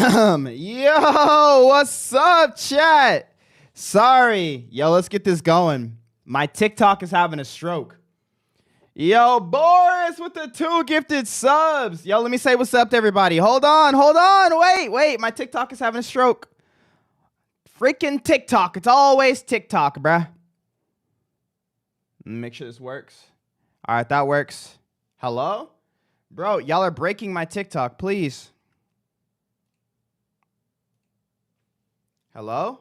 Yo, what's up, chat? Sorry. Yo, let's get this going. My TikTok is having a stroke. Yo, Boris with the 2 gifted subs. Yo, let me say what's up to everybody. Hold on. Wait. My TikTok is having a stroke. Freaking TikTok. It's always TikTok, bruh. Make sure this works. All right, that works. Hello? Bro, y'all are breaking my TikTok, please. Hello?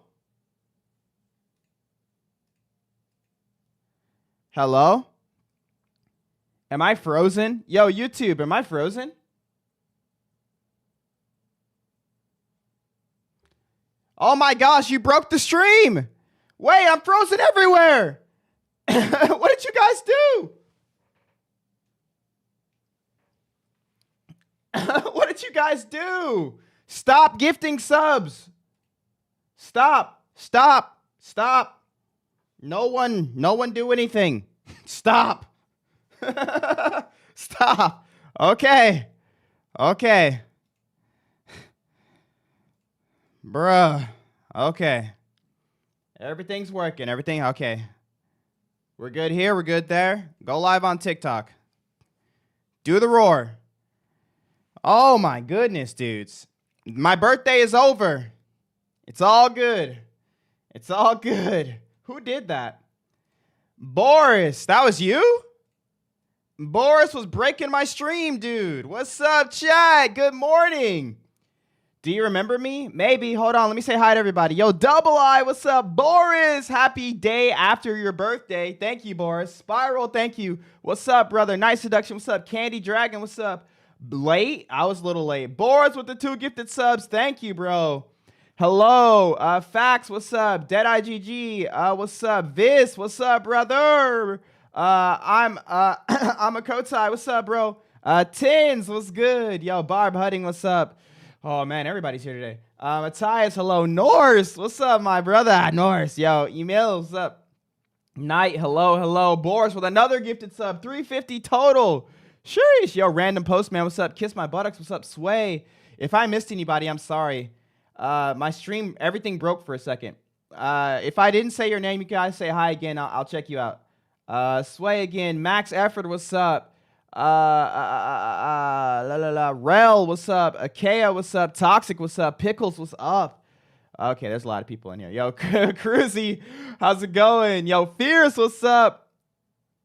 Hello? Am I frozen? Yo, YouTube, am I frozen? Oh my gosh, you broke the stream. Wait, I'm frozen everywhere. What did you guys do? What did you guys do? Stop gifting subs. Stop. No one do anything. Stop. Stop. Okay. Bruh. Okay. Everything's working. Okay. We're good here. We're good there. Go live on TikTok. Do the roar. Oh my goodness, dudes. My birthday is over. It's all good. Who did that? Boris, that was you? Boris was breaking my stream, dude. What's up, chat? Good morning. Do you remember me? Maybe. Hold on. Let me say hi to everybody. Yo, Double I, what's up? Boris, happy day after your birthday. Thank you, Boris. Spiral, thank you. What's up, brother? Nice seduction. What's up? Candy Dragon, what's up? Late? I was a little late. Boris with the 2 gifted subs. Thank you, bro. Hello. Fax, what's up? Deadeye GG, what's up? Vis, what's up, brother? I'm a Kotai, what's up, bro? Tins, what's good? Yo, Barb Hudding, what's up? Oh, man, everybody's here today. Matthias, hello. Norse, what's up, my brother? Norse, yo. Email, what's up? Knight, hello. Boris with another gifted sub. 350 total. Sheesh. Yo, Random Postman, what's up? Kiss My Buttocks, what's up? Sway. If I missed anybody, I'm sorry. My stream, everything broke for a second. If I didn't say your name, you guys say hi again. I'll check you out. Sway again. Max Effort, what's up? Rel, what's up? Akea, what's up? Toxic, what's up? Pickles, what's up? Okay, there's a lot of people in here. Yo, Cruzy, how's it going? Yo, Fierce, what's up?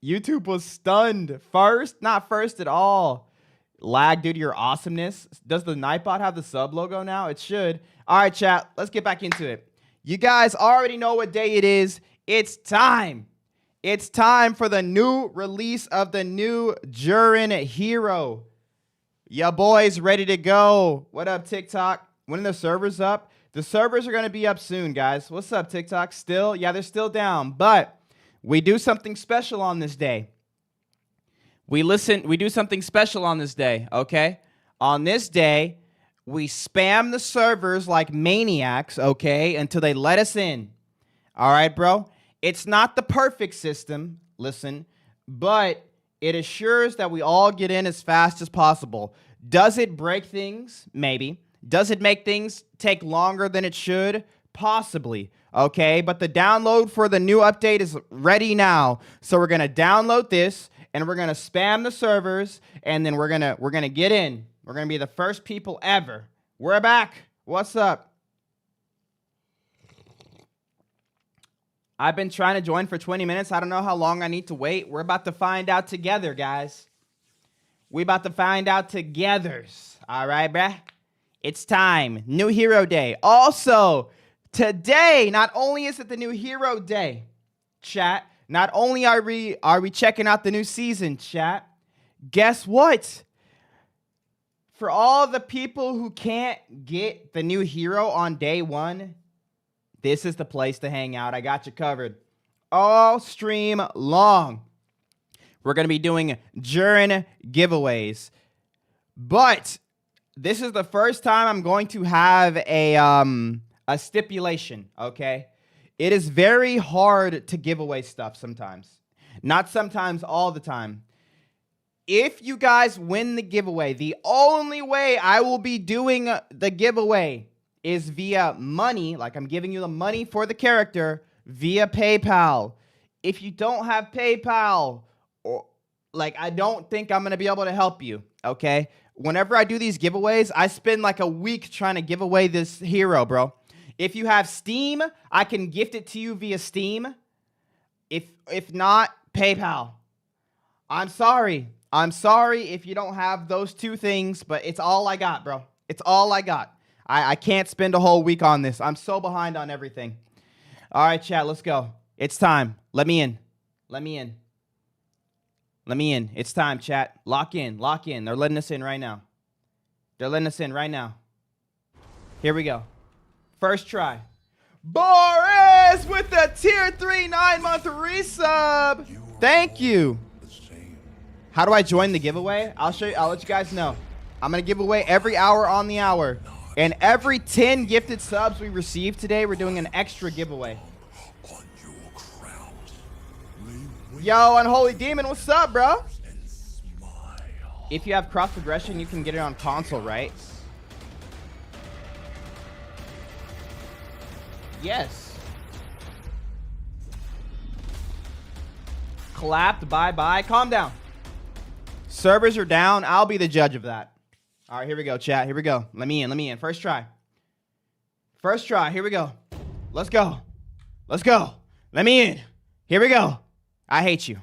YouTube was stunned. First? Not first at all. Lag due to your awesomeness. Does the Nightbot have the sub logo now? It should. All right, chat. Let's get back into it. You guys already know what day it is. It's time. It's time for the new release of the new Jiren hero. Ya boys ready to go. What up, TikTok? When are the servers up? The servers are going to be up soon, guys. What's up, TikTok? Still? Yeah, they're still down. But we do something special on this day. We do something special on this day, okay? On this day, we spam the servers like maniacs, okay, until they let us in. All right, bro? It's not the perfect system, listen, but it assures that we all get in as fast as possible. Does it break things? Maybe. Does it make things take longer than it should? Possibly. Okay, but the download for the new update is ready now. So we're going to download this and we're going to spam the servers and then we're going to get in. We're going to be the first people ever. We're back. What's up? I've been trying to join for 20 minutes. I don't know how long I need to wait. We're about to find out together, guys. We about to find out together. All right, bruh? It's time. New Hero Day. Also, today, not only is it the New Hero Day, chat, not only are we checking out the new season, chat, guess what? For all the people who can't get the new hero on day 1, this is the place to hang out. I got you covered. All stream long. We're going to be doing Jiren giveaways. But this is the first time I'm going to have a stipulation, okay? It is very hard to give away stuff sometimes. Not sometimes, all the time. If you guys win the giveaway, the only way I will be doing the giveaway is via money. Like I'm giving you the money for the character via PayPal. If you don't have PayPal, or like I don't think I'm going to be able to help you, okay? Whenever I do these giveaways, I spend like a week trying to give away this hero, bro. If you have Steam, I can gift it to you via Steam. If not, PayPal. I'm sorry. I'm sorry if you don't have those two things, but it's all I got, bro. It's all I got. I can't spend a whole week on this. I'm so behind on everything. All right, chat, let's go. It's time. Let me in. Let me in. Let me in. It's time, chat. Lock in. Lock in. They're letting us in right now. They're letting us in right now. Here we go. First try. Boris with the tier 3 9-month resub. Thank you. How do I join the giveaway? I'll show you. I'll let you guys know. I'm going to give away every hour on the hour. And every 10 gifted subs we receive today, we're doing an extra giveaway. Yo, Unholy Demon, what's up, bro? If you have cross progression, you can get it on console, right? Yes. Clapped, bye-bye. Calm down. Servers are down. I'll be the judge of that. All right, here we go, chat. Here we go. Let me in. Let me in. First try. First try. Here we go. Let's go. Let's go. Let me in. Here we go. I hate you.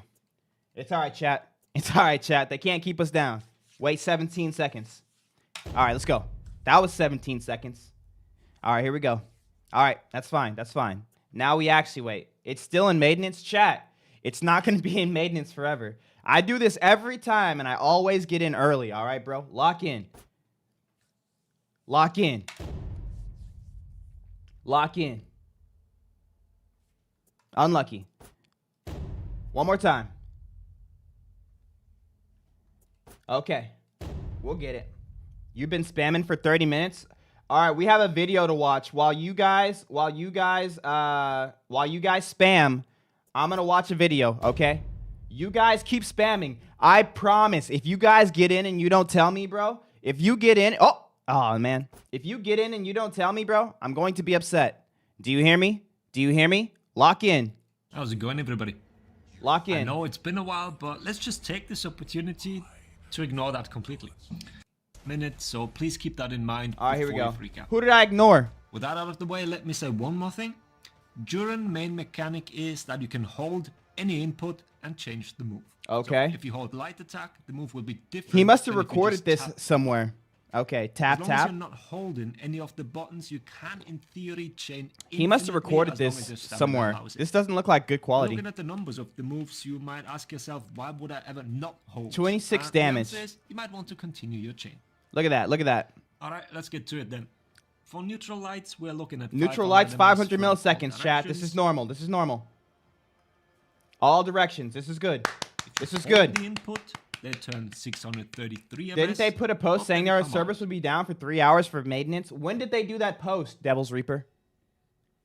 It's all right, chat. It's all right, chat. They can't keep us down. Wait 17 seconds. All right, let's go. That was 17 seconds. All right, here we go. All right, that's fine. That's fine. Now we actually wait. It's still in maintenance, chat. It's not going to be in maintenance forever. I do this every time, and I always get in early. All right, bro? Lock in. Lock in. Lock in. Unlucky. One more time. Okay. We'll get it. You've been spamming for 30 minutes. All right, we have a video to watch. While you guys spam, I'm going to watch a video, okay? You guys keep spamming. I promise, if you guys get in and you don't tell me, bro, if you get in, oh man. If you get in and you don't tell me, bro, I'm going to be upset. Do you hear me? Do you hear me? Lock in. How's it going, everybody? Lock in. I know it's been a while, but let's just take this opportunity to ignore that completely. So please keep that in mind. All right, here we go. Freak out. Who did I ignore? With that out of the way, let me say one more thing. Jiren main mechanic is that you can hold any input and change the move. Okay. So if you hold light attack, the move will be different. He must have recorded this somewhere. Okay, tap, as long tap. as you're not holding any of the buttons, you can, in theory, chain. He must have recorded this somewhere. This doesn't look like good quality. Looking at the numbers of the moves, you might ask yourself, why would I ever not hold? 26 damage. The answer is, you might want to continue your chain. Look at that. Look at that. All right, let's get to it then. For neutral lights, we're looking at neutral lights, 500 milliseconds, chat. This is normal. This is normal. All directions. This is good. This is good. The input, they turn 633 MS. Didn't they put a post saying their service would be down for 3 hours for maintenance? When did they do that post, Devil's Reaper?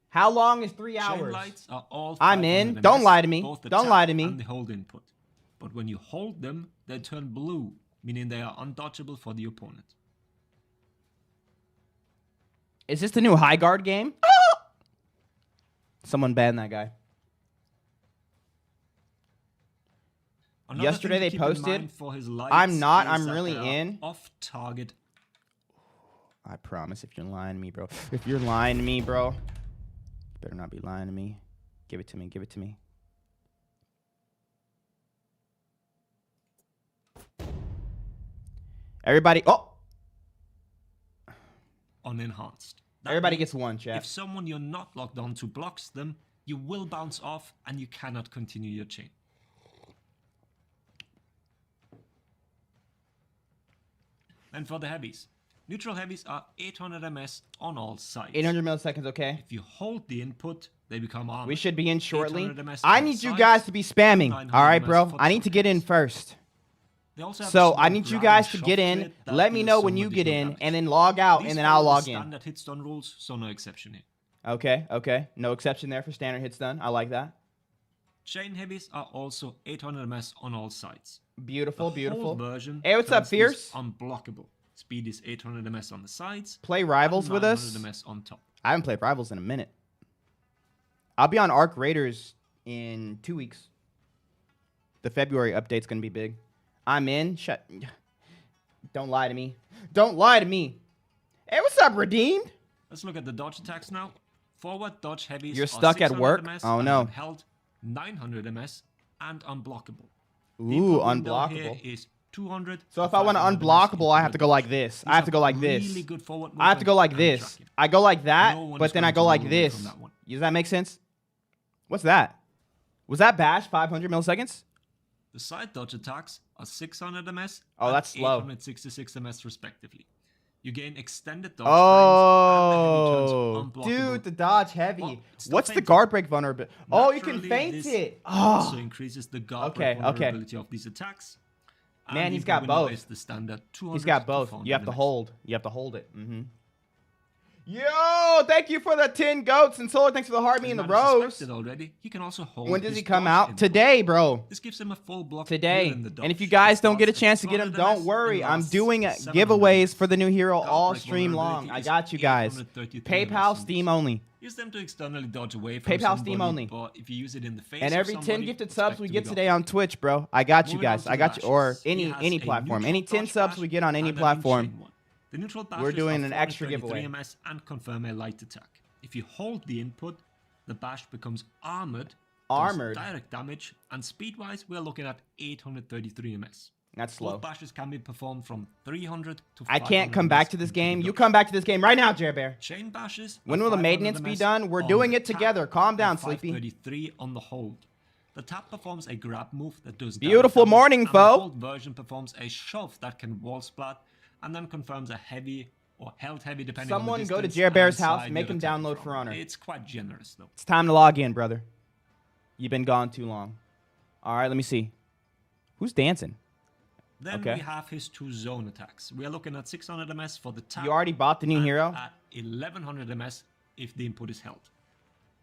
How long is 3 hours? Chain lights are all I'm in. Don't lie to me. Don't lie to me. And the hold input. But when you hold them, they turn blue, meaning they are undodgeable for the opponent. Is this the new high guard game? Someone banned that guy. Another Yesterday they posted. I'm not. I'm really in. Off target. I promise. If you're lying to me, bro. If you're lying to me, bro. You better not be lying to me. Give it to me. Give it to me. Everybody. Oh. Unenhanced. Everybody gets one, chat. If someone you're not locked onto blocks them, you will bounce off and you cannot continue your chain. And for the heavies, neutral heavies are 800 MS on all sides. 800 milliseconds, okay. If you hold the input, they become armored. We should be in shortly. I need you guys to be spamming. All right, bro. I need to get in first. So I need you guys to get in. Let me know when you get in, and then log out, and then I'll log in. Standard hit stun rules, so no exception here. Okay, okay. No exception there for standard hit stun. I like that. Chain heavies are also 800 ms on all sides. Beautiful, The beautiful. hold version Hey, what's up, turns Fierce? these unblockable. Speed is 800 ms on the sides. Play Rivals and with us? 900 ms on top. I haven't played Rivals in a minute. I'll be on Arc Raiders in 2 weeks. The February update's going to be big. I'm in. Shut. Don't lie to me. Don't lie to me. Hey, what's up, Redeemed? Let's look at the dodge attacks now. Forward dodge heavies You're are stuck at 600 work? ms Oh, and no. when held 900 ms and unblockable. The Ooh, input window here unblockable. is 200 So to if I want to 500 ms unblockable, I into have the to go like dodge. this. These I have to go like really this. good forward I have to go like movement and this. tracking. I go like that, No one but is then I going go to like run away this. from that one. Does that make sense? What's that? Was that bash 500 milliseconds? The side dodge attacks are 600 ms Oh, and that's slow. 866 ms respectively. You gain extended dodge Oh, frames and the heavy turns unblockable. dude, the dodge heavy. Well, still What's the fainting. guard break vulnerability? Oh, you can Naturally, feint this it. also Oh, increases the guard Okay, break okay. vulnerability of these attacks. And Man, the he's got input window both. is the standard 200 he's got to both. 400 You have to ms. hold. You have to hold it. Yo, thank you for the 10 goats. And Solar, thanks for the heart me As in the you might have rose. suspected already, he can also hold When does his he come dodge out? input. Today, bro. This gives him a full block Today. here in the And if you dodge. guys It don't get a starts chance at to get him, 200 don't ms worry. and I'm lasts doing 700 giveaways ms. for the new hero Guard all break stream long. vulnerability I is got you guys. 833 ms PayPal, on Steam this. only. Use them to externally dodge away from PayPal, somebody, Steam only. but if you use it in the face And of every 10 somebody, gifted expect subs we to get be today gone. on Twitch, bro. I got you Moving on guys. to I got you. Or bashes. He any has a platform. neutral Any 10 dodge subs bash we get on any and an platform. in-chain one. The neutral We're bashes doing are an extra 433 giveaway. ms and confirm a light attack. If you hold the input, the bash becomes armored, does Armored? direct damage, and speed-wise, we're looking at 833 ms. That's slow. Both bashes can be performed from 300 to I 500 can't come back to this into game. the You dodge. come back to this game right now, Jer Bear. Chain bashes. When are will the 500 maintenance be ms done? We're on doing the it together. tap Calm down, and Sleepy. 533 on the hold. The tap performs a grab move that does Beautiful damage, morning, and the foe. hold version performs a shove that can wall splat and then confirms a heavy or held heavy depending on Someone the go to distance Jer Bear's and house, side make you're him attacking download from. For Honor. It's quite generous though. It's time to log in, brother. You've been gone too long. All right, let me see. Who's dancing? Then Okay. we have his two zone attacks. We are looking at 600 ms for the tap. You already bought the new and hero, At 1100 ms if the input is held.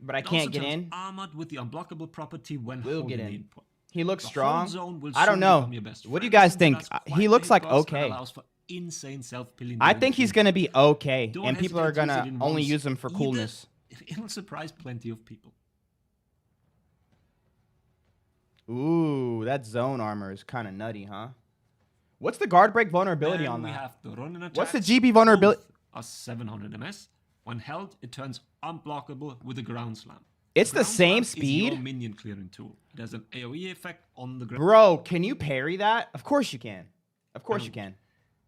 but I It can't also get turns in. armored with the unblockable property when We'll holding get the in. input. He looks The strong. hold zone will I don't soon know. become your best What do you friend guys since it think? has He quite looks big like bursts and okay. allows for insane self-pilling I during think he's team. gonna be okay, Don't and people are hesitate to use gonna it in only roles use him for either. coolness. It'll surprise plenty of people. Ooh, that zone armor is kind of nutty, huh? What's the guard break vulnerability Then on we that? have the running attacks. What's the GB vulnerability? Both are 700 ms. When held, it turns unblockable with a ground slam. It's the Ground same slam is your speed? minion clearing tool. It has an AoE effect on the ground. Bro, can you parry that? Of course you can. Of course you can.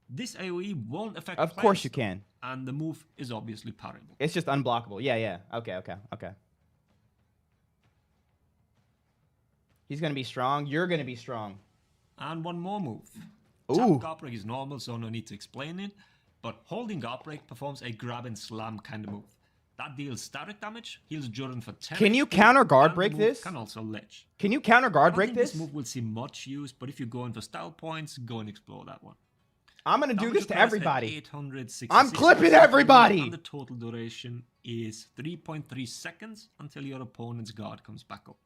This AoE won't affect Of course players, you can. and the move is obviously parryable. It's just unblockable. Yeah, yeah. Okay. He's gonna be strong. You're gonna be strong. And one more move. Ooh. Tap guard break is normal, so no need to explain it. But holding guard break performs a grab and slam kind of move. That deals static damage, heals Jiren for 10. Can you HP, counter guard and the break move this? Can also ledge. Can you counter guard I break don't think this? this move will see much use, but if you're going for style points, go and explore that one. I'm gonna do Damage this to occurs at everybody. 866 I'm clipping seconds, everybody! And the total duration is 3.3 seconds until your opponent's guard comes back up.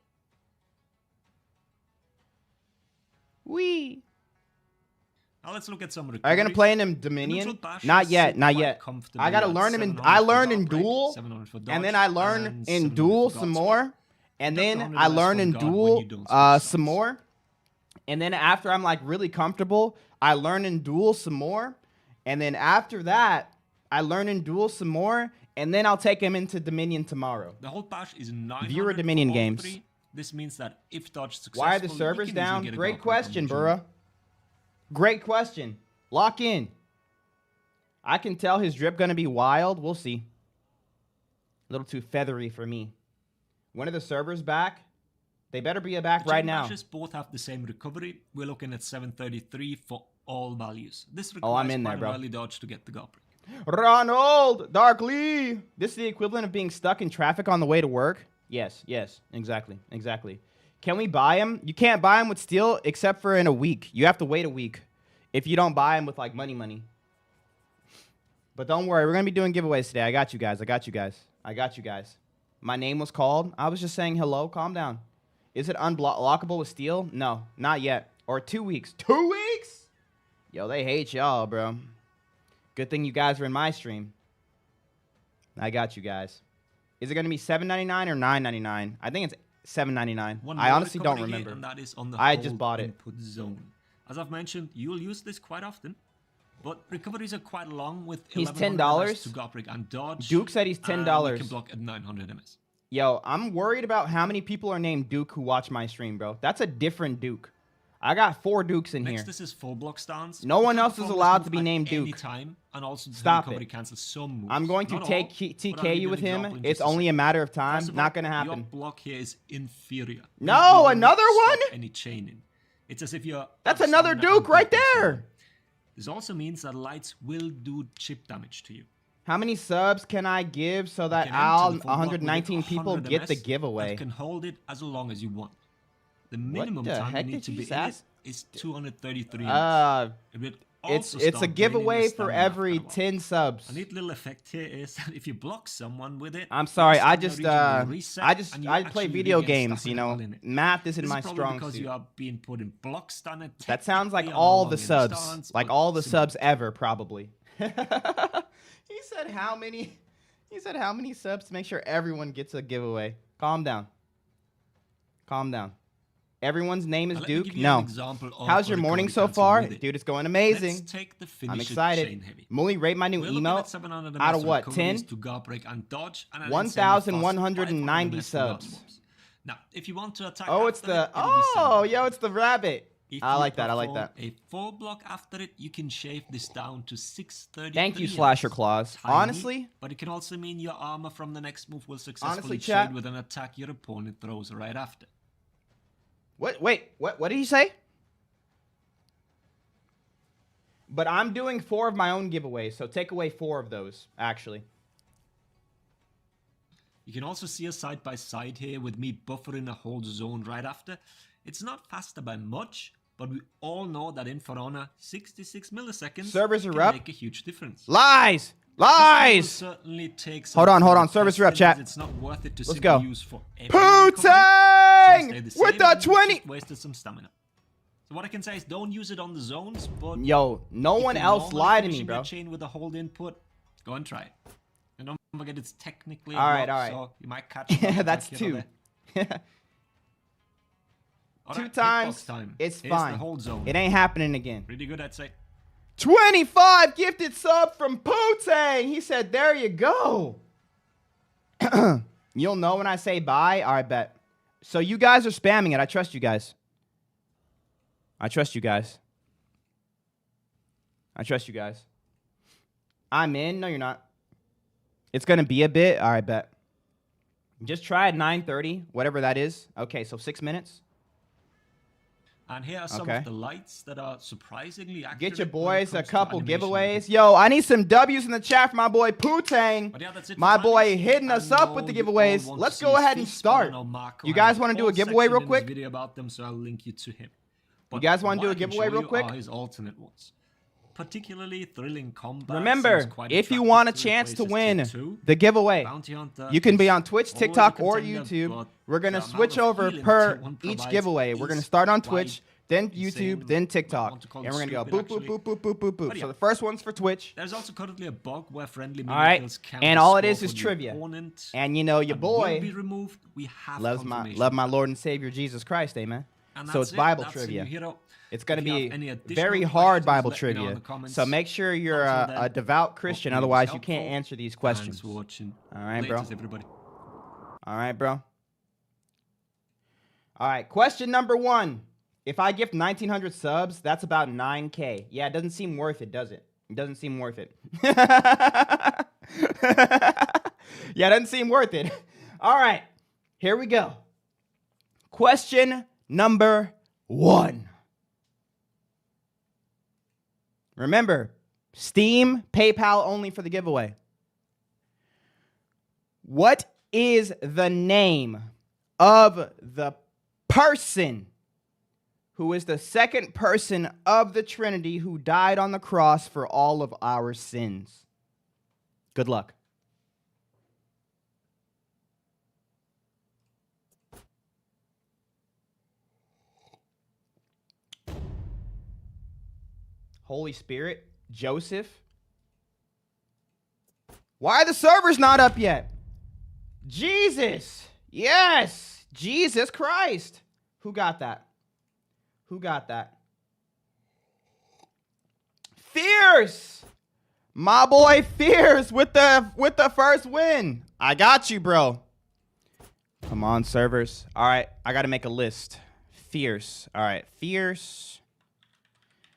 Wee. Now let's look at some of the. Are you gonna play him Dominion? Not yet, not yet. I gotta learn him in. I learned in Duel, and then I learn in Duel some more, and then I learn in Duel some more, and then after I'm like really comfortable, I learn in Duel some more, and then after that, I learn in Duel some more, and then I'll take him into Dominion tomorrow. The whole bash is 900 Viewer Dominion for all games. three. This means that if dodged successfully, Why are the you servers can easily down? get a Great guard break question, on the Burra. Great question. Lock in. I can tell his drip gonna be wild. We'll see. A little too feathery for me. When are the servers back? They better be back right now. Bashes both have the same recovery. We're looking at 733 for all values. This Oh, I'm requires in there, bro. primarily dodge to get the guard break. Ronald Darkly. This is the equivalent of being stuck in traffic on the way to work. Yes, exactly. Can we buy him? You can't buy him with steel except for in a week. You have to wait a week if you don't buy him with like money. But don't worry, we're gonna be doing giveaways today. I got you guys. My name was called. I was just saying hello. Calm down. Is it unblockable with steel? No, not yet. Or 2 weeks. 2 weeks? Yo, they hate y'all, bro. Good thing you guys are in my stream. I got you guys. Is it going to be $7.99 or $9.99? I think it's $7.99. I honestly don't remember. And that is on the I just bought it. Input zone. As I've mentioned, you'll use this quite often. But recoveries are quite long with he's $11 to go break and dodge. Duke said he's $10. You can block at 900 ms. Yo, I'm worried about how many people are named Duke who watch my stream, bro. That's a different Duke. I got 4 Dukes in here. Next, this is full block stance. No one else is allowed to be named Duke. Anytime, and also Stop recovery it. cancels some moves. I'm going to take TK you with him. It's only a matter of time. Not going to happen. Your block here is inferior. No, another one? Any chaining. It's as if you're... That's another Duke right there. This also means that lights will do chip damage to you. How many subs can I give so that all 119 people get the giveaway? You can hold it as long as you want. The minimum time you need to be in it is 233 minutes. It's a giveaway for every 10 subs. A neat little effect here is that if you block someone with it, I'm sorry, I play video games, you know. Math isn't my strong because suit. you are being put in block stun. That sounds like all the subs, like all the subs ever, probably. He said how many? He said how many subs to make sure everyone gets a giveaway. Calm down. Calm down. Everyone's name is Duke? No. How's your morning so far? Dude, it's going amazing. Let's take the I'm excited. Muli, rate my new emote out of what, 10? 1,190 subs. Now, if you want to attack it's the rabbit. I like that. I like that. A full block after it, you can shave this down to 630. Thank you, Slasher Claws. Honestly, but it can also mean your armor from the next move will successfully trade with an attack your opponent throws right after. What? Wait, what did he say? But I'm doing 4 of my own giveaways, so take away 4 of those, actually. You can also see a side-by-side here with me buffering a whole zone right after. It's not faster by much, but we all know that in For Honor, 66 milliseconds servers are can up. Make a huge difference. Lies! Lies! Hold on. Servers are up, chat. It's not worth it to Let's go. use for Poo-tang! With the 20! Wasted some stamina. So what I can say is don't use it on the zones, but... Yo, no one else lied to me, bro. Chain with a hold input, go and try it. And don't forget it's technically all right. So you might catch that's 2. 2 times, it's fine. It ain't happening again. Pretty good, I'd say. 25 gifted sub from Poo-tang. He said, there you go. You'll know when I say bye. All right, bet. So you guys are spamming it. I trust you guys. I trust you guys. I'm in. No, you're not. It's going to be a bit. All right, bet. Just try at 9:30, whatever that is. Okay, so 6 minutes. And here are some of the lights that are surprisingly accurate. Get your boys a couple giveaways. Yo, I need some W's in the chat for my boy Poo-tang. My boy hitting us up with the giveaways. Let's go ahead and start. You guys want to do a giveaway real quick? Video about them, so I'll link you to him. You guys want to do a giveaway real quick? His alternate ones. Particularly thrilling combat. Remember, if you want a chance to win the giveaway, you can be on Twitch, TikTok, or YouTube. We're going to switch over per each giveaway. We're going to start on Twitch, then YouTube, then TikTok. And we're going to go boop, boop, boop, boop, boop, boop, boop. So the first one's for Twitch. There's also currently a bug where friendly kills count. And all it is trivia. And you know, your boy loves my Lord and Savior Jesus Christ, amen. So it's Bible trivia. It's going to be very hard Bible trivia. So make sure you're a devout Christian. Otherwise, you can't answer these questions. All right, bro. All right, bro. All right. Question number 1. If I gift 1,900 subs, that's about 9K. Yeah, it doesn't seem worth it, does it? It doesn't seem worth it. Yeah, it doesn't seem worth it. All right. Here we go. Question number 1. Remember, Steam, PayPal only for the giveaway. What is the name of the person who is the second person of the Trinity who died on the cross for all of our sins? Good luck. Holy Spirit. Joseph. Why are the servers not up yet? Jesus. Yes. Jesus Christ. Who got that? Who got that? Fierce. My boy Fierce with the first win. I got you, bro. Come on, servers. All right, I got to make a list. Fierce. All right, Fierce.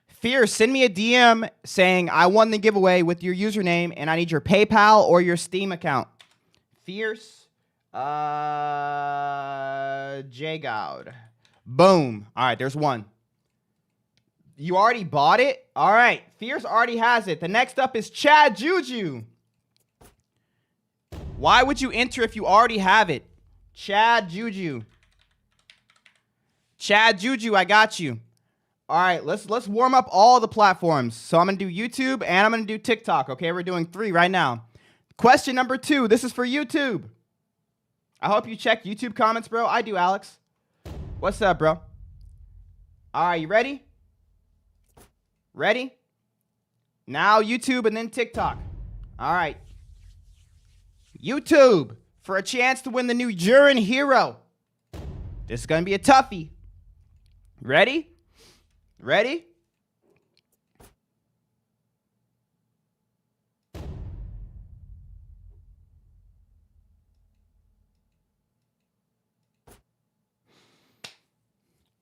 Fierce, send me a DM saying I won the giveaway with your username and I need your PayPal or your Steam account. Fierce. J-Goud. Boom. All right, there's one. You already bought it? All right, Fierce already has it. The next up is Chad Juju. Why would you enter if you already have it? Chad Juju. Chad Juju, I got you. All right, let's warm up all the platforms. So I'm going to do YouTube and I'm going to do TikTok, okay? We're doing 3 right now. Question number 2. This is for YouTube. I hope you check YouTube comments, bro. I do, Alex. What's up, bro? All right, you ready? Ready? Now YouTube and then TikTok. All right. YouTube for a chance to win the new Jiren hero. This is going to be a toughie. Ready? Ready?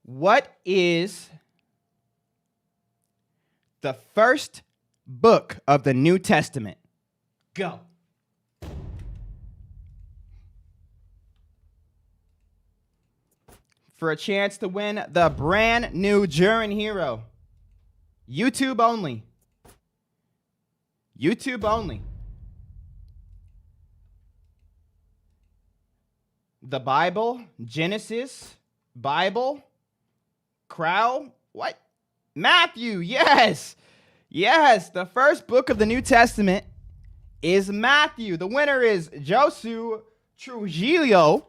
What is the first book of the New Testament? Go. For a chance to win the brand new Jiren hero. YouTube only. YouTube only. The Bible, Genesis, Bible, Crow, what? Matthew, yes. Yes, the first book of the New Testament is Matthew. The winner is Josu Trujillo.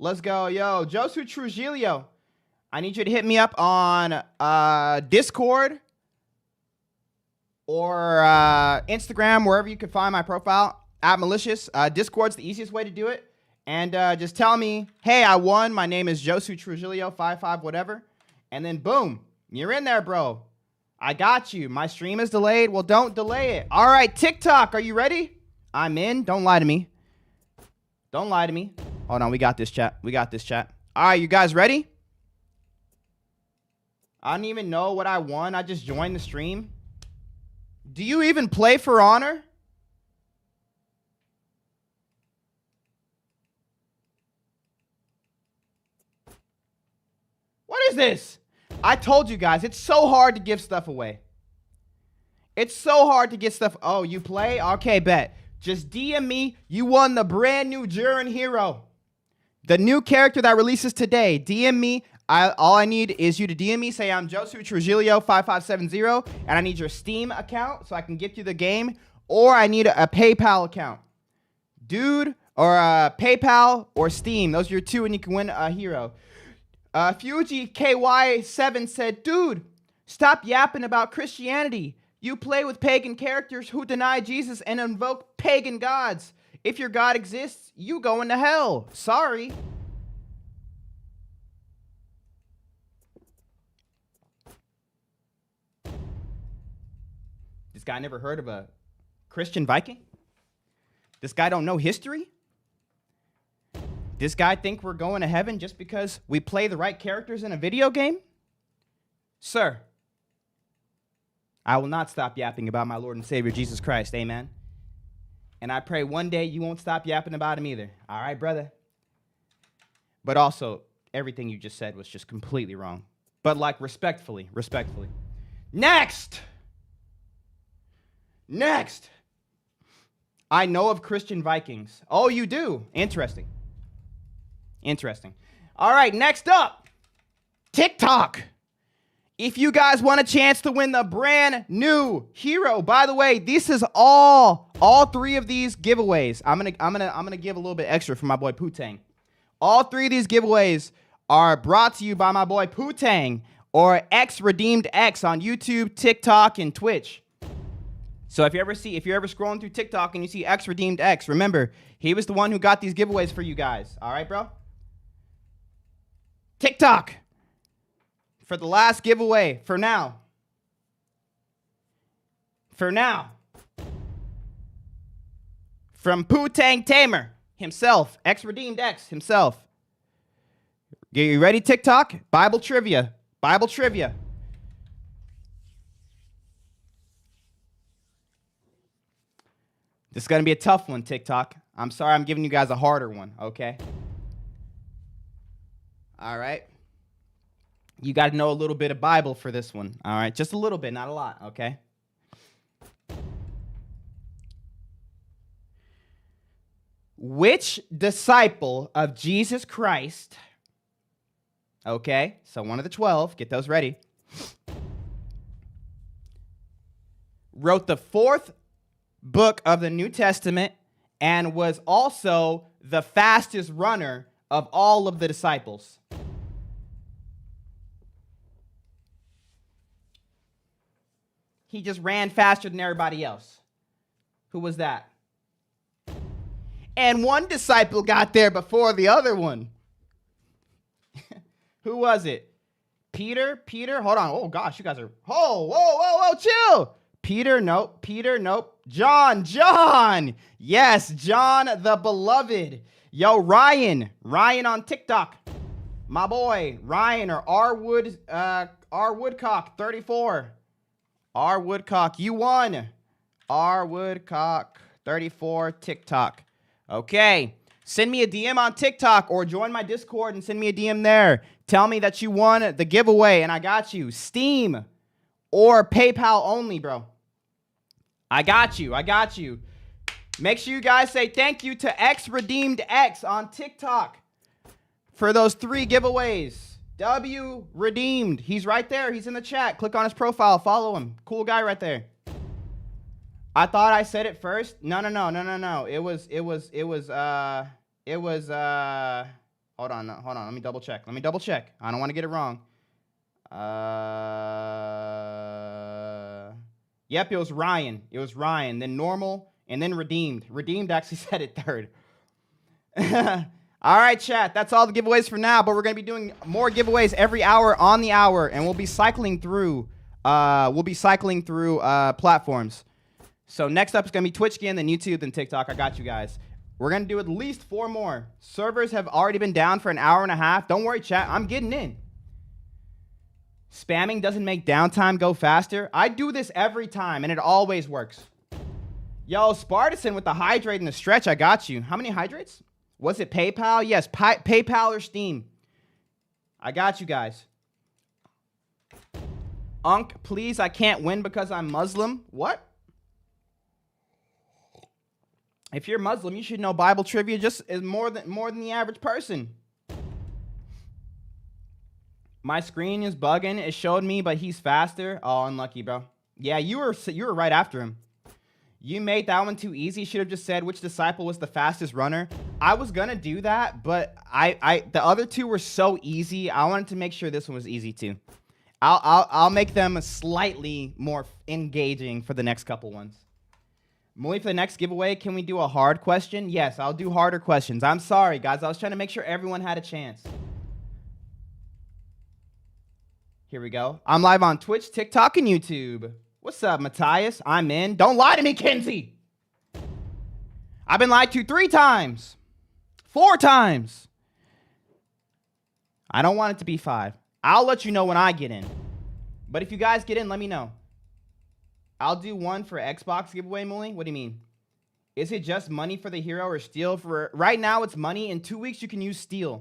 Let's go, yo, Josu Trujillo. I need you to hit me up on Discord or Instagram, wherever you can find my profile, at Mulisious. Discord's the easiest way to do it. And just tell me, hey, I won. My name is Josu Trujillo, 55, whatever. And then boom, you're in there, bro. I got you. My stream is delayed. Well, don't delay it. All right, TikTok, are you ready? I'm in. Don't lie to me. Don't lie to me. Hold on, we got this, chat. We got this, chat. All right, you guys ready? I don't even know what I won. I just joined the stream. Do you even play For Honor? What is this? I told you guys, it's so hard to give stuff away. It's so hard to get stuff. Oh, you play? Okay, bet. Just DM me. You won the brand new Jiren hero. The new character that releases today. DM me. All I need is you to DM me. Say I'm Josu Trujillo 5570. And I need your Steam account so I can get you the game. Or I need a PayPal account. Dude, or PayPal or Steam. Those are your two and you can win a hero. Fuji KY7 said, dude, stop yapping about Christianity. You play with pagan characters who deny Jesus and invoke pagan gods. If your God exists, you go into hell. Sorry. This guy never heard of a Christian Viking? This guy don't know history? This guy think we're going to heaven just because we play the right characters in a video game? Sir, I will not stop yapping about my Lord and Savior, Jesus Christ. Amen. And I pray one day you won't stop yapping about him either. All right, brother? But also, everything you just said was just completely wrong. But like, respectfully. Next! I know of Christian Vikings. Oh, you do? Interesting. All right, next up, TikTok. If you guys want a chance to win the brand new hero, by the way, this is all 3 of these giveaways. I'm gonna give a little bit extra for my boy Putang. All 3 of these giveaways are brought to you by my boy Putang. or X Redeemed X on YouTube, TikTok, and Twitch. So if you're ever scrolling through TikTok and you see X Redeemed X, remember, he was the one who got these giveaways for you guys. All right, bro? TikTok for the last giveaway for now. For now. From Poo-Tang Tamer himself, X Redeemed X himself. Are you ready, TikTok? Bible trivia. Bible trivia. This is going to be a tough one, TikTok. I'm sorry I'm giving you guys a harder one, okay? All right. You got to know a little bit of Bible for this one, all right? Just a little bit, not a lot, okay? Which disciple of Jesus Christ, okay, so one of the 12, get those ready, wrote the 4th book of the New Testament and was also the fastest runner of all of the disciples? He just ran faster than everybody else. Who was that? And one disciple got there before the other one. Who was it? Peter? Hold on. Oh, gosh, you guys are... Whoa, chill. Peter, nope. John. Yes, John the Beloved. Yo, Ryan on TikTok. My boy, Ryan, or R Woodcock 34. R Woodcock, you won. R Woodcock 34 TikTok. Okay, send me a DM on TikTok or join my Discord and send me a DM there. Tell me that you won the giveaway and I got you. Steam or PayPal only, bro. I got you. Make sure you guys say thank you to X Redeemed X on TikTok for those 3 giveaways. W Redeemed. He's right there. He's in the chat. Click on his profile. Follow him. Cool guy right there. I thought I said it first. No. It was hold on. Let me double check. I don't want to get it wrong. Yep, it was Ryan. Then normal and then redeemed. Redeemed actually said it third. All right, chat. That's all the giveaways for now, but we're going to be doing more giveaways every hour on the hour, and we'll be cycling through platforms. So next up is going to be Twitch again, then YouTube, then TikTok. I got you guys. We're going to do at least 4 more. Servers have already been down for an hour and a half. Don't worry, chat. I'm getting in. Spamming doesn't make downtime go faster. I do this every time, and it always works. Yo, Spartacin with the hydrate and the stretch. I got you. How many hydrates? Was it PayPal? Yes, PayPal or Steam. I got you guys. Unk, please, I can't win because I'm Muslim. What? If you're Muslim, you should know Bible trivia just is more than the average person. My screen is bugging. It showed me, but he's faster. Oh, unlucky, bro. Yeah, you were right after him. You made that one too easy. Should have just said which disciple was the fastest runner. I was gonna do that, but the other 2 were so easy. I wanted to make sure this one was easy too. I'll make them slightly more engaging for the next couple ones. Muli, for the next giveaway, can we do a hard question? Yes, I'll do harder questions. I'm sorry, guys. I was trying to make sure everyone had a chance. Here we go. I'm live on Twitch, TikTok, and YouTube. What's up, Matthias? I'm in. Don't lie to me, Kinsey. I've been lied to 3 times. 4 times. I don't want it to be 5. I'll let you know when I get in. But if you guys get in, let me know. I'll do one for Xbox giveaway, Muli. What do you mean? Is it just money for the hero or steel? For right now, it's money. In 2 weeks, you can use steel.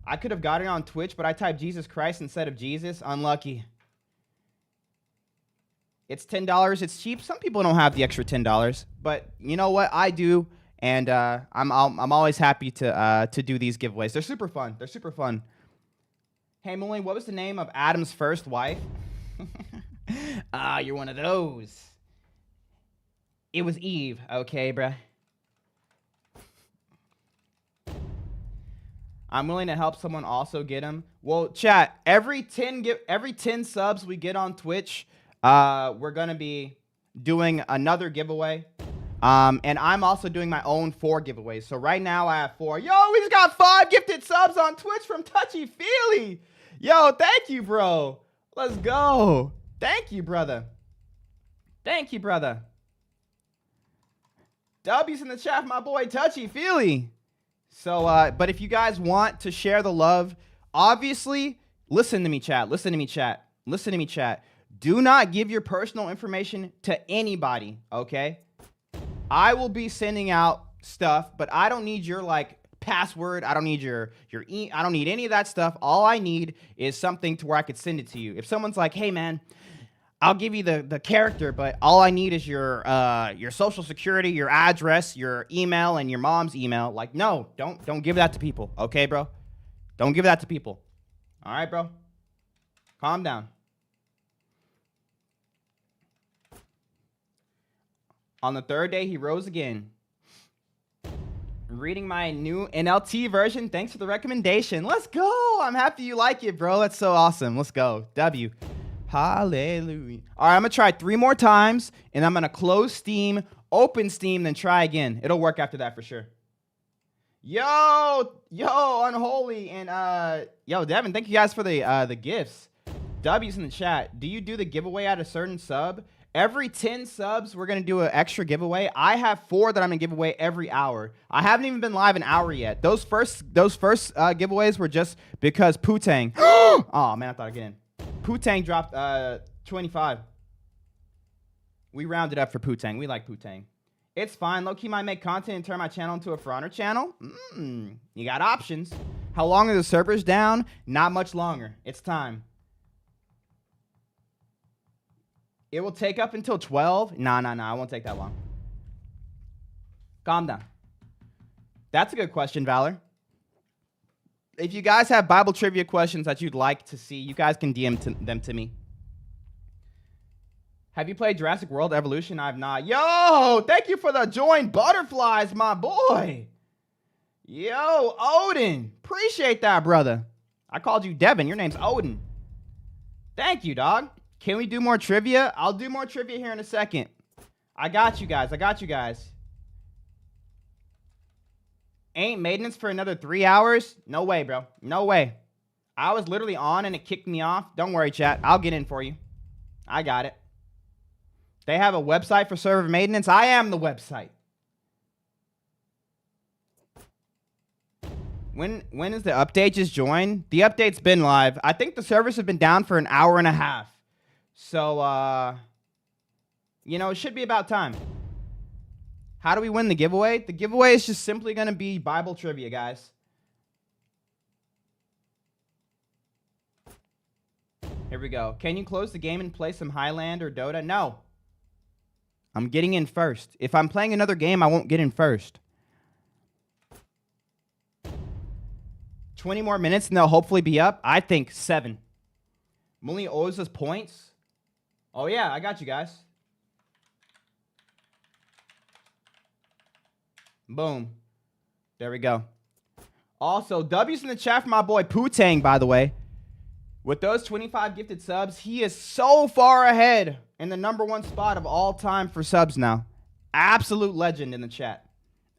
I could have got it on Twitch, but I typed Jesus Christ instead of Jesus. Unlucky. It's $10. It's cheap. Some people don't have the extra $10, but you know what? I do, and I'm always happy to do these giveaways. They're super fun. Hey, Muli, what was the name of Adam's first wife? You're one of those. It was Eve, okay, bruh. I'm willing to help someone also get them. Well, chat, every 10 subs we get on Twitch, we're gonna be doing another giveaway. And I'm also doing my own 4 giveaways. So right now I have 4. Yo, we just got 5 gifted subs on Twitch from Touchy Feely. Yo, thank you, bro. Let's go. Thank you, brother. Thank you, brother. W's in the chat for my boy Touchy Feely. So, but if you guys want to share the love, obviously, listen to me, chat. Listen to me, chat. Listen to me, chat. Do not give your personal information to anybody, okay? I will be sending out stuff, but I don't need your, like, password. I don't need I don't need any of that stuff. All I need is something to where I could send it to you. If someone's like, hey, man, I'll give you the character, but all I need is your social security, your address, your email, and your mom's email. Like, no, don't give that to people. Okay, bro? Don't give that to people. All right, bro? Calm down. On the 3rd day, he rose again. Reading my new NLT version. Thanks for the recommendation. Let's go. I'm happy you like it, bro. That's so awesome. Let's go. W. Hallelujah. All right, I'm going to try 3 more times, and I'm going to close Steam, open Steam, then try again. It'll work after that for sure. Yo, Unholy, and yo, Devin, thank you guys for the gifts. W's in the chat. Do you do the giveaway at a certain sub? Every 10 subs, we're going to do an extra giveaway. I have 4 that I'm going to give away every hour. I haven't even been live an hour yet. Those first giveaways were just because Putang. Oh, man, I thought I'd get in. Putang dropped 25. We rounded up for Putang. We like Putang. It's fine. Low-key might make content and turn my channel into a For Honor channel. You got options. How long are the servers down? Not much longer. It's time. It will take up until 12. Nah. I won't take that long. Calm down. That's a good question, Valor. If you guys have Bible trivia questions that you'd like to see, you guys can DM them to me. Have you played Jurassic World Evolution? I have not. Yo, thank you for the join butterflies, my boy. Yo, Odin. Appreciate that, brother. I called you Devin. Your name's Odin. Thank you, dog. Can we do more trivia? I'll do more trivia here in a second. I got you guys. Ain't maintenance for another 3 hours? No way, bro. No way. I was literally on and it kicked me off. Don't worry, chat. I'll get in for you. I got it. They have a website for server maintenance. I am the website. When is the update? Just join. The update's been live. I think the servers have been down for an hour and a half. So, it should be about time. How do we win the giveaway? The giveaway is just simply going to be Bible trivia, guys. Here we go. Can you close the game and play some Highland or Dota? No. I'm getting in first. If I'm playing another game, I won't get in first. 20 more minutes and they'll hopefully be up. I think 7. Muli owes us points. Oh, yeah, I got you guys. Boom. There we go. Also, W's in the chat for my boy Putang, by the way. With those 25 gifted subs, he is so far ahead in the #1 spot of all time for subs now. Absolute legend in the chat.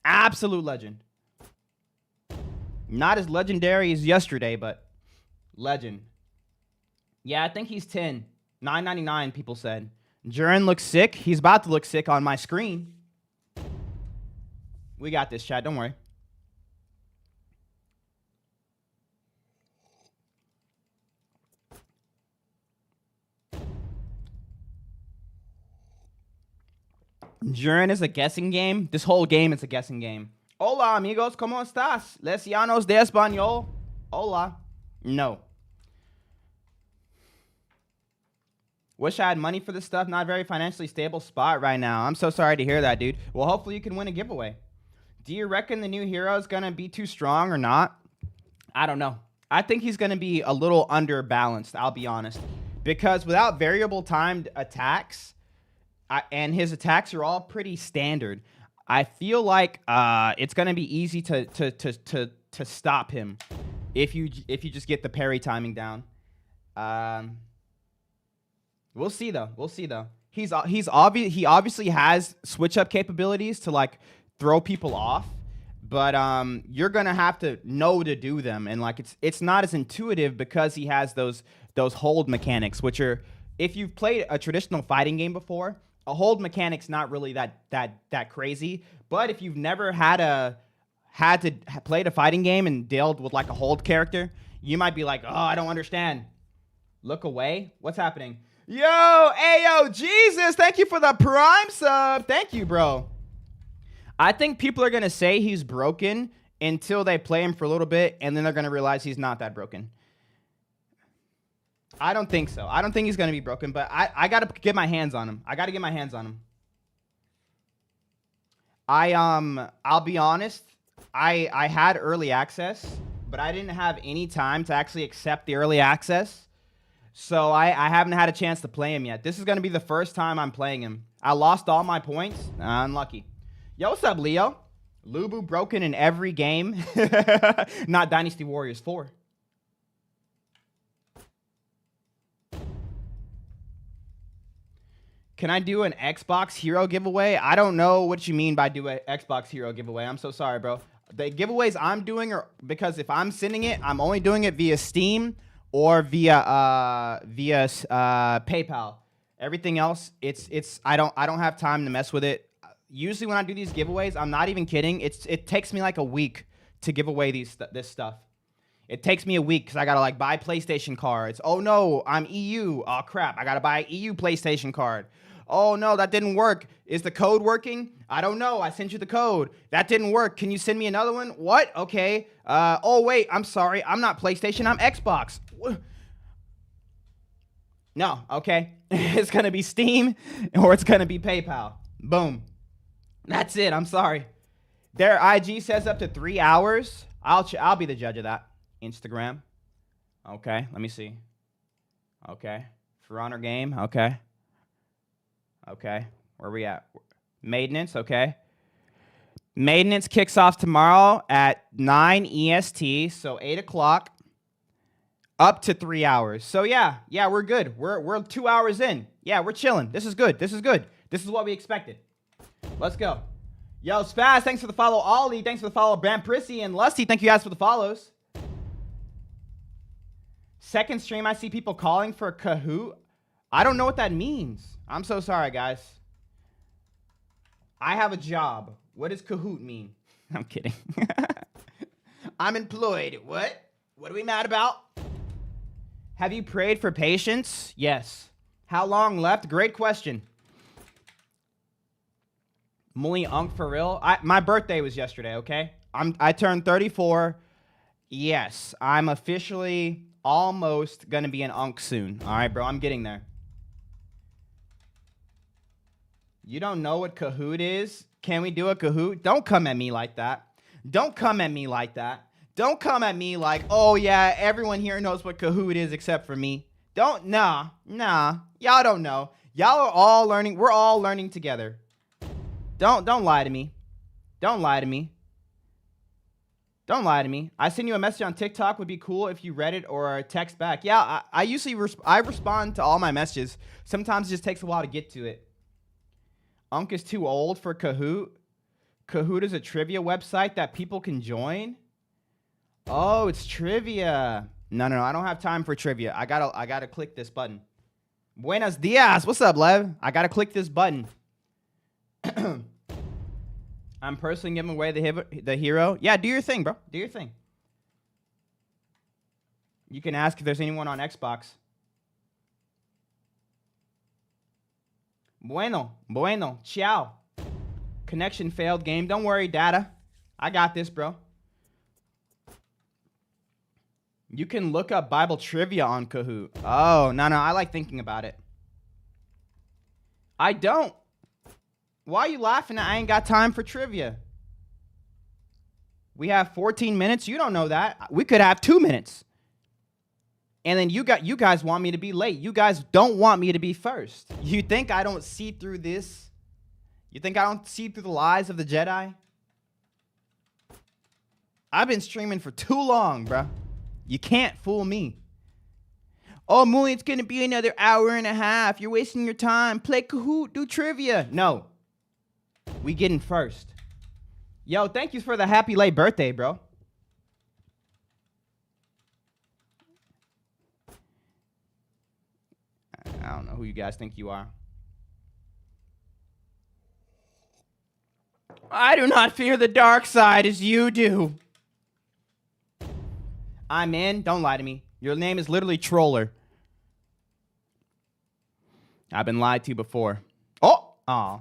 Absolute legend. Not as legendary as yesterday, but legend. Yeah, I think he's 10. 9.99, people said. Jiren looks sick. He's about to look sick on my screen. We got this, chat. Don't worry. Jiren is a guessing game. This whole game is a guessing game. Hola, amigos. ¿Cómo estás? Les llanos de español. Hola. No. Wish I had money for this stuff. Not very financially stable spot right now. I'm so sorry to hear that, dude. Well, hopefully you can win a giveaway. Do you reckon the new hero is going to be too strong or not? I don't know. I think he's going to be a little underbalanced, I'll be honest. Because without variable timed attacks, and his attacks are all pretty standard, I feel like it's going to be easy to stop him. if you just get the parry timing down. We'll see though. He obviously has switch up capabilities to like throw people off, but you're gonna have to know to do them, and like it's not as intuitive because he has those hold mechanics, which are, if you've played a traditional fighting game before, a hold mechanic's not really that crazy. But if you've never played a fighting game and dealt with like a hold character, you might be like, oh, I don't understand. Look away. What's happening? Yo, Ayo, Jesus, thank you for the Prime sub. Thank you, bro. I think people are going to say he's broken until they play him for a little bit, and then they're going to realize he's not that broken. I don't think so. I don't think he's going to be broken, but I got to get my hands on him. I'll be honest. I had early access, but I didn't have any time to actually accept the early access. So I haven't had a chance to play him yet. This is going to be the first time I'm playing him. I lost all my points. Unlucky. Yo, what's up, Leo? Lubu broken in every game. Not Dynasty Warriors 4. Can I do an Xbox Hero giveaway? I don't know what you mean by do an Xbox Hero giveaway. I'm so sorry, bro. The giveaways I'm doing are, because if I'm sending it, I'm only doing it via Steam or via PayPal. Everything else, I don't have time to mess with it. Usually when I do these giveaways, I'm not even kidding. It takes me like a week to give away this stuff. It takes me a week because I gotta like buy PlayStation cards. Oh no, I'm EU. Oh crap, I gotta buy an EU PlayStation card. Oh no, that didn't work. Is the code working? I don't know. I sent you the code. That didn't work. Can you send me another one? What? Okay. Oh wait, I'm sorry. I'm not PlayStation. I'm Xbox. No, okay. It's gonna be Steam or it's gonna be PayPal. Boom. That's it. I'm sorry. Their IG says up to 3 hours. I'll be the judge of that. Instagram. Okay, let me see. Okay. For Honor game. Okay. Okay. Where are we at? Maintenance. Okay. Maintenance kicks off tomorrow at 9 EST, so 8 o'clock. Up to 3 hours. So yeah, we're good. We're 2 hours in. Yeah, we're chilling. This is good. This is what we expected. Let's go. Yo, Spaz, thanks for the follow. Ollie, thanks for the follow. Bam Prissy and Lusty, thank you guys for the follows. Second stream, I see people calling for Kahoot. I don't know what that means. I'm so sorry, guys. I have a job. What does Kahoot mean? I'm kidding. I'm employed. What? What are we mad about? Have you prayed for patience? Yes. How long left? Great question. Mully Unk for real? My birthday was yesterday, okay? I turned 34. Yes, I'm officially almost going to be an Unk soon. All right, bro, I'm getting there. You don't know what Kahoot is? Can we do a Kahoot? Don't come at me like that. Don't come at me like that. Don't come at me like, oh yeah, everyone here knows what Kahoot is except for me. Nah. Y'all don't know. Y'all are all learning. We're all learning together. Don't lie to me. Don't lie to me. Don't lie to me. I send you a message on TikTok. Would be cool if you read it or text back. Yeah, I usually respond to all my messages. Sometimes it just takes a while to get to it. Unk is too old for Kahoot. Kahoot is a trivia website that people can join. Oh, it's trivia. No, I don't have time for trivia. I gotta click this button. Buenos dias. What's up, Lev? I gotta click this button. I'm personally giving away the hero. Yeah, do your thing, bro. Do your thing. You can ask if there's anyone on Xbox. Bueno. Ciao. Connection failed game. Don't worry, data. I got this, bro. You can look up Bible trivia on Kahoot. Oh, no. I like thinking about it. I don't. Why are you laughing? I ain't got time for trivia. We have 14 minutes. You don't know that. We could have 2 minutes. And then you guys want me to be late. You guys don't want me to be first. You think I don't see through this? You think I don't see through the lies of the Jedi? I've been streaming for too long, bro. You can't fool me. Oh, Muli, it's going to be another hour and a half. You're wasting your time. Play Kahoot, do trivia. No. We getting first. Yo, thank you for the happy late birthday, bro. I don't know who you guys think you are. I do not fear the dark side as you do. I'm in. Don't lie to me. Your name is literally Troller. I've been lied to before. Oh! Aw.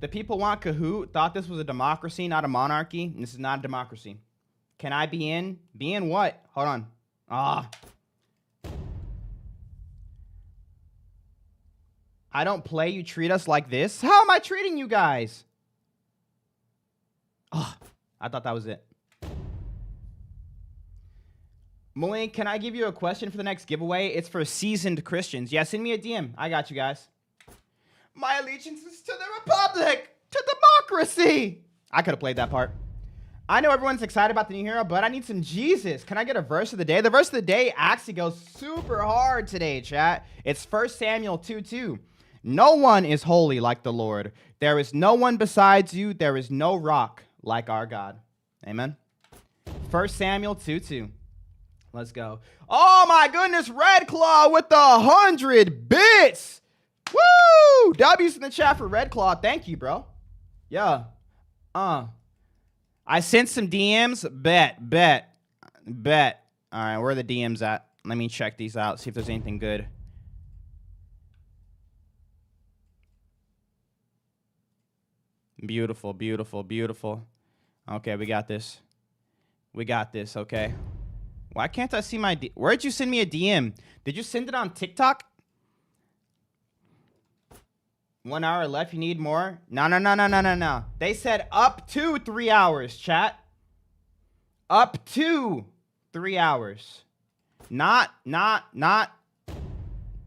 The people want Kahoot thought this was a democracy, not a monarchy. And this is not a democracy. Can I be in? Be in what? Hold on. Ah. I don't play. You treat us like this. How am I treating you guys? Oh, I thought that was it. Malik, can I give you a question for the next giveaway? It's for seasoned Christians. Yeah, send me a DM. I got you guys. My allegiance is to the Republic, to democracy. I could have played that part. I know everyone's excited about the new hero, but I need some Jesus. Can I get a verse of the day? The verse of the day actually goes super hard today, chat. It's 1 Samuel 2:2. No one is holy like the Lord. There is no one besides you. There is no rock like our God. Amen. 1 Samuel 2:2. Let's go. Oh my goodness, Red Claw with the 100 bits. Woo! W's in the chat for Red Claw. Thank you, bro. Yeah. I sent some DMs. Bet. All right, where are the DMs at? Let me check these out, see if there's anything good. Beautiful, beautiful, beautiful. Okay, we got this. We got this, okay. Why can't I see my... Where'd you send me a DM? Did you send it on TikTok? 1 hour left, you need more? No. They said up to 3 hours, chat. Up to 3 hours. Not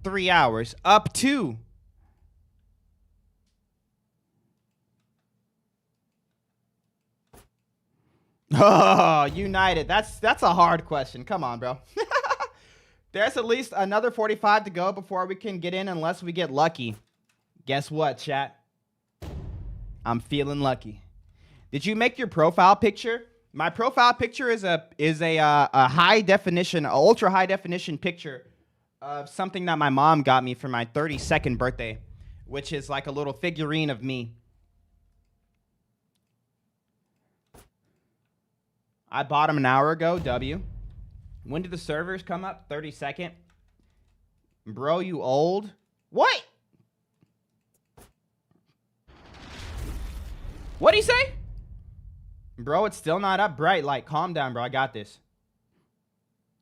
3 hours. Up to. Oh, United. That's a hard question. Come on, bro. There's at least another 45 to go before we can get in unless we get lucky. Guess what, chat? I'm feeling lucky. Did you make your profile picture? My profile picture is a high definition, ultra high definition picture of something that my mom got me for my 32nd birthday, which is like a little figurine of me. I bought them an hour ago, W. When did the servers come up? 32nd. Bro, you old? What? What'd he say? Bro, it's still not up bright. Like, calm down, bro. I got this.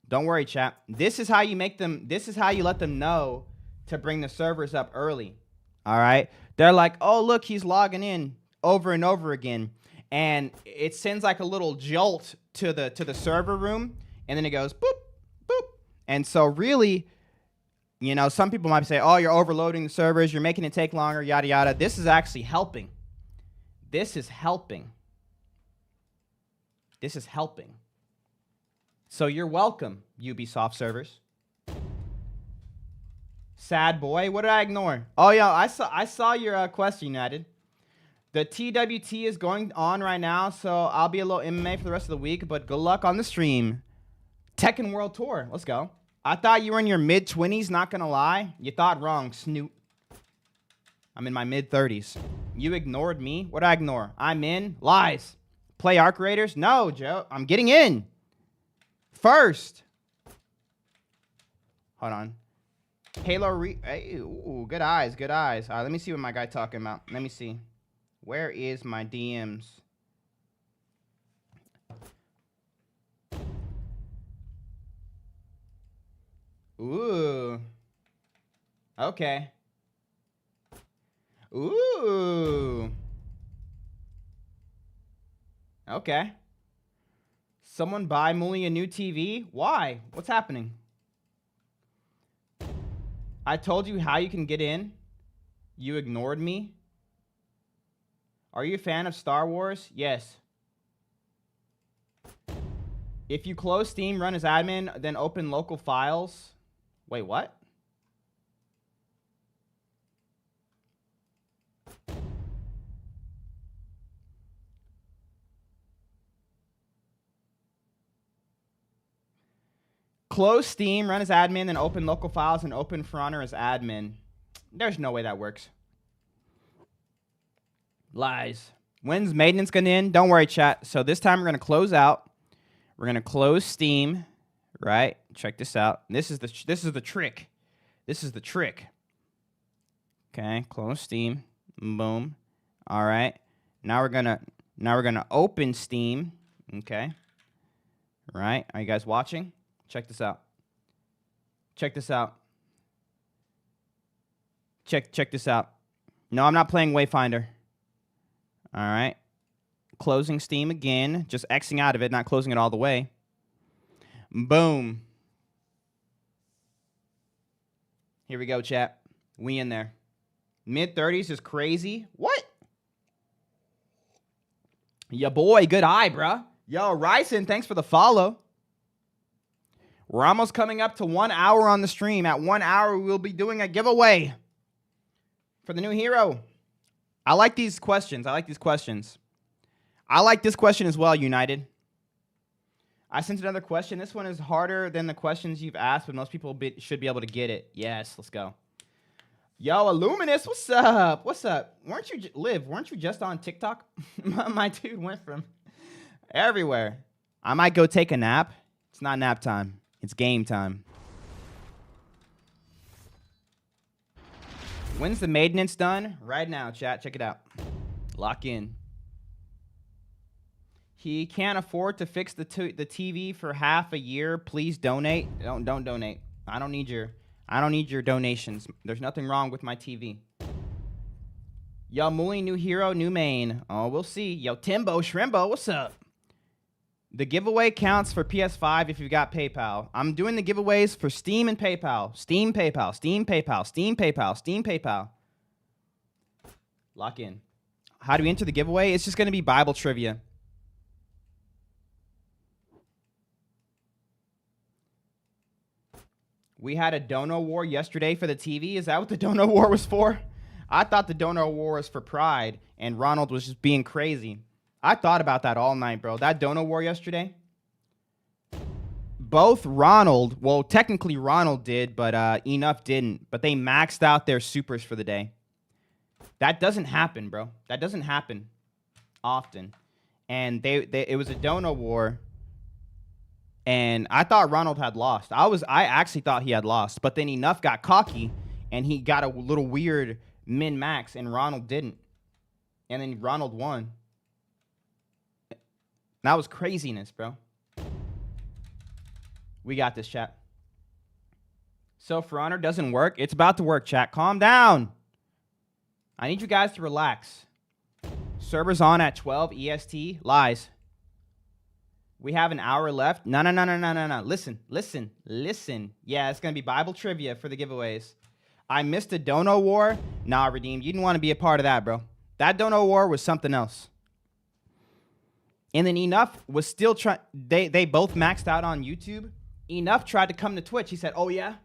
Don't worry, chat. This is how you make them. This is how you let them know to bring the servers up early. All right? They're like, oh, look, he's logging in over and over again. And it sends like a little jolt to the server room. And then it goes, boop, boop. And so really, you know, some people might say, oh, you're overloading the servers. You're making it take longer, yada, yada. This is actually helping. This is helping. This is helping. So you're welcome, Ubisoft servers. Sad boy. What did I ignore? Oh, yeah, I saw your question, United. The TWT is going on right now, so I'll be a little MMA for the rest of the week, but good luck on the stream. Tekken World Tour. Let's go. I thought you were in your mid-20s, not going to lie. You thought wrong, Snoop. I'm in my mid-30s. You ignored me? What did I ignore? I'm in? Lies. Play Arc Raiders? No, Joe. I'm getting in. First. Hold on. Halo hey, ooh, good eyes, good eyes. Let me see what my guy talking about. Let me see. Where is my DMs? Ooh. Okay. Ooh. Okay. Someone buy Muli a new TV? Why? What's happening? I told you how you can get in. You ignored me. Are you a fan of Star Wars? Yes. If you close Steam, run as admin, then open local files. Wait, what? Close Steam, run as admin, then open local files and open For Honor as admin. There's no way that works. Lies. When's maintenance gonna end? Don't worry, chat. So this time we're gonna close out. We're gonna close Steam, right? Check this out. This is the trick. This is the trick. Okay, close Steam. Boom. All right. Now we're gonna open Steam. Okay. Right? Are you guys watching? Check this out. Check this out. Check this out. No, I'm not playing Wayfinder. All right. Closing Steam again. Just Xing out of it, not closing it all the way. Boom. Here we go, chat. We in there. Mid-30s is crazy. What? Ya boy, good eye, bruh. Yo, Ryson, thanks for the follow. We're almost coming up to 1 hour on the stream. At 1 hour, we'll be doing a giveaway for the new hero. I like these questions. I like this question as well, United. I sent another question. This one is harder than the questions you've asked, but most people should be able to get it. Yes, let's go. Yo, Illuminous, what's up? What's up? Weren't you just on TikTok? My dude went from everywhere. I might go take a nap. It's not nap time. It's game time. When's the maintenance done? Right now, chat. Check it out. Lock in. He can't afford to fix the TV for half a year. Please donate. Don't donate. I don't need your donations. There's nothing wrong with my TV. Yo, Muli, new hero, new main. Oh, we'll see. Yo, Timbo, Shrimbo, what's up? The giveaway counts for PS5 if you've got PayPal. I'm doing the giveaways for Steam and PayPal. Steam, PayPal, Steam, PayPal, Steam, PayPal, Steam, PayPal. Lock in. How do we enter the giveaway? It's just going to be Bible trivia. We had a dono war yesterday for the TV. Is that what the dono war was for? I thought the dono war was for Pride, and Ronald was just being crazy. I thought about that all night, bro. That dono war yesterday. Both Ronald, well, technically Ronald did, but Enough didn't. But they maxed out their supers for the day. That doesn't happen, bro. That doesn't happen often. And it was a dono war. And I thought Ronald had lost. I actually thought he had lost. But then Enough got cocky, and he got a little weird min-max, and Ronald didn't. And then Ronald won. That was craziness, bro. We got this, chat. So For Honor doesn't work. It's about to work, chat. Calm down. I need you guys to relax. Server's on at 12 EST. Lies. We have an hour left. No. Listen. Yeah, it's going to be Bible trivia for the giveaways. I missed a dono war. Nah, Redeemed. You didn't want to be a part of that, bro. That dono war was something else. And then Enough was still trying. They both maxed out on YouTube. Enough tried to come to Twitch. He said, oh, yeah?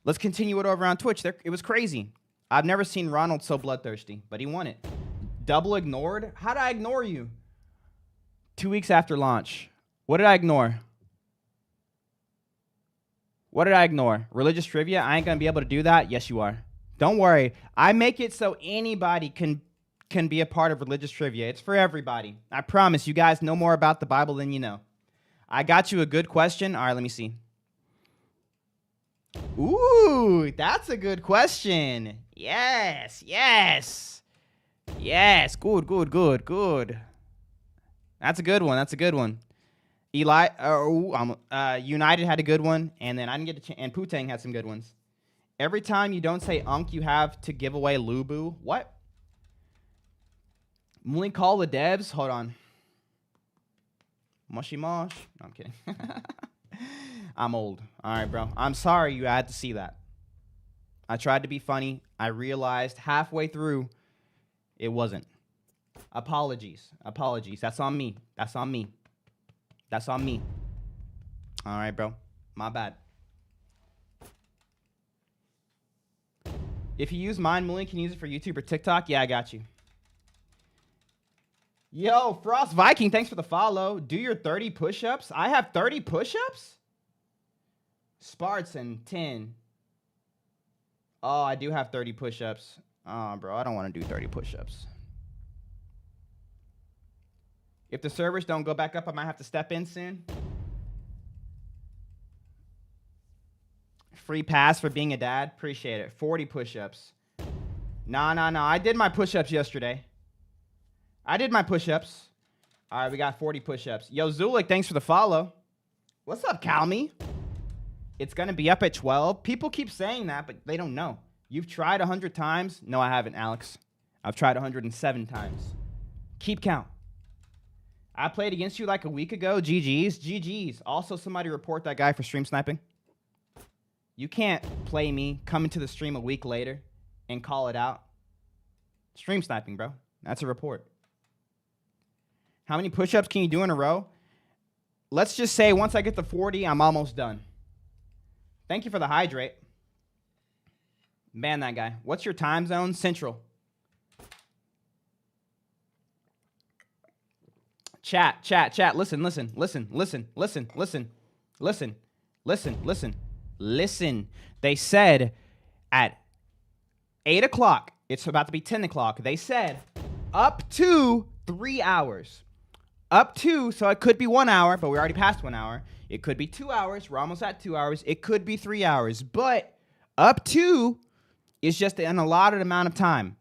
Let's continue it over on Twitch. It was crazy. I've never seen Ronald so bloodthirsty, but he won it. Double ignored? How did I ignore you? 2 weeks after launch. What did I ignore? What did I ignore? Religious trivia? I ain't going to be able to do that? Yes, you are. Don't worry. I make it so anybody can be a part of religious trivia. It's for everybody. I promise you guys know more about the Bible than you know. I got you a good question. All right, let me see. Ooh, that's a good question. Yes. Good. That's a good one. United had a good one, and then I didn't get to and Putang had some good ones. Every time you don't say unk, you have to give away Lubu. What? Only call the devs. Hold on. Mushy mosh. No, I'm kidding. I'm old. All right, bro. I'm sorry you had to see that. I tried to be funny. I realized halfway through it wasn't. Apologies. That's on me. That's on me. All right, bro. My bad. If you use mine, Mully can use it for YouTube or TikTok. Yeah, I got you. Yo, Frost Viking, thanks for the follow. Do your 30 push-ups. I have 30 push-ups? Spartan, 10. Oh, I do have 30 push-ups. Oh, bro, I don't want to do 30 push-ups. If the servers don't go back up, I might have to step in soon. Free pass for being a dad. Appreciate it. 40 push-ups. Nah. I did my push-ups yesterday. I did my push-ups. All right, we got 40 push-ups. Yo, Zulik, thanks for the follow. What's up, Calmy? It's going to be up at 12. People keep saying that, but they don't know. You've tried 100 times? No, I haven't, Alex. I've tried 107 times. Keep count. I played against you like a week ago. GG's. GG's. Also, somebody report that guy for stream sniping. You can't play me, come into the stream a week later, and call it out. Stream sniping, bro. That's a report. How many push-ups can you do in a row? Let's just say once I get to 40, I'm almost done. Thank you for the hydrate. Ban that guy. What's your time zone? Central. Chat. Listen. They said at 8 o'clock, it's about to be 10 o'clock. They said up to 3 hours. Up to, so it could be 1 hour, but we're already past 1 hour. It could be 2 hours. We're almost at 2 hours. It could be 3 hours. But up to is just an allotted amount of time.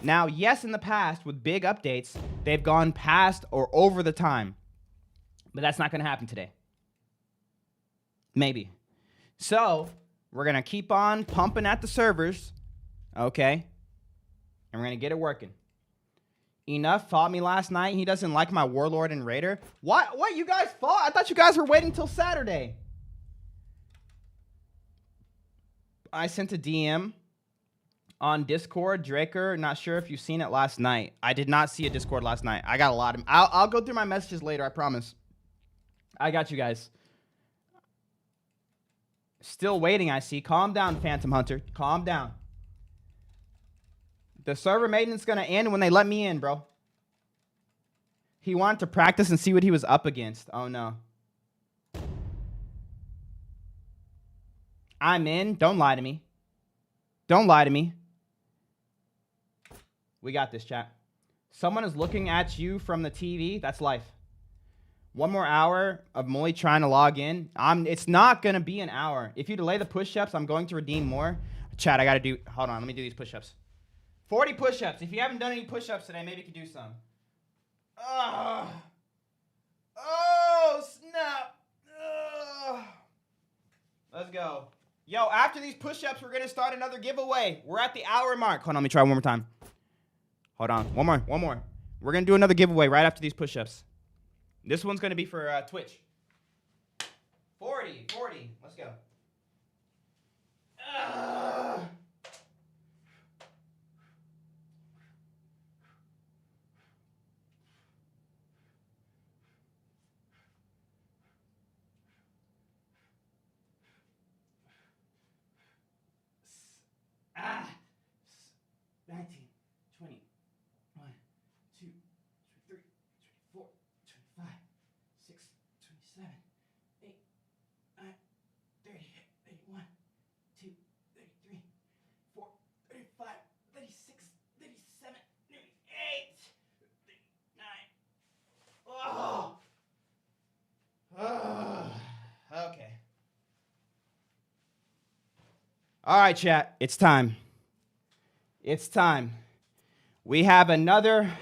Now, yes, in the past, with big updates, they've gone past or over the time. But that's not going to happen today. Maybe. So, we're going to keep on pumping at the servers. Okay? And we're going to get it working. Enough fought me last night. He doesn't like my Warlord and Raider. What? You guys fought? I thought you guys were waiting till Saturday. I sent a DM on Discord. Draker, not sure if you've seen it last night. I did not see a Discord last night. I got a lot of... I'll go through my messages later, I promise. I got you guys. Still waiting, I see. Calm down, Phantom Hunter. Calm down. The server maintenance is going to end when they let me in, bro. He wanted to practice and see what he was up against. Oh, no. I'm in. Don't lie to me. Don't lie to me. We got this, chat. Someone is looking at you from the TV. That's life. 1 more hour of Mully trying to log in. It's not going to be an hour. If you delay the push-ups, I'm going to redeem more. Chat, I got to do... Hold on. Let me do these push-ups. 40 push-ups. If you haven't done any push-ups today, maybe you could do some. Oh, snap. Let's go. Yo, after these push-ups, we're going to start another giveaway. We're at the hour mark. Hold on, let me try one more time. Hold on. One more. We're going to do another giveaway right after these push-ups. This one's going to be for Twitch. 40. Let's go. Ah. 19, 20, 1, 2, 3, 24, 25, 6, 27, 8, 9, 30, 31, 2, 33, 4, 35, 36, 37, 38, 39. Okay. All right, chat. It's time. It's time. We have another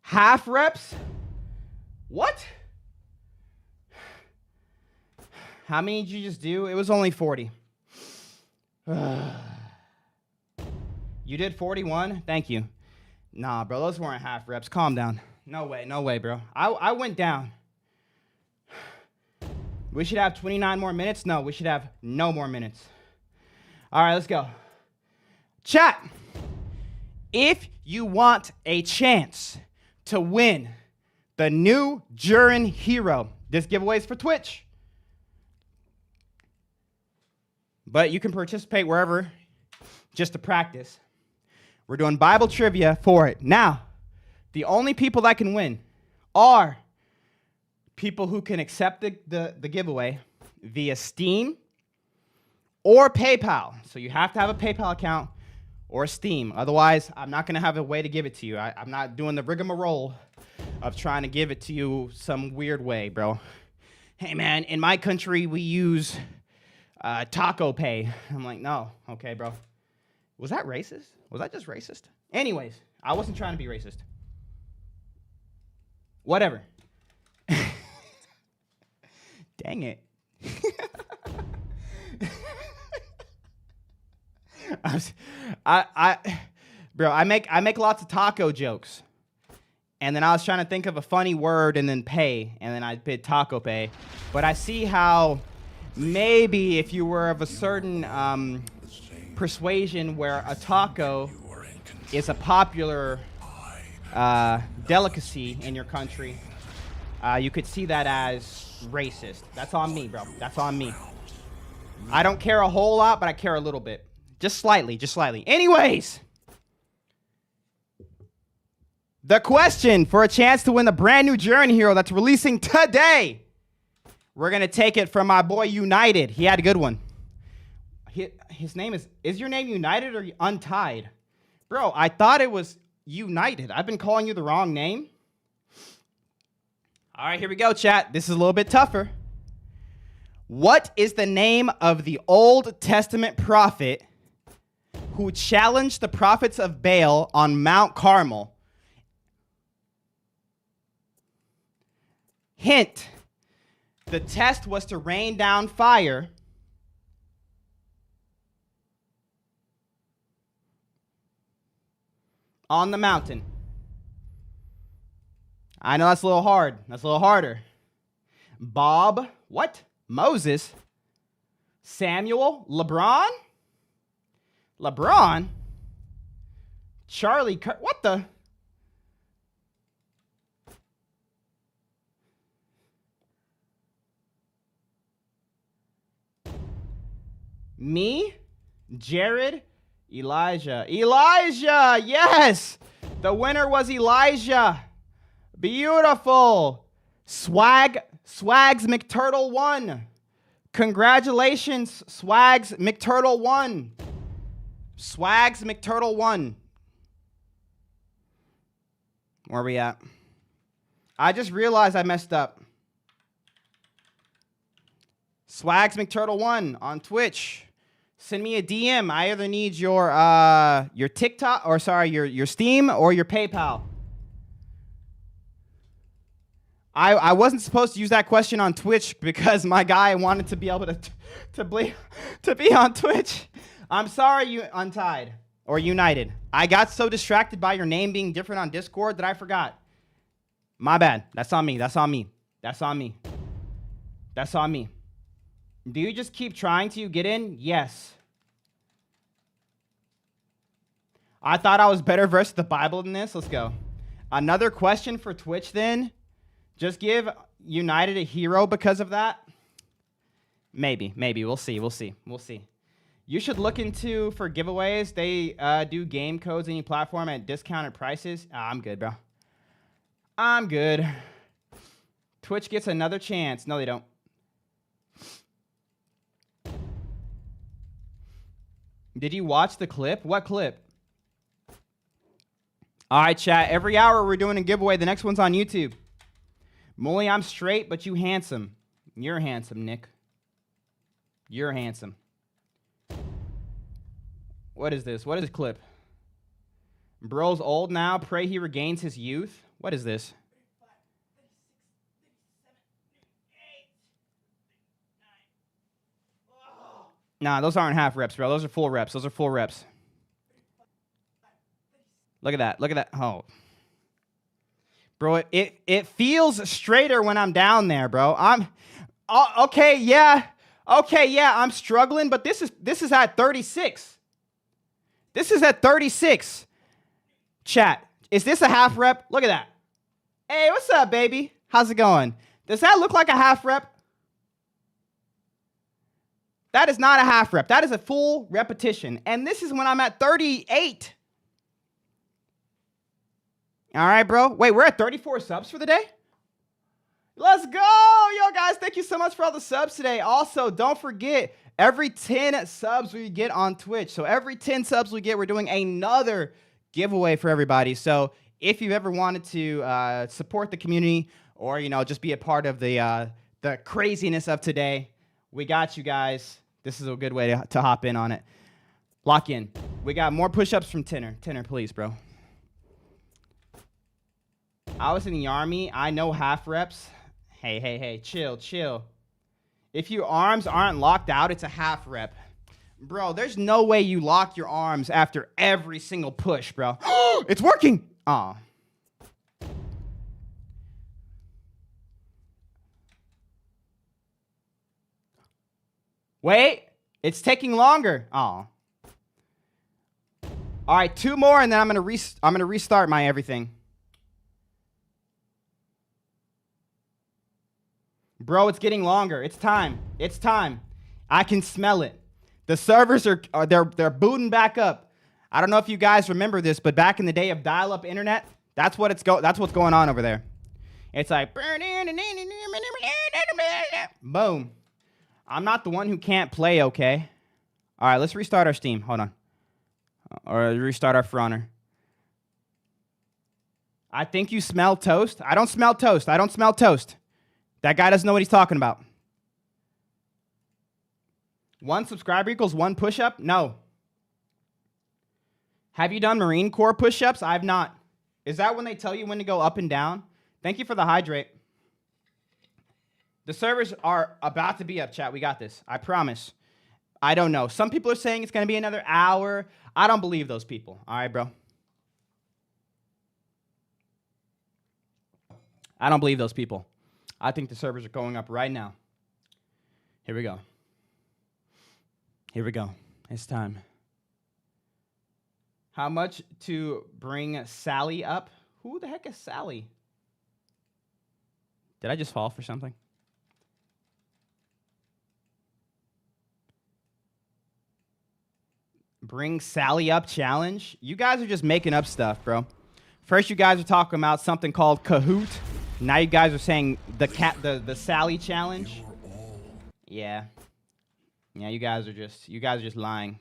half reps. What? How many did you just do? It was only 40. You did 41? Thank you. Nah, bro, those weren't half reps. Calm down. No way, bro. I went down. We should have 29 more minutes? No, we should have no more minutes. All right, let's go. Chat, if you want a chance to win The new Jiren hero. This giveaway is for Twitch. But you can participate wherever, just to practice. We're doing Bible trivia for it. Now, the only people that can win are people who can accept the giveaway via Steam or PayPal. So you have to have a PayPal account or Steam. Otherwise, I'm not going to have a way to give it to you. I'm not doing the rigmarole of trying to give it to you some weird way, bro. Hey, man, in my country, we use Taco Pay. I'm like, no. Okay, bro. Was that racist? Was that just racist? Anyways, I wasn't trying to be racist. Whatever. Dang it. Bro, I make lots of taco jokes. And then I was trying to think of a funny word and then pay. And then I did Taco Pay. But I see how maybe if you were of a certain persuasion where a taco is a popular delicacy in your country, you could see that as racist. That's on me, bro. That's on me. I don't care a whole lot, but I care a little bit. Just slightly, just slightly. Anyways, the question for a chance to win the brand new Jiren hero that's releasing today. We're going to take it from my boy United. He had a good one. His name is your name United or Untied? Bro, I thought it was United. I've been calling you the wrong name. All right, here we go, chat. This is a little bit tougher. What is the name of the Old Testament prophet who challenged the prophets of Baal on Mount Carmel? Hint, the test was to rain down fire on the mountain. I know that's a little hard. That's a little harder. Bob, what? Moses? Samuel? LeBron? LeBron? Charlie Kirk? What the? Me? Jared? Elijah. Elijah! Yes! The winner was Elijah. Beautiful. Swags McTurtle won. Congratulations, Swags McTurtle won. Swags McTurtle won. Where are we at? I just realized I messed up. Swags McTurtle won on Twitch. Send me a DM. I either need your TikTok or your Steam or your PayPal. I wasn't supposed to use that question on Twitch because my guy wanted to be able to be on Twitch. I'm sorry, you Untied or United. I got so distracted by your name being different on Discord that I forgot. My bad. That's on me. That's on me. That's on me. That's on me. Do you just keep trying till you get in? Yes. I thought I was better versed with the Bible than this. Let's go. Another question for Twitch then. Just give United a hero because of that? Maybe. We'll see. You should look into, for giveaways, they do game codes on any platform at discounted prices. I'm good, bro. I'm good. Twitch gets another chance. No, they don't. Did you watch the clip? What clip? All right, chat. Every hour we're doing a giveaway. The next one's on YouTube. Mully, I'm straight, but you handsome. You're handsome, Nick. You're handsome. What is this? What is this clip? Bro's old now. Pray he regains his youth. What is this? Nah, those aren't half reps, bro. Those are full reps. Look at that. Look at that. Oh. Bro, it feels straighter when I'm down there, bro. Okay, yeah, I'm struggling, but this is at 36. This is at 36. Chat, is this a half rep? Look at that. Hey, what's up, baby? How's it going? Does that look like a half rep? That is not a half rep. That is a full repetition. And this is when I'm at 38. All right, bro. Wait, we're at 34 subs for the day? Let's go. Yo, guys, thank you so much for all the subs today. Also, don't forget, every 10 subs we get on Twitch. So every 10 subs we get, we're doing another giveaway for everybody. So if you've ever wanted to support the community or, you know, just be a part of the craziness of today, we got you guys. This is a good way to hop in on it. Lock in. We got more push-ups from Tenor. Tenor, please, bro. I was in the army. I know half reps. Hey, chill. If your arms aren't locked out, it's a half rep. Bro, there's no way you lock your arms after every single push, bro. It's working! Aw. Wait, it's taking longer. Aw. All right, 2 more, and then I'm gonna restart my everything. Bro, it's getting longer. It's time. It's time. I can smell it. The servers they're booting back up. I don't know if you guys remember this, but back in the day of dial-up internet, that's what's going on over there. It's like boom. I'm not the one who can't play, okay? All right, let's restart our Steam. Hold on. Or restart our For Honor. I think you smell toast. I don't smell toast. I don't smell toast. That guy doesn't know what he's talking about. 1 subscriber equals 1 push-up? No. Have you done Marine Corps push-ups? I've not. Is that when they tell you when to go up and down? Thank you for the hydrate. The servers are about to be up, chat. We got this. I promise. I don't know. Some people are saying it's going to be another hour. I don't believe those people. All right, bro. I don't believe those people. I think the servers are going up right now. Here we go. Here we go. It's time. How much to bring Sally up? Who the heck is Sally? Did I just fall for something? Bring Sally up challenge? You guys are just making up stuff, bro. First, you guys are talking about something called Kahoot. Now you guys are saying the Sally challenge. Yeah. Yeah, you guys are just lying.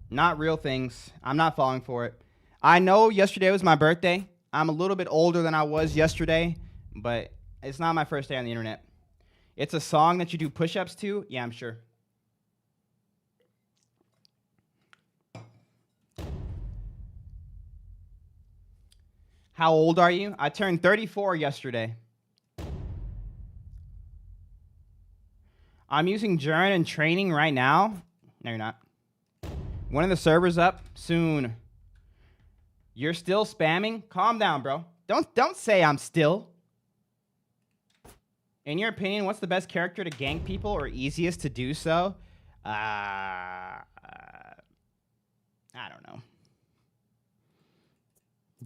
Not real things. I'm not falling for it. I know yesterday was my birthday. I'm a little bit older than I was yesterday, but it's not my first day on the internet. It's a song that you do push-ups to? Yeah, I'm sure. How old are you? I turned 34 yesterday. I'm using Jiren in training right now. No, you're not. One of the servers up soon. You're still spamming? Calm down, bro. Don't say I'm still. In your opinion, what's the best character to gank people or easiest to do so? I don't know.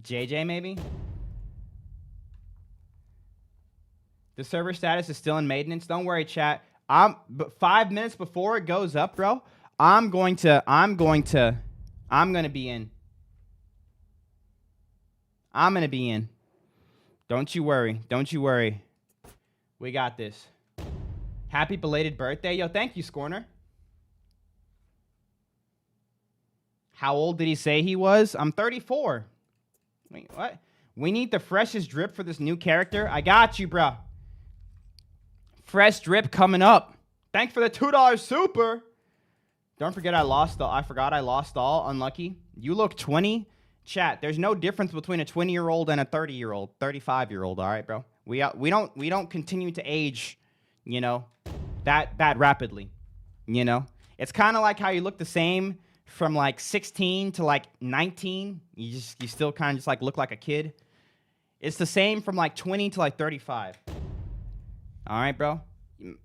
JJ, maybe? The server status is still in maintenance. Don't worry, chat. But 5 minutes before it goes up, bro, I'm gonna be in. I'm gonna be in. Don't you worry. Don't you worry. We got this. Happy belated birthday. Yo, thank you, Scorner. How old did he say he was? I'm 34. Wait, what? We need the freshest drip for this new character. I got you, bro. Fresh drip coming up. Thanks for the $2 super. Don't forget I forgot I lost all. Unlucky. You look 20. Chat, there's no difference between a 20-year-old and a 30-year-old, 35-year-old, all right, bro? We don't continue to age, you know, that rapidly, you know? It's kind of like how you look the same from like 16 to like 19. You still kind of just like look like a kid. It's the same from like 20 to like 35. All right, bro?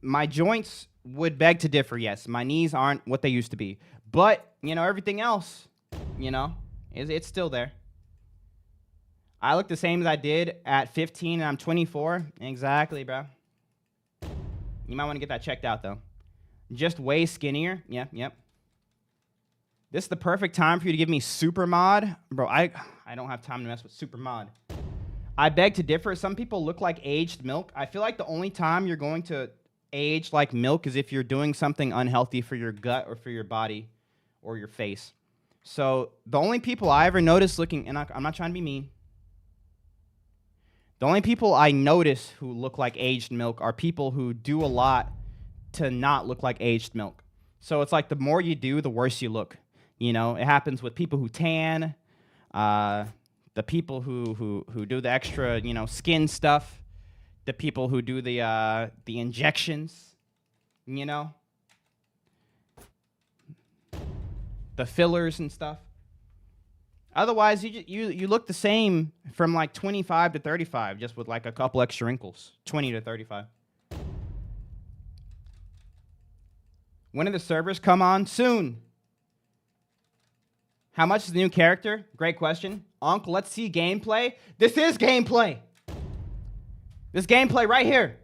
My joints would beg to differ, yes. My knees aren't what they used to be. But, you know, everything else, you know, it's still there. I look the same as I did at 15 and I'm 24. Exactly, bro. You might want to get that checked out, though. Just way skinnier. Yep. This is the perfect time for you to give me super mod. Bro, I don't have time to mess with super mod. I beg to differ. Some people look like aged milk. I feel like the only time you're going to age like milk is if you're doing something unhealthy for your gut or for your body or your face. So the only people I ever notice looking, and I'm not trying to be mean, the only people I notice who look like aged milk are people who do a lot to not look like aged milk. So it's like the more you do, the worse you look. You know, it happens with people who tan, the people who do the extra, you know, skin stuff, the people who do the injections, you know, the fillers and stuff. Otherwise, you look the same from like 25 to 35, just with like a couple extra wrinkles. 20 to 35. When do the servers come on? Soon. How much is the new character? Great question. Unc, let's see gameplay. This is gameplay. This gameplay right here.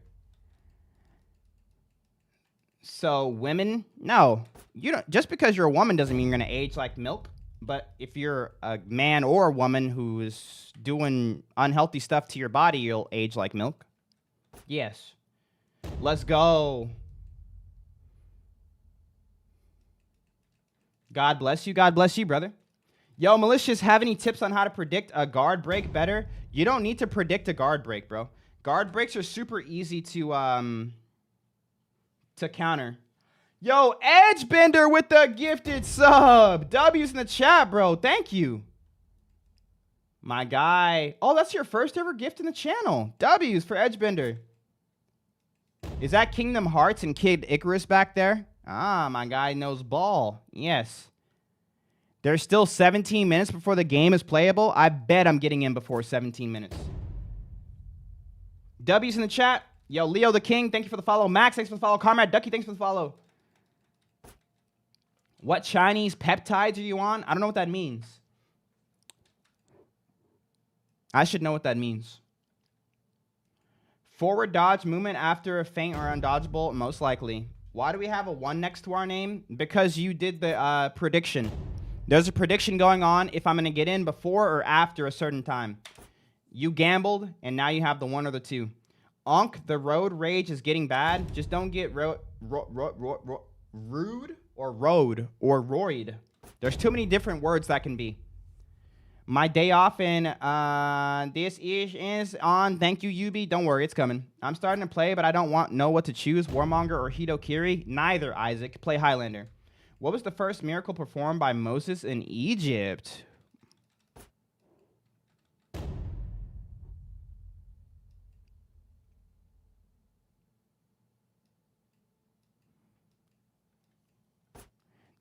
So women, no. You don't. Just because you're a woman doesn't mean you're gonna age like milk. But if you're a man or a woman who is doing unhealthy stuff to your body, you'll age like milk. Yes. Let's go. God bless you. God bless you, brother. Yo, Mulisious, have any tips on how to predict a guard break better? You don't need to predict a guard break, bro. Guard breaks are super easy to counter. Yo, Edgebender with the gifted sub. W's in the chat, bro. Thank you. My guy. Oh, that's your first ever gift in the channel. W's for Edgebender. Is that Kingdom Hearts and Kid Icarus back there? Ah, my guy knows ball. Yes. There's still 17 minutes before the game is playable. I bet I'm getting in before 17 minutes. W's in the chat. Yo, Leo the King, thank you for the follow. Max, thanks for the follow. Comrade Ducky, thanks for the follow. What Chinese peptides are you on? I don't know what that means. I should know what that means. Forward dodge movement after a feint or undodgeable, most likely. Why do we have a 1 next to our name? Because you did the prediction. There's a prediction going on if I'm going to get in before or after a certain time. You gambled, and now you have the 1 or the 2. Onk, the road rage is getting bad. Just don't get rude or road or roid. There's too many different words that can be. My day off and this is on. Thank you, Yubi. Don't worry, it's coming. I'm starting to play, but I don't know what to choose. Warmonger or Hitokiri? Neither, Isaac. Play Highlander. What was the first miracle performed by Moses in Egypt?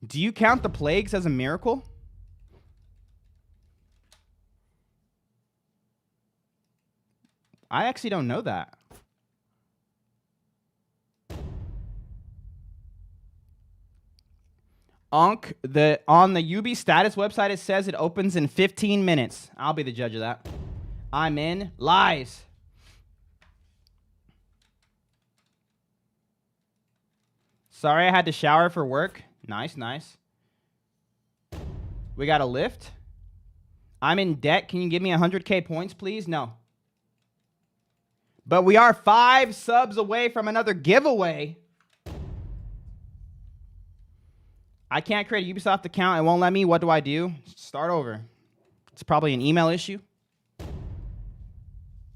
Do you count the plagues as a miracle? I actually don't know that. Onk, on the UB status website, it says it opens in 15 minutes. I'll be the judge of that. I'm in. Lies. Sorry I had to shower for work. Nice, nice. We got a lift. I'm in debt. Can you give me 100K points, please? No. But we are 5 subs away from another giveaway. I can't create a Ubisoft account. It won't let me. What do I do? Start over. It's probably an email issue.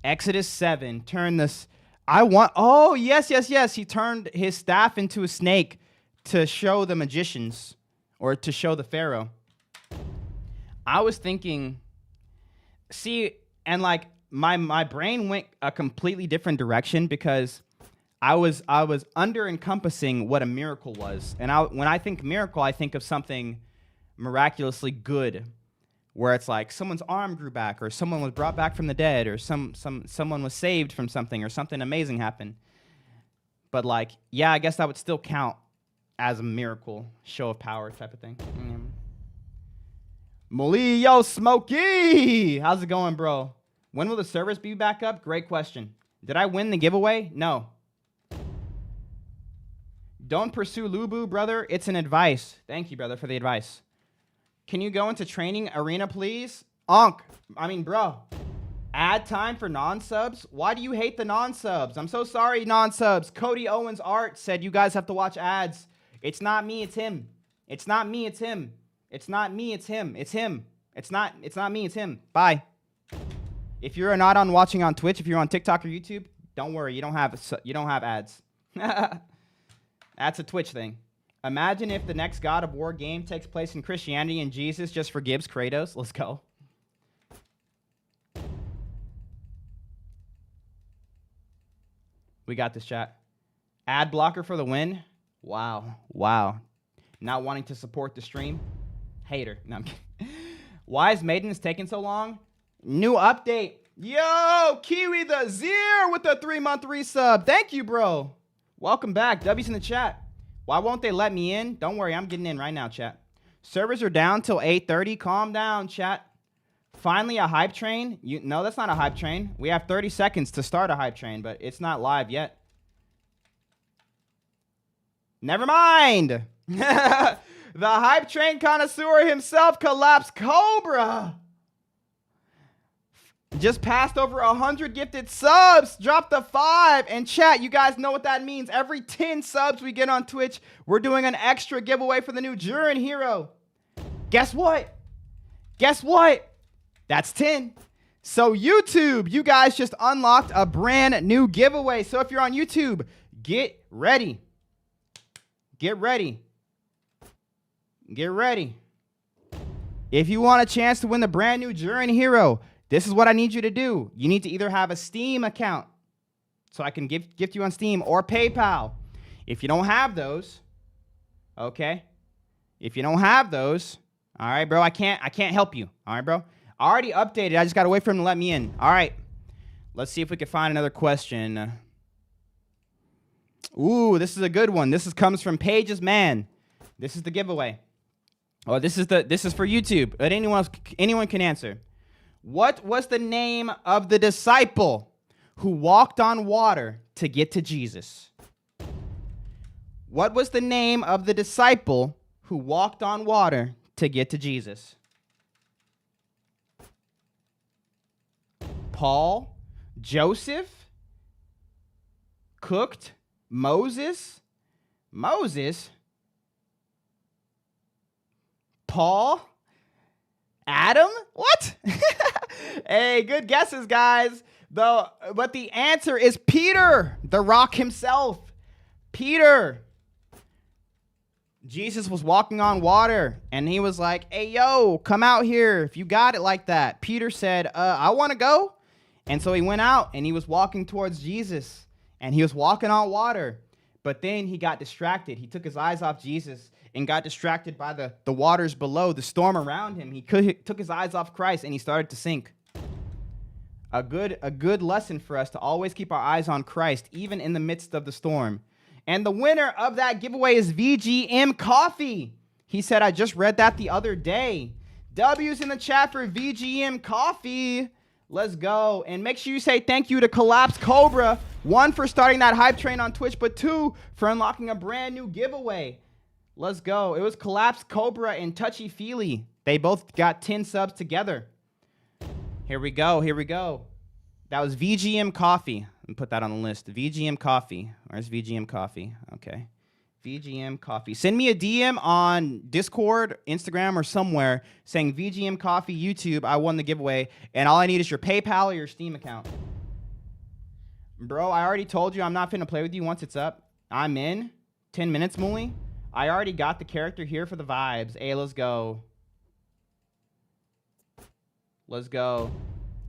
Exodus 7. Turn this. Oh, yes. He turned his staff into a snake to show the magicians or to show the Pharaoh. I was thinking, see, and like my brain went a completely different direction because I was under encompassing what a miracle was. And when I think miracle, I think of something miraculously good, where it's like someone's arm grew back, or someone was brought back from the dead, or someone was saved from something, or something amazing happened. But like, yeah, I guess that would still count as a miracle, show of power type of thing. Yo, Smokey, how's it going, bro? When will the servers be back up? Great question. Did I win the giveaway? No. Don't pursue Lubu, brother. It's an advice. Thank you, brother, for the advice. Can you go into training arena, please? Bro. Add time for non-subs? Why do you hate the non-subs? I'm so sorry, non-subs. Cody Owens Art said you guys have to watch ads. It's not me, it's him. It's not me, it's him. It's not me, it's him. It's him. It's not me, it's him. Bye. If you're not watching on Twitch, if you're on TikTok or YouTube, don't worry, you don't have ads. That's a Twitch thing. Imagine if the next God of War game takes place in Christianity and Jesus just forgives Kratos. Let's go. We got this, chat. Ad blocker for the win. Wow. Not wanting to support the stream. Hater. No, I'm kidding. Why is Maidens taking so long? New update. Yo, Kiwi the Zir with the 3-month resub. Thank you, bro. Welcome back. W's in the chat. Why won't they let me in? Don't worry, I'm getting in right now, chat. Servers are down till 8:30. Calm down, chat. Finally, a hype train. No, that's not a hype train. We have 30 seconds to start a hype train, but it's not live yet. Never mind. The hype train connoisseur himself, Collapse Cobra, just passed over 100 gifted subs. Dropped a 5. And chat, you guys know what that means. Every 10 subs we get on Twitch, we're doing an extra giveaway for the new Jiren hero. Guess what? That's 10. So YouTube, you guys just unlocked a brand new giveaway. So if you're on YouTube, get ready. If you want a chance to win the brand new Jiren hero, this is what I need you to do. You need to either have a Steam account, so I can gift you on Steam, or PayPal. If you don't have those, okay? If you don't have those, all right, bro, I can't help you. All right, bro? I already updated. I just got to wait for him to let me in. All right. Let's see if we can find another question. Ooh, this is a good one. This comes from Paige's Man. This is the giveaway. Oh, this is for YouTube, but anyone can answer. What was the name of the disciple who walked on water to get to Jesus? What was the name of the disciple who walked on water to get to Jesus? Paul, Joseph, Cooked, Moses, Paul, Adam? What? Hey, good guesses, guys. But the answer is Peter, the rock himself. Peter. Jesus was walking on water, and he was like, hey, yo, come out here if you got it like that. Peter said, I want to go. And so he went out, and he was walking towards Jesus, and he was walking on water. But then he got distracted. He took his eyes off Jesus and got distracted by the waters below, the storm around him. He took his eyes off Christ, and he started to sink. A good lesson for us to always keep our eyes on Christ, even in the midst of the storm. And the winner of that giveaway is VGM Coffee. He said, I just read that the other day. W's in the chat for VGM Coffee. Let's go. And make sure you say thank you to Collapse Cobra. 1, for starting that hype train on Twitch, but 2, for unlocking a brand new giveaway. Let's go. It was Collapse Cobra and Touchy Feely. They both got 10 subs together. Here we go. That was VGM Coffee. Let me put that on the list. VGM Coffee. Where's VGM Coffee? Okay. VGM Coffee. Send me a DM on Discord, Instagram, or somewhere saying VGM Coffee YouTube, I won the giveaway, and all I need is your PayPal or your Steam account. Bro, I already told you I'm not finna play with you once it's up. I'm in. 10 minutes, Muli. I already got the character here for the vibes. Hey, let's go. Let's go.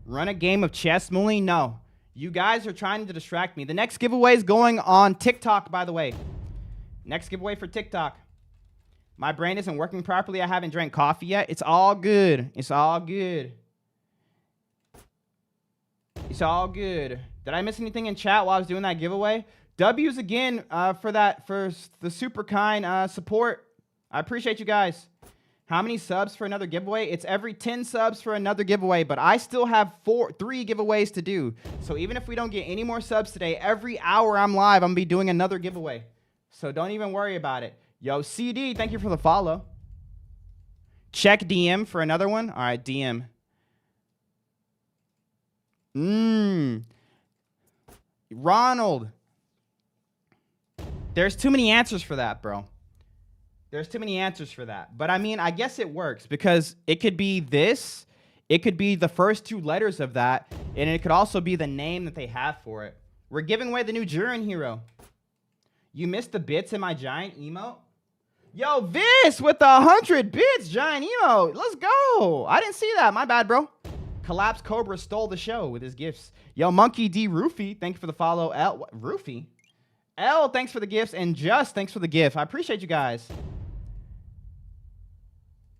Run a game of chess, Muli? No. You guys are trying to distract me. The next giveaway is going on TikTok, by the way. Next giveaway for TikTok. My brain isn't working properly. I haven't drank coffee yet. It's all good. It's all good. It's all good. Did I miss anything in chat while I was doing that giveaway? W's again for the super kind support. I appreciate you guys. How many subs for another giveaway? It's every 10 subs for another giveaway, but I still have 3 giveaways to do. So even if we don't get any more subs today, every hour I'm live, I'm gonna be doing another giveaway. So don't even worry about it. Yo, CD, thank you for the follow. Check DM for another one. All right, DM. Ronald. There's too many answers for that, bro. There's too many answers for that. But I mean, I guess it works because it could be this. It could be the first 2 letters of that. And it could also be the name that they have for it. We're giving away the new Jiren hero. You missed the bits in my giant emote? Yo, Vis with the 100 bits giant emote. Let's go. I didn't see that. My bad, bro. Collapse Cobra stole the show with his gifts. Yo, Monkey D Roofy, thank you for the follow. L, what? Roofy? L, thanks for the gifts. And Just, thanks for the gift. I appreciate you guys.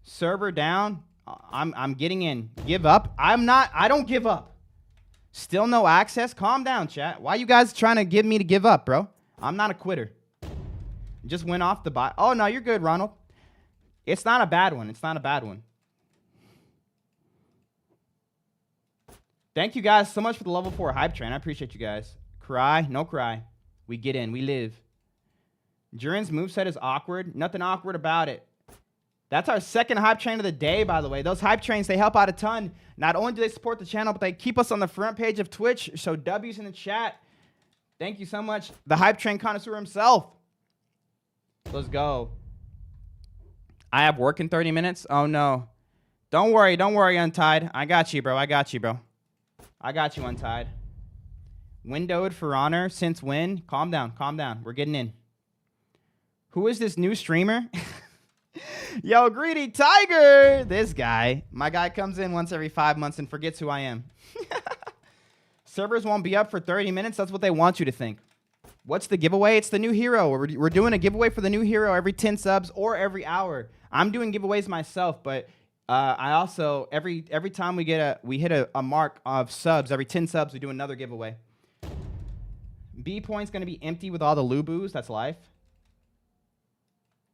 Server down. I'm getting in. Give up. I don't give up. Still no access. Calm down, chat. Why you guys trying to get me to give up, bro? I'm not a quitter. Just went off the bot. Oh, no, you're good, Ronald. It's not a bad one. It's not a bad one. Thank you guys so much for the level 4 hype train. I appreciate you guys. Cry. No cry. We get in. We live. Jiren's moveset is awkward. Nothing awkward about it. That's our second hype train of the day, by the way. Those hype trains, they help out a ton. Not only do they support the channel, but they keep us on the front page of Twitch. Show W's in the chat. Thank you so much. The hype train connoisseur himself. Let's go. I have work in 30 minutes. Oh, no. Don't worry. Don't worry, Untied. I got you, bro. I got you, bro. I got you, Untied. Windowed for honor. Since when? Calm down. Calm down. We're getting in. Who is this new streamer? Yo, Greedy Tiger. This guy. My guy comes in once every 5 months and forgets who I am. Servers won't be up for 30 minutes. That's what they want you to think. What's the giveaway? It's the new hero. We're doing a giveaway for the new hero every 10 subs or every hour. I'm doing giveaways myself, but I also every time we hit a mark of subs, every 10 subs, we do another giveaway. B point's gonna be empty with all the Lubus. That's life.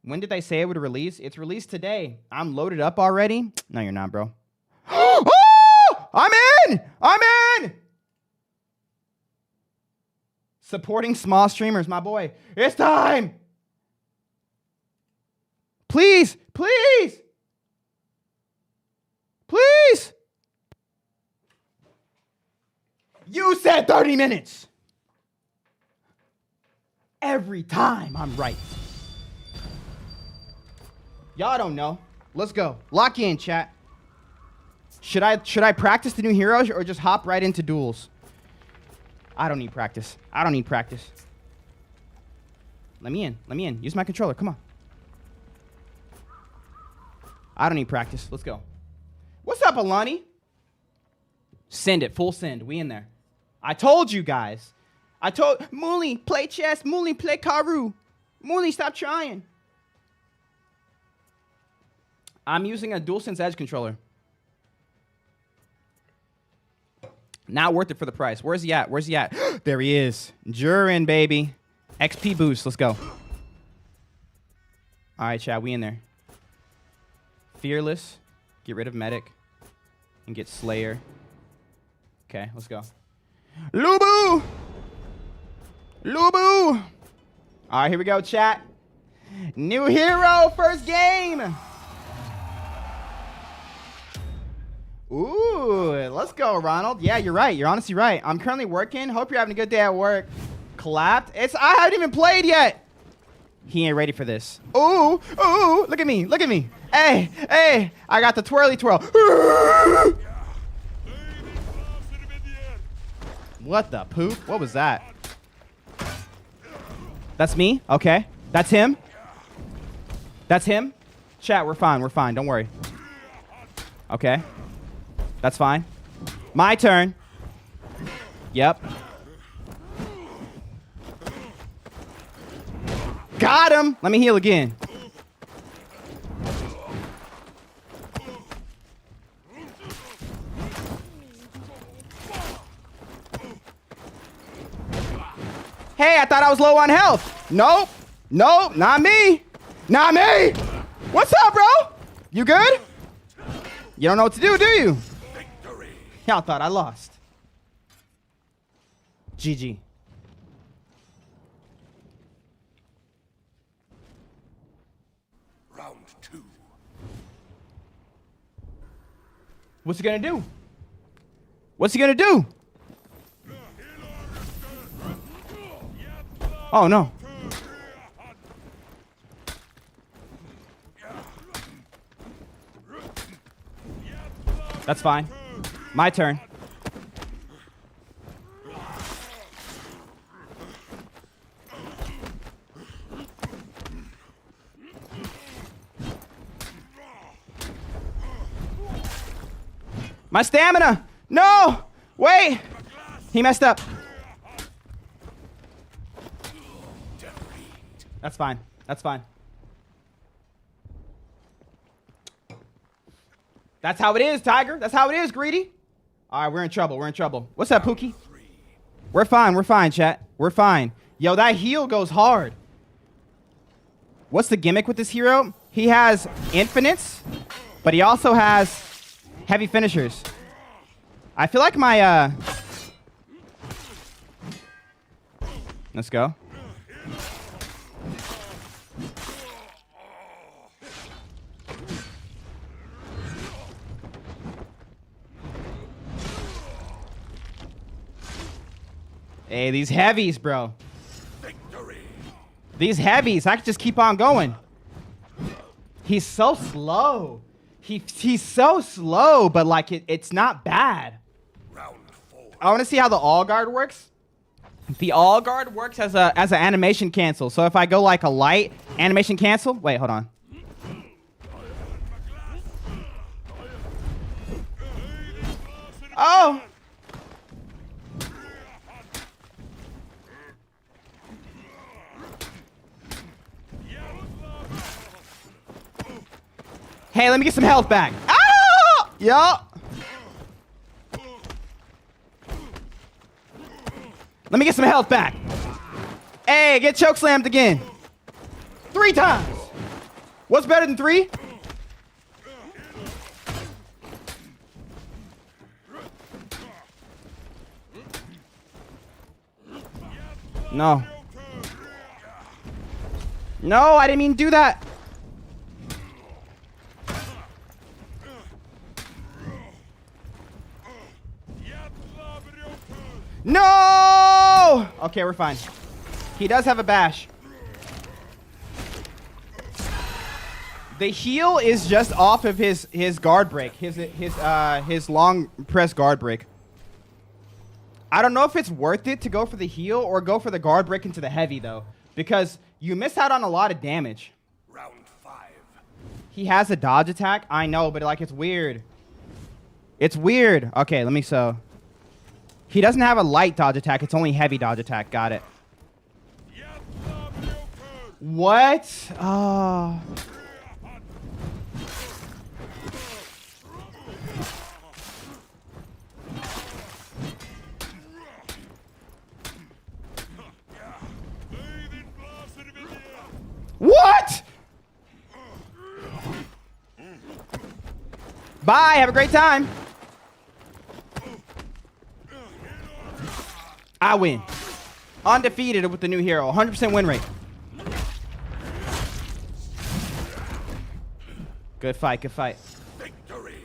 When did they say it would release? It's released today. I'm loaded up already. No, you're not, bro. Oh! I'm in! I'm in! Supporting small streamers, my boy. It's time! Please! Please! Please! You said 30 minutes! Every time I'm right. Y'all don't know. Let's go. Lock in, chat. Should I practice the new heroes or just hop right into duels? I don't need practice. I don't need practice. Let me in. Let me in. Use my controller. Come on. I don't need practice. Let's go. What's up, Alani? Send it. Full send. We in there. I told you guys. I told Muli, play chess. Muli, play Karu. Muli, stop trying. I'm using a DualSense Edge controller. Not worth it for the price. Where's he at? Where's he at? There he is. Jiren, baby. XP boost. Let's go. All right, chat. We in there. Fearless. Get rid of Medic. And get Slayer. Okay, let's go. Lubu! Lubu! All right, here we go, chat. New hero, first game. Ooh, let's go, Ronald. Yeah, you're right. You're honestly right. I'm currently working. Hope you're having a good day at work. Clapped. I haven't even played yet. He ain't ready for this. Ooh, ooh, look at me. Look at me. Hey, hey, I got the twirly twirl. What the poop? What was that? That's me? Okay. That's him? That's him? Chat, we're fine. We're fine. Don't worry. Okay. That's fine. My turn. Yep. Got him. Let me heal again. Hey, I thought I was low on health. Nope. Nope. Not me. Not me. What's up, bro? You good? You don't know what to do you? Y'all thought I lost. GG. Round 2. What's he gonna do? What's he gonna do? Oh no. That's fine. My turn. My stamina! No! Wait! He messed up. That's fine. That's fine. That's how it is, Tiger. That's how it is, Greedy. All right, we're in trouble. We're in trouble. What's up, Pookie? We're fine. We're fine, chat. We're fine. Yo, that heal goes hard. What's the gimmick with this hero? He has infinites, but he also has heavy finishers. I feel like my, let's go. Hey, these heavies, bro. Victory. These heavies, I could just keep on going. He's so slow. He's so slow, but like it's not bad. Round 4. I want to see how the all guard works. The all guard works as an animation cancel. So if I go like a light animation cancel, wait, hold on. Oh. Hey, let me get some health back. Ah! Yup. Let me get some health back. Hey, get choke slammed again. 3 times. What's better than 3? No. No, I didn't mean to do that. No! Okay, we're fine. He does have a bash. The heal is just off of his guard break. His long press guard break. I don't know if it's worth it to go for the heal or go for the guard break into the heavy though, because you miss out on a lot of damage. Round 5. He has a dodge attack. I know, but like it's weird. It's weird. Okay, let me so. He doesn't have a light dodge attack. It's only heavy dodge attack. Got it. What? Oh. What? Bye. Have a great time. I win. Undefeated with the new hero. 100% win rate. Good fight. Good fight. Victory.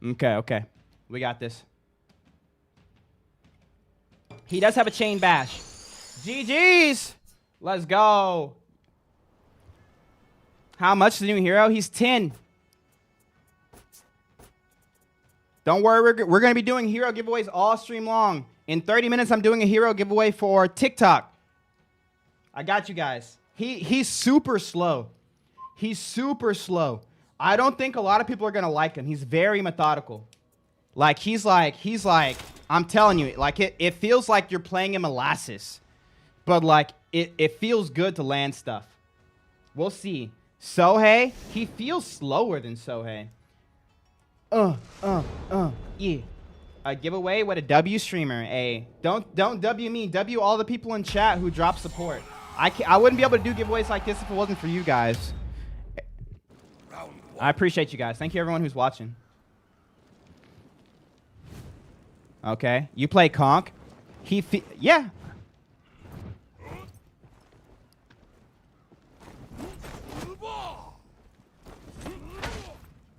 Okay, okay. We got this. He does have a chain bash. GG's. Let's go. How much the new hero? He's 10. Don't worry, we're going to be doing hero giveaways all stream long. In 30 minutes, I'm doing a hero giveaway for TikTok. I got you guys. He's super slow. He's super slow. I don't think a lot of people are going to like him. He's very methodical. Like, he's like, I'm telling you, like, it feels like you're playing him molasses. But, like, it feels good to land stuff. We'll see. Sohei, he feels slower than Sohei. Yeah. a giveaway with a W streamer. Don't W me. W all the people in chat who drop support. I wouldn't be able to do giveaways like this if it wasn't for you guys. Round one. I appreciate you guys. Thank you everyone who's watching. Okay, you play Conk. Yeah.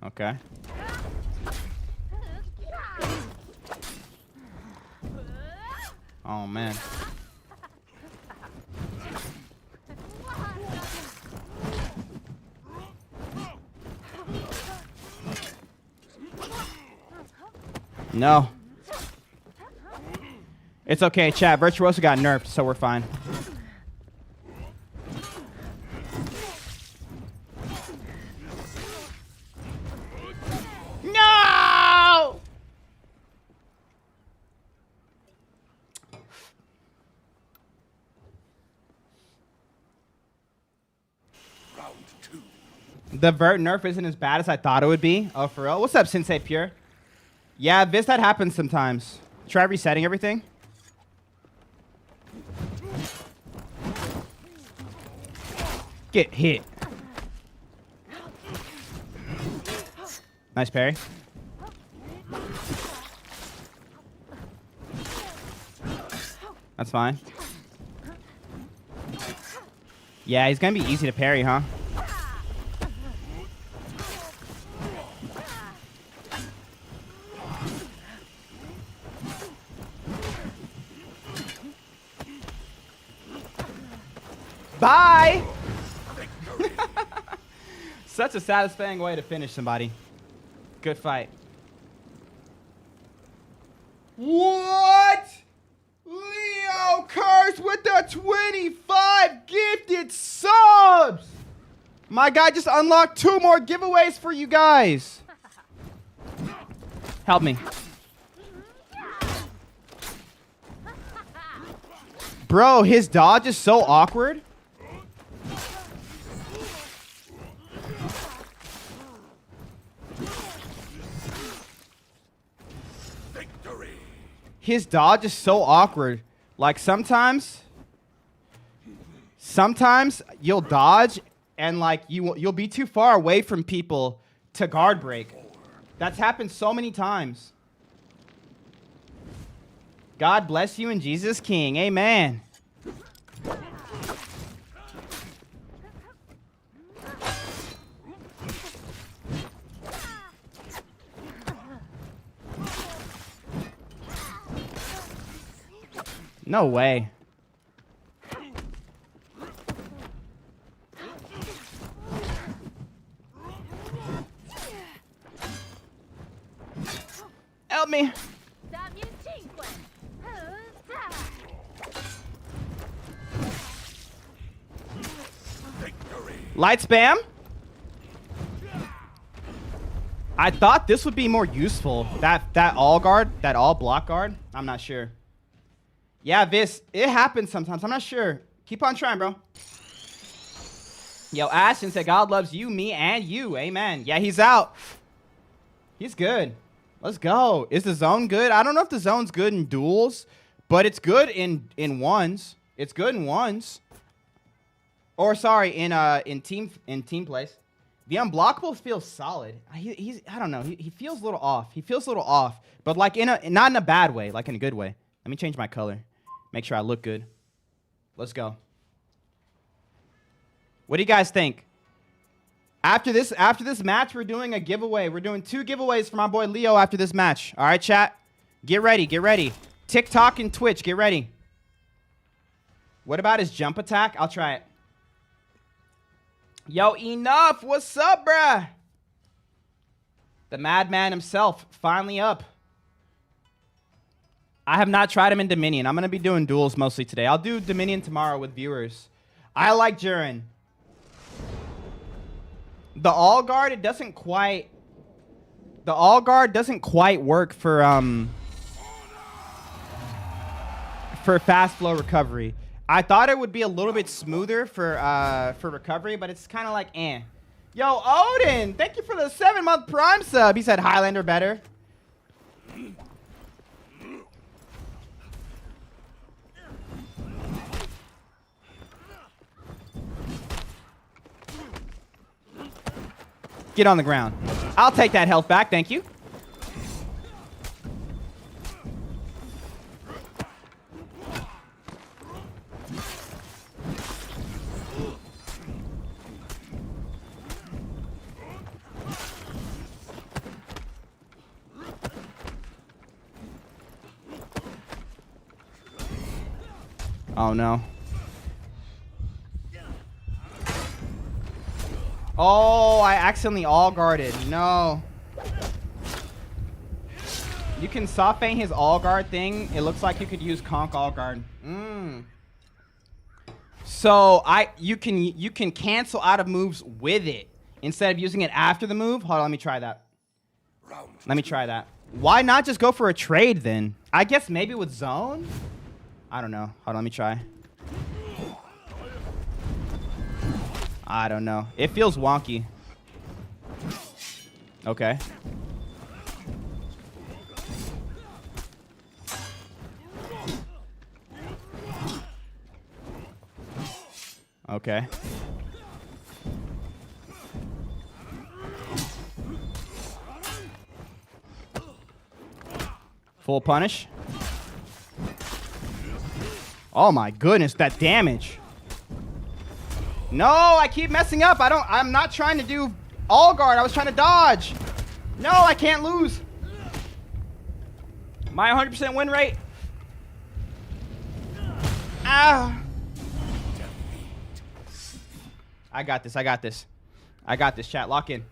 Okay. Oh man. No. It's okay, chat. Virtuoso got nerfed, so we're fine. No! Round two. The vert nerf isn't as bad as I thought it would be. Oh, for real? What's up, Sensei Pure? Yeah, Vis, that happens sometimes. Try resetting everything. Get hit. Nice parry. That's fine. Yeah, he's gonna be easy to parry, huh? Bye! Such a satisfying way to finish somebody. Good fight. What? Leo Curse with the 25 gifted subs! My guy just unlocked 2 more giveaways for you guys. Help me. Bro, his dodge is so awkward. Victory. His dodge is so awkward. Like sometimes you'll dodge and like you'll be too far away from people to guard break. That's happened so many times. God bless you and Jesus King. Amen. No way. Help me. Victory. Light spam? I thought this would be more useful. That all guard, that all block guard. I'm not sure. Yeah, Vis, it happens sometimes. I'm not sure. Keep on trying, bro. Yo, Ashton said, God loves you, me, and you. Amen. Yeah, he's out. He's good. Let's go. Is the zone good? I don't know if the zone's good in duels, but it's good in ones. It's good in ones. Or sorry, in team plays. The unblockable feels solid. He's I don't know. He feels a little off. He feels a little off, but like not in a bad way, like in a good way. Let me change my color. Make sure I look good. Let's go. What do you guys think? After this match, we're doing a giveaway. We're doing 2 giveaways for my boy Leo after this match. All right, chat? Get ready. Get ready. TikTok and Twitch, get ready. What about his jump attack? I'll try it. Yo, enough. What's up, bruh? The madman himself, finally up. I have not tried him in Dominion. I'm going to be doing duels mostly today. I'll do Dominion tomorrow with viewers. I like Jiren. The all guard, it doesn't quite... The all guard doesn't quite work for fast flow recovery. I thought it would be a little bit smoother for recovery, but it's kind of like eh. Yo, Odin, thank you for the 7-month Prime sub. He said Highlander better. Get on the ground. I'll take that health back. Thank you. Oh, no. Oh, I accidentally all guarded. No. You can soft feint his all guard thing. It looks like you could use conk all guard. So you can cancel out of moves with it instead of using it after the move. Hold on, let me try that. Let me try that. Why not just go for a trade then? I guess maybe with zone? I don't know. Hold on, let me try. I don't know. It feels wonky. Okay. Okay. Full punish. Oh my goodness, that damage. No, I keep messing up. I'm not trying to do all guard. I was trying to dodge. No, I can't lose. My 100% win rate. Ah. I got this. I got this. I got this, chat. Lock in.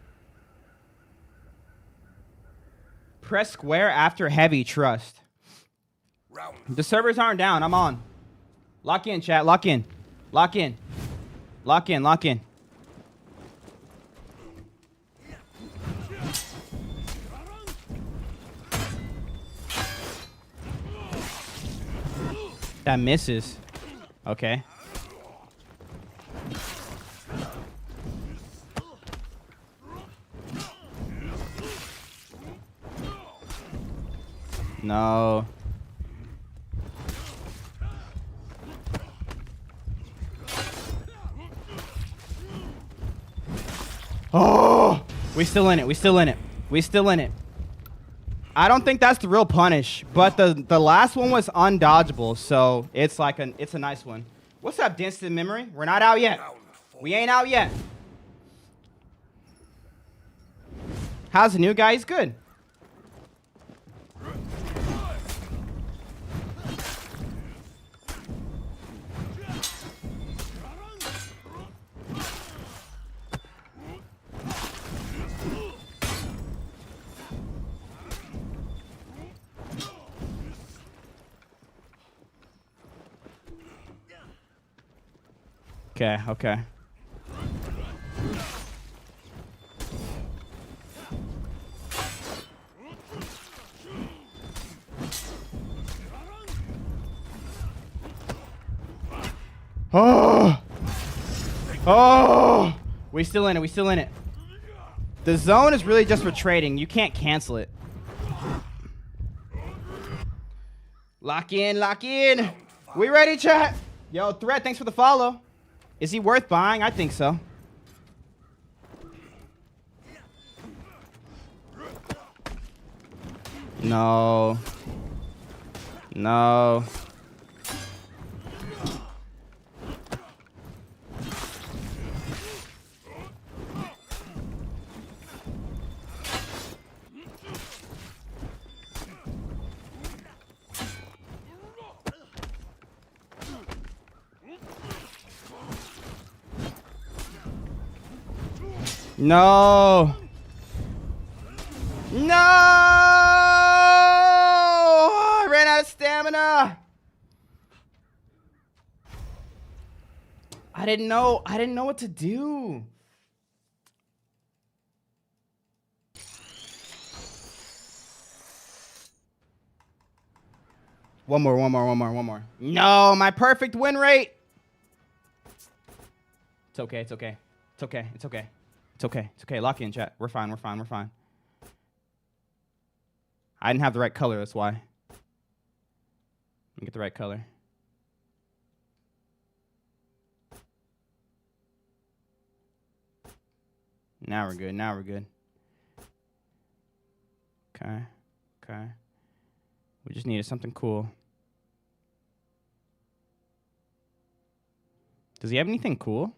Press square after heavy trust. The servers aren't down. I'm on. Lock in, chat. Lock in. Lock in. Lock in. Lock in. That misses. Okay. No. Oh, we still in it. We still in it. We still in it. I don't think that's the real punish, but the last one was undodgeable, so it's like it's a nice one. What's up, Distant Memory? We're not out yet. We ain't out yet. How's the new guy? He's good. Okay, okay. Oh! Oh! We still in it, we still in it. The zone is really just for trading. You can't cancel it. Lock in, lock in. We ready, chat? Yo, Threat, thanks for the follow. Is he worth buying? I think so. No. No. No. No! I ran out of stamina. I didn't know what to do. One more. No, my perfect win rate. It's okay. It's okay. Lock in, chat. We're fine. I didn't have the right color, that's why. Let me get the right color. Now we're good. Now we're good. Okay. Okay. We just needed something cool. Does he have anything cool?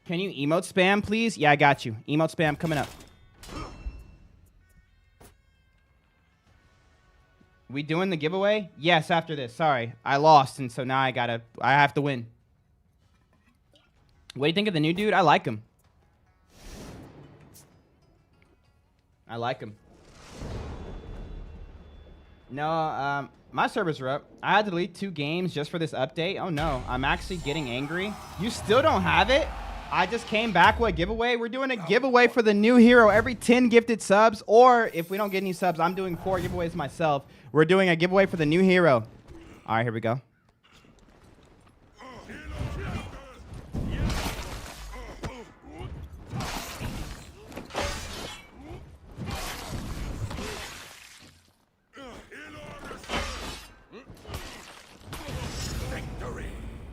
Can you emote spam, please? Yeah, I got you. Emote spam coming up. We doing the giveaway? Yes, after this. Sorry. I lost, and so now I have to win. What do you think of the new dude? I like him. I like him. No, my servers are up. I had to delete 2 games just for this update. Oh no, I'm actually getting angry. You still don't have it? I just came back with a giveaway. We're doing a giveaway for the new hero every 10 gifted subs, or if we don't get any subs, I'm doing 4 giveaways myself. We're doing a giveaway for the new hero. All right, here we go.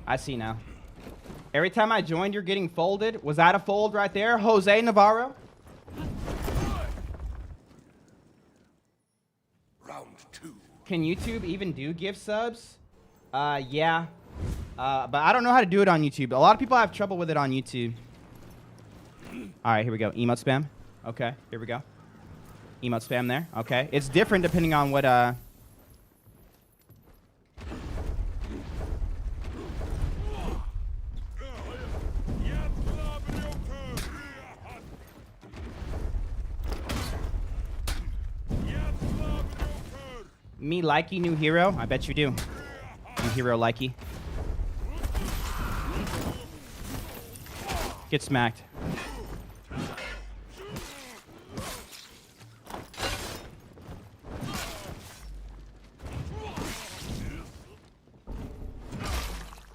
I see now. Every time I joined, you're getting folded. Was that a fold right there? Jose Navarro? Round 2. Can YouTube even do gift subs? Yeah. But I don't know how to do it on YouTube. A lot of people have trouble with it on YouTube. All right, here we go. Emote spam. Okay, here we go. Emote spam there. Okay. It's different depending on what... Me likey new hero? I bet you do. New hero likey. Get smacked.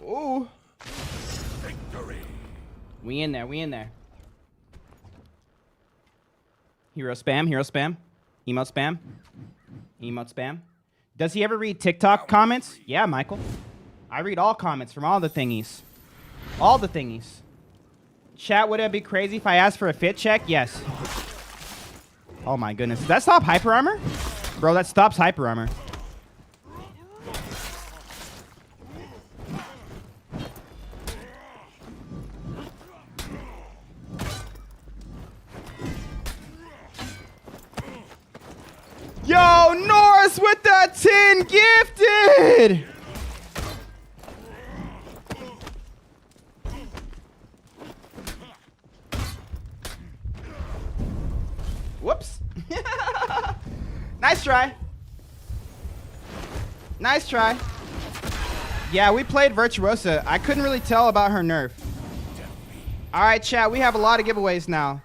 Ooh. Victory. We in there. We in there. Hero spam. Hero spam. Emote spam. Emote spam. Does he ever read TikTok comments? Yeah, Michael. I read all comments from all the thingies. All the thingies. Chat, would it be crazy if I asked for a fit check? Yes. Oh my goodness. Does that stop hyper armor? Bro, that stops hyper armor. Yo, Norris with that 10 gifted! Whoops. Nice try. Nice try. Yeah, we played Virtuosa. I couldn't really tell about her nerf. All right, chat, we have a lot of giveaways now.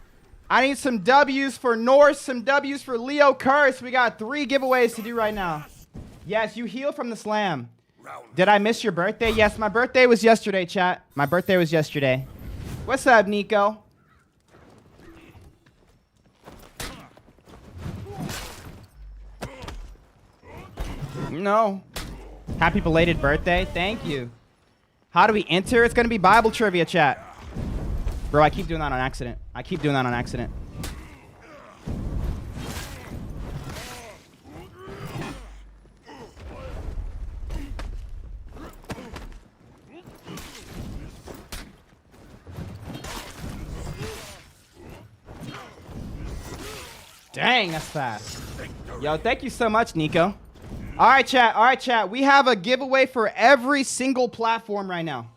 I need some W's for Norse, some W's for Leo Curse. We got 3 giveaways to do right now. Yes, you heal from the slam. Did I miss your birthday? Yes, my birthday was yesterday, chat. My birthday was yesterday. What's up, Nico? No. Happy belated birthday. Thank you. How do we enter? It's going to be Bible trivia, chat. Bro, I keep doing that on accident. I keep doing that on accident. Dang, that's fast. Yo, thank you so much, Nico. All right, chat. All right, chat. We have a giveaway for every single platform right now.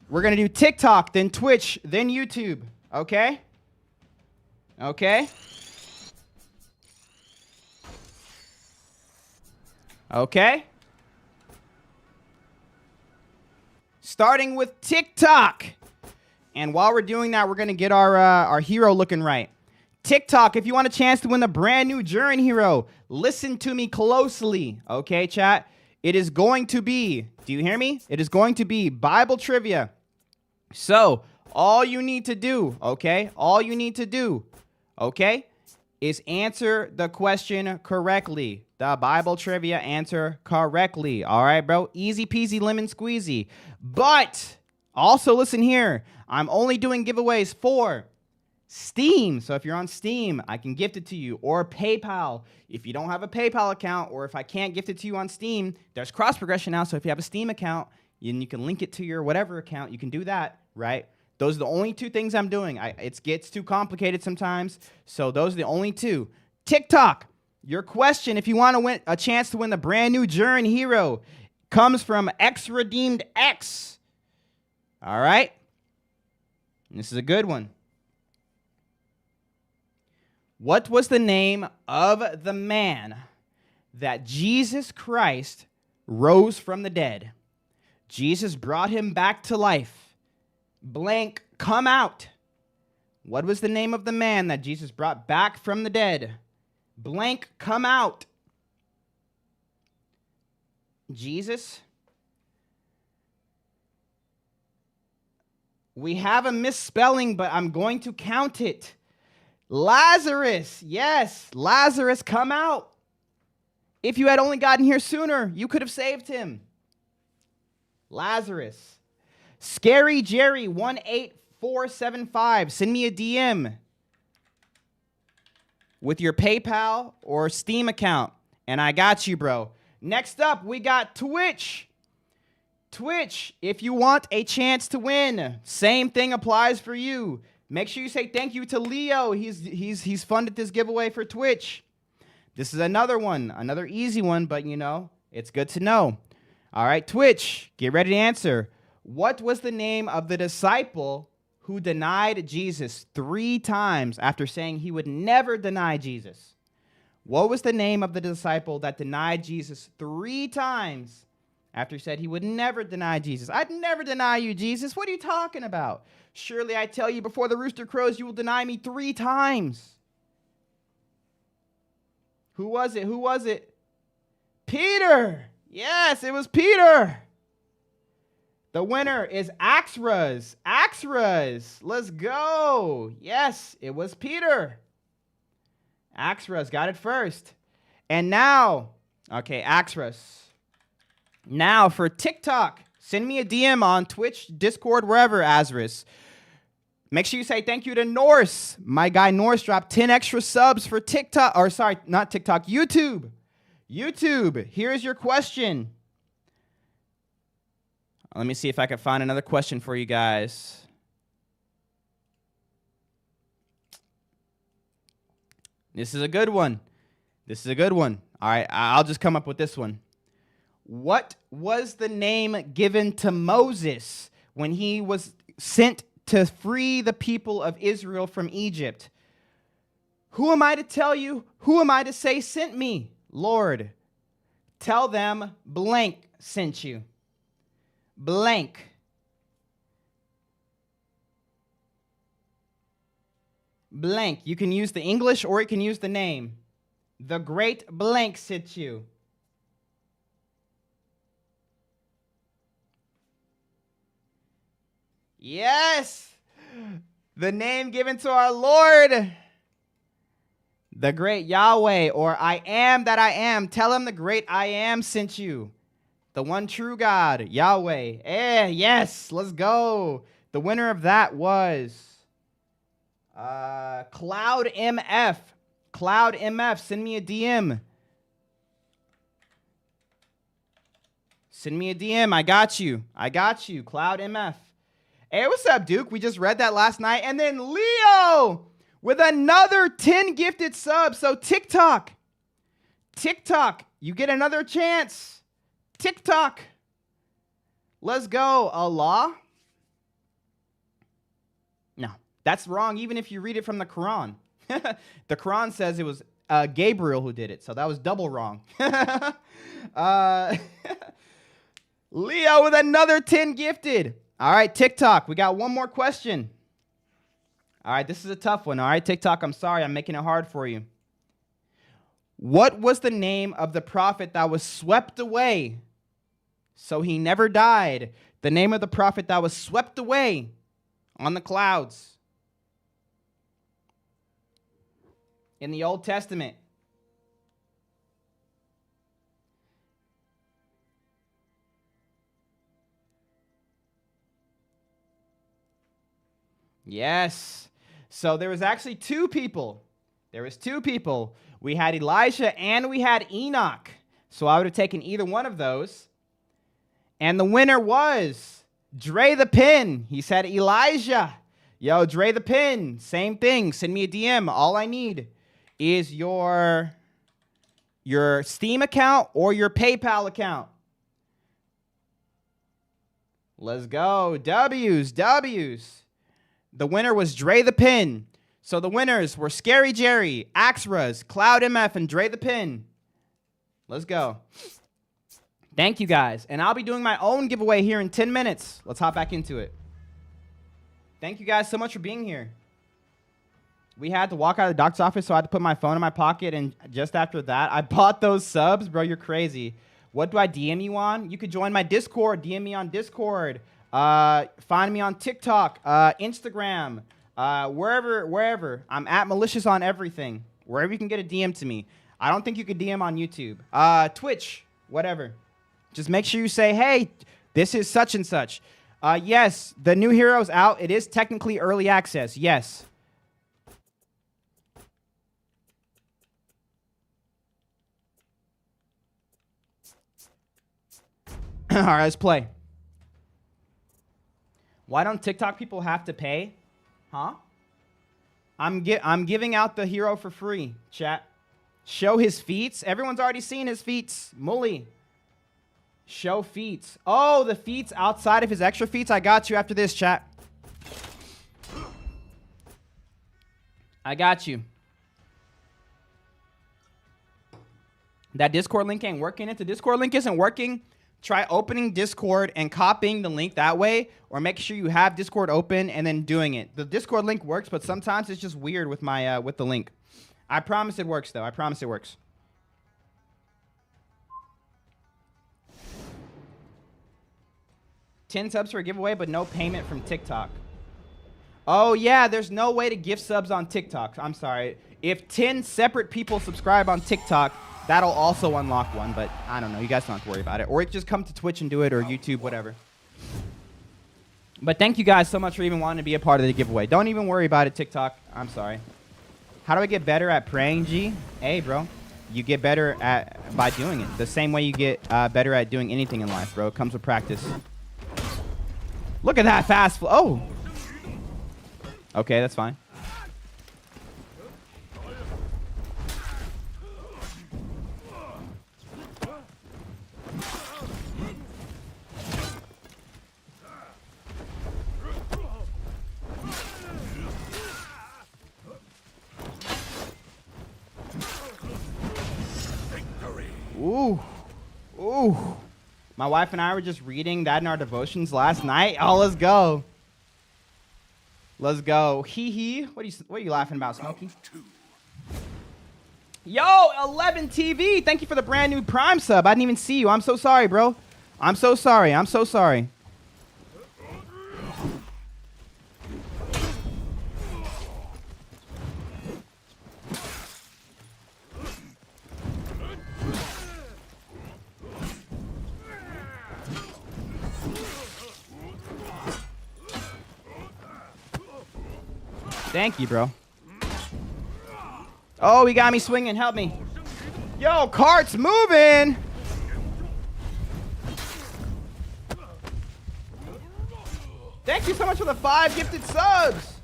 We're going to do TikTok, then Twitch, then YouTube. Okay? Okay? Okay? Starting with TikTok. And while we're doing that, we're going to get our hero looking right. TikTok, if you want a chance to win the brand new Jiren hero, listen to me closely. Okay, chat? It is going to be, do you hear me? It is going to be Bible trivia. So, all you need to do, okay? All you need to do, okay, is answer the question correctly. the Bible trivia answer correctly. All right, bro. Easy peasy lemon squeezy. But also listen here. I'm only doing giveaways for Steam. So if you're on Steam, I can gift it to you, or PayPal. If you don't have a PayPal account, or if I can't gift it to you on Steam, there's cross progression now. So if you have a Steam account and you can link it to your whatever account, you can do that, right? Those are the only two things I'm doing. It gets too complicated sometimes. So those are the only two. TikTok, your question, if you want to win a chance to win the brand new Jiren hero, comes from X Redeemed X. All right. This is a good one. What was the name of the man that Jesus Christ rose from the dead? Jesus brought him back to life. Blank, come out. What was the name of the man that Jesus brought back from the dead? Blank, come out. Jesus. We have a misspelling, but I'm going to count it. Lazarus. Yes, Lazarus, come out. If you had only gotten here sooner, you could have saved him. Lazarus. Scary Jerry 18475. Send me a DM with your PayPal or Steam account, and I got you, bro. Next up, we got Twitch. Twitch, if you want a chance to win, same thing applies for you. Make sure you say thank you to Leo. He's funded this giveaway for Twitch. This is another one, another easy one, but you know, it's good to know. All right, Twitch, get ready to answer. What was the name of the disciple who denied Jesus 3 times after saying he would never deny Jesus? What was the name of the disciple that denied Jesus 3 times after he said he would never deny Jesus? I'd never deny you, Jesus. What are you talking about? Surely I tell you, before the rooster crows, you will deny me 3 times. Who was it? Who was it? Peter. Yes, it was Peter. The winner is Axras. Axras. Let's go. Yes, it was Peter. Axras got it first. And now, okay, Axras. Now for TikTok, send me a DM on Twitch, Discord, wherever, Azris. Make sure you say thank you to Norse. My guy Norse dropped 10 extra subs for TikTok, or sorry, not TikTok, YouTube. YouTube, here's your question. Let me see if I can find another question for you guys. This is a good one. This is a good one. All right, I'll just come up with this one. What was the name given to Moses when he was sent to free the people of Israel from Egypt? Who am I to tell you? Who am I to say sent me? Lord, tell them blank sent you. Blank. Blank. You can use the English or you can use the name. The great blank sent you. Yes. The name given to our Lord. The great Yahweh, or I am that I am. Tell him the great I am sent you. The one true God, Yahweh. Yes, let's go. The winner of that was Cloud MF. Cloud MF, send me a DM. Send me a DM. I got you. I got you. Cloud MF. Hey, what's up, Duke? We just read that last night. And then Leo with another 10 gifted subs. So TikTok, you get another chance. TikTok. Let's go. Allah. No, that's wrong even if you read it from the Quran. The Quran says it was Gabriel who did it, so that was double wrong. Leo with another 10 gifted. All right, TikTok, we got one more question. All right, this is a tough one. All right, TikTok, I'm sorry, I'm making it hard for you. What was the name of the prophet that was swept away so he never died? The name of the prophet that was swept away on the clouds in the Old Testament. Yes. So there was actually two people. There was two people. We had Elijah and we had Enoch. So I would have taken either one of those. And the winner was Dre the Pin. He said Elijah. Yo, Dre the Pin. Same thing. Send me a DM. All I need is your Steam account or your PayPal account. Let's go. W's. The winner was Dre the Pin. So the winners were Scary Jerry, Axras, Cloud MF, and Dre the Pin. Let's go. Thank you guys. And I'll be doing my own giveaway here in 10 minutes. Let's hop back into it. Thank you guys so much for being here. We had to walk out of the doctor's office, so I had to put my phone in my pocket. And just after that, I bought those subs. Bro, you're crazy. What do I DM you on? You could join my Discord. DM me on Discord. Find me on TikTok, Instagram, wherever. I'm at Mulisious on everything. Wherever you can get a DM to me. I don't think you could DM on YouTube. Twitch, whatever. Just make sure you say, hey, this is such and such. Yes, the new hero's out. It is technically early access. Yes. All right, let's play. Why don't TikTok people have to pay? Huh? I'm giving out the hero for free, chat. Show his feats. Everyone's already seen his feats. Mully. Show feats. Oh, the feats outside of his extra feats. I got you after this, chat. I got you. That Discord link ain't working. If the Discord link isn't working, try opening Discord and copying the link that way, or make sure you have Discord open and then doing it. The Discord link works, but sometimes it's just weird with my with the link. I promise it works, though. I promise it works. $10 subs for a giveaway, but no payment from TikTok. Oh, yeah, there's no way to gift subs on TikTok. I'm sorry. If 10 separate people subscribe on TikTok, that'll also unlock one, but I don't know. You guys don't have to worry about it. Or just come to Twitch and do it, or YouTube, whatever. But thank you guys so much for even wanting to be a part of the giveaway. Don't even worry about it, TikTok. I'm sorry. How do I get better at praying, G? Hey, bro. You get better by doing it. The same way you get better at doing anything in life, bro. It comes with practice. Look at that fast flow. Oh. Okay, that's fine. Ooh. Ooh. My wife and I were just reading that in our devotions last night. Oh, let's go. Let's go. Hee hee. What are you laughing about, Smokey? Yo, 11 TV. Thank you for the brand new Prime sub. I didn't even see you. I'm so sorry, bro. I'm so sorry. I'm so sorry. Thank you, bro. Oh, he got me swinging. Help me. Yo, cart's moving. Thank you so much for the 5 gifted subs.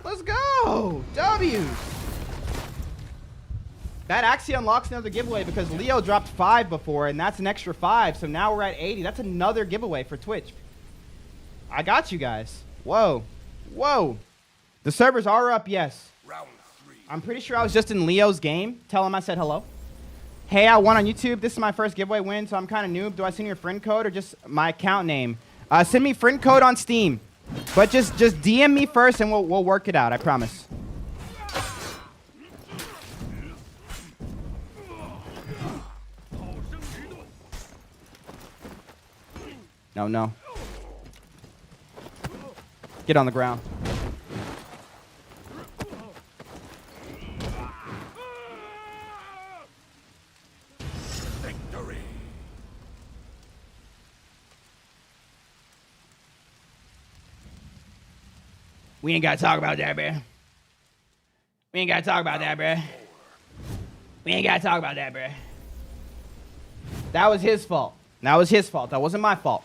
Let's go. W's. That actually unlocks another giveaway because Leo dropped 5 before, and that's an extra 5. So now we're at 80. That's another giveaway for Twitch. I got you guys. Whoa. Whoa. The servers are up, yes. Round 3. I'm pretty sure I was just in Leo's game. Tell him I said hello. Hey, I won on YouTube. This is my first giveaway win, so I'm kind of noob. Do I send your friend code or just my account name? Send me friend code on Steam. But just DM me first and we'll work it out, I promise. No, no. Get on the ground. We ain't gotta talk about that, bruh. We ain't gotta talk about that, bruh. We ain't gotta talk about that, bruh. That was his fault. That was his fault. That wasn't my fault.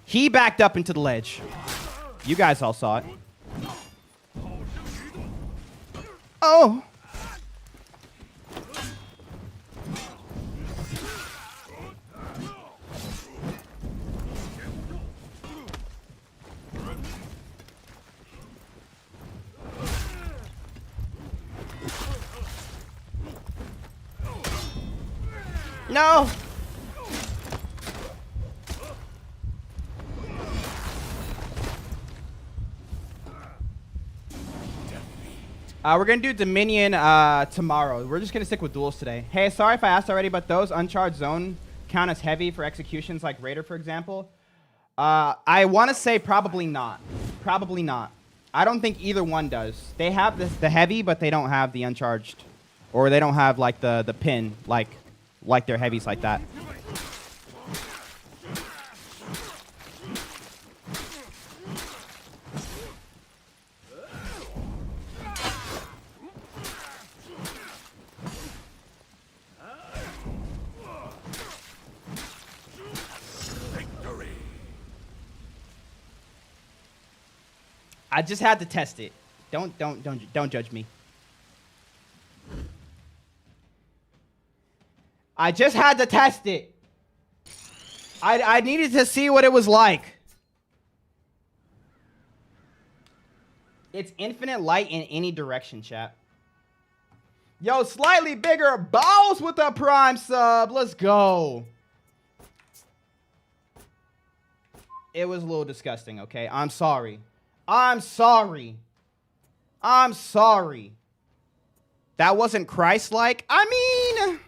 He backed up into the ledge. You guys all saw it. Oh. No. We're going to do Dominion tomorrow. We're just going to stick with duels today. Hey, sorry if I asked already, but those uncharged zone count as heavy for executions like Raider, for example? I want to say probably not. Probably not. I don't think either one does. They have the heavy, but they don't have the uncharged. Or they don't have like the pin like their heavies like that. I just had to test it. Don't judge me. I just had to test it. I needed to see what it was like. It's infinite light in any direction, chat. Yo, slightly bigger balls with a prime sub. Let's go. It was a little disgusting, okay? I'm sorry. I'm sorry. I'm sorry. That wasn't Christ-like. I mean,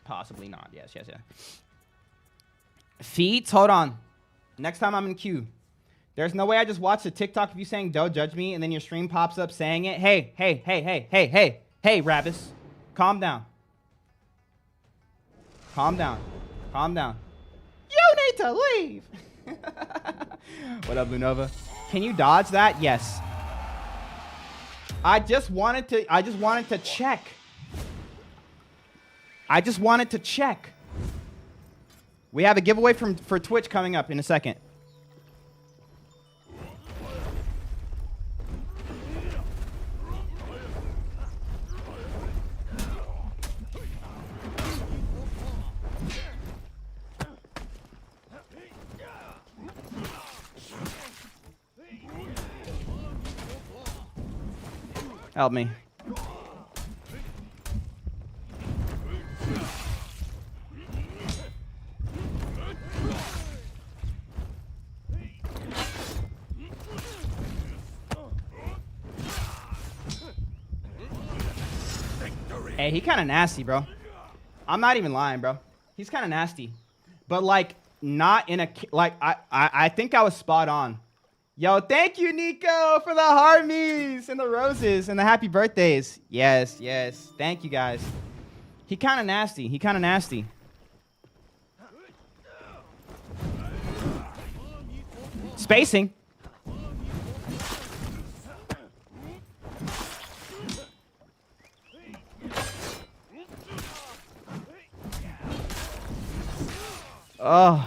possibly not. Yes. Feet. Hold on. Next time I'm in queue. There's no way I just watched a TikTok of you saying "Don't judge me" and then your stream pops up saying it. Hey, Rabbis, calm down. Calm down. You need to leave. What up, Lunova? Can you dodge that? Yes. I just wanted to check. We have a giveaway for Twitch coming up in a second. Help me. Hey, he kind of nasty, bro. I'm not even lying, bro. He's kind of nasty. But, like, not in a... Like, I think I was spot on. Yo, thank you, Nico, for the harmies and the roses and the happy birthdays. Yes. Thank you, guys. He kind of nasty. Spacing. Oh,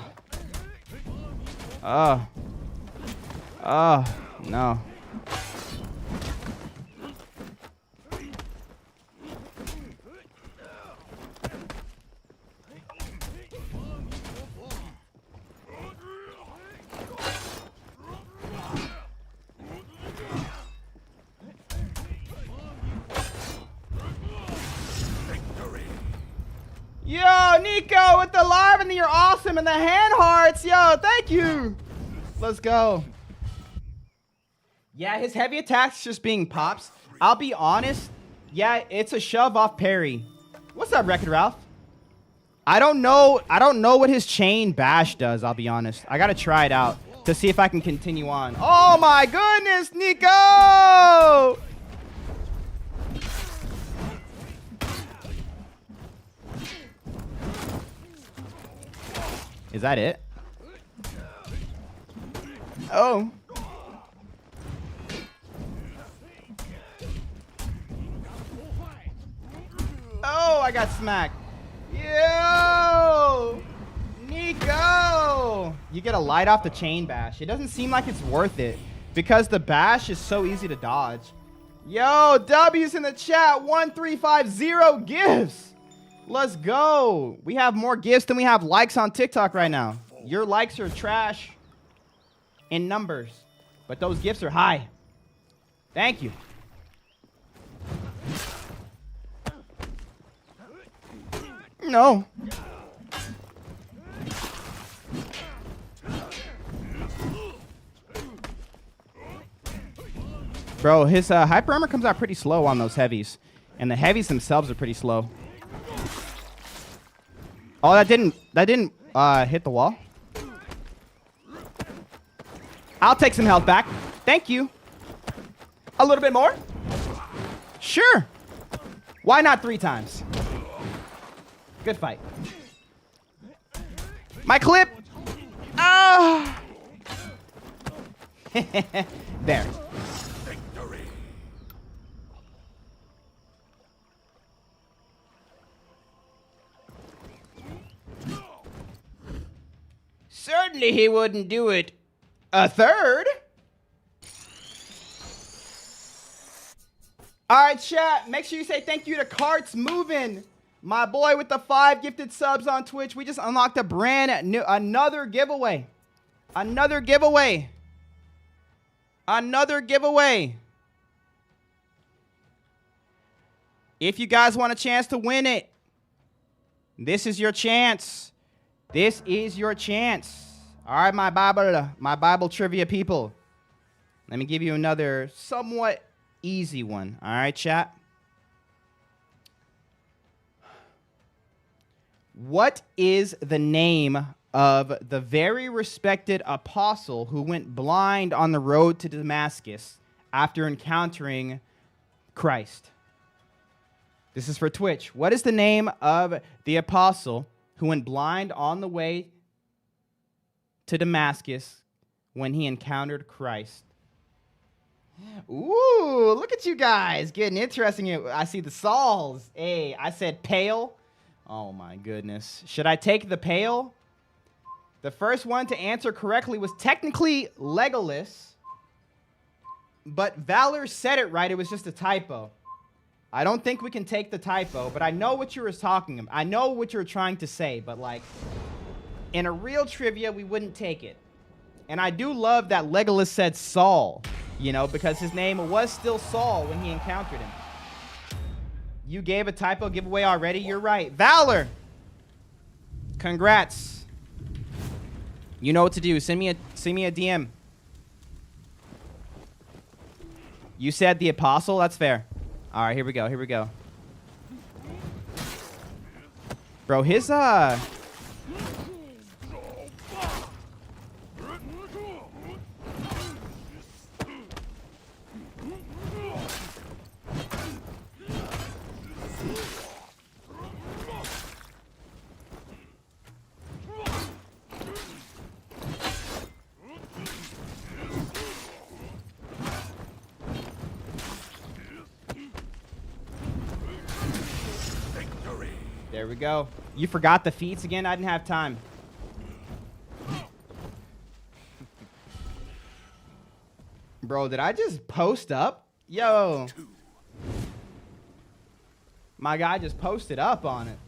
no. Yo, Nico with the live and you're awesome and the hand hearts. Yo, thank you. Let's go. Yeah, his heavy attacks just being pops. I'll be honest. Yeah, it's a shove off parry. What's up, Wreck-It Ralph? I don't know what his chain bash does, I'll be honest. I gotta try it out to see if I can continue on. Oh my goodness, Nico! Is that it? Oh. Oh, I got smacked. Yo! Nico! You get a light off the chain bash. It doesn't seem like it's worth it because the bash is so easy to dodge. Yo, W's in the chat. 1350 gifts. Let's go. We have more gifts than we have likes on TikTok right now. Your likes are trash in numbers, but those gifts are high. Thank you. No. Bro, his hyper armor comes out pretty slow on those heavies. And the heavies themselves are pretty slow. Oh, that didn't hit the wall. I'll take some health back. Thank you. A little bit more? Sure. Why not 3 times? Good fight. My clip. Ah. There. Victory. Certainly he wouldn't do it a third. All right, chat. Make sure you say thank you to Carts Moving. My boy with the 5 gifted subs on Twitch. We just unlocked a brand new, another giveaway. Another giveaway. Another giveaway. If you guys want a chance to win it, this is your chance. This is your chance. All right, my Bible trivia people. Let me give you another somewhat easy one. All right, chat. What is the name of the very respected apostle who went blind on the road to Damascus after encountering Christ? This is for Twitch. What is the name of the apostle who went blind on the way to Damascus when he encountered Christ? Ooh, look at you guys getting interesting. I see the Sauls. Hey, I said pale. Oh my goodness. Should I take the pale? The first one to answer correctly was technically Legolas, but Valor said it right. It was just a typo. I don't think we can take the typo, but I know what you were talking about. I know what you were trying to say, but like in a real trivia, we wouldn't take it. And I do love that Legolas said Saul, you know, because his name was still Saul when he encountered him. You gave a typo giveaway already? You're right. Valor! Congrats. You know what to do. Send me a DM. You said the apostle? That's fair. All right, here we go. Here we go. Bro, his There we go. You forgot the feats again? I didn't have time. Bro, did I just post up? Yo. My guy just posted up on it.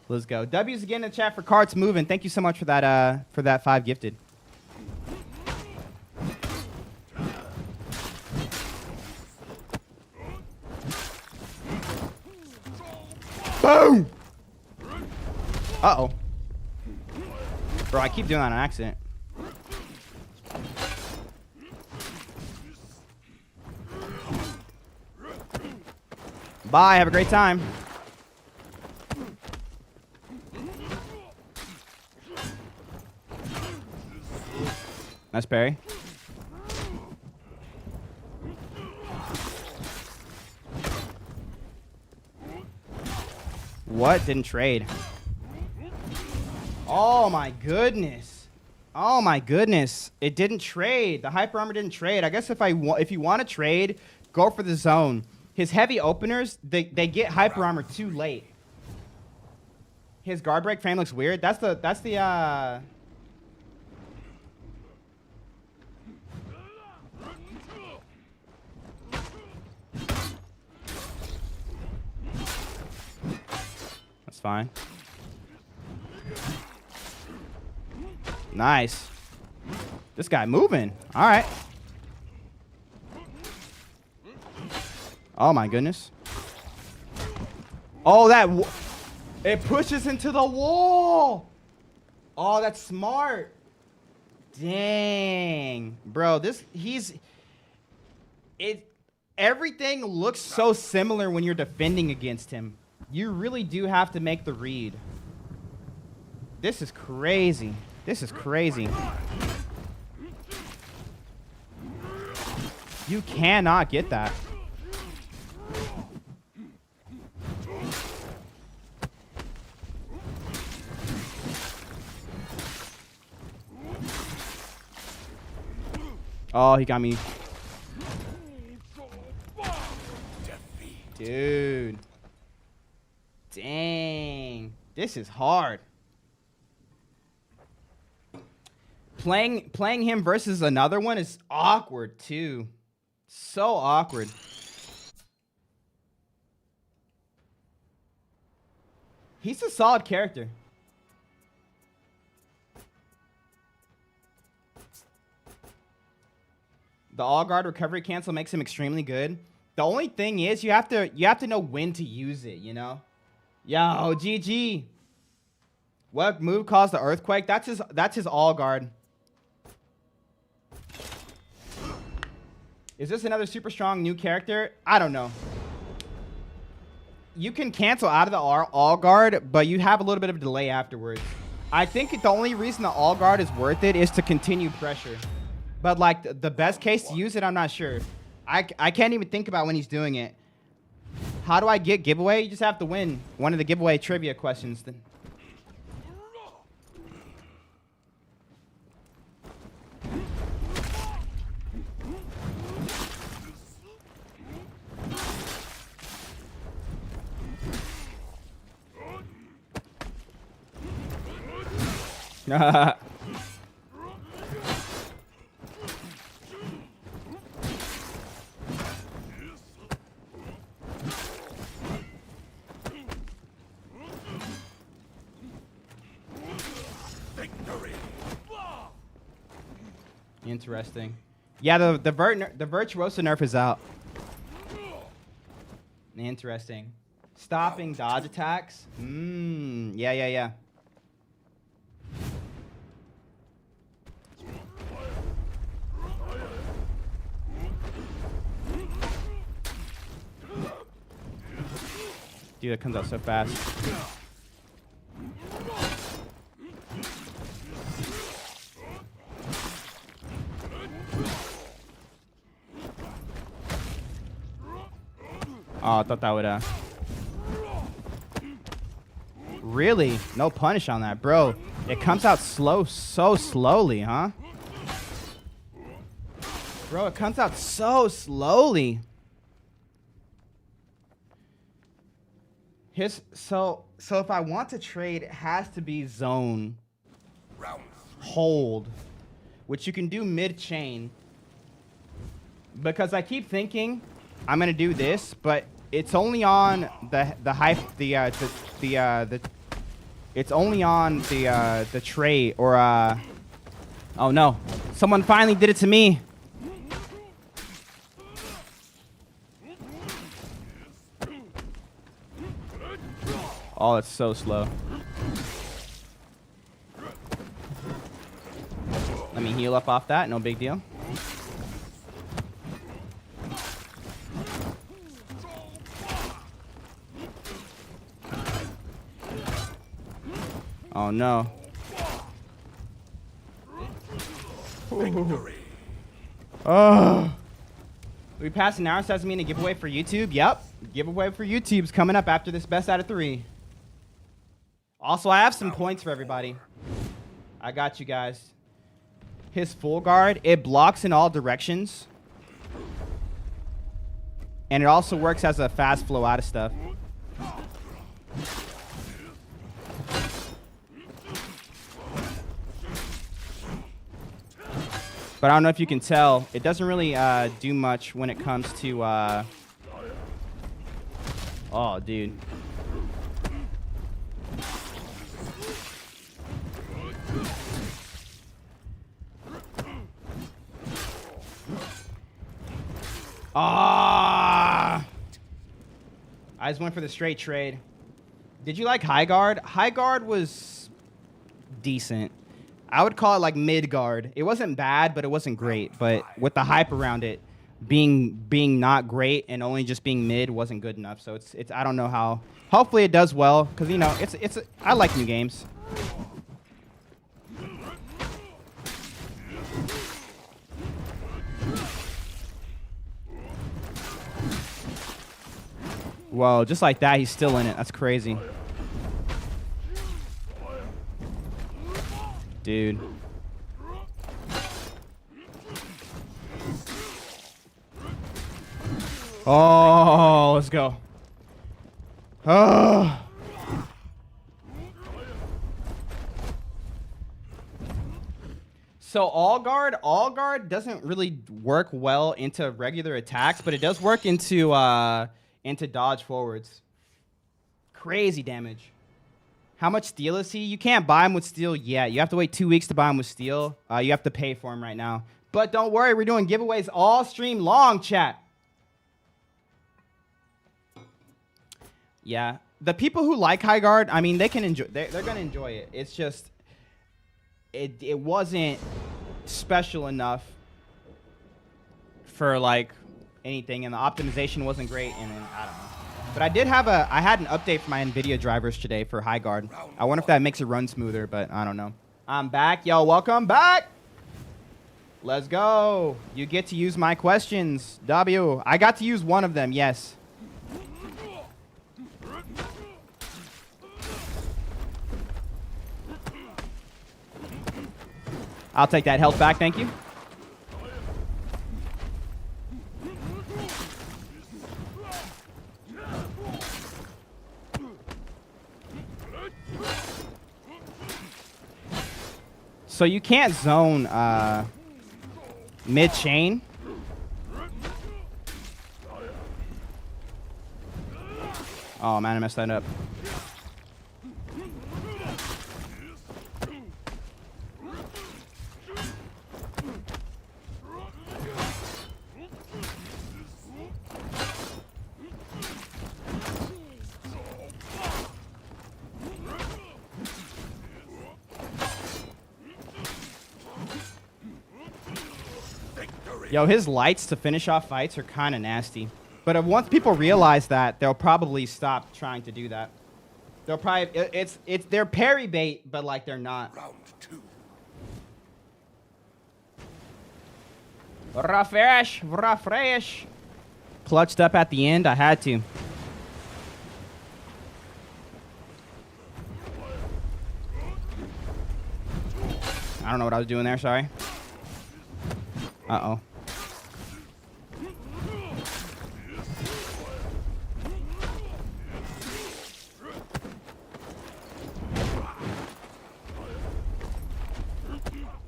Let's go. W's again in the chat for Carts Moving. Thank you so much for that 5 gifted. Boom! Uh-oh. Bro, I keep doing that on accident. Bye, have a great time. Nice parry. What? Didn't trade. Oh my goodness. Oh my goodness. It didn't trade. The hyper armor didn't trade. I guess if you want to trade, go for the zone. His heavy openers, they get hyper armor too late. His guard break frame looks weird. That's the That's fine. Nice. This guy moving. All right. Oh my goodness. Oh, it pushes into the wall. Oh, that's smart. Dang. Bro, everything looks so similar when you're defending against him. You really do have to make the read. This is crazy. This is crazy. You cannot get that. Oh, he got me. Dude. Dang. This is hard. Playing him versus another one is awkward too. So awkward. He's a solid character. The all guard recovery cancel makes him extremely good. The only thing is you have to know when to use it, you know? Yo, GG. What move caused the earthquake? That's his all guard. Is this another super strong new character? I don't know. You can cancel out of the all guard, but you have a little bit of a delay afterwards. I think the only reason the all guard is worth it is to continue pressure. But like the best case to use it, I'm not sure. I can't even think about when he's doing it. How do I get giveaway? You just have to win one of the giveaway trivia questions. Then. Interesting. Yeah, the Virtuoso nerf is out. Interesting. Stopping dodge attacks. Yeah. Dude, that comes out so fast. Oh, I thought that would, Really? No punish on that, bro. It comes out so slowly, huh? Bro, it comes out so slowly. So if I want to trade, it has to be zone. Hold. Which you can do mid-chain. Because I keep thinking I'm gonna do this, but it's only on it's only on the tray or oh no, someone finally did it to me. Oh, it's so slow. Let me heal up off that, no big deal. Oh no. Oh. We passed an hour, so does mean a giveaway for YouTube? Yep. Giveaway for YouTube's coming up after this best out of 3. Also, I have some points for everybody. I got you guys. his full guard, it blocks in all directions. And it also works as a fast flow out of stuff. But I don't know if you can tell, it doesn't really do much when it comes to... Oh, dude. Ah! I just went for the straight trade. Did you like high guard? High guard was decent. I would call it like mid guard. It wasn't bad, but it wasn't great. But with the hype around it being not great and only just being mid wasn't good enough. So it's I don't know how. Hopefully it does well because you know I like new games. Whoa, just like that, he's still in it. That's crazy. Dude. Oh, let's go. Oh. So all guard doesn't really work well into regular attacks, but it does work into dodge forwards. Crazy damage. How much steel is he? You can't buy him with steel yet. You have to wait 2 weeks to buy him with steel. You have to pay for him right now. But don't worry, we're doing giveaways all stream long, chat. Yeah. The people who like high guard, I mean, they can enjoy. They're gonna enjoy it. It's just, it wasn't special enough for like anything, and the optimization wasn't great, and then, I don't know. But I had an update for my NVIDIA drivers today for high guard. I wonder if that makes it run smoother, but I don't know. I'm back. Yo, welcome back. Let's go. You get to use my questions. W. I got to use one of them, yes. I'll take that health back, thank you. So you can't zone mid-chain. Oh man, I messed that up. Yo, his lights to finish off fights are kind of nasty. But once people realize that, they'll probably stop trying to do that. They'll probably they're parry bait, but like they're not. Round 2. Refresh. Clutched up at the end. I had to. I don't know what I was doing there. Sorry. Uh-oh.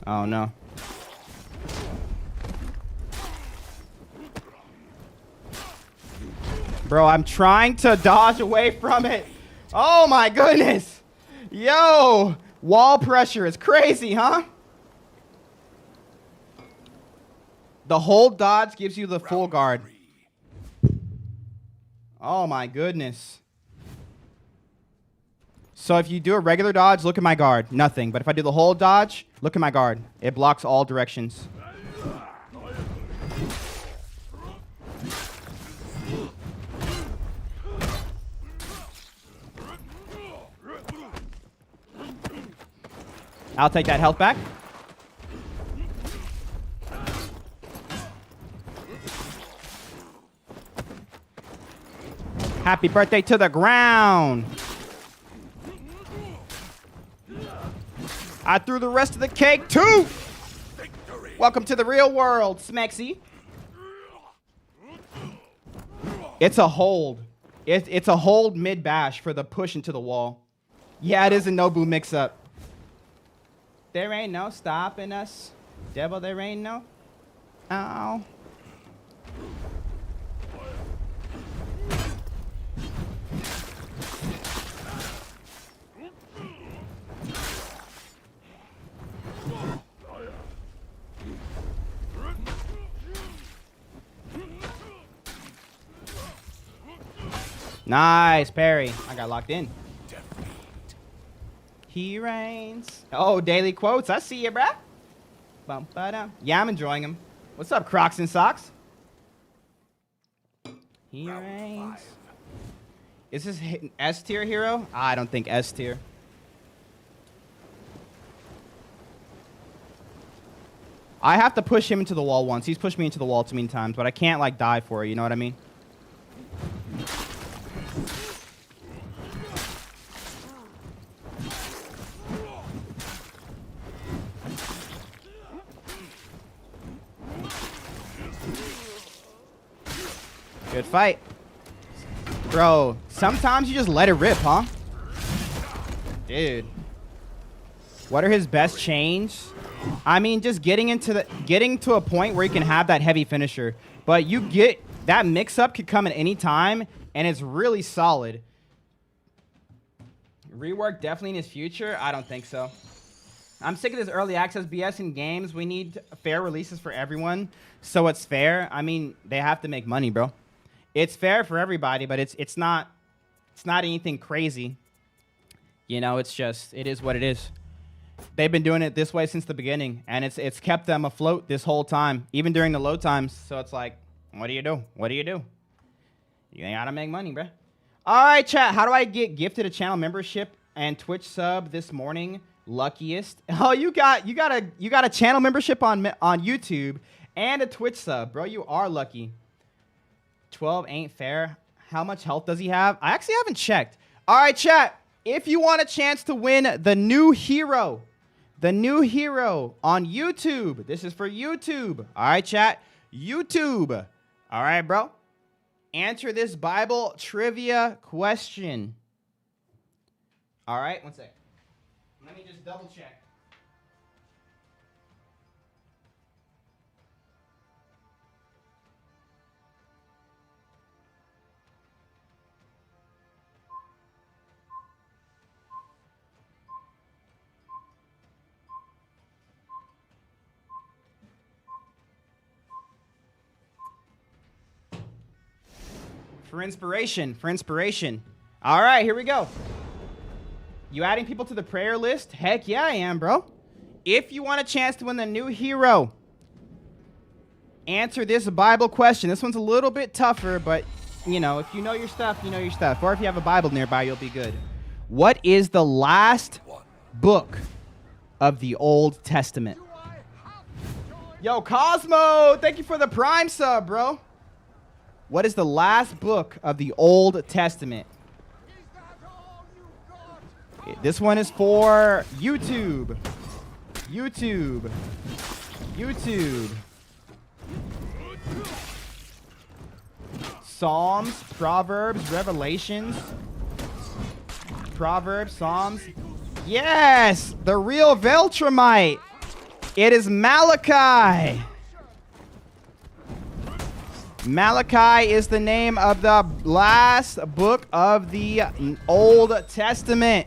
Oh, no. Bro, I'm trying to dodge away from it. Oh, my goodness. Yo, wall pressure is crazy, huh? The hold dodge gives you the full guard. Oh, my goodness. So if you do a regular dodge, look at my guard. Nothing. But if I do the hold dodge, look at my guard. It blocks all directions. I'll take that health back. Happy birthday to the ground. I threw the rest of the cake too. Welcome to the real world, Smexy. It's a hold. It's a hold mid-bash for the push into the wall. Yeah, it is a Nobu mix-up. There ain't no stopping us. Devil, there ain't no. Ow. Nice, parry. I got locked in. He reigns. Oh, daily quotes. I see you, bruh. Bum, ba-dum. Yeah, I'm enjoying them. What's up, Crocs and Socks? He reigns. Is this S tier hero? I don't think S tier. I have to push him into the wall once. He's pushed me into the wall too many times, but I can't like die for it. You know what I mean? Good fight. Bro, sometimes you just let it rip, huh? Dude. What are his best chains? I mean, just getting to a point where you can have that heavy finisher. But you get that mix-up could come at any time, and it's really solid. Rework definitely in his future? I don't think so. I'm sick of this early access BS in games. We need fair releases for everyone, so it's fair. I mean, they have to make money, bro. It's fair for everybody, but it's not anything crazy. You know, it's just it is what it is. They've been doing it this way since the beginning, and it's kept them afloat this whole time, even during the low times. So it's like, what do you do? What do you do? You gotta make money, bruh. All right, chat. How do I get gifted a channel membership and Twitch sub this morning? Luckiest. Oh, you got a channel membership on YouTube and a Twitch sub, bro. You are lucky. 12 ain't fair. How much health does he have? I actually haven't checked. All right, chat. If you want a chance to win the new hero on YouTube, this is for YouTube. All right, chat. YouTube. All right, bro. Answer this Bible trivia question. All right, one sec. Let me just double check. For inspiration. All right, here we go. You adding people to the prayer list? Heck yeah, I am, bro. If you want a chance to win the new hero, answer this Bible question. This one's a little bit tougher, but, you know, if you know your stuff, you know your stuff. Or if you have a Bible nearby, you'll be good. What is the last book of the Old Testament? Yo, Cosmo, thank you for the Prime sub, bro. What is the last book of the Old Testament? This one is for YouTube. YouTube. Psalms, Proverbs, Revelations. Proverbs, Psalms. Yes! The real Veltramite. It is Malachi. Malachi is the name of the last book of the Old Testament.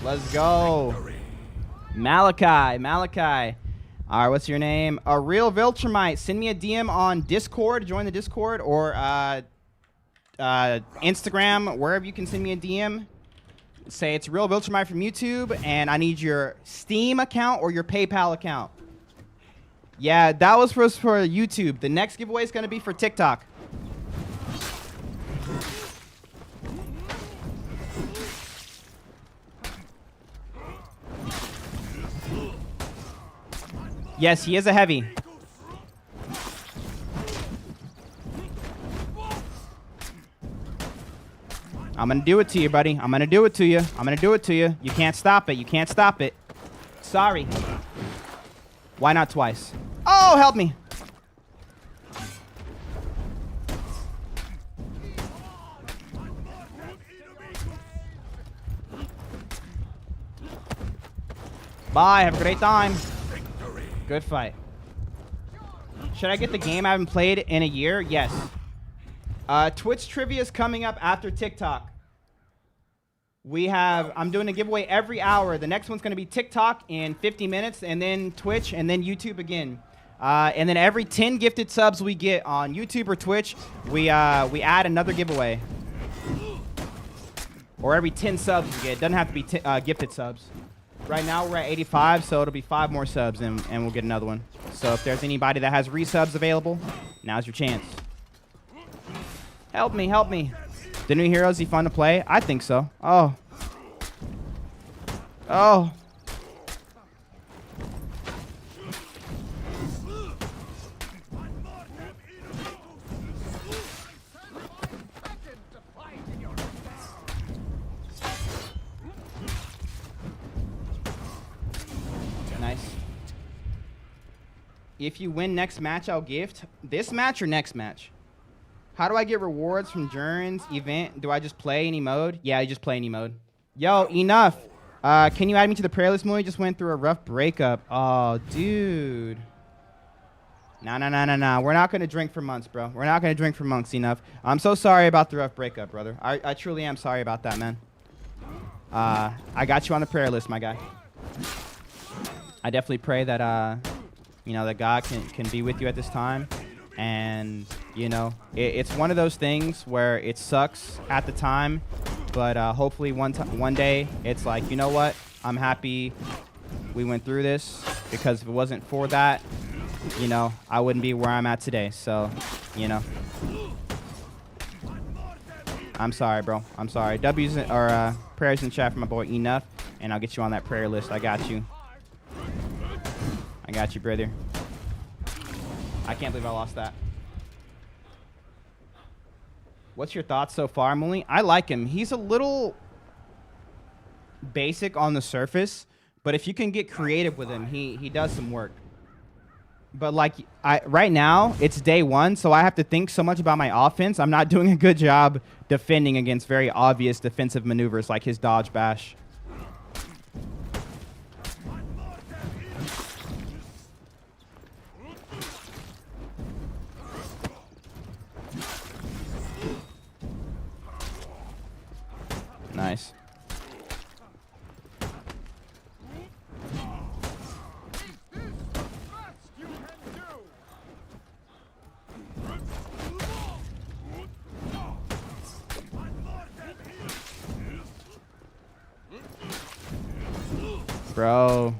Let's go. Malachi. All right, what's your name? A real Viltramite. Send me a DM on Discord. Join the Discord or Instagram, wherever you can send me a DM. Say it's Real Viltramite from YouTube, and I need your Steam account or your PayPal account. Yeah, that was for YouTube. The next giveaway is going to be for TikTok. Yes, he is a heavy. I'm gonna do it to you, buddy. I'm gonna do it to you. I'm gonna do it to you. You can't stop it. You can't stop it. Sorry. Why not twice? Oh, help me. Bye. Have a great time. Good fight. Should I get the game I haven't played in a year? Yes. Twitch trivia is coming up after TikTok. I'm doing a giveaway every hour. The next one's going to be TikTok in 50 minutes, and then Twitch, and then YouTube again. And then every 10 gifted subs we get on YouTube or Twitch, we add another giveaway. Or every 10 subs we get. It doesn't have to be gifted subs. Right now we're at 85, so it'll be 5 more subs, and we'll get another one. So if there's anybody that has resubs available, now's your chance. Help me, help me. The new hero, is he fun to play? I think so. Oh. Oh. Nice. If you win next match, I'll gift. This match or next match? How do I get rewards from Jiren's event? Do I just play any mode? Yeah, I just play any mode. Yo, enough. Can you add me to the prayer list? Mully just went through a rough breakup. Oh, dude. Nah. We're not going to drink for months, bro. We're not going to drink for months, enough. I'm so sorry about the rough breakup, brother. I truly am sorry about that, man. I got you on the prayer list, my guy. I definitely pray that, you know, that God can be with you at this time. And, you know, it's one of those things where it sucks at the time, but hopefully one day it's like, you know what? I'm happy we went through this, because if it wasn't for that, you know, I wouldn't be where I'm at today. So, you know, I'm sorry, bro. I'm sorry. W's or prayers in chat for my boy Enough, and I'll get you on that prayer list. I got you. I got you, brother. I can't believe I lost that. What's your thoughts so far, Mully? I like him. He's a little basic on the surface, but if you can get creative with him, he does some work. But like right now, it's day 1, so I have to think so much about my offense. I'm not doing a good job defending against very obvious defensive maneuvers like his dodge bash. Nice. Bro.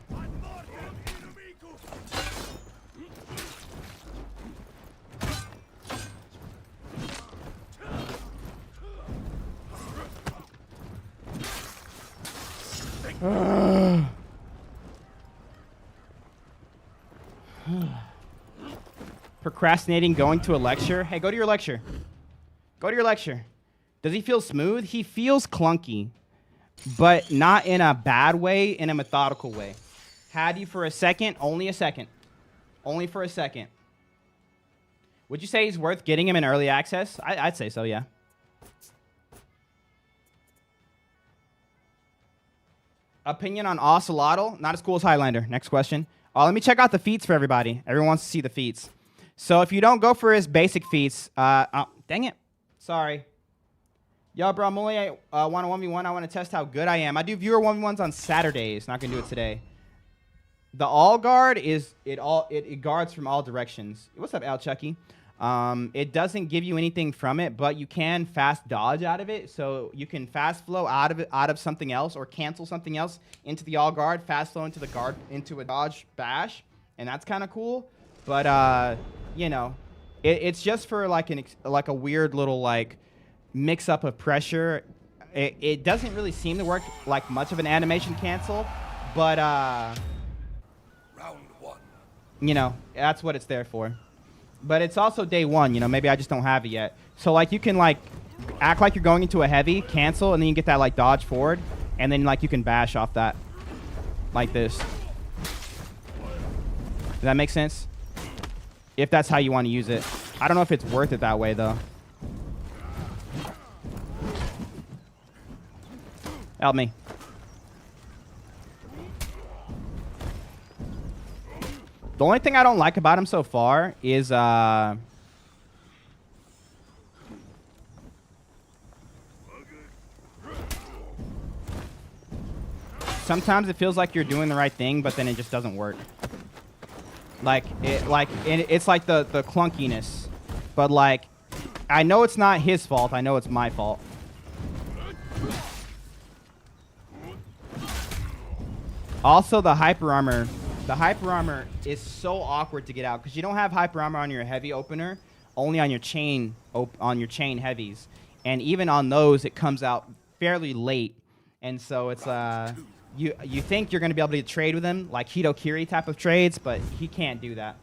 Procrastinating going to a lecture. Hey, go to your lecture. Go to your lecture. Does he feel smooth? He feels clunky, but not in a bad way, in a methodical way. Had you for a second, only a second. Only for a second. Would you say he's worth getting him in early access? I'd say so, yeah. Opinion on Ocelotl? Not as cool as Highlander. Next question. Let me check out the feats for everybody. Everyone wants to see the feats. So if you don't go for his basic feats, oh, dang it. Sorry. Yo, bro, Mully, I want a 1v1. I want to test how good I am. I do viewer 1v1s on Saturdays. Not going to do it today. The all guard is, it guards from all directions. What's up, Al Chucky? It doesn't give you anything from it, but you can fast dodge out of it. So you can fast flow out of something else, or cancel something else into the all guard, fast flow into the guard, into a dodge bash. And that's kind of cool. But, you know, it's just for like a weird little like mix up of pressure. It doesn't really seem to work like much of an animation cancel, but Round 1. you know, that's what it's there for. But it's also day 1, you know, maybe I just don't have it yet. So like you can like act like you're going into a heavy, cancel, and then you get that like dodge forward, and then like you can bash off that like this. Does that make sense? If that's how you want to use it. I don't know if it's worth it that way though. Help me. The only thing I don't like about him so far is sometimes it feels like you're doing the right thing, but then it just doesn't work. It's like the clunkiness. But like, I know it's not his fault. I know it's my fault. Also, the hyper armor. The hyper armor is so awkward to get out because you don't have hyper armor on your heavy opener, only on your chain heavies, and even on those it comes out fairly late, and so it's you think you're gonna be able to trade with him like Hitokiri type of trades, but he can't do that.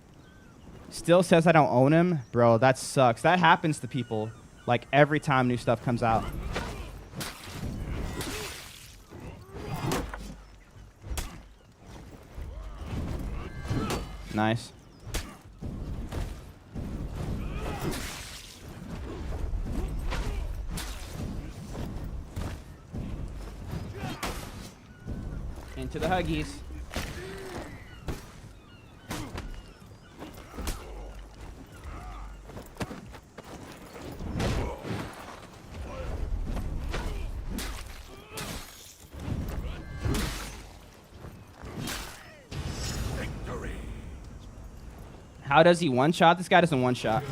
Still says I don't own him, bro. That sucks. That happens to people like every time new stuff comes out. Nice. Into the Huggies. How does he one-shot? This guy doesn't one-shot.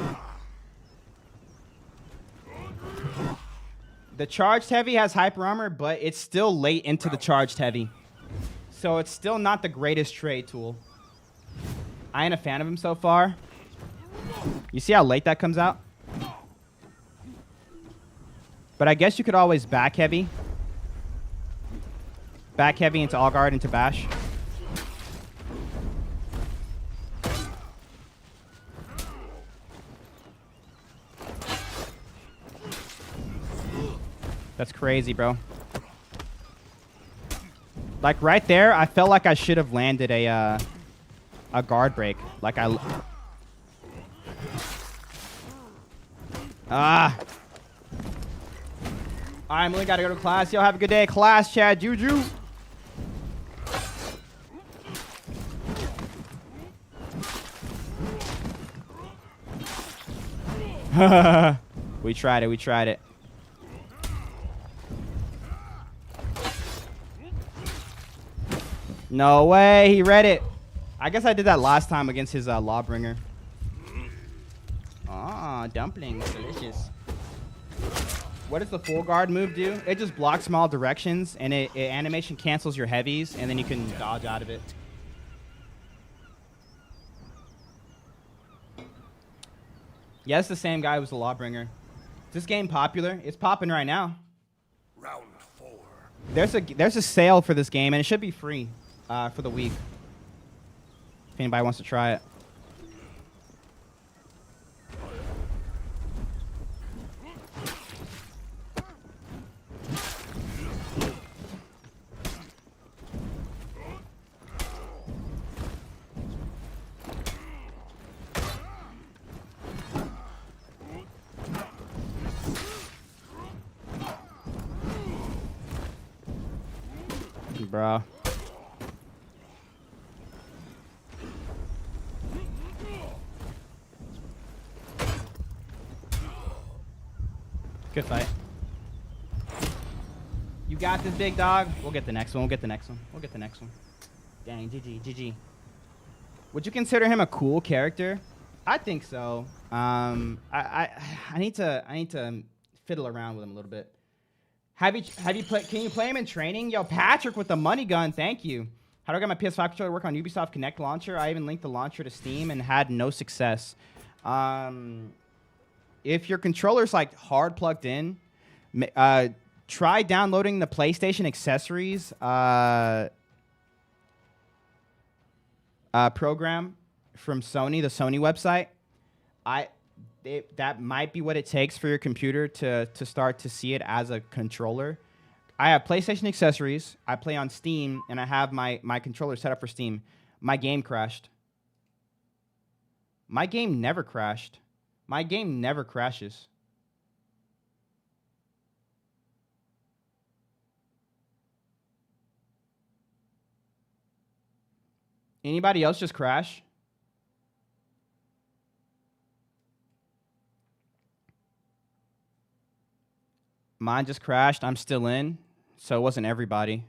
The charged heavy has hyper armor, but it's still late into the charged heavy. So it's still not the greatest trade tool. I ain't a fan of him so far. You see how late that comes out? But I guess you could always back heavy. Back heavy into all guard into bash. That's crazy, bro. Like right there, I felt like I should have landed a guard break. Like I. I'm only gotta go to class. Yo, have a good day, class. Chad, Juju. We tried it. We tried it. No way, he read it. I guess I did that last time against his Lawbringer. Ah, dumplings, delicious. What does the full guard move do? It just blocks small directions, and it animation cancels your heavies, and then you can dodge out of it. Yeah, it's the same guy who was the Lawbringer. Is this game popular? It's popping right now. Round 4. There's a sale for this game, and it should be free. For the week. If anybody wants to try it. Bro. Good fight. You got this, big dog. We'll get the next one. We'll get the next one. We'll get the next one. Dang, GG, GG. Would you consider him a cool character? I think so. I need to fiddle around with him a little bit. Have you can you play him in training? Yo, Patrick with the money gun. Thank you. How do I get my PS5 controller to work on Ubisoft Connect launcher? I even linked the launcher to Steam and had no success. If your controller's like hard plugged in, try downloading the PlayStation accessories program from Sony, the Sony website. that might be what it takes for your computer to start to see it as a controller. I have PlayStation accessories. I play on Steam, and I have my controller set up for Steam. My game crashed. My game never crashed. My game never crashes. Anybody else just crash? Mine just crashed. I'm still in, so it wasn't everybody.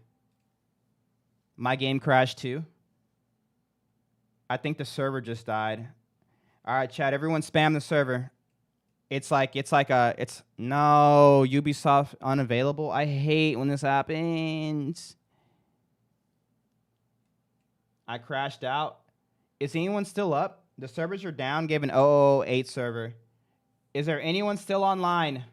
My game crashed too. I think the server just died. All right, chat. Everyone spam the server. It's no Ubisoft unavailable. I hate when this happens. I crashed out. Is anyone still up? The servers are down. Gave an 008 server. Is there anyone still online?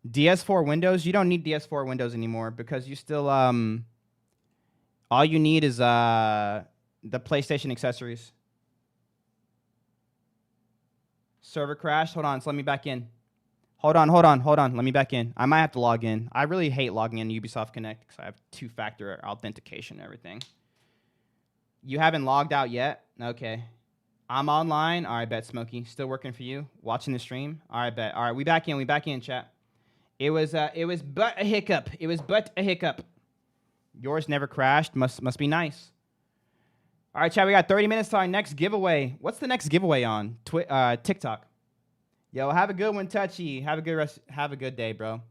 DS4 Windows? You don't need DS4 Windows anymore because you still all you need is the PlayStation accessories. Server crashed. Hold on, so let me back in. Hold on. Let me back in. I might have to log in. I really hate logging in Ubisoft Connect because I have two-factor authentication and everything. You haven't logged out yet? Okay. I'm online. All right, bet, Smokey. Still working for you? Watching the stream? All right, bet. All right, we back in, chat. It was but a hiccup. It was but a hiccup. Yours never crashed. Must be nice. All right, chat, we got 30 minutes to our next giveaway. What's the next giveaway on? TikTok. Yo, have a good one, Touchy. Have a good day, bro.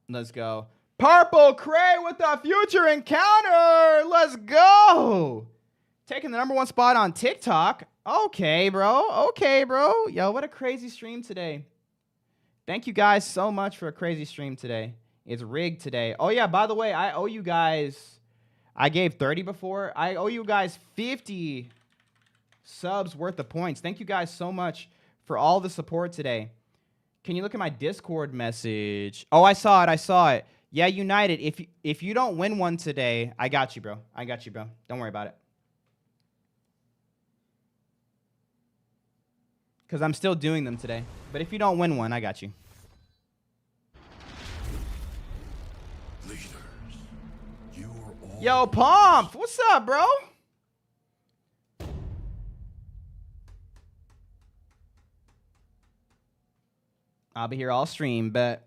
Let's go. Purple Cray with a future encounter. Let's go. Taking the #1 spot on TikTok. Okay, bro. Yo, what a crazy stream today. Thank you guys so much for a crazy stream today. It's rigged today. Oh, yeah, by the way, I owe you guys... I gave 30 before. I owe you guys 50 subs worth of points. Thank you guys so much for all the support today. Can you look at my Discord message? Oh, I saw it. Yeah, United, if you don't win one today, I got you, bro. Don't worry about it. Because I'm still doing them today. But if you don't win one, I got you. Leaders, you are all... Yo, Pomp, what's up, bro? I'll be here all stream, but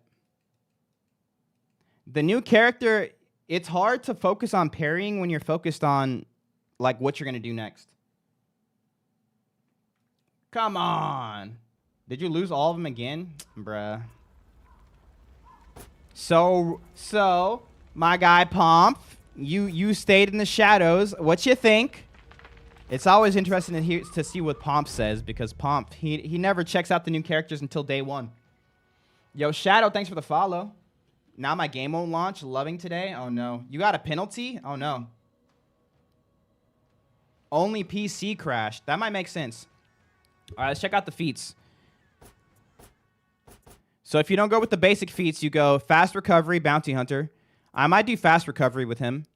the new character, it's hard to focus on parrying when you're focused on like what you're gonna do next. Come on. Did you lose all of them again? Bruh. So my guy Pomp, you stayed in the shadows. What you think? It's always interesting to see what Pomp says because Pomp, he never checks out the new characters until day 1. Yo, Shadow, thanks for the follow. Now my game won't launch. Loving today? Oh, no. You got a penalty? Oh, no. Only PC crashed. That might make sense. All right, let's check out the feats. So if you don't go with the basic feats, you go fast recovery, bounty hunter. I might do fast recovery with him.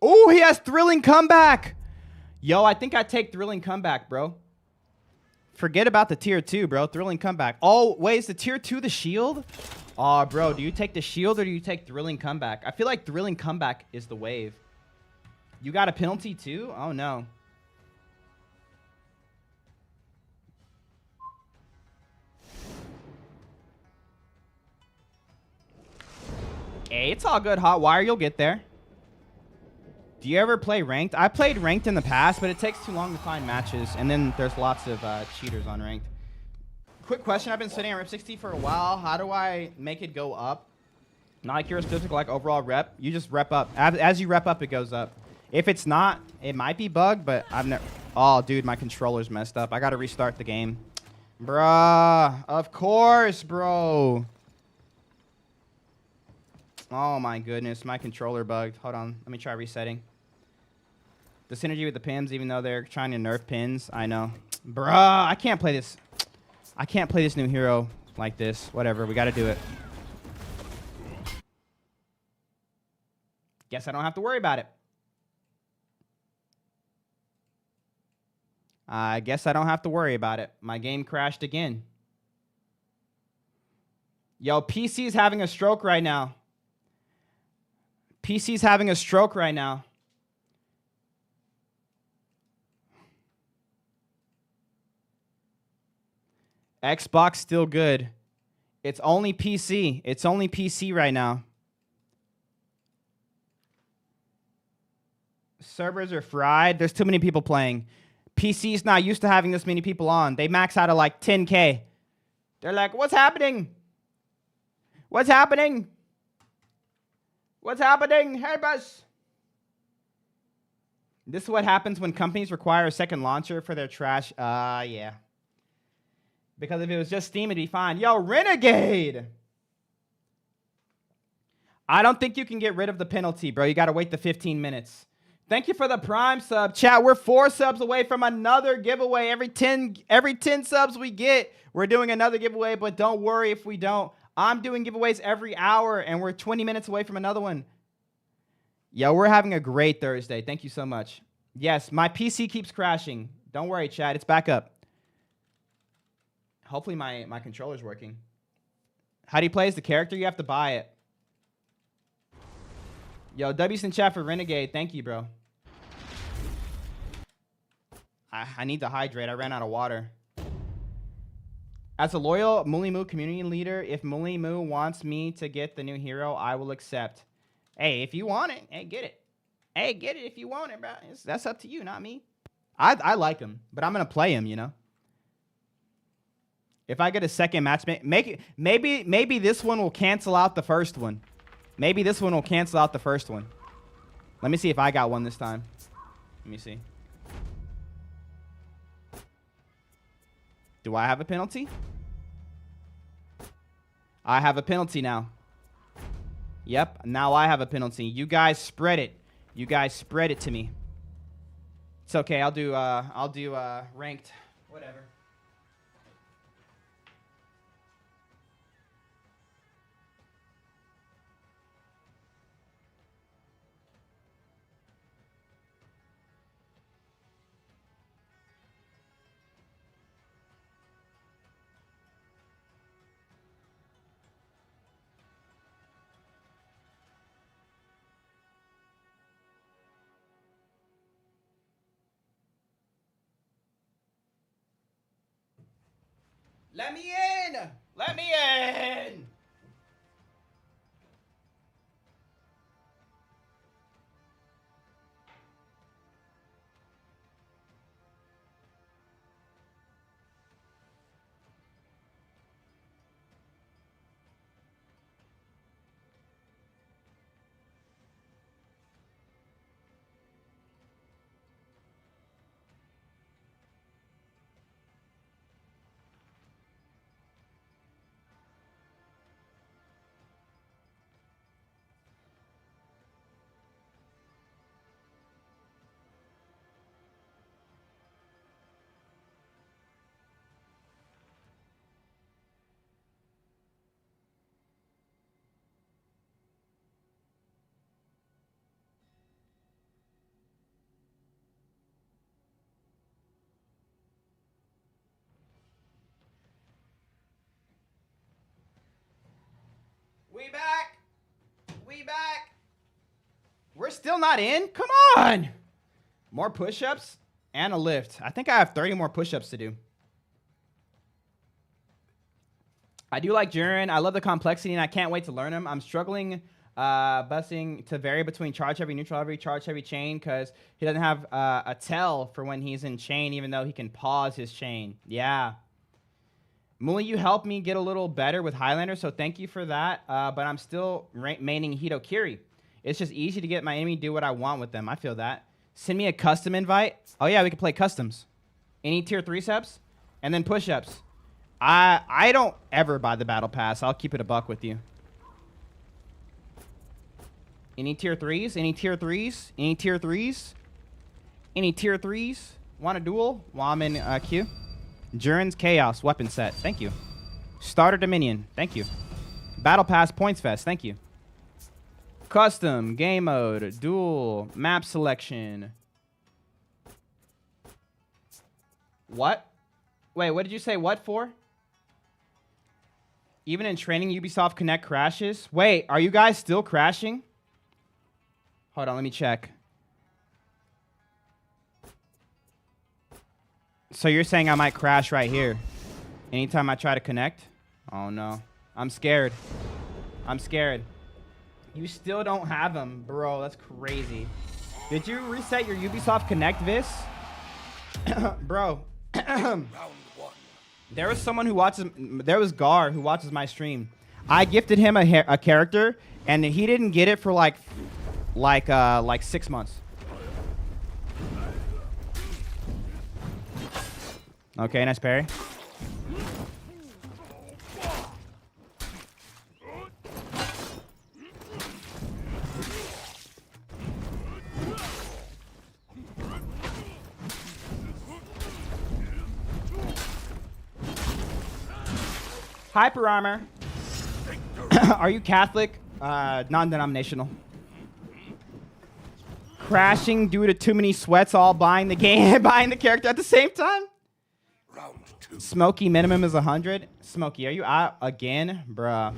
Oh, he has thrilling comeback. Yo, I think I take thrilling comeback, bro. Forget about the tier 2, bro. Thrilling comeback. Oh, wait, is the tier 2 the shield? Oh, bro, do you take the shield or do you take thrilling comeback? I feel like thrilling comeback is the wave. You got a penalty too? Oh, no. Hey, it's all good, Hotwire. You'll get there. Do you ever play ranked? I played ranked in the past, but it takes too long to find matches. And then there's lots of cheaters on ranked. Quick question. I've been sitting at rep 60 for a while. How do I make it go up? Not like you're specific, like overall rep. You just rep up. As you rep up, it goes up. If it's not, it might be bugged, but I've never... Oh, dude, my controller's messed up. I got to restart the game. Bruh. Of course, bro. Oh, my goodness. My controller bugged. Hold on. Let me try resetting. The synergy with the pins, even though they're trying to nerf pins. I know. Bruh, I can't play this. I can't play this new hero like this. Whatever, we got to do it. Guess I don't have to worry about it. I guess I don't have to worry about it. My game crashed again. Yo, PC's having a stroke right now. PC's having a stroke right now. Xbox still good. It's only PC. It's only PC right now. Servers are fried. There's too many people playing. PC's not used to having this many people on. They max out at like 10K. They're like, what's happening? What's happening? What's happening? Hey, boss. This is what happens when companies require a second launcher for their trash. Yeah. Because if it was just Steam, it'd be fine. Yo, Renegade! I don't think you can get rid of the penalty, bro. You got to wait the 15 minutes. Thank you for the Prime sub. Chat, we're 4 subs away from another giveaway. Every 10 subs we get, we're doing another giveaway, but don't worry if we don't. I'm doing giveaways every hour, and we're 20 minutes away from another one. Yo, we're having a great Thursday. Thank you so much. Yes, my PC keeps crashing. Don't worry, chat. It's back up. Hopefully my controller's working. How do you play as the character? You have to buy it. Yo, W's in chat for Renegade. Thank you, bro. I need to hydrate. I ran out of water. As a loyal Mulimu community leader, if Mulimu wants me to get the new hero, I will accept. Hey, if you want it, hey, get it. Hey, get it if you want it, bro. That's up to you, not me. I like him, but I'm going to play him, you know. If I get a second match, maybe this one will cancel out the first one. Maybe this one will cancel out the first one. Let me see if I got one this time. Let me see. Do I have a penalty? I have a penalty now. Yep, now I have a penalty. You guys spread it. You guys spread it to me. It's okay. I'll do ranked. Whatever. Let me in! Let me in! We back. We back. We're still not in? Come on. More push-ups and a lift. I think I have 30 more push-ups to do. I do like Jiren. I love the complexity, and I can't wait to learn him. I'm struggling busing to vary between charge heavy, neutral heavy, charge heavy chain because he doesn't have a tell for when he's in chain, even though he can pause his chain. Yeah. Muli, you helped me get a little better with Highlander, so thank you for that. But I'm still maining Hitokiri. It's just easy to get my enemy do what I want with them. I feel that. Send me a custom invite. Oh, yeah, we can play customs. Any tier 3 subs? And then push-ups. I don't ever buy the battle pass. I'll keep it a buck with you. Any tier 3s? Any tier 3s? Any tier 3s? Any tier 3s? Want a duel? While I'm in queue? Jiren's Chaos weapon set. Thank you. Starter Dominion. Thank you. Battle Pass Points Fest. Thank you. Custom. Game mode. Duel. Map selection. What? Wait, what did you say? What for? Even in training, Ubisoft Connect crashes. Wait, are you guys still crashing? Hold on, let me check. So you're saying I might crash right here anytime I try to connect? Oh no, I'm scared. I'm scared. You still don't have them, bro. That's crazy. Did you reset your Ubisoft Connect, Vis? Bro. Round 1. There was someone who watches. There was Gar who watches my stream. I gifted him a character, and he didn't get it for like 6 months. Okay, nice parry. Hyper armor. Are you Catholic? Non-denominational. Crashing due to too many sweats, all buying the game, buying the character at the same time. Round 2. Smokey minimum is 100. Smokey, are you out again, bruh?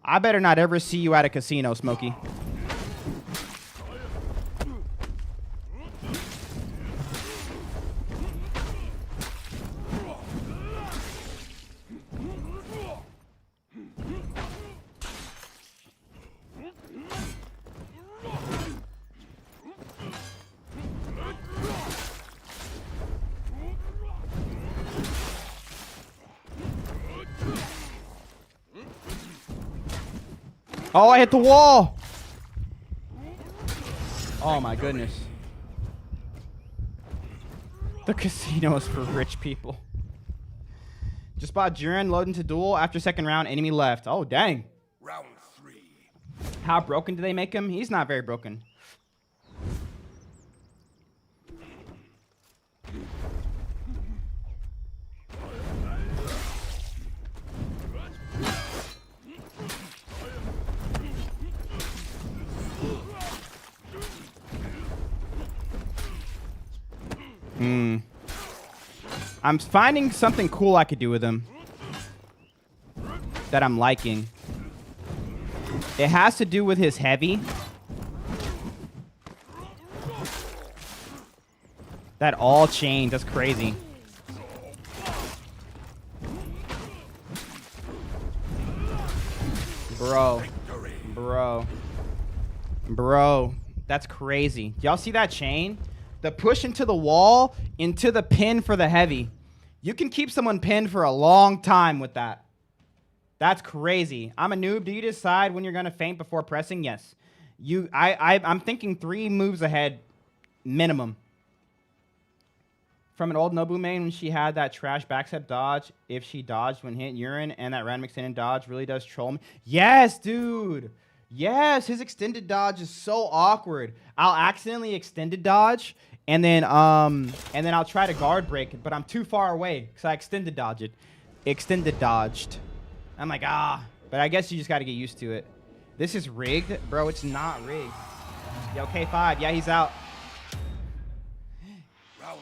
I better not ever see you at a casino, Smokey. Oh, I hit the wall. Oh my goodness. The casino is for rich people. Just bought Jiren, load into duel. After second round, enemy left. Oh, dang. Round 3. How broken do they make him? He's not very broken. I'm finding something cool I could do with him that I'm liking. It has to do with his heavy. That all chain, that's crazy. Bro, that's crazy. Y'all see that chain? The push into the wall, into the pin for the heavy. You can keep someone pinned for a long time with that. That's crazy. I'm a noob. Do you decide when you're going to feint before pressing? Yes. I'm thinking 3 moves ahead minimum. From an old Nobu main when she had that trash backstep dodge, if she dodged when hit Jiren, and that random extended dodge really does troll me. Yes, dude. Yes, his extended dodge is so awkward. I'll accidentally extended dodge, and then I'll try to guard break it, but I'm too far away because I extended dodged it. Extended dodged. I'm like, but I guess you just got to get used to it. This is rigged? Bro, it's not rigged. Yo, K5, yeah, he's out. Round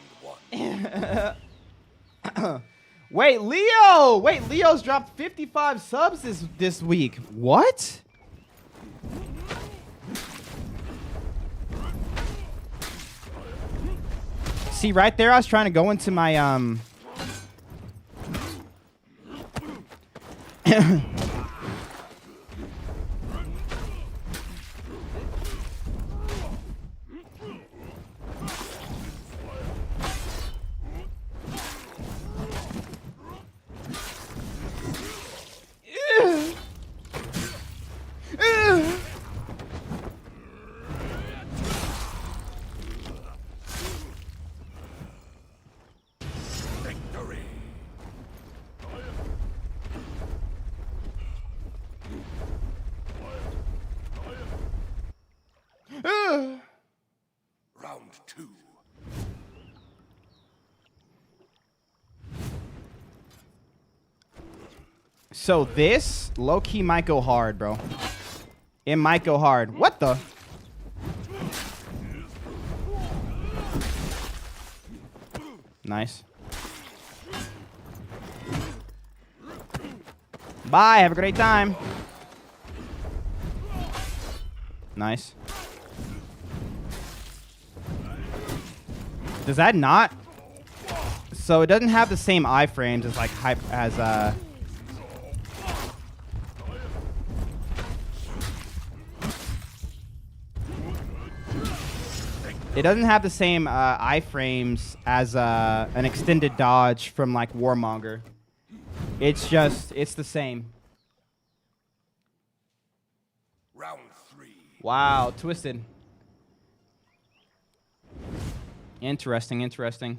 1. Wait, Leo! Wait, Leo's dropped 55 subs this week. What? See, right there, I was trying to go into my, Round 2. So this low-key might go hard, bro. It might go hard. What the? Nice. Bye. Have a great time. Nice. Does that not? So it doesn't have the same iframes as like it doesn't have the same iframes as an extended dodge from like Warmonger. It's the same. Round 3. Wow, twisted. Interesting, interesting.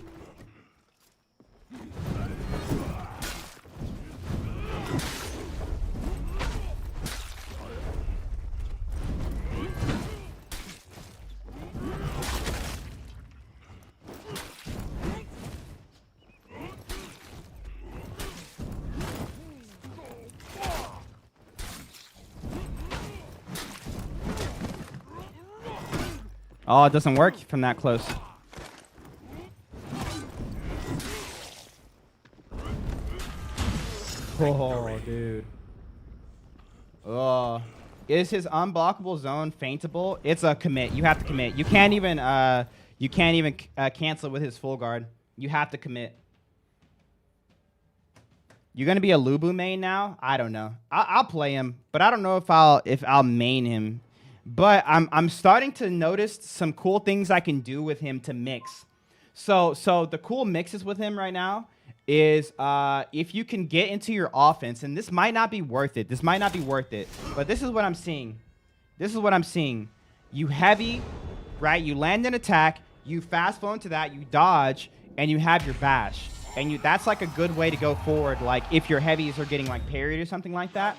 Oh, it doesn't work from that close. Oh, dude. Oh. Is his unblockable zone feintable? It's a commit. You have to commit. You can't even cancel it with his full guard. You have to commit. You're gonna be a Lubu main now? I don't know. I'll play him, but I don't know if I'll main him. But I'm starting to notice some cool things I can do with him to mix. So the cool mixes with him right now is if you can get into your offense, and this might not be worth it. This might not be worth it. But this is what I'm seeing. This is what I'm seeing. You heavy, right? You land an attack, you fast flow into that, you dodge, and you have your bash. And that's like a good way to go forward, like if your heavies are getting like parried or something like that.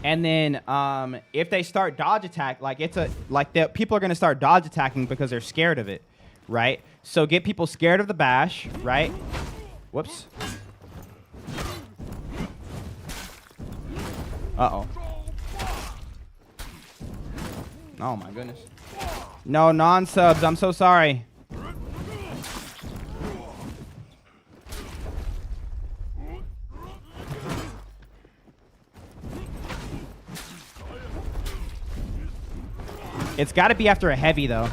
And then if they start dodge attack, people are going to start dodge attacking because they're scared of it, right? So get people scared of the bash, right? Whoops. Uh-oh. Oh, my goodness. No non-subs. I'm so sorry. It's got to be after a heavy, though.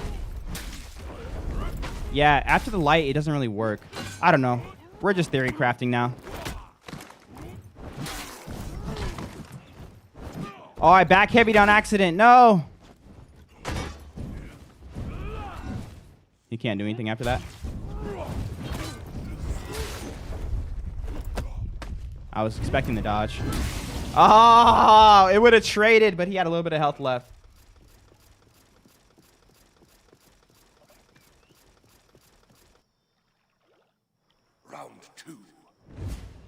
Yeah, after the light, it doesn't really work. I don't know. We're just theory crafting now. Oh, I back heavied on accident. No. You can't do anything after that. I was expecting the dodge. Oh, it would have traded, but he had a little bit of health left.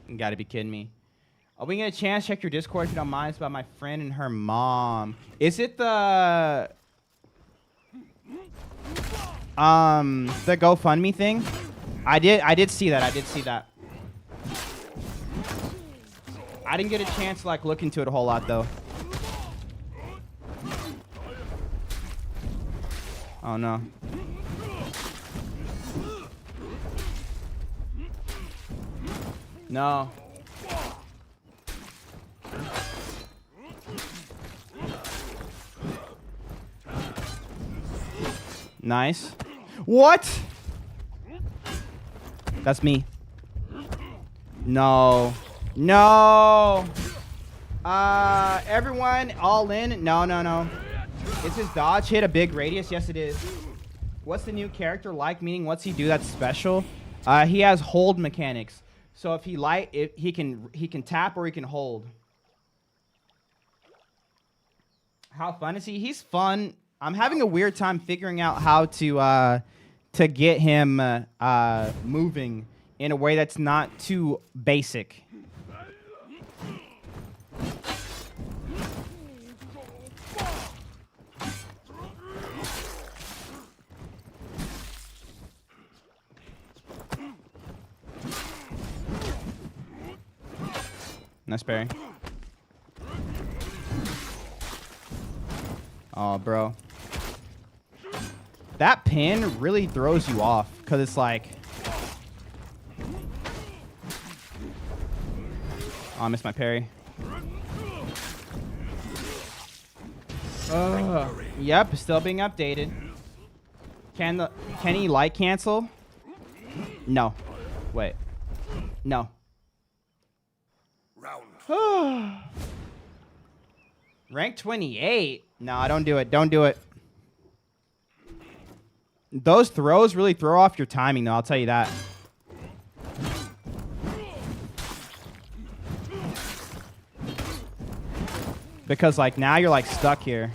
You gotta be kidding me. Are we gonna chance check your Discord if you don't mind? It's about my friend and her mom. Is it the GoFundMe thing? I did see that. I did see that. I didn't get a chance to like look into it a whole lot though. Oh no. No. Nice. What? That's me. No. No. Everyone, all in. No, no, no. Is his dodge hit a big radius? Yes, it is. What's the new character like? Meaning, what's he do that's special? He has hold mechanics. So if he can tap or he can hold. How fun is he? He's fun. I'm having a weird time figuring out how to get him moving in a way that's not too basic. Nice parry. Oh, bro. That pin really throws you off because it's like Oh, I missed my parry. Yep, still being updated. Can he light cancel? No. Wait. No. Round. Rank 28? No, don't do it. Don't do it. Those throws really throw off your timing, though. I'll tell you that. Because, like, now you're, like, stuck here.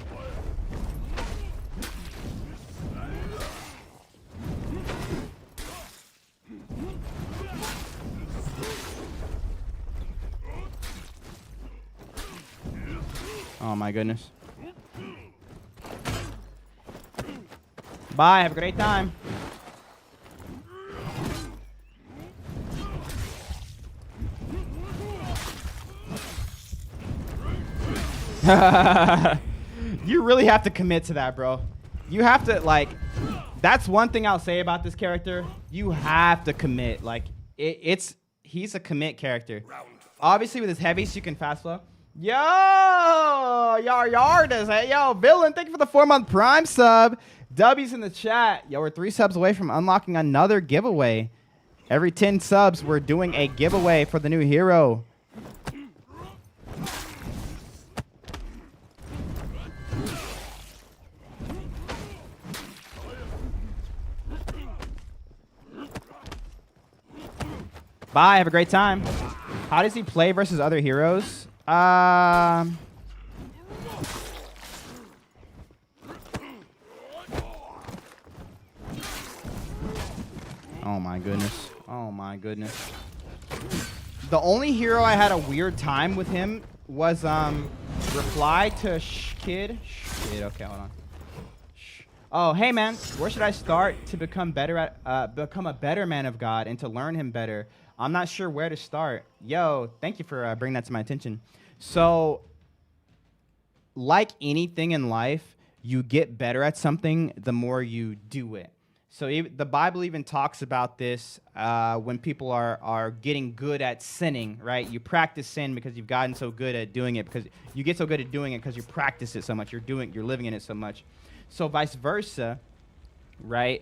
Oh, my goodness. Bye. Have a great time. You really have to commit to that, bro. You have to, like, that's one thing I'll say about this character. You have to commit. Like, he's a commit character. Obviously, with his heavies, you can fast flow. Yo, Yardis. Hey, yo, Villain, thank you for the 4-month Prime sub. W's in the chat. Yo, we're 3 subs away from unlocking another giveaway. Every 10 subs, we're doing a giveaway for the new hero. Bye. Have a great time. How does he play versus other heroes? Oh my goodness. Oh my goodness. The only hero I had a weird time with him was reply to Kid. Okay, hold on. Oh, hey man, where should I start to become better at become a better man of God and to learn him better? I'm not sure where to start. Yo, thank you for bringing that to my attention. So, like anything in life, you get better at something the more you do it. So the Bible even talks about this when people are getting good at sinning, right? You practice sin because you've gotten so good at doing it, because you get so good at doing it because you practice it so much. You're living in it so much. So vice versa, right?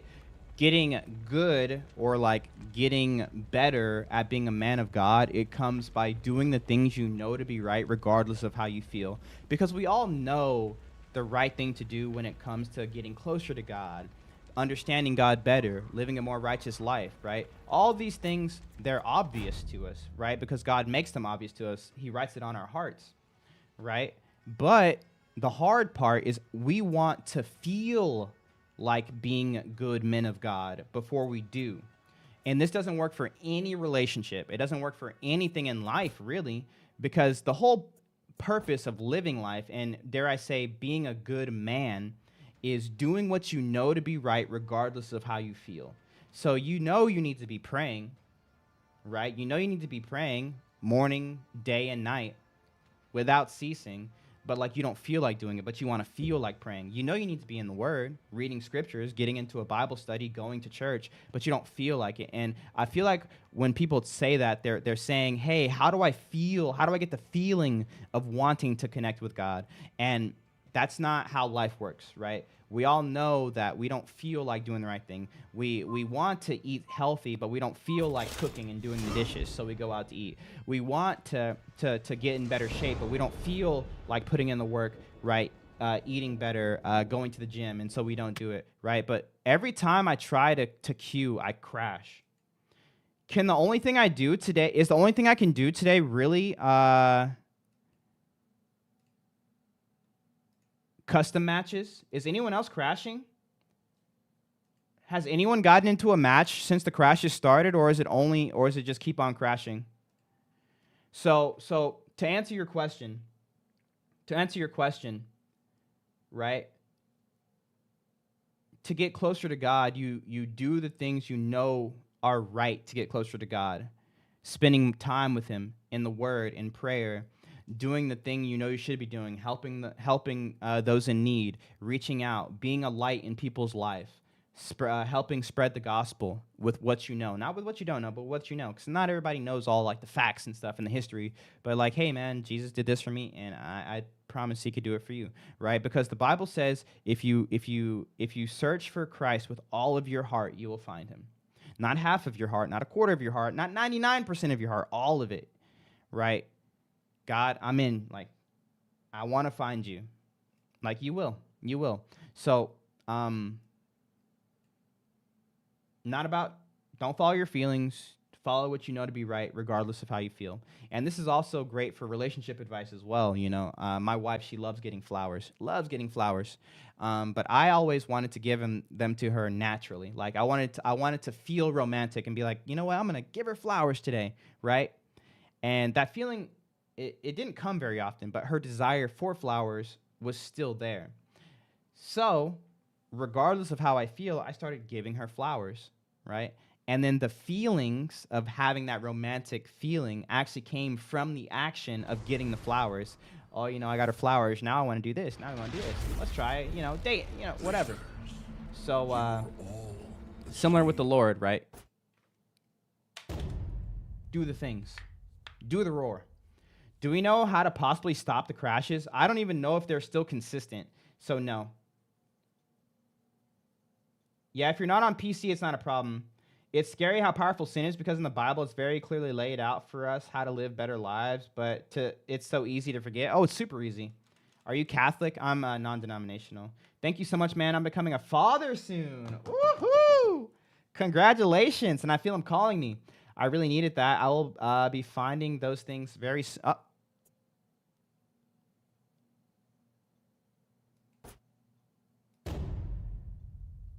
Getting good or like getting better at being a man of God, it comes by doing the things you know to be right regardless of how you feel. Because we all know the right thing to do when it comes to getting closer to God, understanding God better, living a more righteous life, right? All these things, they're obvious to us, right? Because God makes them obvious to us. He writes it on our hearts, right? But the hard part is we want to feel like being good men of God before we do. And this doesn't work for any relationship. It doesn't work for anything in life, really, because the whole purpose of living life, and dare I say, being a good man, is doing what you know to be right regardless of how you feel. So you know you need to be praying, right? You know you need to be praying morning, day, and night without ceasing, but like you don't feel like doing it, but you want to feel like praying. You know you need to be in the Word, reading scriptures, getting into a Bible study, going to church, but you don't feel like it. And I feel like when people say that, they're saying, hey, how do I feel? How do I get the feeling of wanting to connect with God? And that's not how life works, right? We all know that we don't feel like doing the right thing. We want to eat healthy, but we don't feel like cooking and doing the dishes, so we go out to eat. We want to get in better shape, but we don't feel like putting in the work, right? Eating better, going to the gym, and so we don't do it, right? But every time I try to queue, I crash. Can the only thing I do today, is the only thing I can do today really custom matches? Is anyone else crashing? Has anyone gotten into a match since the crashes started, or is it just keep on crashing? So to answer your question, right? To get closer to God, you do the things you know are right to get closer to God. Spending time with him in the Word, in prayer, doing the thing you know you should be doing, helping those in need, reaching out, being a light in people's life, helping spread the gospel with what you know, not with what you don't know, but what you know, because not everybody knows all like the facts and stuff in the history. But like, hey man, Jesus did this for me, and I promise He could do it for you, right? Because the Bible says if you search for Christ with all of your heart, you will find Him. Not half of your heart, not a quarter of your heart, not 99% of your heart, all of it, right? God, I'm in. Like, I want to find you. Like, you will. So, don't follow your feelings, follow what you know to be right, regardless of how you feel. And this is also great for relationship advice as well. My wife, she loves getting flowers. But I always wanted to give them to her naturally. Like, I wanted to feel romantic and be like, you know what, I'm going to give her flowers today, right? And that feeling, it didn't come very often, but her desire for flowers was still there. So, regardless of how I feel, I started giving her flowers, right? And then the feelings of having that romantic feeling actually came from the action of getting the flowers. Oh, I got her flowers. Now I want to do this. Now I want to do this. Let's try it. Date, whatever. So, similar with the Lord, right? Do the things. Do the roar. Do we know how to possibly stop the crashes? I don't even know if they're still consistent. So, no. Yeah, if you're not on PC, it's not a problem. It's scary how powerful sin is because in the Bible, it's very clearly laid out for us how to live better lives, but it's so easy to forget. Oh, it's super easy. Are you Catholic? I'm non-denominational. Thank you so much, man. I'm becoming a father soon. Woohoo! Congratulations. And I feel him calling me. I really needed that. I will be finding those things very soon.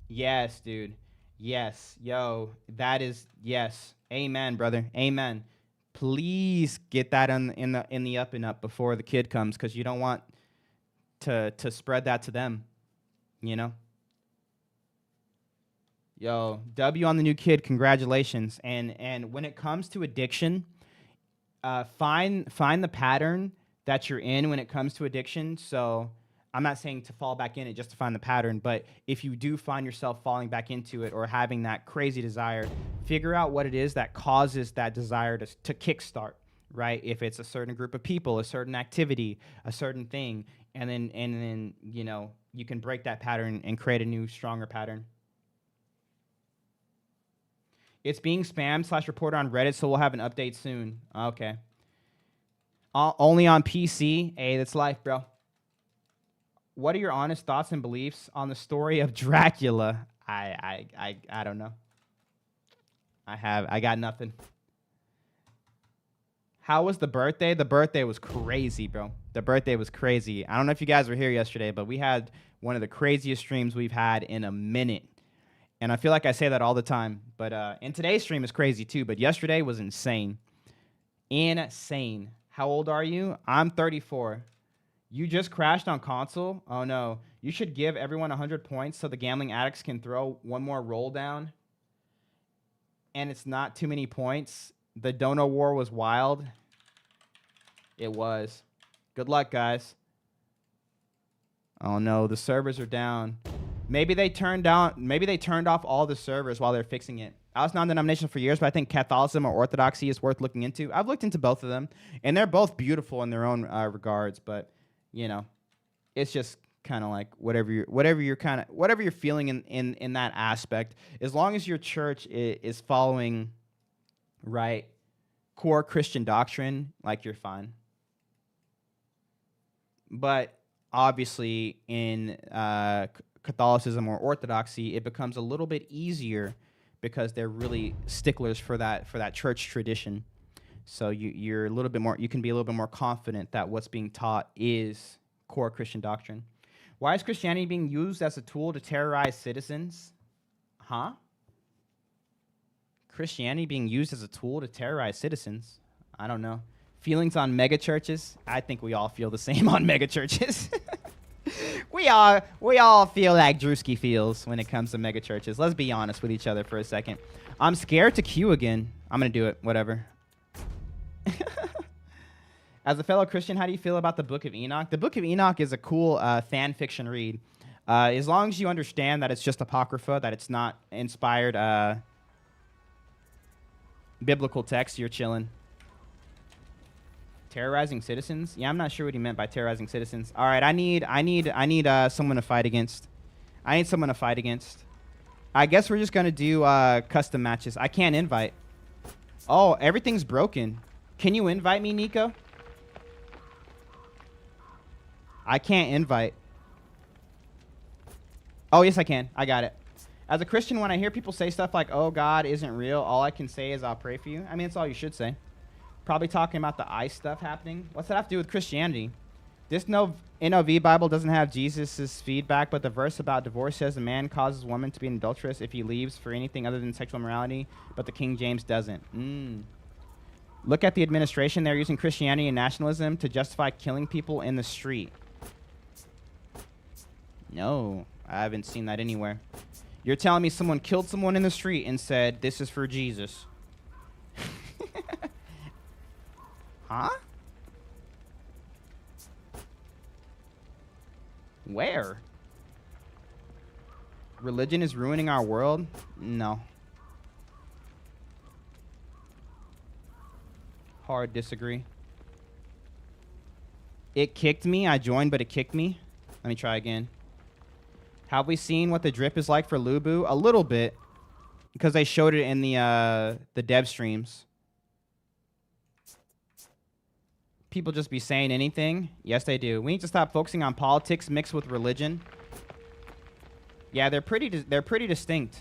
Yes, dude. Yes. Yo, that is, yes. Amen, brother. Amen. Please get that in the up and up before the kid comes, because you don't want to spread that to them, Yo, W on the new kid, congratulations. And when it comes to addiction, find the pattern that you're in when it comes to addiction. So I'm not saying to fall back in it just to find the pattern, but if you do find yourself falling back into it or having that crazy desire, figure out what it is that causes that desire to kickstart, right? If it's a certain group of people, a certain activity, a certain thing, and then you can break that pattern and create a new, stronger pattern. It's being spammed / reported on Reddit, so we'll have an update soon. Okay. Only on PC? Hey, that's life, bro. What are your honest thoughts and beliefs on the story of Dracula? I don't know. I got nothing. How was the birthday? The birthday was crazy, bro. The birthday was crazy. I don't know if you guys were here yesterday, but we had one of the craziest streams we've had in a minute. And I feel like I say that all the time. But and today's stream is crazy too, but yesterday was insane. Insane. How old are you? I'm 34. You just crashed on console? Oh, no. You should give everyone 100 points so the gambling addicts can throw one more roll down. And it's not too many points. The Dono War was wild. It was. Good luck, guys. Oh, no. The servers are down. Maybe they turned off all the servers while they're fixing it. I was non-denominational for years, but I think Catholicism or Orthodoxy is worth looking into. I've looked into both of them, and they're both beautiful in their own regards, but it's just kind of like whatever you're feeling in that aspect. As long as your church is following right core Christian doctrine, like, you're fine. But obviously in Catholicism or Orthodoxy, it becomes a little bit easier because they're really sticklers for that church tradition. So you're a little bit more, you can be a little bit more confident that what's being taught is core Christian doctrine. Why is Christianity being used as a tool to terrorize citizens? Huh? Christianity being used as a tool to terrorize citizens? I don't know. Feelings on mega churches? I think we all feel the same on mega churches. We all feel like Drewski feels when it comes to mega churches. Let's be honest with each other for a second. I'm scared to queue again. I'm going to do it. Whatever. As a fellow Christian, how do you feel about the Book of Enoch? The Book of Enoch is a cool fan fiction read. As long as you understand that it's just apocrypha, that it's not inspired biblical text, you're chilling. Terrorizing citizens? Yeah, I'm not sure what he meant by terrorizing citizens. All right, I need someone to fight against. I need someone to fight against. I guess we're just gonna do custom matches. I can't invite. Oh, everything's broken. Can you invite me, Nico? I can't invite. Oh, yes, I can. I got it. As a Christian, when I hear people say stuff like, oh, God isn't real, all I can say is I'll pray for you. I mean, it's all you should say. Probably talking about the ice stuff happening. What's that have to do with Christianity? This NOV Bible doesn't have Jesus' feedback, but the verse about divorce says a man causes a woman to be an adulteress if he leaves for anything other than sexual immorality, but the King James doesn't. Look at the administration. They're using Christianity and nationalism to justify killing people in the street. No, I haven't seen that anywhere. You're telling me someone killed someone in the street and said, this is for Jesus. Huh? Where? Religion is ruining our world? No. Hard disagree. It kicked me. I joined, but it kicked me. Let me try again. Have we seen what the drip is like for Lubu? A little bit, because they showed it in the dev streams. People just be saying anything? Yes, they do. We need to stop focusing on politics mixed with religion. Yeah, they're pretty distinct.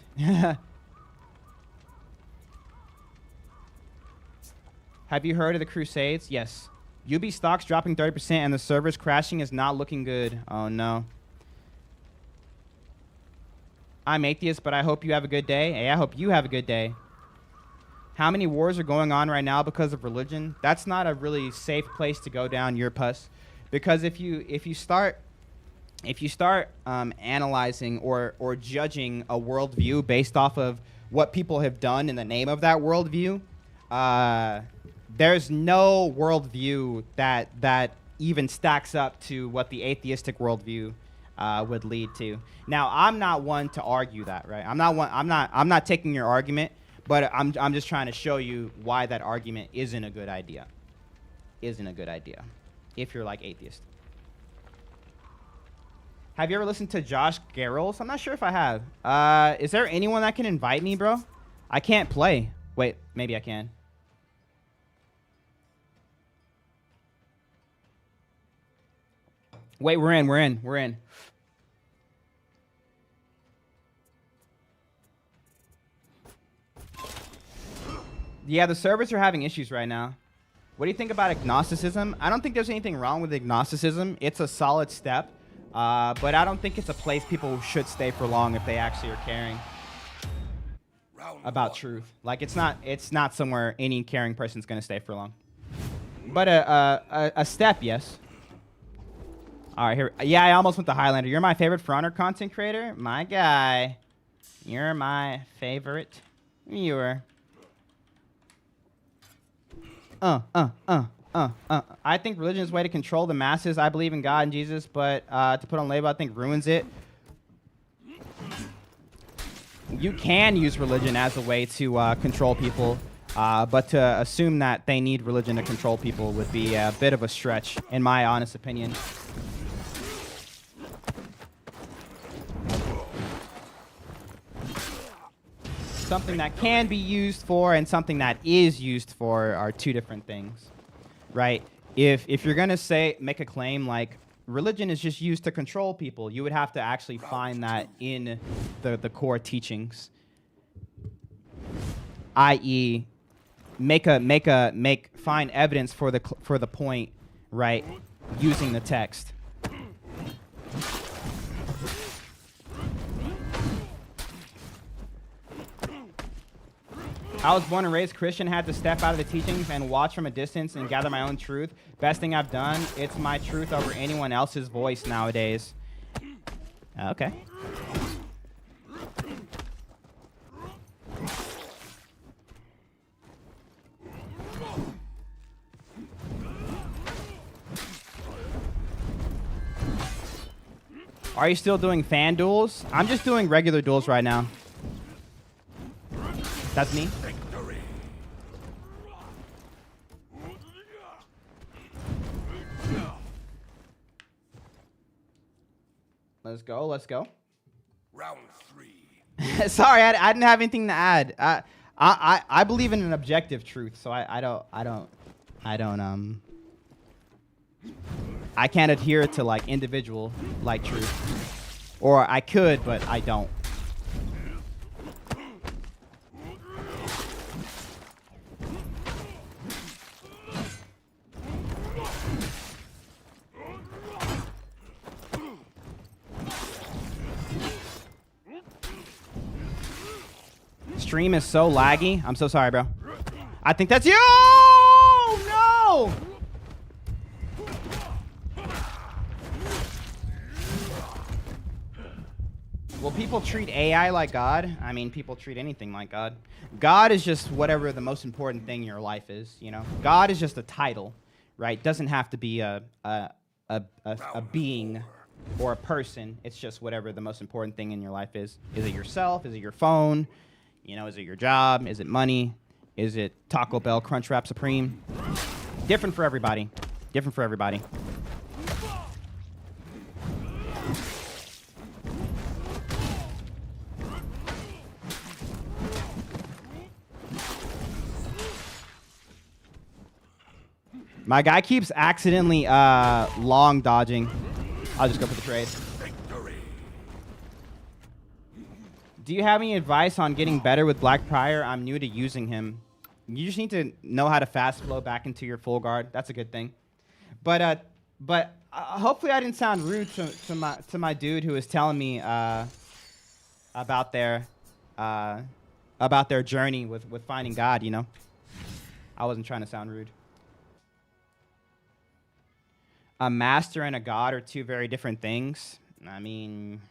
Have you heard of the Crusades? Yes. UB stocks dropping 30% and the servers crashing is not looking good. Oh, no. I'm atheist, but I hope you have a good day. Hey, I hope you have a good day. How many wars are going on right now because of religion? That's not a really safe place to go down, your puss. Because if you start analyzing or judging a worldview based off of what people have done in the name of that worldview, there's no worldview that even stacks up to what the atheistic worldview would lead to. Now, I'm not one to argue that, right? I'm not taking your argument, but I'm just trying to show you why that argument isn't a good idea. Isn't a good idea if you're like atheist. Have you ever listened to Josh Garrels? I'm not sure if I have. Is there anyone that can invite me, bro? I can't play. Wait, maybe I can. Wait, we're in. Yeah, the servers are having issues right now. What do you think about agnosticism? I don't think there's anything wrong with agnosticism. It's a solid step, but I don't think it's a place people should stay for long if they actually are caring about truth. Like, it's not somewhere any caring person's gonna stay for long. But a step, yes. All right, here. Yeah, I almost went to Highlander. You're my favorite For Honor content creator? My guy. You're my favorite viewer. I think religion is a way to control the masses. I believe in God and Jesus, but to put on label, I think ruins it. You can use religion as a way to control people, but to assume that they need religion to control people would be a bit of a stretch, in my honest opinion. Something that can be used for and something that is used for are two different things, right? If you're gonna make a claim like religion is just used to control people, you would have to actually find that in the core teachings, i.e., find evidence for the point, right? Using the text. I was born and raised Christian, had to step out of the teachings and watch from a distance and gather my own truth. Best thing I've done, it's my truth over anyone else's voice nowadays. Okay. Are you still doing fan duels? I'm just doing regular duels right now. That's me. Victory. Let's go. Let's go. Round 3. Sorry, I didn't have anything to add. I believe in an objective truth, so I can't adhere to like individual like truth, or I could, but I don't. Stream is so laggy. I'm so sorry, bro. I think that's you. No. Will people treat AI like God? I mean, people treat anything like God. God is just whatever the most important thing in your life is, you know? God is just a title, right? Doesn't have to be a being or a person. It's just whatever the most important thing in your life is. Is it yourself? Is it your phone? You know, is it your job? Is it money? Is it Taco Bell Crunchwrap Supreme? Different for everybody. Different for everybody. My guy keeps accidentally long dodging. I'll just go for the trade. Victory. Do you have any advice on getting better with Black Prior? I'm new to using him. You just need to know how to fast flow back into your full guard. That's a good thing. But hopefully I didn't sound rude to my dude who was telling me about their journey with finding God. You know, I wasn't trying to sound rude. A master and a god are two very different things. I mean,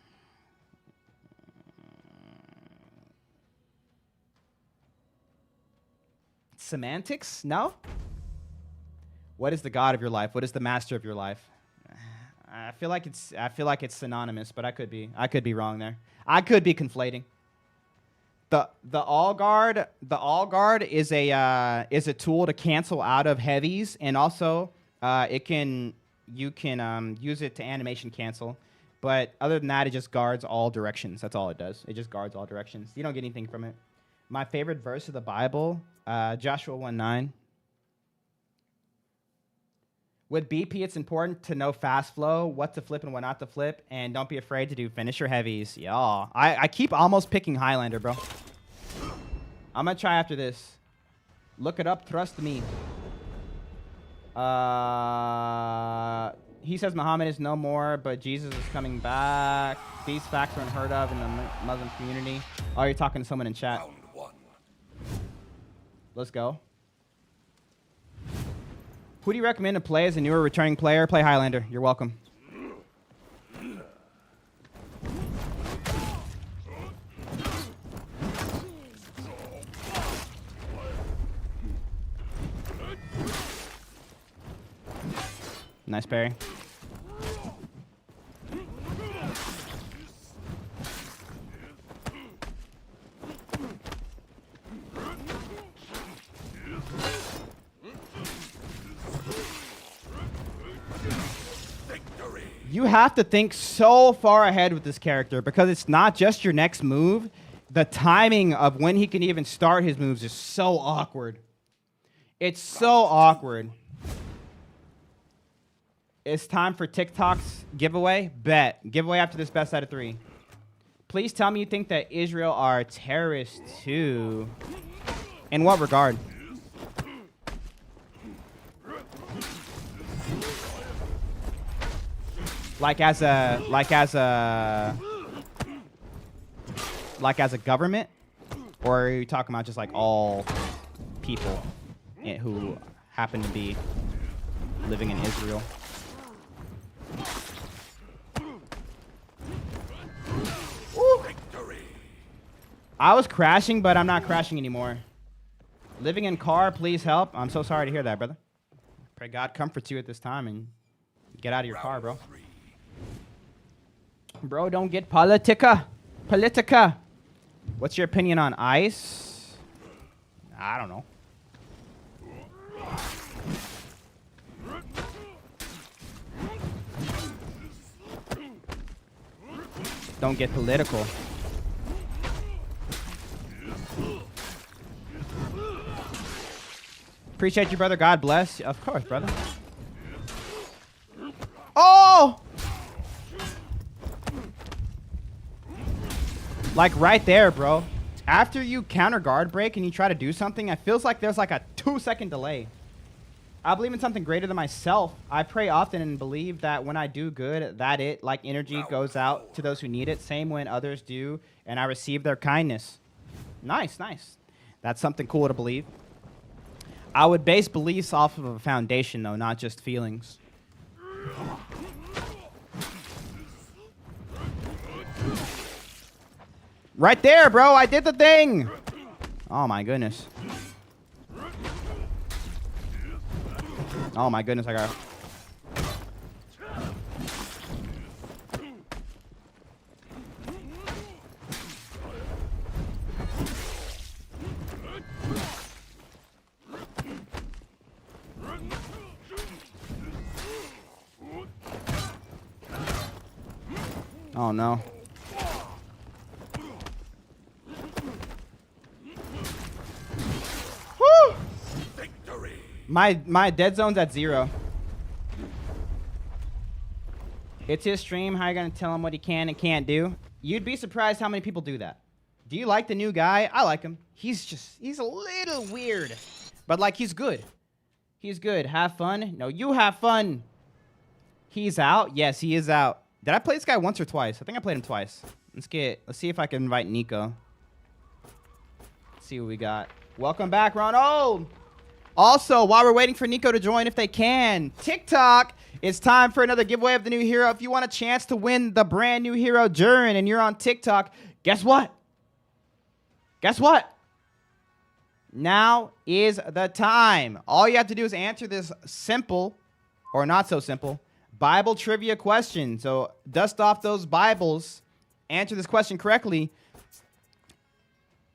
semantics? No? What is the god of your life? What is the master of your life? I feel like it's synonymous, but I could be wrong there. I could be conflating. The all guard is a tool to cancel out of heavies, and also you can use it to animation cancel. But other than that, it just guards all directions. That's all it does. It just guards all directions. You don't get anything from it. My favorite verse of the Bible, Joshua 1:9. With BP, it's important to know fast flow, what to flip and what not to flip, and don't be afraid to do finisher heavies. Y'all, I keep almost picking Highlander, bro. I'm gonna try after this. Look it up, trust me. He says Muhammad is no more, but Jesus is coming back. These facts are unheard of in the Muslim community. Oh, you're talking to someone in chat. Round 1. Let's go. Who do you recommend to play as a newer returning player? Play Highlander. You're welcome. Nice parry. Victory. You have to think so far ahead with this character because it's not just your next move. The timing of when he can even start his moves is so awkward. It's so awkward. It's time for TikTok's giveaway. Bet. Giveaway after this best out of 3. Please tell me you think that Israel are terrorists too. In what regard? Like as a government? Or are you talking about just like all people who happen to be living in Israel? Victory. I was crashing, but I'm not crashing anymore. Living in car, please help. I'm so sorry to hear that, brother. Pray God comforts you at this time and get out of your car, bro. Round 3. Bro, don't get politica. Politica. What's your opinion on ice? I don't know. Don't get political. Appreciate you, brother. God bless. Of course, brother. Oh! Like right there, bro. After you counter guard break and you try to do something, it feels like there's like a 2-second delay. I believe in something greater than myself. I pray often and believe that when I do good, that it, like energy, goes out to those who need it. Same when others do, and I receive their kindness. Nice, nice. That's something cool to believe. I would base beliefs off of a foundation, though, not just feelings. Right there, bro. I did the thing. Oh, my goodness. Oh, my goodness. I got... Oh, no. Woo! Victory. My dead zone's at 0. It's his stream. How are you going to tell him what he can and can't do? You'd be surprised how many people do that. Do you like the new guy? I like him. He's a little weird. But, like, he's good. He's good. Have fun? No, you have fun. He's out? Yes, he is out. Did I play this guy once or twice? I think I played him twice. Let's see if I can invite Nico. Let's see what we got. Welcome back, Ronald. Also, while we're waiting for Nico to join, if they can, TikTok, it's time for another giveaway of the new hero. If you want a chance to win the brand new hero, Jiren, and you're on TikTok, guess what? Guess what? Now is the time. All you have to do is answer this simple, or not so simple, Bible trivia question. So dust off those Bibles, answer this question correctly,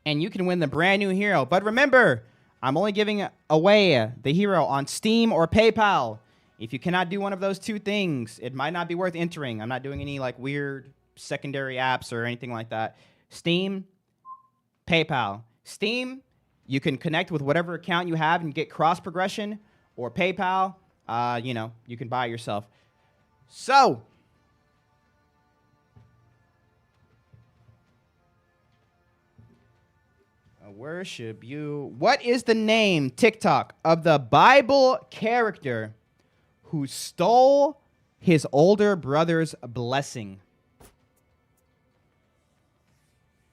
and you can win the brand new hero. But remember, I'm only giving away the hero on Steam or PayPal. If you cannot do one of those two things, it might not be worth entering. I'm not doing any like weird secondary apps or anything like that. Steam, PayPal. Steam, you can connect with whatever account you have and get cross progression, or PayPal, you can buy it yourself. So, I worship you. What is the name, TikTok, of the Bible character who stole his older brother's blessing?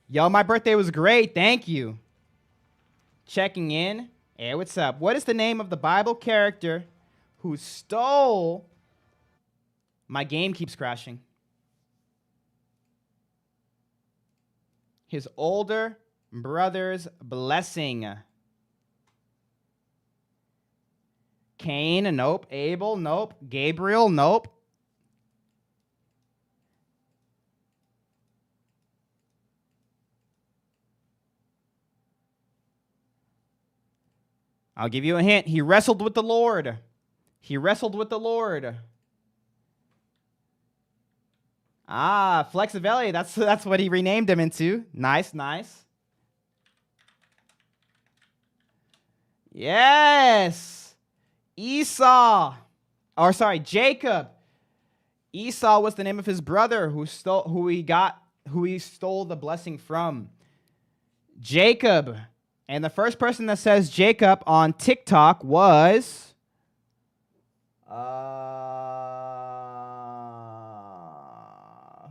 Yo, my birthday was great. Thank you. Checking in. Hey, what's up? What is the name of the Bible character who stole... My game keeps crashing. His older brother's blessing. Cain, nope. Abel, nope. Gabriel, nope. I'll give you a hint. He wrestled with the Lord. He wrestled with the Lord. Ah, Flexibility. That's what he renamed him into. Nice, nice. Yes. Jacob. Esau was the name of his brother who he stole the blessing from. Jacob. And the first person that says Jacob on TikTok was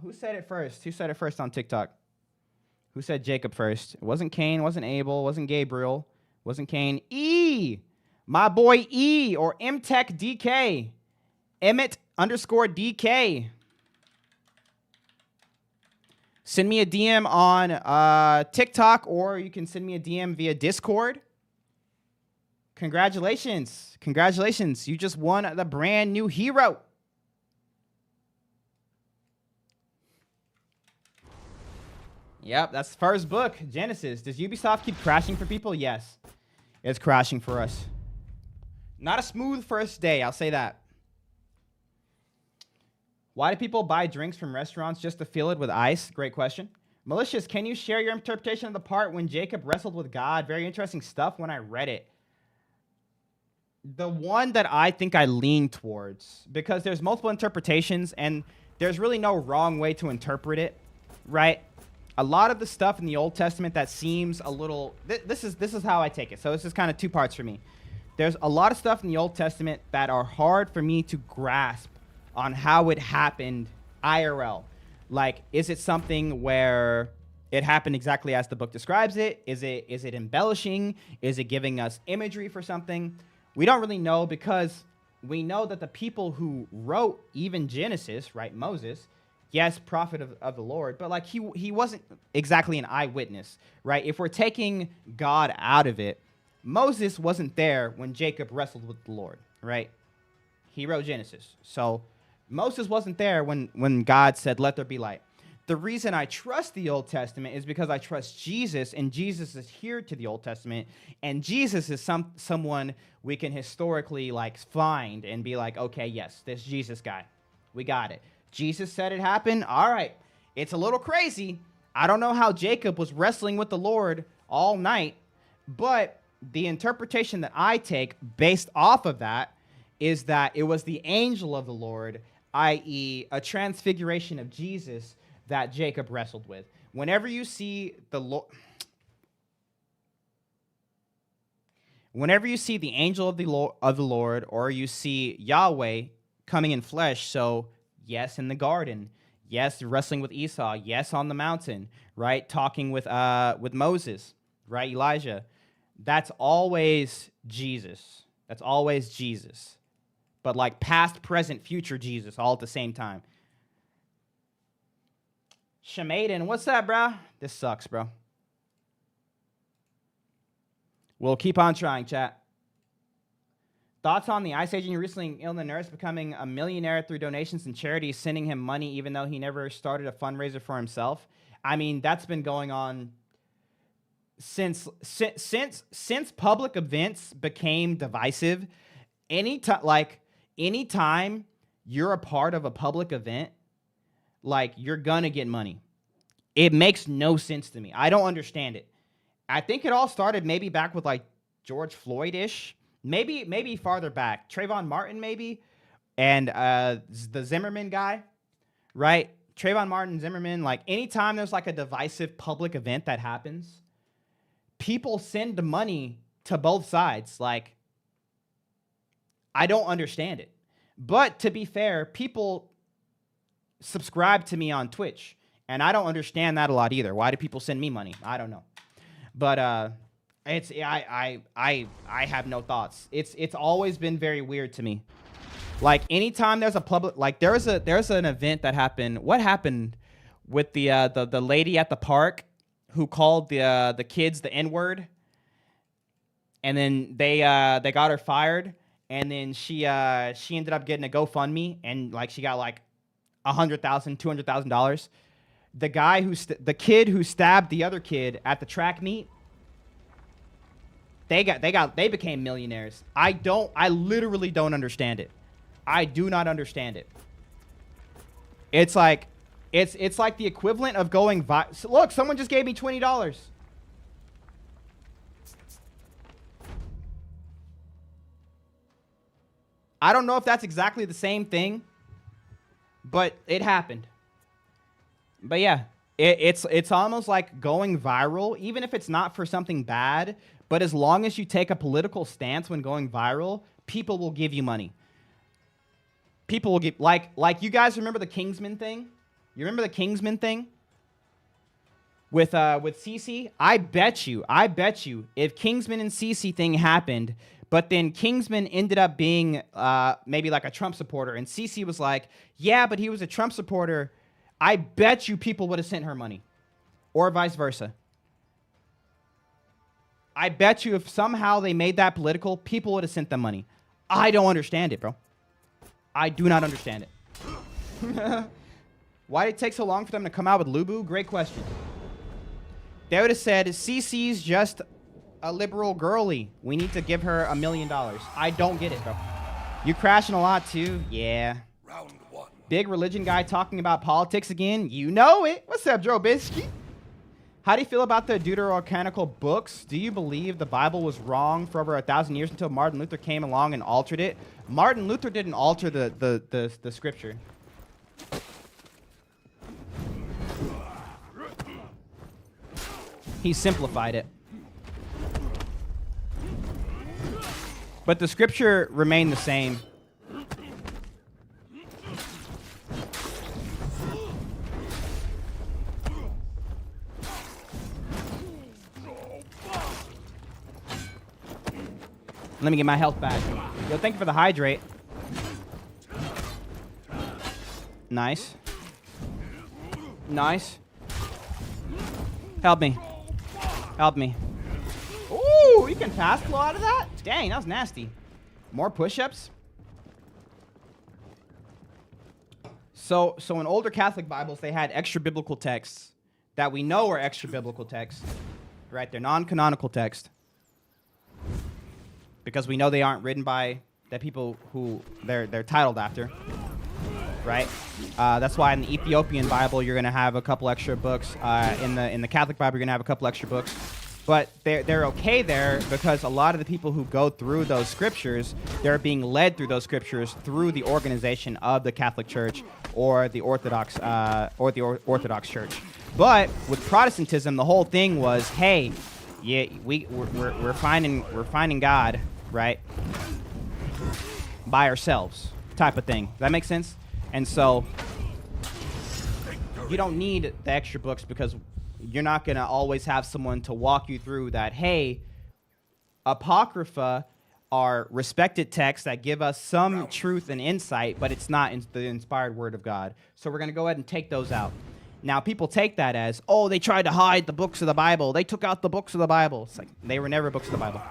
who said it first? Who said it first on TikTok? Who said Jacob first? It wasn't Cain, wasn't Abel, wasn't Gabriel, wasn't Cain. E! My boy E, or MTech DK. Emmett_DK. Send me a DM on TikTok, or you can send me a DM via Discord. Congratulations. Congratulations. You just won the brand new hero. Yep, that's the first book, Genesis. Does Ubisoft keep crashing for people? Yes. It's crashing for us. Not a smooth first day, I'll say that. Why do people buy drinks from restaurants just to fill it with ice? Great question. Mulisious, can you share your interpretation of the part when Jacob wrestled with God? Very interesting stuff when I read it. The one that I think I lean towards, because there's multiple interpretations and there's really no wrong way to interpret it, right? A lot of the stuff in the Old Testament that seems a little... This is how I take it. So this is kind of two parts for me. There's a lot of stuff in the Old Testament that are hard for me to grasp on how it happened IRL. Like, is it something where it happened exactly as the book describes it? Is it embellishing? Is it giving us imagery for something? We don't really know, because we know that the people who wrote even Genesis, right, Moses, yes, prophet of the Lord, but like he wasn't exactly an eyewitness, right? If we're taking God out of it, Moses wasn't there when Jacob wrestled with the Lord, right? He wrote Genesis. So Moses wasn't there when God said, let there be light. The reason I trust the Old Testament is because I trust Jesus, and Jesus is here to the Old Testament, and Jesus is someone we can historically like find and be like, okay, yes, this Jesus guy, we got it. Jesus said it happened. All right, it's a little crazy. I don't know how Jacob was wrestling with the Lord all night, but the interpretation that I take based off of that is that it was the angel of the Lord, i.e. a transfiguration of Jesus, that Jacob wrestled with. Whenever you see the angel of the Lord, or you see Yahweh coming in flesh, so yes, in the garden, yes, wrestling with Esau, yes, on the mountain, right, talking with Moses, right, Elijah, that's always Jesus. That's always Jesus. But like past, present, future Jesus, all at the same time. Shemaden, what's that, bro? This sucks, bro. We'll keep on trying, chat. Thoughts on the Ice Agent recently ill the nurse becoming a millionaire through donations and charities, sending him money even though he never started a fundraiser for himself? I mean, that's been going on since public events became divisive. Anytime you're a part of a public event, like, you're gonna get money. It makes no sense to me. I don't understand it. I think it all started maybe back with like George Floyd-ish. Maybe farther back. Trayvon Martin, maybe. And the Zimmerman guy, right? Trayvon Martin, Zimmerman. Like, anytime there's like a divisive public event that happens, people send the money to both sides. Like, I don't understand it. But to be fair, people subscribe to me on Twitch, and I don't understand that a lot either. Why do people send me money? I don't know. But I have no thoughts. It's always been very weird to me. Like, anytime there's a public, like, there's an event that happened. What happened with the lady at the park who called the kids the N-word, and then they got her fired, and then she ended up getting a GoFundMe, and like she got like $100,000, $200,000. The guy the kid who stabbed the other kid at the track meet, they became millionaires. I literally don't understand it. I do not understand it. It's like the equivalent of going look, someone just gave me $20. I don't know if that's exactly the same thing, but it happened. But yeah, it's almost like going viral, even if it's not for something bad. But as long as you take a political stance when going viral, people will give you money. People will give, like you guys remember the Kingsman thing? You remember the Kingsman thing with CC? I bet you, if Kingsman and CC thing happened, but then Kingsman ended up being maybe like a Trump supporter, and CC was like, yeah, but he was a Trump supporter, I bet you people would have sent her money. Or vice versa. I bet you if somehow they made that political, people would have sent them money. I don't understand it, bro. I do not understand it. Why did it take so long for them to come out with Lubu? Great question. They would have said, CC's just a liberal girly. We need to give her $1 million. I don't get it, bro. You crashing a lot, too? Yeah. Round 1. Big religion guy talking about politics again? You know it. What's up, Joe Bisky? How do you feel about the deuterocanonical books? Do you believe the Bible was wrong for over 1,000 years until Martin Luther came along and altered it? Martin Luther didn't alter the scripture. He simplified it. But the scripture remained the same. Let me get my health back. Yo, thank you for the hydrate. Nice. Nice. Help me. Help me. Ooh, you can fast flow out of that? Dang, that was nasty. More push-ups? So in older Catholic Bibles, they had extra biblical texts that we know are extra biblical texts. Right? They're non-canonical texts. Because we know they aren't written by the people who they're titled after. Right? That's why in the Ethiopian Bible you're gonna have a couple extra books. In the Catholic Bible you're gonna have a couple extra books. But they're okay there because a lot of the people who go through those scriptures, they're being led through those scriptures through the organization of the Catholic Church or the Orthodox Orthodox Church. But with Protestantism, the whole thing was, hey, yeah, we're finding God, right, by ourselves, type of thing. Does that make sense? And so you don't need the extra books because you're not going to always have someone to walk you through that, hey, Apocrypha are respected texts that give us some truth and insight, but it's not the inspired word of God. So we're going to go ahead and take those out. Now, people take that as, oh, they tried to hide the books of the Bible. They took out the books of the Bible. It's like, they were never books of the Bible.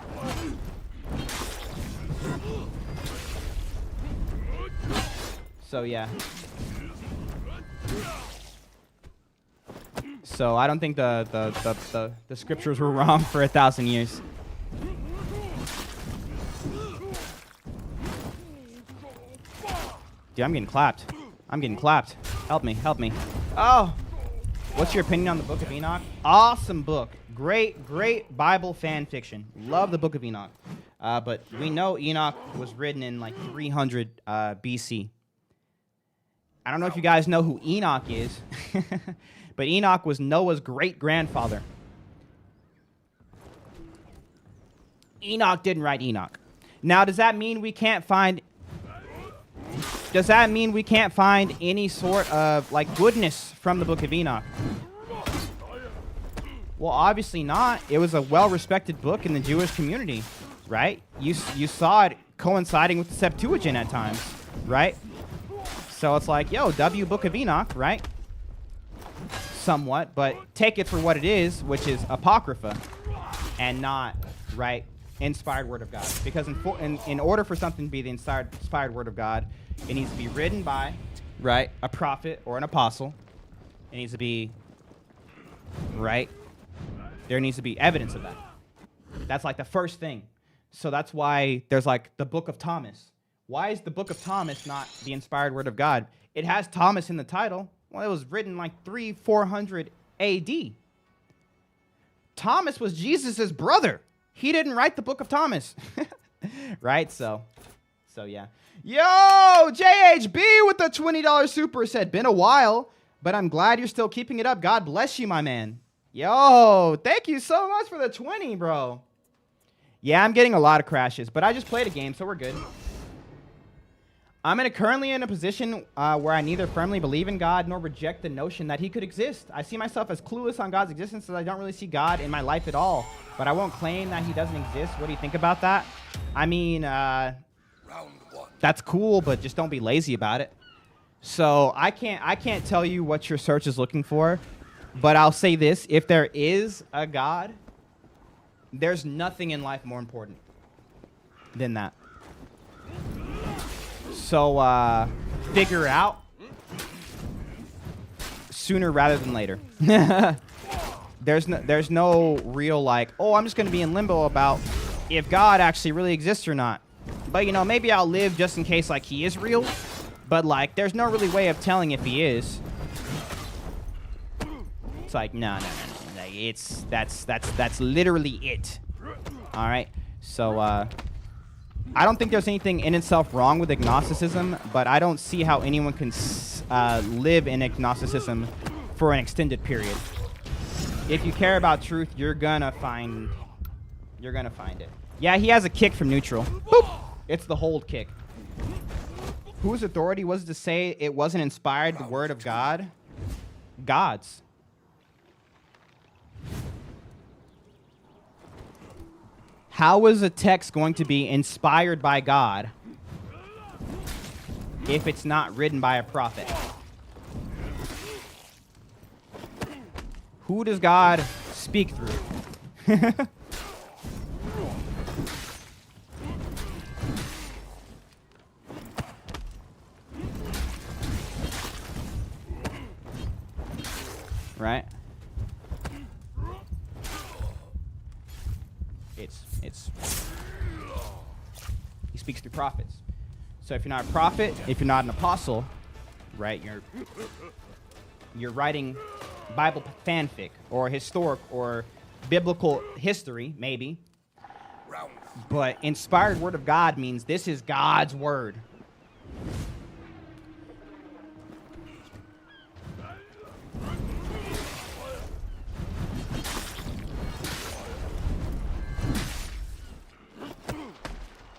So, yeah. So, I don't think the scriptures were wrong for 1,000 years. Dude, I'm getting clapped. I'm getting clapped. Help me, help me. Oh! What's your opinion on the Book of Enoch? Awesome book. Great, great Bible fan fiction. Love the Book of Enoch. But we know Enoch was written in like 300 BC. I don't know if you guys know who Enoch is, but Enoch was Noah's great-grandfather. Enoch didn't write Enoch. Now, does that mean we can't find... Does that mean we can't find any sort of, like, goodness from the Book of Enoch? Well, obviously not. It was a well-respected book in the Jewish community, right? You saw it coinciding with the Septuagint at times, right? So it's like, yo, Book of Enoch, right? Somewhat, but take it for what it is, which is Apocrypha, and not, right, inspired Word of God. Because in order for something to be the inspired Word of God, it needs to be written by, right, a prophet or an apostle. It needs to be, right, there needs to be evidence of that. That's like the first thing. So that's why there's like the Book of Thomas. Why is the Book of Thomas not the inspired Word of God? It has Thomas in the title. Well, it was written like 400 AD. Thomas was Jesus' brother. He didn't write the Book of Thomas. Right? So yeah. Yo, JHB with the $20 super said, been a while, but I'm glad you're still keeping it up. God bless you, my man. Yo, thank you so much for the 20, bro. Yeah, I'm getting a lot of crashes, but I just played a game, so we're good. I'm currently in a position where I neither firmly believe in God nor reject the notion that he could exist. I see myself as clueless on God's existence, as I don't really see God in my life at all. But I won't claim that he doesn't exist. What do you think about that? I mean, that's cool, but just don't be lazy about it. So I can't tell you what your search is looking for, but I'll say this: if there is a God, there's nothing in life more important than that. So figure out sooner rather than later. there's no real like, oh, I'm just gonna be in limbo about if God actually really exists or not. But you know, maybe I'll live just in case like he is real. But like, there's no really way of telling if he is. It's like no. Like, that's literally it. All right. So I don't think there's anything in itself wrong with agnosticism, but I don't see how anyone can live in agnosticism for an extended period. If you care about truth, you're gonna find it. Yeah, he has a kick from neutral. Boop. It's the hold kick. Whose authority was it to say it wasn't inspired the word of God? God's. How is a text going to be inspired by God if it's not written by a prophet? Who does God speak through? Right? He speaks through prophets. So if you're not a prophet, if you're not an apostle, right, you're writing Bible fanfic or historic or biblical history, maybe. But inspired word of God means this is God's word.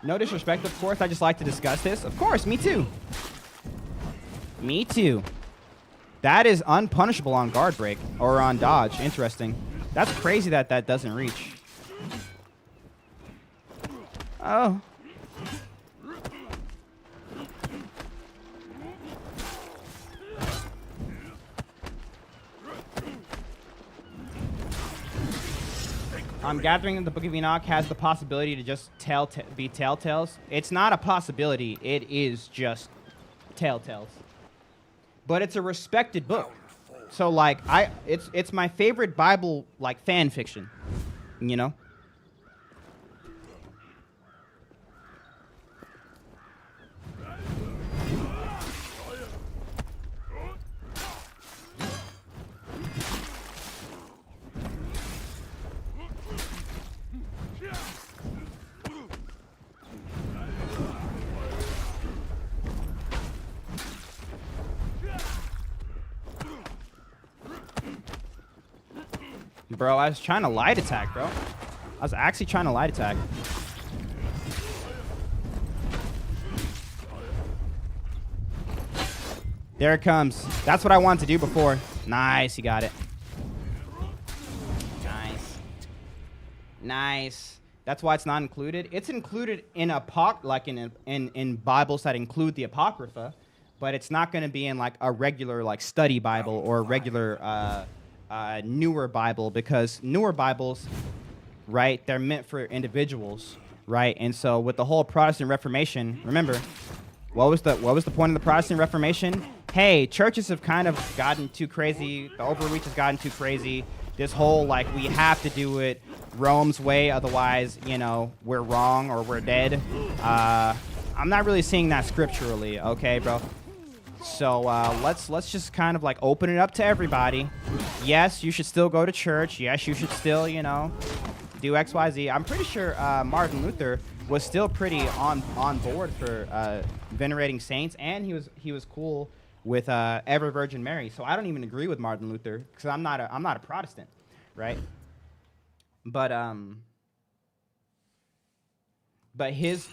No disrespect, of course. I just like to discuss this. Of course, me too. Me too. That is unpunishable on guard break or on dodge. Interesting. That's crazy that that doesn't reach. Oh. I'm gathering that the Book of Enoch has the possibility to just be telltales. It's not a possibility. It is just telltales. But it's a respected book. So like it's my favorite Bible like fan fiction, you know? Bro, I was trying to light attack, bro. I was actually trying to light attack. There it comes. That's what I wanted to do before. Nice, you got it. Nice. Nice. That's why it's not included. It's included in in Bibles that include the Apocrypha, but it's not going to be in like a regular like study Bible or a regular newer Bible, because newer Bibles, right, they're meant for individuals, right? And so with the whole Protestant Reformation, remember, what was the point of the Protestant Reformation? Hey, churches have kind of gotten too crazy. The overreach has gotten too crazy. This whole like we have to do it Rome's way, otherwise, you know, we're wrong or we're dead. I'm not really seeing that scripturally, okay, bro? So let's just kind of like open it up to everybody. Yes, you should still go to church. Yes, you should still, you know, do X, Y, Z. I'm pretty sure Martin Luther was still pretty on board for venerating saints, and he was cool with Ever Virgin Mary. So I don't even agree with Martin Luther because I'm not a Protestant, right? But his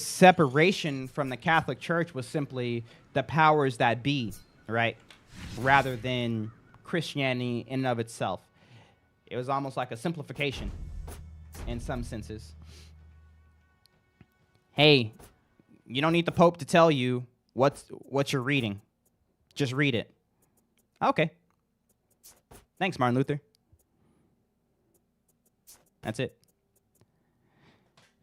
separation from the Catholic Church was simply the powers that be, right? Rather than Christianity in and of itself. It was almost like a simplification in some senses. Hey, you don't need the Pope to tell you what you're reading. Just read it. Okay. Thanks, Martin Luther. That's it.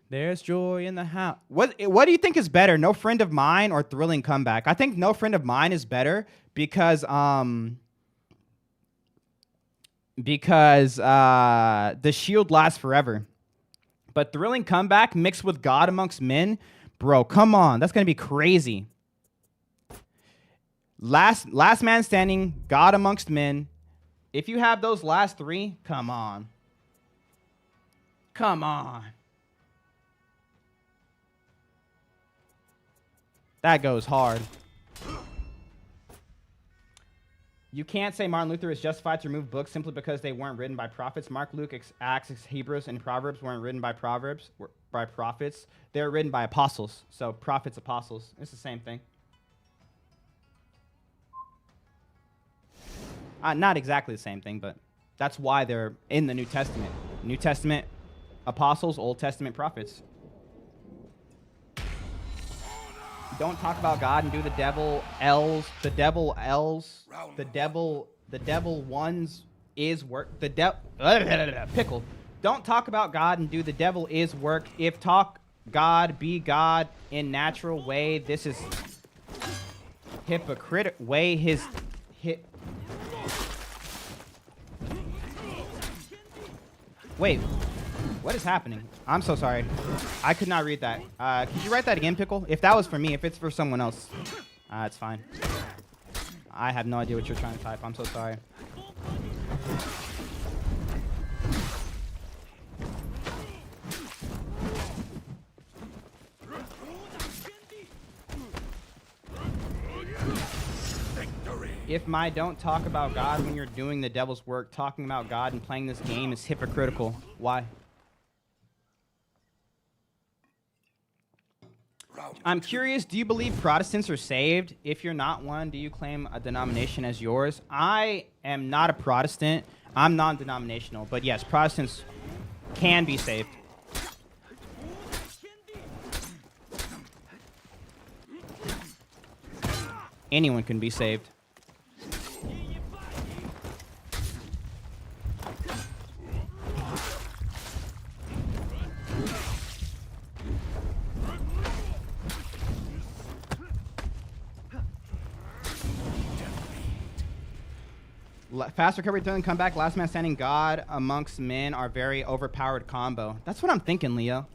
There's joy in the house. What do you think is better, No Friend of Mine or Thrilling Comeback? I think No Friend of Mine is better because because the shield lasts forever. But thrilling comeback mixed with God amongst men, bro, come on. That's going to be crazy. Last man standing, God amongst men. If you have those last three, come on. Come on. That goes hard. You can't say Martin Luther is justified to remove books simply because they weren't written by prophets. Mark, Luke, Acts, Hebrews, and Proverbs weren't written by prophets. They were written by apostles. So prophets, apostles. It's the same thing. Not exactly the same thing, but that's why they're in the New Testament. New Testament apostles, Old Testament prophets. Don't talk about God and do the devil L's. The devil L's. The devil ones is work. The devil pickle. Don't talk about God and do the devil is work. If talk God be God in natural way, this is hypocrite way. His hit. Wait, what is happening? I'm so sorry. I could not read that. Could you write that again, Pickle? If that was for me, if it's for someone else, it's fine. I have no idea what you're trying to type. I'm so sorry. If my don't talk about God when you're doing the devil's work, talking about God and playing this game is hypocritical. Why? I'm curious, do you believe Protestants are saved? If you're not one, do you claim a denomination as yours? I am not a Protestant. I'm non-denominational. But yes, Protestants can be saved. Anyone can be saved. Fast recovery, thrilling comeback, last man standing, God amongst men are very overpowered combo. That's what I'm thinking, Leo.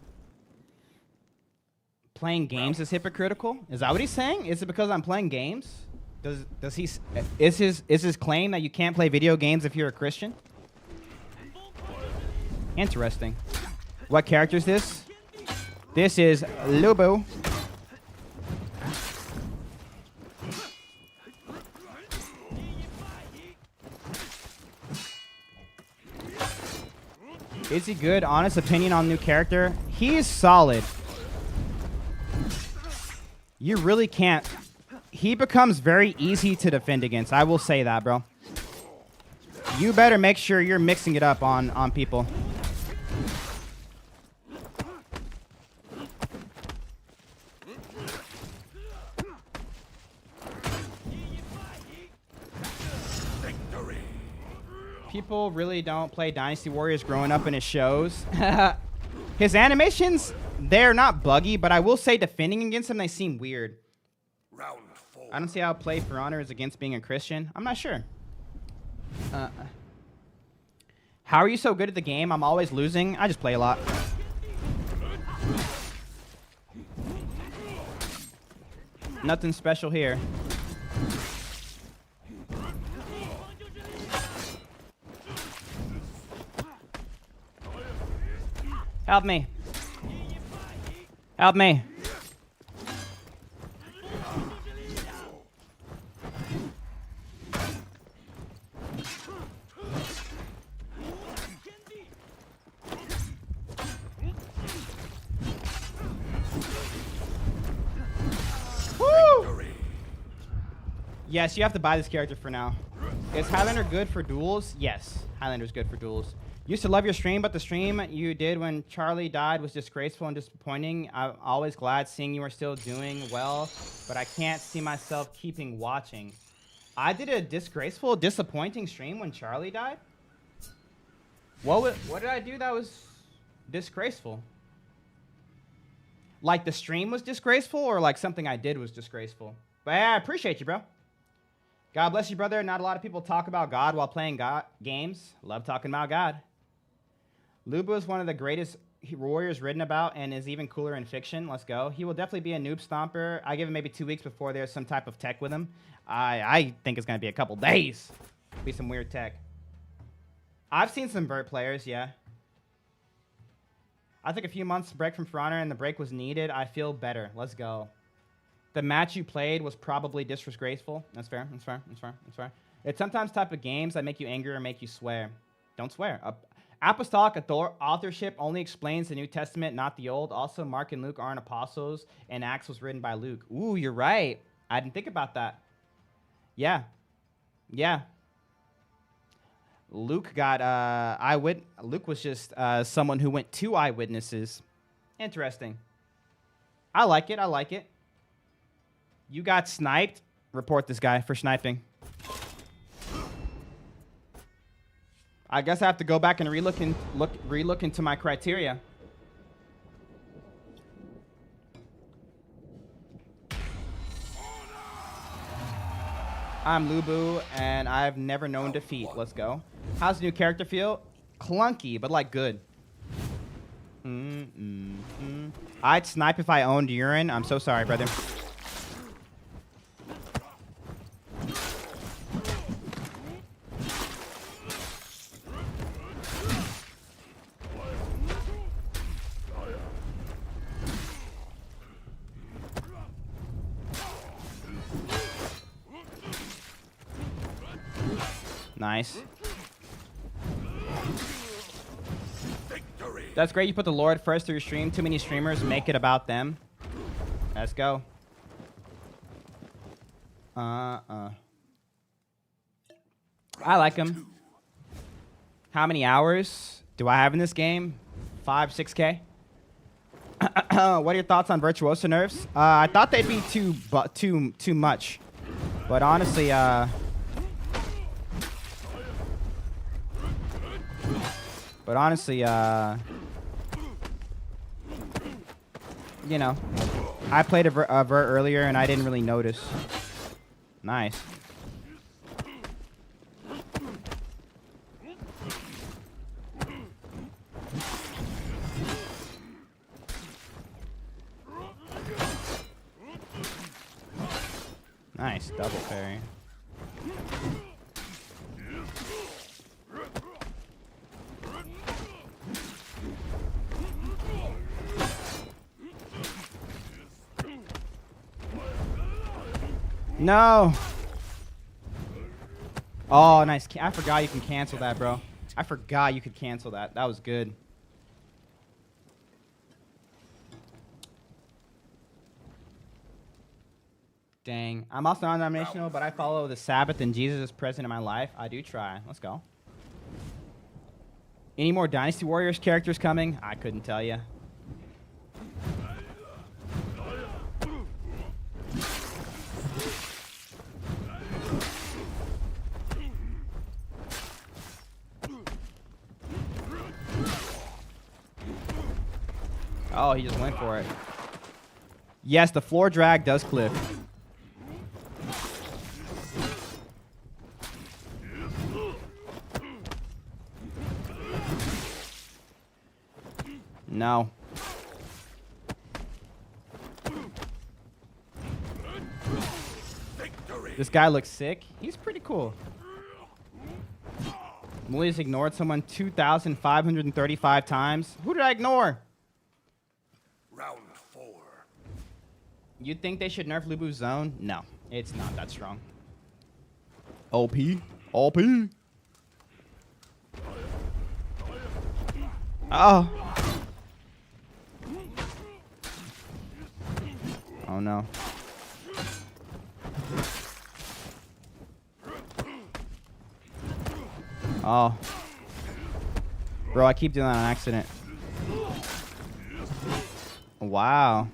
Playing games is hypocritical? Is that what he's saying? Is it because I'm playing games? Does he is his claim that you can't play video games if you're a Christian? Interesting. What character is this? This is Lobo. Is he good? Honest opinion on new character? He is solid. You really can't. He becomes very easy to defend against. I will say that, bro. You better make sure you're mixing it up on people. People really don't play Dynasty Warriors growing up in his shows. His animations, they're not buggy, but I will say defending against them, they seem weird. Round 4. I don't see how play for honor is against being a Christian. I'm not sure. How are you so good at the game? I'm always losing. I just play a lot. Nothing special here. Help me. Help me. Woo! Yes, you have to buy this character for now. Is Highlander good for duels? Yes, Highlander's good for duels. Used to love your stream, but the stream you did when Charlie died was disgraceful and disappointing. I'm always glad seeing you are still doing well, but I can't see myself keeping watching. I did a disgraceful, disappointing stream when Charlie died? What did I do that was disgraceful? Like the stream was disgraceful or like something I did was disgraceful? But yeah, I appreciate you, bro. God bless you, brother. Not a lot of people talk about God while playing games. Love talking about God. Lubu is one of the greatest warriors written about and is even cooler in fiction. Let's go. He will definitely be a noob stomper. I give him maybe 2 weeks before there's some type of tech with him. I think it's going to be a couple days. Be some weird tech. I've seen some Vert players, yeah. I think a few months break from For Honor and the break was needed. I feel better. Let's go. The match you played was probably disgraceful. That's fair. That's fair. That's fair. That's fair. It's sometimes type of games that make you angry or make you swear. Don't swear. Apostolic authorship only explains the New Testament, not the Old. Also, Mark and Luke aren't apostles, and Acts was written by Luke. Ooh, you're right. I didn't think about that. Yeah. Yeah. Luke got Luke was just someone who went to eyewitnesses. Interesting. I like it. I like it. You got sniped. Report this guy for sniping. I guess I have to go back and relook into my criteria. I'm Lubu, and I've never known defeat. Let's go. How's the new character feel? Clunky, but like good. I'd snipe if I owned Jiren. I'm so sorry, brother. Nice. That's great. You put the Lord first through your stream. Too many streamers make it about them. Let's go. I like him. How many hours do I have in this game? 5, 6K. What are your thoughts on Virtuoso nerfs? I thought they'd be too much, but honestly, you know, I played a Vert earlier and I didn't really notice. Nice. Nice, double parry. No. Oh, nice. I forgot you can cancel that, bro. I forgot you could cancel that. That was good. Dang. I'm also non-denominational, but I follow the Sabbath and Jesus is present in my life. I do try. Let's go. Any more Dynasty Warriors characters coming? I couldn't tell you. Oh, he just went for it. Yes, the floor drag does cliff. No. This guy looks sick. He's pretty cool. Mulisious ignored someone 2,535 times. Who did I ignore? Round 4. You think they should nerf Lubu's zone? No, it's not that strong. OP. OP. Oh. Oh no. Oh. Bro, I keep doing that on accident. Wow.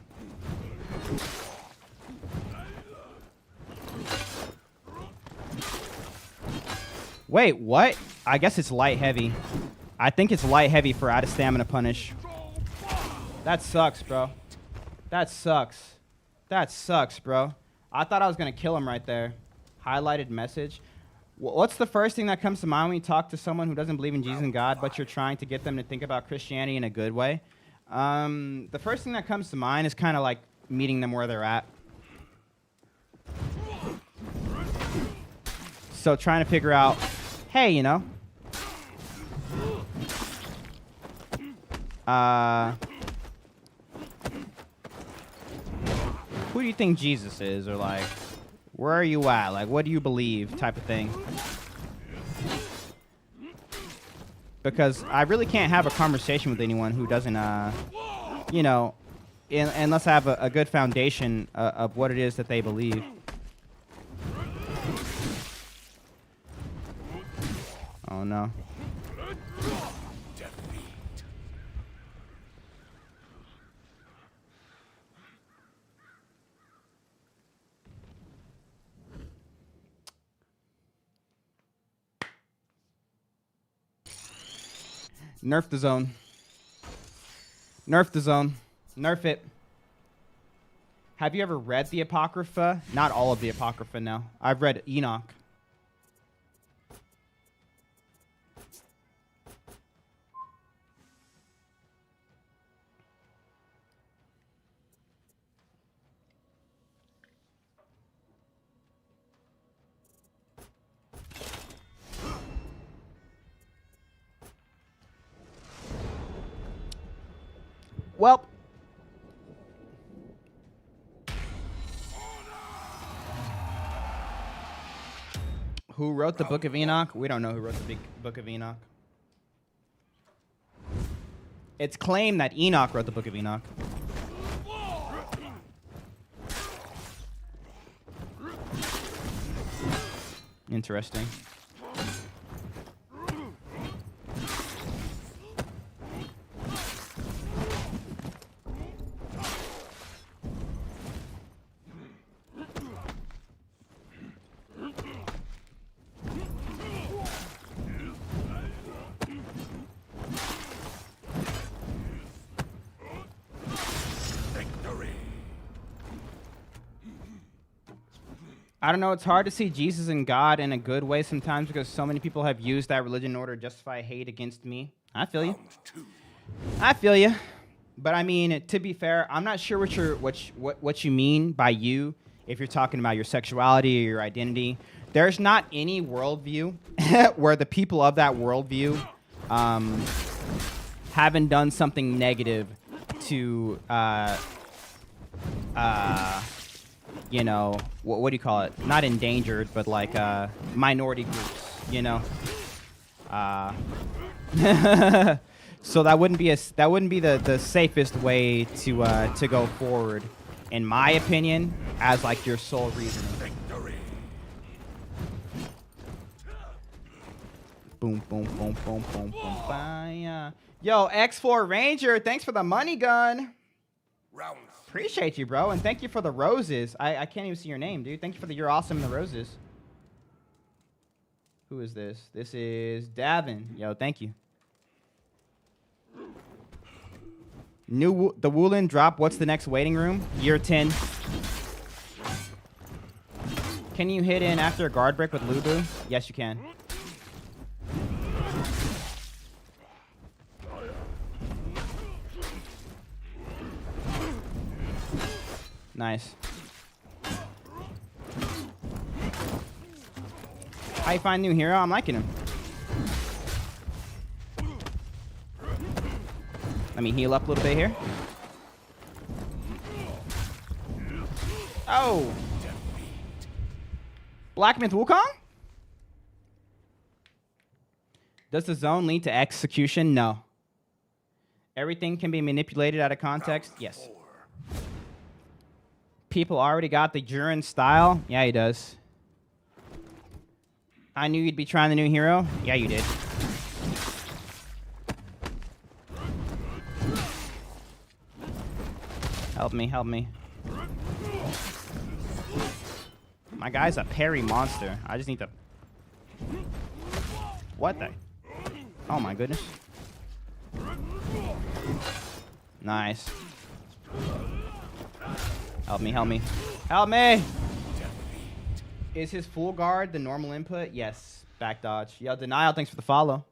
Wait, what? I guess it's light heavy. I think it's light heavy for out of stamina punish. That sucks, bro. That sucks. That sucks, bro. I thought I was gonna kill him right there. Highlighted message. What's the first thing that comes to mind when you talk to someone who doesn't believe in Jesus and God, but you're trying to get them to think about Christianity in a good way? The first thing that comes to mind is kind of like meeting them where they're at. So trying to figure out, hey, you know, who do you think Jesus is? Or like, where are you at? Like, what do you believe? Type of thing. Because I really can't have a conversation with anyone who doesn't, you know, unless I have a good foundation of what it is that they believe. Oh, no. Nerf the zone. Nerf the zone. Nerf it. Have you ever read the Apocrypha? Not all of the Apocrypha, no. I've read Enoch. Well, who wrote the Book of Enoch? We don't know who wrote the Book of Enoch. It's claimed that Enoch wrote the Book of Enoch. Interesting. I don't know, it's hard to see Jesus and God in a good way sometimes because so many people have used that religion in order to justify hate against me. I feel you. I feel you. But I mean, to be fair, I'm not sure what you mean by you if you're talking about your sexuality or your identity. There's not any worldview where the people of that worldview haven't done something negative to you know, what do you call it? Not endangered, but like minority groups, you know. So that wouldn't be the safest way to go forward, in my opinion, as like your sole reasoning. Boom, boom, boom, boom, boom, boom. Bye. Yo, X4 Ranger, thanks for the money gun. Round. Appreciate you, bro, and thank you for the roses. I can't even see your name, dude. Thank you for the you're awesome in the roses. Who is this? This is Davin. Yo, thank you. The Woolen drop. What's the next waiting room? Year 10. Can you hit in after a guard break with Lubu? Yes, you can. Nice. How you find new hero? I'm liking him. Let me heal up a little bit here. Oh! Blacksmith Wukong? Does the zone lead to execution? No. Everything can be manipulated out of context? Yes. People already got the Jiren style? Yeah, he does. I knew you'd be trying the new hero? Yeah, you did. Help me, help me. My guy's a parry monster. I just need to... What the... Oh my goodness. Nice. Help me, help me. Help me! Is his full guard the normal input? Yes. Back dodge. Yo, Denial, thanks for the follow.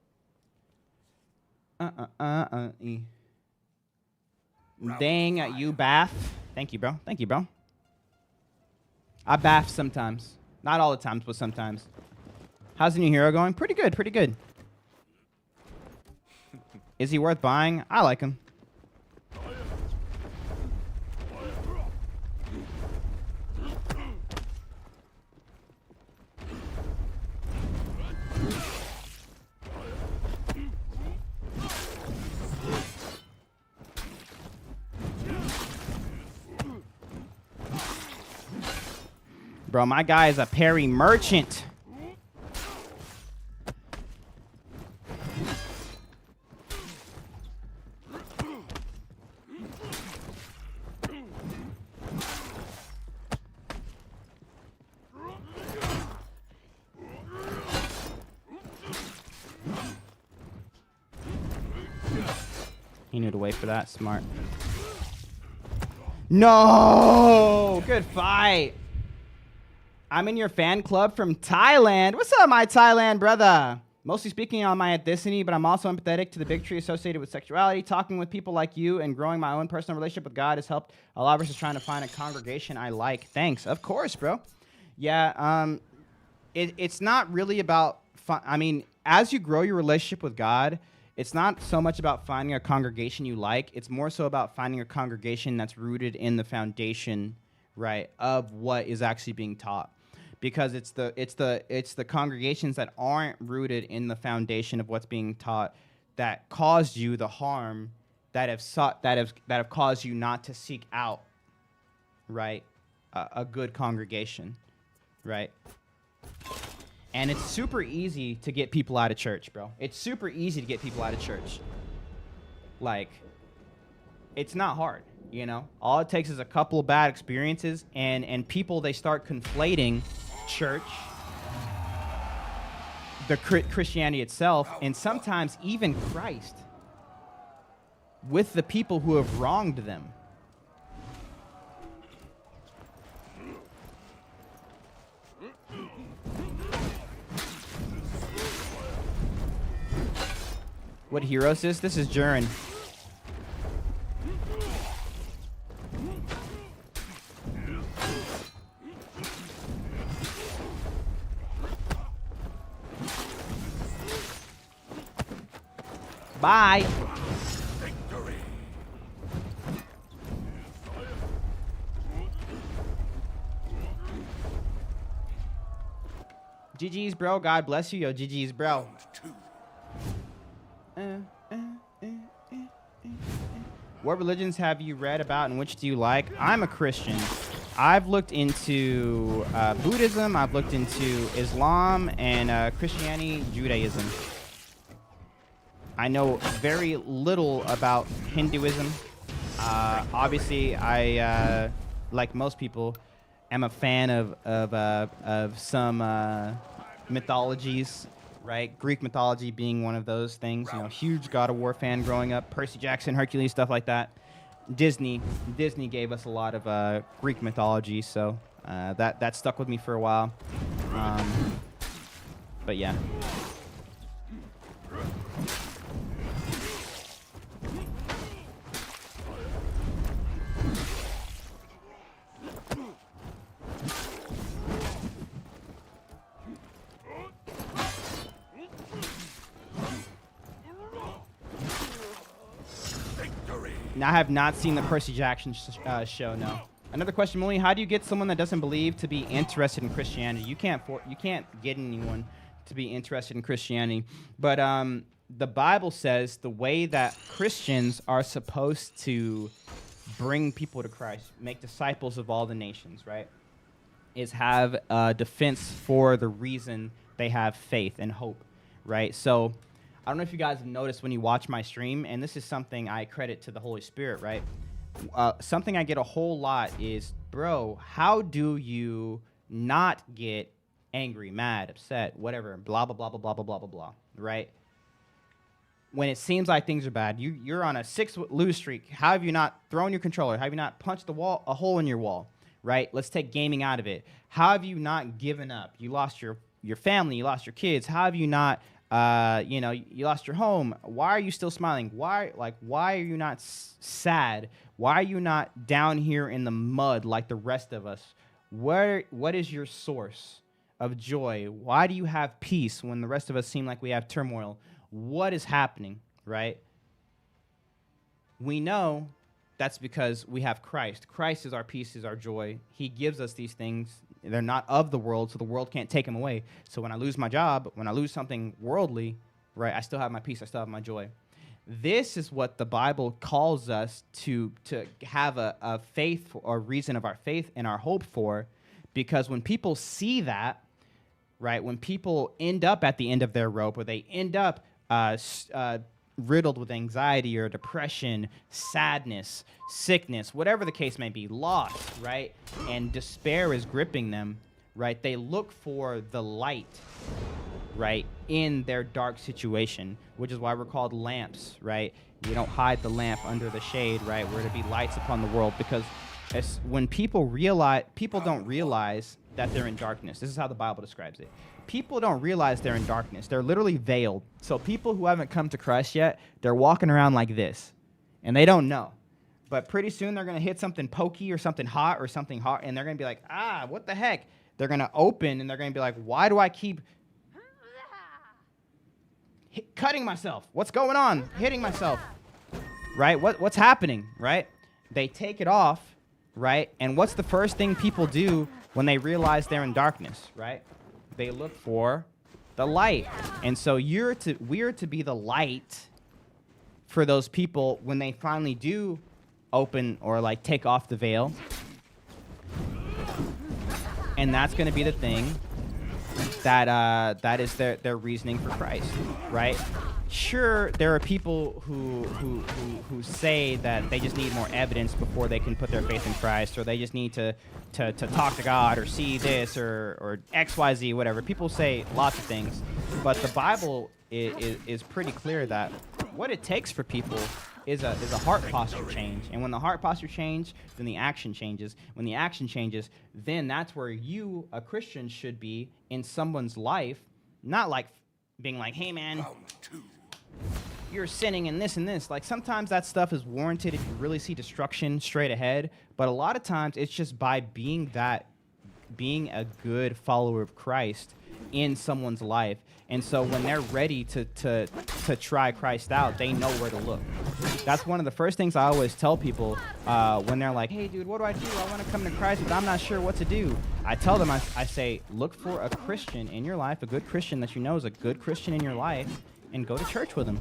Dang, you bath. Thank you, bro. Thank you, bro. I bath sometimes. Not all the times, but sometimes. How's the new hero going? Pretty good, pretty good. Is he worth buying? I like him. Bro, my guy is a parry merchant. He knew to wait for that. Smart. No! Good fight. I'm in your fan club from Thailand. What's up, my Thailand brother? Mostly speaking on my ethnicity, but I'm also empathetic to the bigotry associated with sexuality. Talking with people like you and growing my own personal relationship with God has helped a lot versus trying to find a congregation I like. Thanks. Of course, bro. Yeah, it's not really about I mean, as you grow your relationship with God, it's not so much about finding a congregation you like. It's more so about finding a congregation that's rooted in the foundation, right, of what is actually being taught. Because it's the congregations that aren't rooted in the foundation of what's being taught that caused you the harm that have caused you not to seek out, right, a good congregation, right. And it's super easy to get people out of church, bro. It's super easy to get people out of church. Like, it's not hard, you know. All it takes is a couple of bad experiences, and people, they start conflating church, the Christianity itself, and sometimes even Christ with the people who have wronged them. What hero is this? This is Jiren. Bye. Victory. GG's, bro. God bless you. Yo, GG's, bro. Round two. What religions have you read about and which do you like? I'm a Christian. I've looked into Buddhism. I've looked into Islam and Christianity, Judaism. I know very little about Hinduism. Obviously, I, like most people, am a fan of some mythologies, right? Greek mythology being one of those things. You know, huge God of War fan growing up. Percy Jackson, Hercules, stuff like that. Disney gave us a lot of Greek mythology, so that stuck with me for a while. But yeah. Now, I have not seen the Percy Jackson show, no. Another question, Molly, how do you get someone that doesn't believe to be interested in Christianity? You can't get anyone to be interested in Christianity. But the Bible says the way that Christians are supposed to bring people to Christ, make disciples of all the nations, right, is have a defense for the reason they have faith and hope, right? So I don't know if you guys have noticed when you watch my stream, and this is something I credit to the Holy Spirit, right? Something I get a whole lot is, bro, how do you not get angry, mad, upset, whatever, blah, blah, blah, blah, blah, blah, blah, blah, blah, right? When it seems like things are bad, you're on a 6 lose streak. How have you not thrown your controller? How have you not punched a hole in your wall, right? Let's take gaming out of it. How have you not given up? You lost your family, you lost your kids. How have you not, you lost your home? Why are you still smiling? Why are you not sad? Why are you not down here in the mud like the rest of us? What is your source of joy? Why do you have peace when the rest of us seem like we have turmoil? What is happening, right? We know that's because we have Christ. Christ is our peace, is our joy. He gives us these things. They're not of the world, so the world can't take them away. So when I lose my job, when I lose something worldly, right, I still have my peace, I still have my joy. This is what the Bible calls us to have a faith or reason of our faith and our hope for, because when people see that, right, when people end up at the end of their rope, or they end up riddled with anxiety or depression, sadness, sickness, whatever the case may be, loss, right, and despair is gripping them, right, they look for the light, right, in their dark situation, which is why we're called lamps, right? We don't hide the lamp under the shade, right? We're to be lights upon the world, because when people don't realize that they're in darkness. This is how the Bible describes it. People don't realize they're in darkness. They're literally veiled. So people who haven't come to Christ yet, they're walking around like this, and they don't know. But pretty soon they're going to hit something pokey or something hot, and they're going to be like, what the heck? They're going to open, and they're going to be like, why do I keep cutting myself? What's going on? Hitting myself, right? What's happening, right? They take it off, right? And what's the first thing people do when they realize they're in darkness, right? They look for the light. And so we're to be the light for those people when they finally do open or like take off the veil. And that's going to be the thing that is their reasoning for Christ, right? Sure, there are people who say that they just need more evidence before they can put their faith in Christ, or they just need to talk to God, or see this, or XYZ, whatever. People say lots of things, but the Bible is pretty clear that what it takes for people is a heart posture change. And when the heart posture changes, then the action changes. When the action changes, then that's where you, a Christian, should be in someone's life, not like being like, hey man, you're sinning in this and this. Like, sometimes that stuff is warranted if you really see destruction straight ahead, but a lot of times it's just by being a good follower of Christ in someone's life. And so when they're ready to try Christ out, they know where to look. That's one of the first things I always tell people when they're like, hey dude, what do? I want to come to Christ, but I'm not sure what to do. I tell them, I say, look for a Christian in your life, a good Christian that you know is a good Christian in your life, and go to church with them.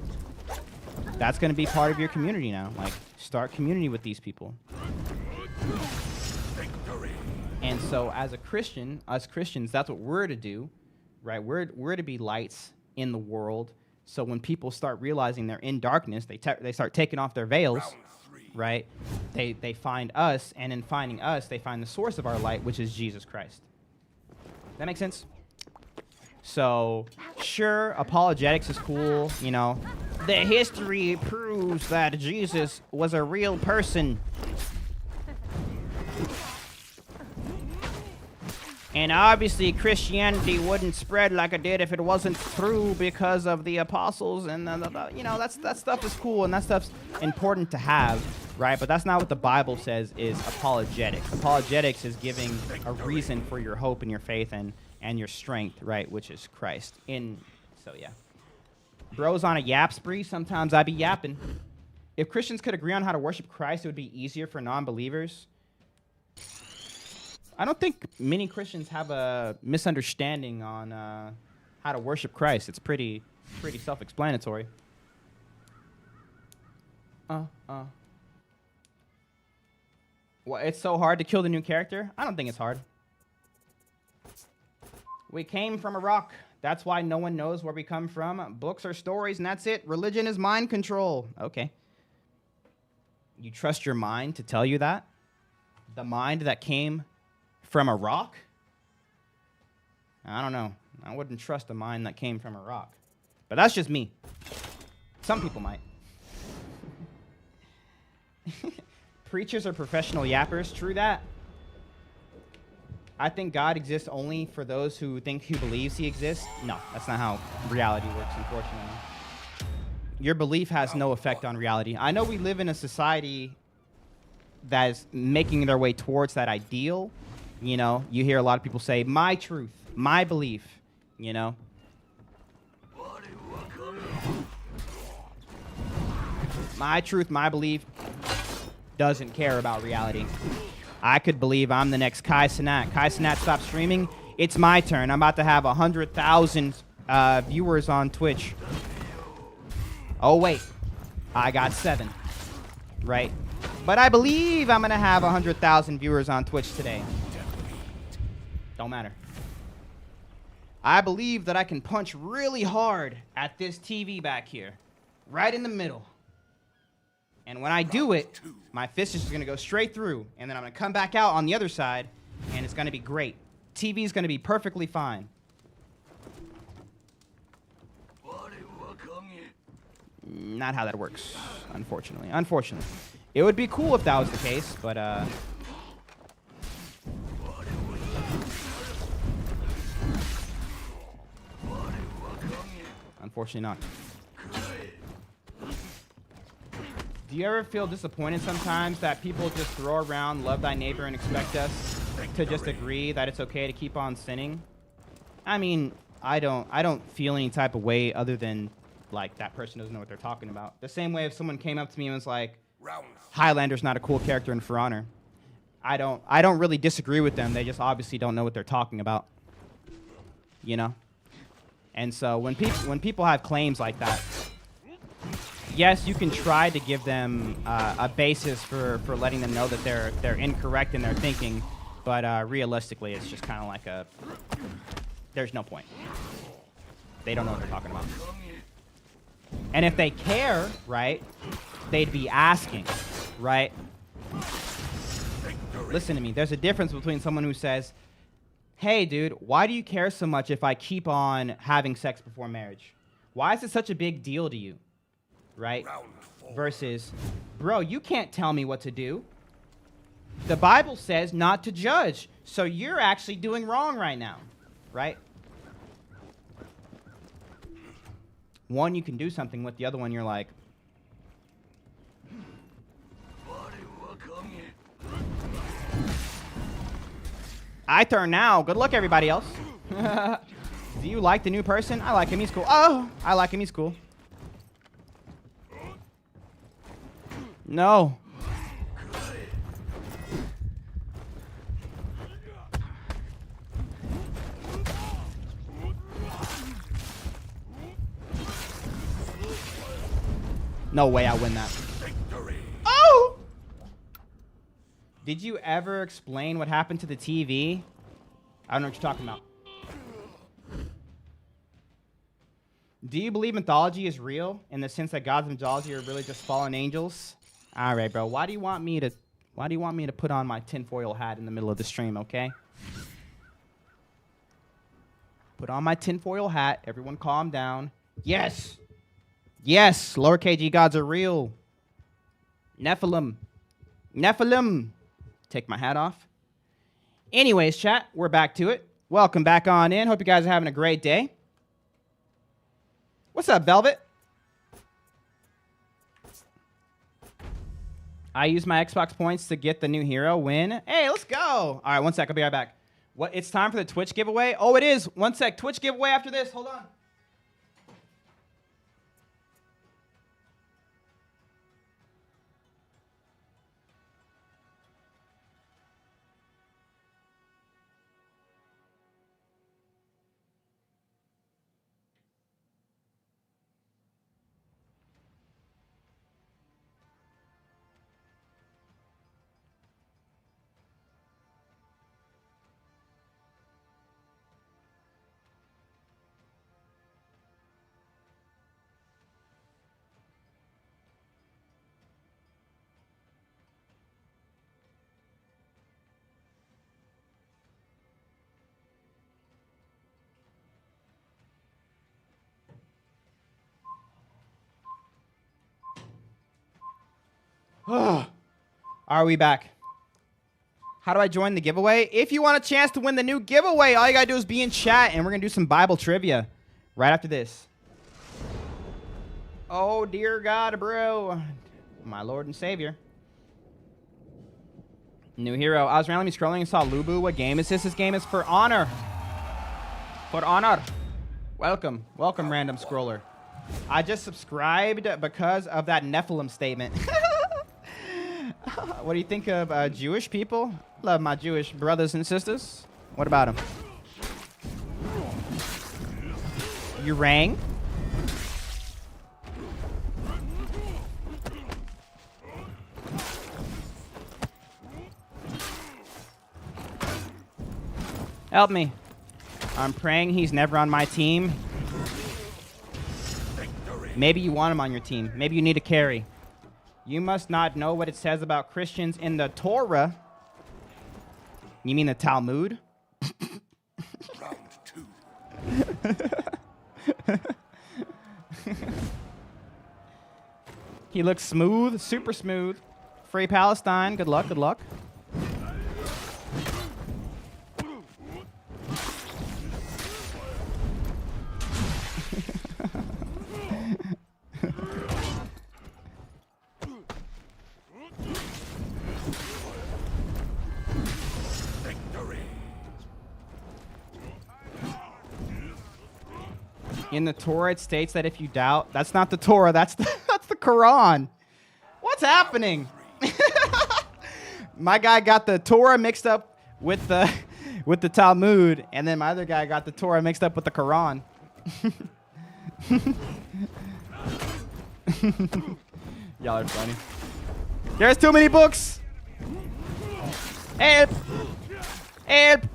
That's going to be part of your community now. Like, start community with these people. Victory. And so as us Christians, that's what we're to do, right? We're to be lights in the world. So when people start realizing they're in darkness, they start taking off their veils, right? They find us, and in finding us, they find the source of our light, which is Jesus Christ. That makes sense? So, sure, apologetics is cool, you know. The history proves that Jesus was a real person. And obviously, Christianity wouldn't spread like it did if it wasn't true because of the apostles. And, that stuff is cool, and that stuff's important to have, right? But that's not what the Bible says is apologetics. Apologetics is giving a reason for your hope and your faith and your strength, right, which is Christ. So, yeah. Bro's on a yap spree. Sometimes I be yapping. If Christians could agree on how to worship Christ, it would be easier for non-believers. I don't think many Christians have a misunderstanding on how to worship Christ. It's pretty self-explanatory. Well, it's so hard to kill the new character? I don't think it's hard. We came from a rock. That's why no one knows where we come from. Books are stories, and that's it. Religion is mind control. Okay. You trust your mind to tell you that? The mind that came from a rock? I don't know. I wouldn't trust a mind that came from a rock. But that's just me. Some people might. Preachers are professional yappers. True that. I think God exists only for those who believes he exists. No, that's not how reality works, unfortunately. Your belief has no effect on reality. I know we live in a society that is making their way towards that ideal. You know, you hear a lot of people say, my truth, my belief, you know. My truth, my belief doesn't care about reality. I could believe I'm the next Kai Cenat. Kai Cenat stopped streaming. It's my turn. I'm about to have 100,000 viewers on Twitch. Oh, wait. I got 7. Right? But I believe I'm going to have 100,000 viewers on Twitch today. Don't matter. I believe that I can punch really hard at this TV back here. Right in the middle. And when I do it, my fist is going to go straight through. And then I'm going to come back out on the other side. And it's going to be great. TV is going to be perfectly fine. Not how that works, unfortunately. Unfortunately. It would be cool if that was the case, but unfortunately not. Do you ever feel disappointed sometimes that people just throw around love thy neighbor and expect us to just agree that it's okay to keep on sinning? I mean, I don't feel any type of way other than like that person doesn't know what they're talking about. The same way if someone came up to me and was like, Highlander's not a cool character in For Honor. I don't really disagree with them. They just obviously don't know what they're talking about. You know? And so when people have claims like that, yes, you can try to give them a basis for letting them know that they're incorrect in their thinking, but realistically, it's just kind of like there's no point. They don't know what they're talking about. And if they care, right, they'd be asking, right? Listen to me. There's a difference between someone who says, hey, dude, why do you care so much if I keep on having sex before marriage? Why is it such a big deal to you? Right? Versus, bro, you can't tell me what to do. The Bible says not to judge. So you're actually doing wrong right now. Right? One you can do something with, the other one you're like, I turn now. Good luck, everybody else. Do you like the new person? I like him. He's cool. Oh, I like him. He's cool. No. No way I win that. Victory. Oh! Did you ever explain what happened to the TV? I don't know what you're talking about. Do you believe mythology is real in the sense that gods of mythology are really just fallen angels? All right, bro. Why do you want me to put on my tinfoil hat in the middle of the stream, okay? Put on my tinfoil hat. Everyone calm down. Yes. Yes, lower KG gods are real. Nephilim. Nephilim. Take my hat off. Anyways, chat, we're back to it. Welcome back on in. Hope you guys are having a great day. What's up, Velvet? I use my Xbox points to get the new hero win. Hey, let's go. All right, one sec. I'll be right back. What? It's time for the Twitch giveaway? Oh, it is. One sec. Twitch giveaway after this. Hold on. Are we back? How do I join the giveaway? If you want a chance to win the new giveaway, all you gotta do is be in chat, and we're gonna do some Bible trivia right after this. Oh, dear God, bro. My Lord and Savior. New hero. I was randomly scrolling and saw Lubu. What game is this? This game is For Honor. For Honor. Welcome. Welcome, random scroller. I just subscribed because of that Nephilim statement. What do you think of Jewish people? Love my Jewish brothers and sisters. What about them? You rang? Help me. I'm praying he's never on my team. Maybe you want him on your team. Maybe you need a carry. You must not know what it says about Christians in the Torah. You mean the Talmud? Round 2. He looks smooth, super smooth. Free Palestine. Good luck, good luck. In the Torah, it states that if you doubt, that's not the Torah, that's the Quran. What's happening? My guy got the Torah mixed up with the Talmud, and then my other guy got the Torah mixed up with the Quran. Y'all are funny. There's too many books. Help! Help!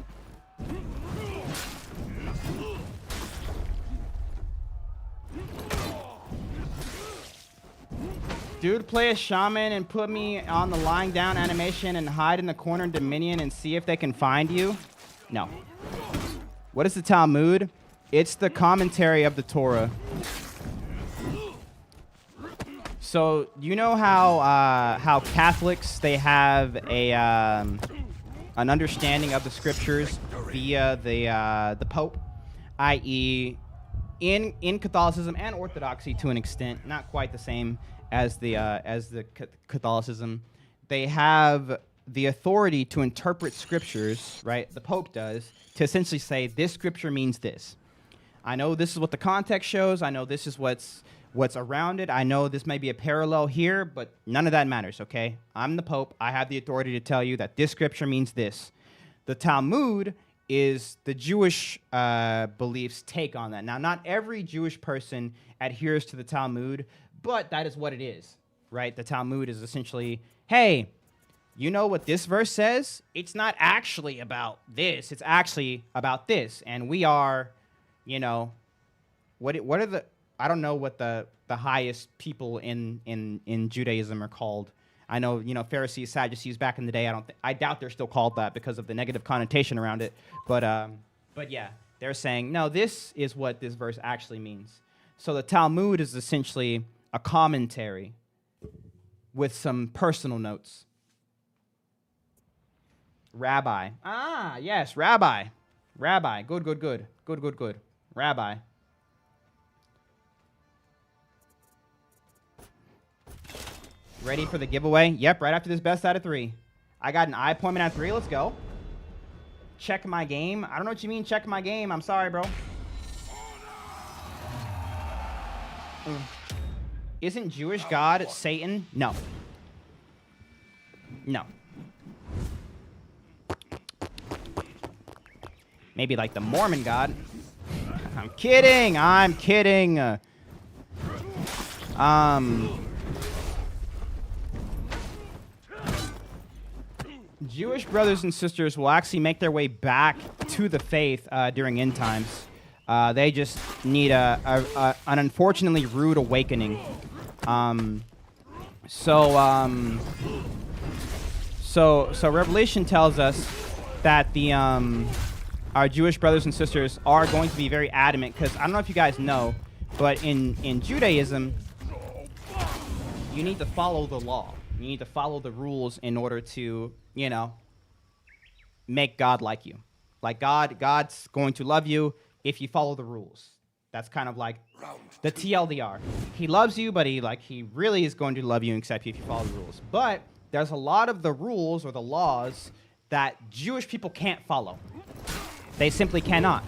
Dude, play a shaman and put me on the lying down animation and hide in the corner in Dominion and see if they can find you? No. What is the Talmud? It's the commentary of the Torah. So you know how Catholics, they have a an understanding of the scriptures via the Pope, i.e. in Catholicism and Orthodoxy to an extent, not quite the same as the Catholicism. They have the authority to interpret scriptures, right? The Pope does, to essentially say this scripture means this. I know this is what the context shows. I know this is what's around it. I know this may be a parallel here, but none of that matters, okay? I'm the Pope. I have the authority to tell you that this scripture means this. The Talmud is the Jewish beliefs take on that. Now, not every Jewish person adheres to the Talmud, but that is what it is, right? The Talmud is essentially, hey, you know what this verse says? It's not actually about this. It's actually about this. And we are, you know, what are the, I don't know what the highest people in Judaism are called. I know, you know, Pharisees, Sadducees back in the day. I doubt they're still called that because of the negative connotation around it. But yeah, they're saying, no, this is what this verse actually means. So the Talmud is essentially a commentary with some personal notes. Rabbi. Ah, yes, rabbi. Rabbi. Good. Rabbi. Ready for the giveaway? Yep, right after this best out of 3. I got an eye appointment at 3. Let's go. Check my game. I don't know what you mean, check my game. I'm sorry, bro. Isn't Jewish God Satan? No. No. Maybe like the Mormon God. I'm kidding. Jewish brothers and sisters will actually make their way back to the faith during end times. They just need an unfortunately rude awakening. So Revelation tells us that our Jewish brothers and sisters are going to be very adamant, because I don't know if you guys know, but in Judaism, you need to follow the law. You need to follow the rules in order to, you know, make God like you. Like God's going to love you if you follow the rules. That's kind of like the TLDR. He loves you, but he really is going to love you and accept you if you follow the rules. But there's a lot of the rules or the laws that Jewish people can't follow. They simply cannot.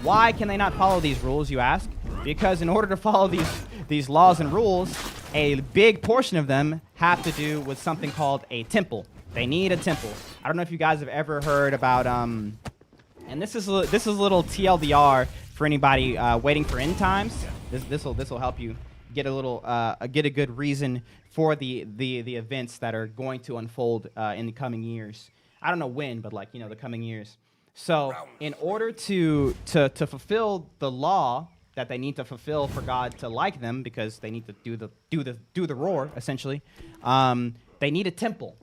Why can they not follow these rules, you ask? Because in order to follow these laws and rules, a big portion of them have to do with something called a temple. They need a temple. I don't know if you guys have ever heard about and this is a little TLDR for anybody waiting for end times. This will help you get a good reason for the events that are going to unfold in the coming years. I don't know when, but the coming years. So in order to fulfill the law that they need to fulfill for God to like them, because they need to do the roar essentially, they need a temple.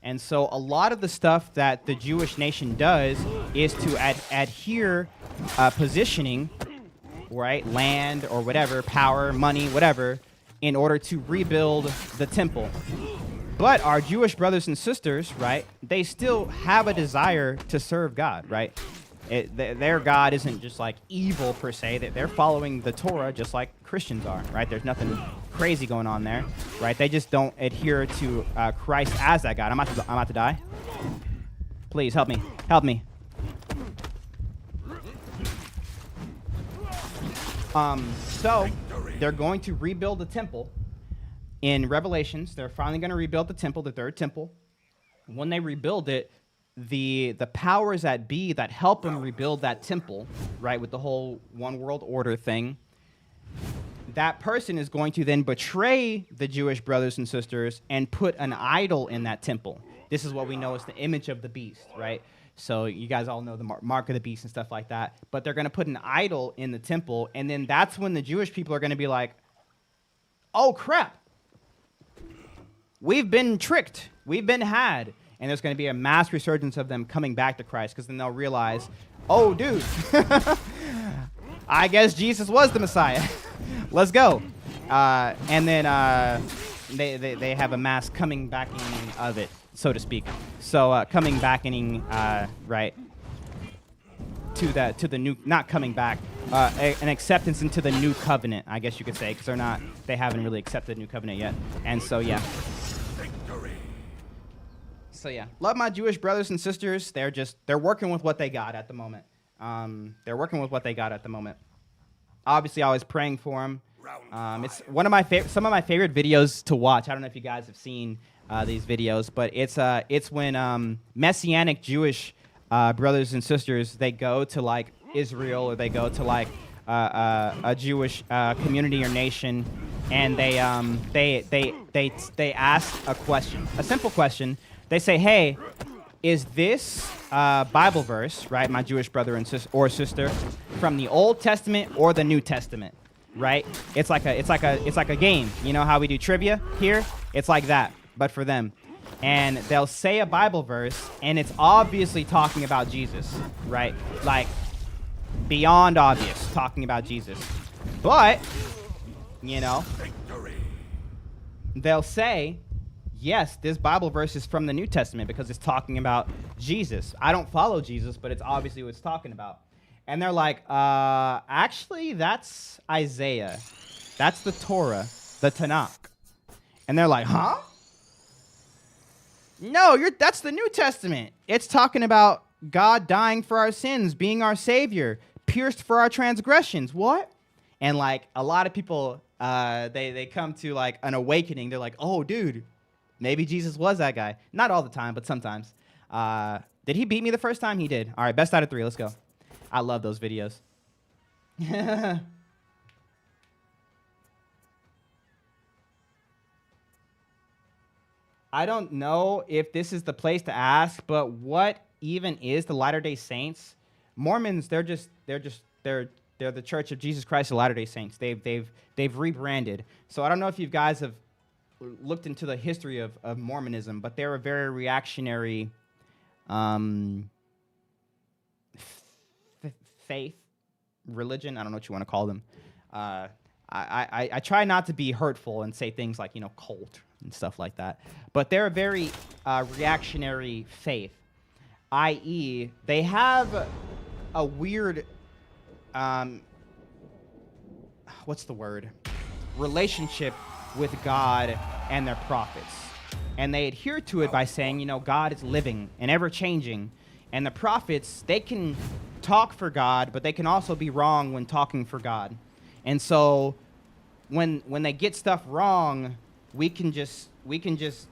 And so a lot of the stuff that the Jewish nation does is to adhere positioning, right, land or whatever, power, money, whatever, in order to rebuild the temple. But our Jewish brothers and sisters, right, they still have a desire to serve God, right? Their God isn't just like evil per se. They're following the Torah just like Christians are, right? There's nothing crazy going on there, right? They just don't adhere to Christ as that God. I'm about to die. Please help me. Help me. So they're going to rebuild the temple. In Revelations, they're finally going to rebuild the temple, the third temple. When they rebuild it, the powers that be that help them rebuild that temple, right, with the whole one world order thing, that person is going to then betray the Jewish brothers and sisters and put an idol in that temple. This is what we know as the image of the beast, right? So you guys all know the mark of the beast and stuff like that. But they're going to put an idol in the temple, and then that's when the Jewish people are going to be like, oh, crap. We've been tricked. We've been had. And there's going to be a mass resurgence of them coming back to Christ, because then they'll realize, oh, dude, I guess Jesus was the Messiah. Let's go. And then they have a mass coming back of it, so to speak. So coming back right, to the new, not coming back, an acceptance into the new covenant, I guess you could say, because they haven't really accepted the new covenant yet. And so, yeah. So yeah, love my Jewish brothers and sisters. They're working with what they got at the moment. Obviously, I was praying for them. It's one of some of my favorite videos to watch. I don't know if you guys have seen these videos, but it's when Messianic Jewish brothers and sisters, they go to like Israel, or they go to like a Jewish community or nation, and they ask a question, a simple question. They say, hey, is this Bible verse, right, my Jewish brother and sister, from the Old Testament or the New Testament, right? It's like a game. You know how we do trivia here? It's like that, but for them. And they'll say a Bible verse, and it's obviously talking about Jesus, right? Like, beyond obvious, talking about Jesus. But, they'll say, yes, this Bible verse is from the New Testament because it's talking about Jesus. I don't follow Jesus, but it's obviously what it's talking about. And they're like, actually, that's Isaiah. That's the Torah, the Tanakh. And they're like, huh? No, that's the New Testament. It's talking about God dying for our sins, being our Savior, pierced for our transgressions. What? And like a lot of people, they come to like an awakening. They're like, oh, dude, maybe Jesus was that guy. Not all the time, but sometimes. Did he beat me the first time? He did. All right, best out of 3. Let's go. I love those videos. I don't know if this is the place to ask, but what even is the Latter-day Saints? Mormons, they're the Church of Jesus Christ of Latter-day Saints. They've rebranded. So I don't know if you guys have looked into the history of Mormonism, but they're a very reactionary faith, religion. I don't know what you want to call them. I try not to be hurtful and say things like, cult and stuff like that. But they're a very reactionary faith. i.e., they have a weird, what's the word? Relationship with God and their prophets. And they adhere to it by saying, you know, God is living and ever-changing. And the prophets, they can talk for God, but they can also be wrong when talking for God. And so when they get stuff wrong, we can just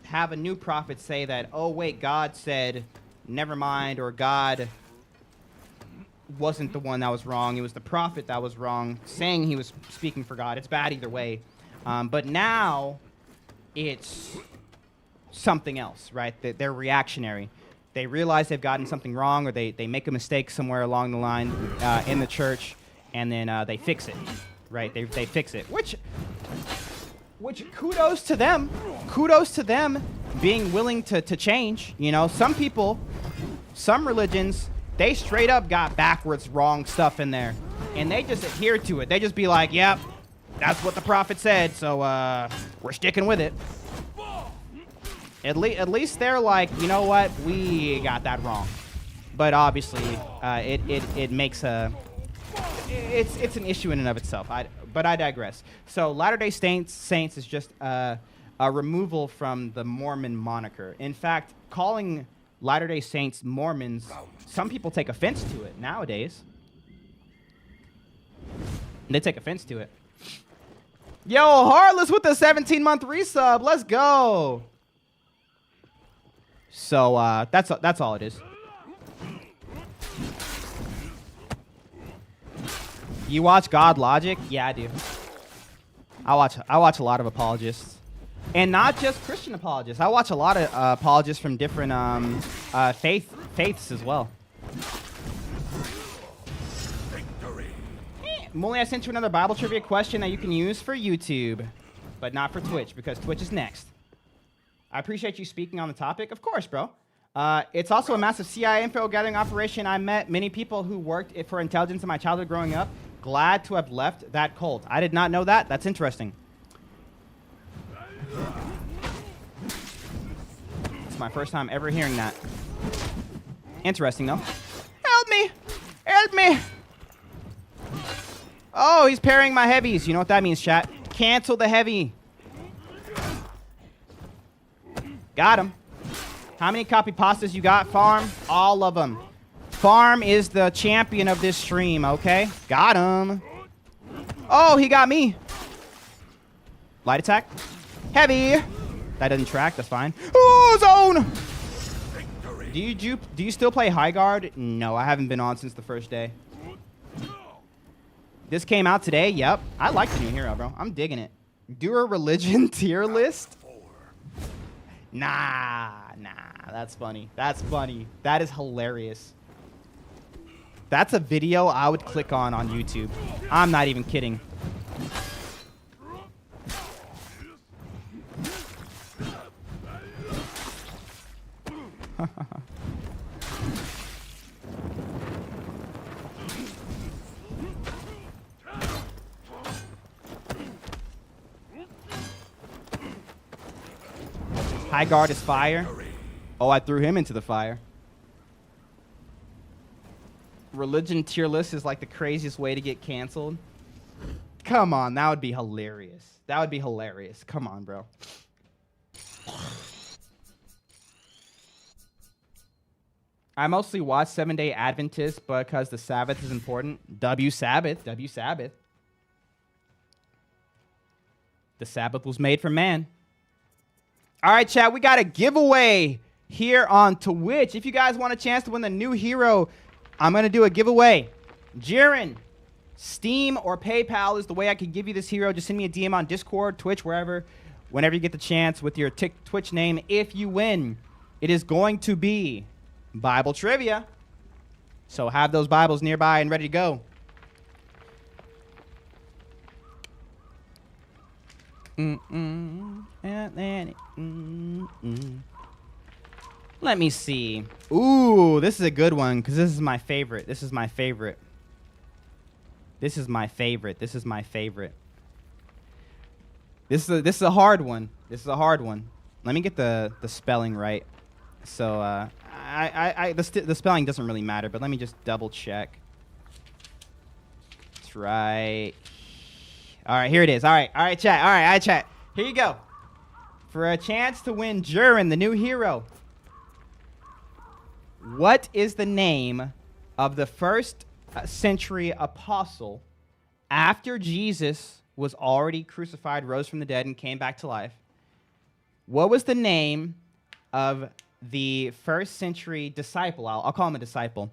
have a new prophet say that, oh, wait, God said, never mind, or God wasn't the one that was wrong. It was the prophet that was wrong, saying he was speaking for God. It's bad either way. But now it's something else, right? They're reactionary. They realize they've gotten something wrong, or they make a mistake somewhere along the line in the church, and then they fix it, right? They fix it, which kudos to them. Kudos to them being willing to change. You know, some people, some religions, they straight up got backwards wrong stuff in there, and they just adhere to it. They just be like, yep, that's what the prophet said, so we're sticking with it. At least they're like, you know what, we got that wrong. But obviously, it makes it's an issue in and of itself. But I digress. So Latter-day Saints is just a removal from the Mormon moniker. In fact, calling Latter-day Saints Mormons, some people take offense to it nowadays. They take offense to it. Yo, Heartless with the 17-month resub. Let's go. So that's all it is. You watch God Logic? Yeah, I do. I watch a lot of apologists, and not just Christian apologists. I watch a lot of apologists from different faiths as well. Mully, I sent you another Bible trivia question that you can use for YouTube, but not for Twitch, because Twitch is next. I appreciate you speaking on the topic. Of course, bro. It's also a massive CIA info gathering operation. I met many people who worked for intelligence in my childhood growing up. Glad to have left that cult. I did not know that. That's interesting. It's my first time ever hearing that. Interesting, though. Help me! Help me! Oh, he's parrying my heavies. You know what that means, chat. Cancel the heavy. Got him. How many copy pastas you got, Farm? All of them. Farm is the champion of this stream, okay? Got him. Oh, he got me. Light attack. Heavy. That doesn't track. That's fine. Oh, zone. Do you still play High Guard? No, I haven't been on since the first day. This came out today. Yep. I like the new hero, bro. I'm digging it. Do a religion tier list? Nah. That's funny. That's funny. That is hilarious. That's a video I would click on YouTube. I'm not even kidding. High guard is fire. Oh, I threw him into the fire. Religion tier list is like the craziest way to get canceled. Come on, that would be hilarious. That would be hilarious. Come on, bro. I mostly watch 7-Day Adventist because the Sabbath is important. W Sabbath. W Sabbath. The Sabbath was made for man. All right, chat, we got a giveaway here on Twitch. If you guys want a chance to win the new hero, I'm going to do a giveaway. Jiren, Steam or PayPal is the way I can give you this hero. Just send me a DM on Discord, Twitch, wherever, whenever you get the chance with your Twitch name. If you win, it is going to be Bible trivia. So have those Bibles nearby and ready to go. Let me see. Ooh, this is a good one because this is my favorite. This is my favorite. This is my favorite. This is my favorite. This is a hard one. This is a hard one. Let me get the spelling right. So the spelling doesn't really matter, but let me just double check. That's right. All right, here it is. All right, chat. All right, chat. Here you go. For a chance to win Jiren, the new hero. What is the name of the first century apostle after Jesus was already crucified, rose from the dead, and came back to life? What was the name of the first century disciple, I'll call him a disciple,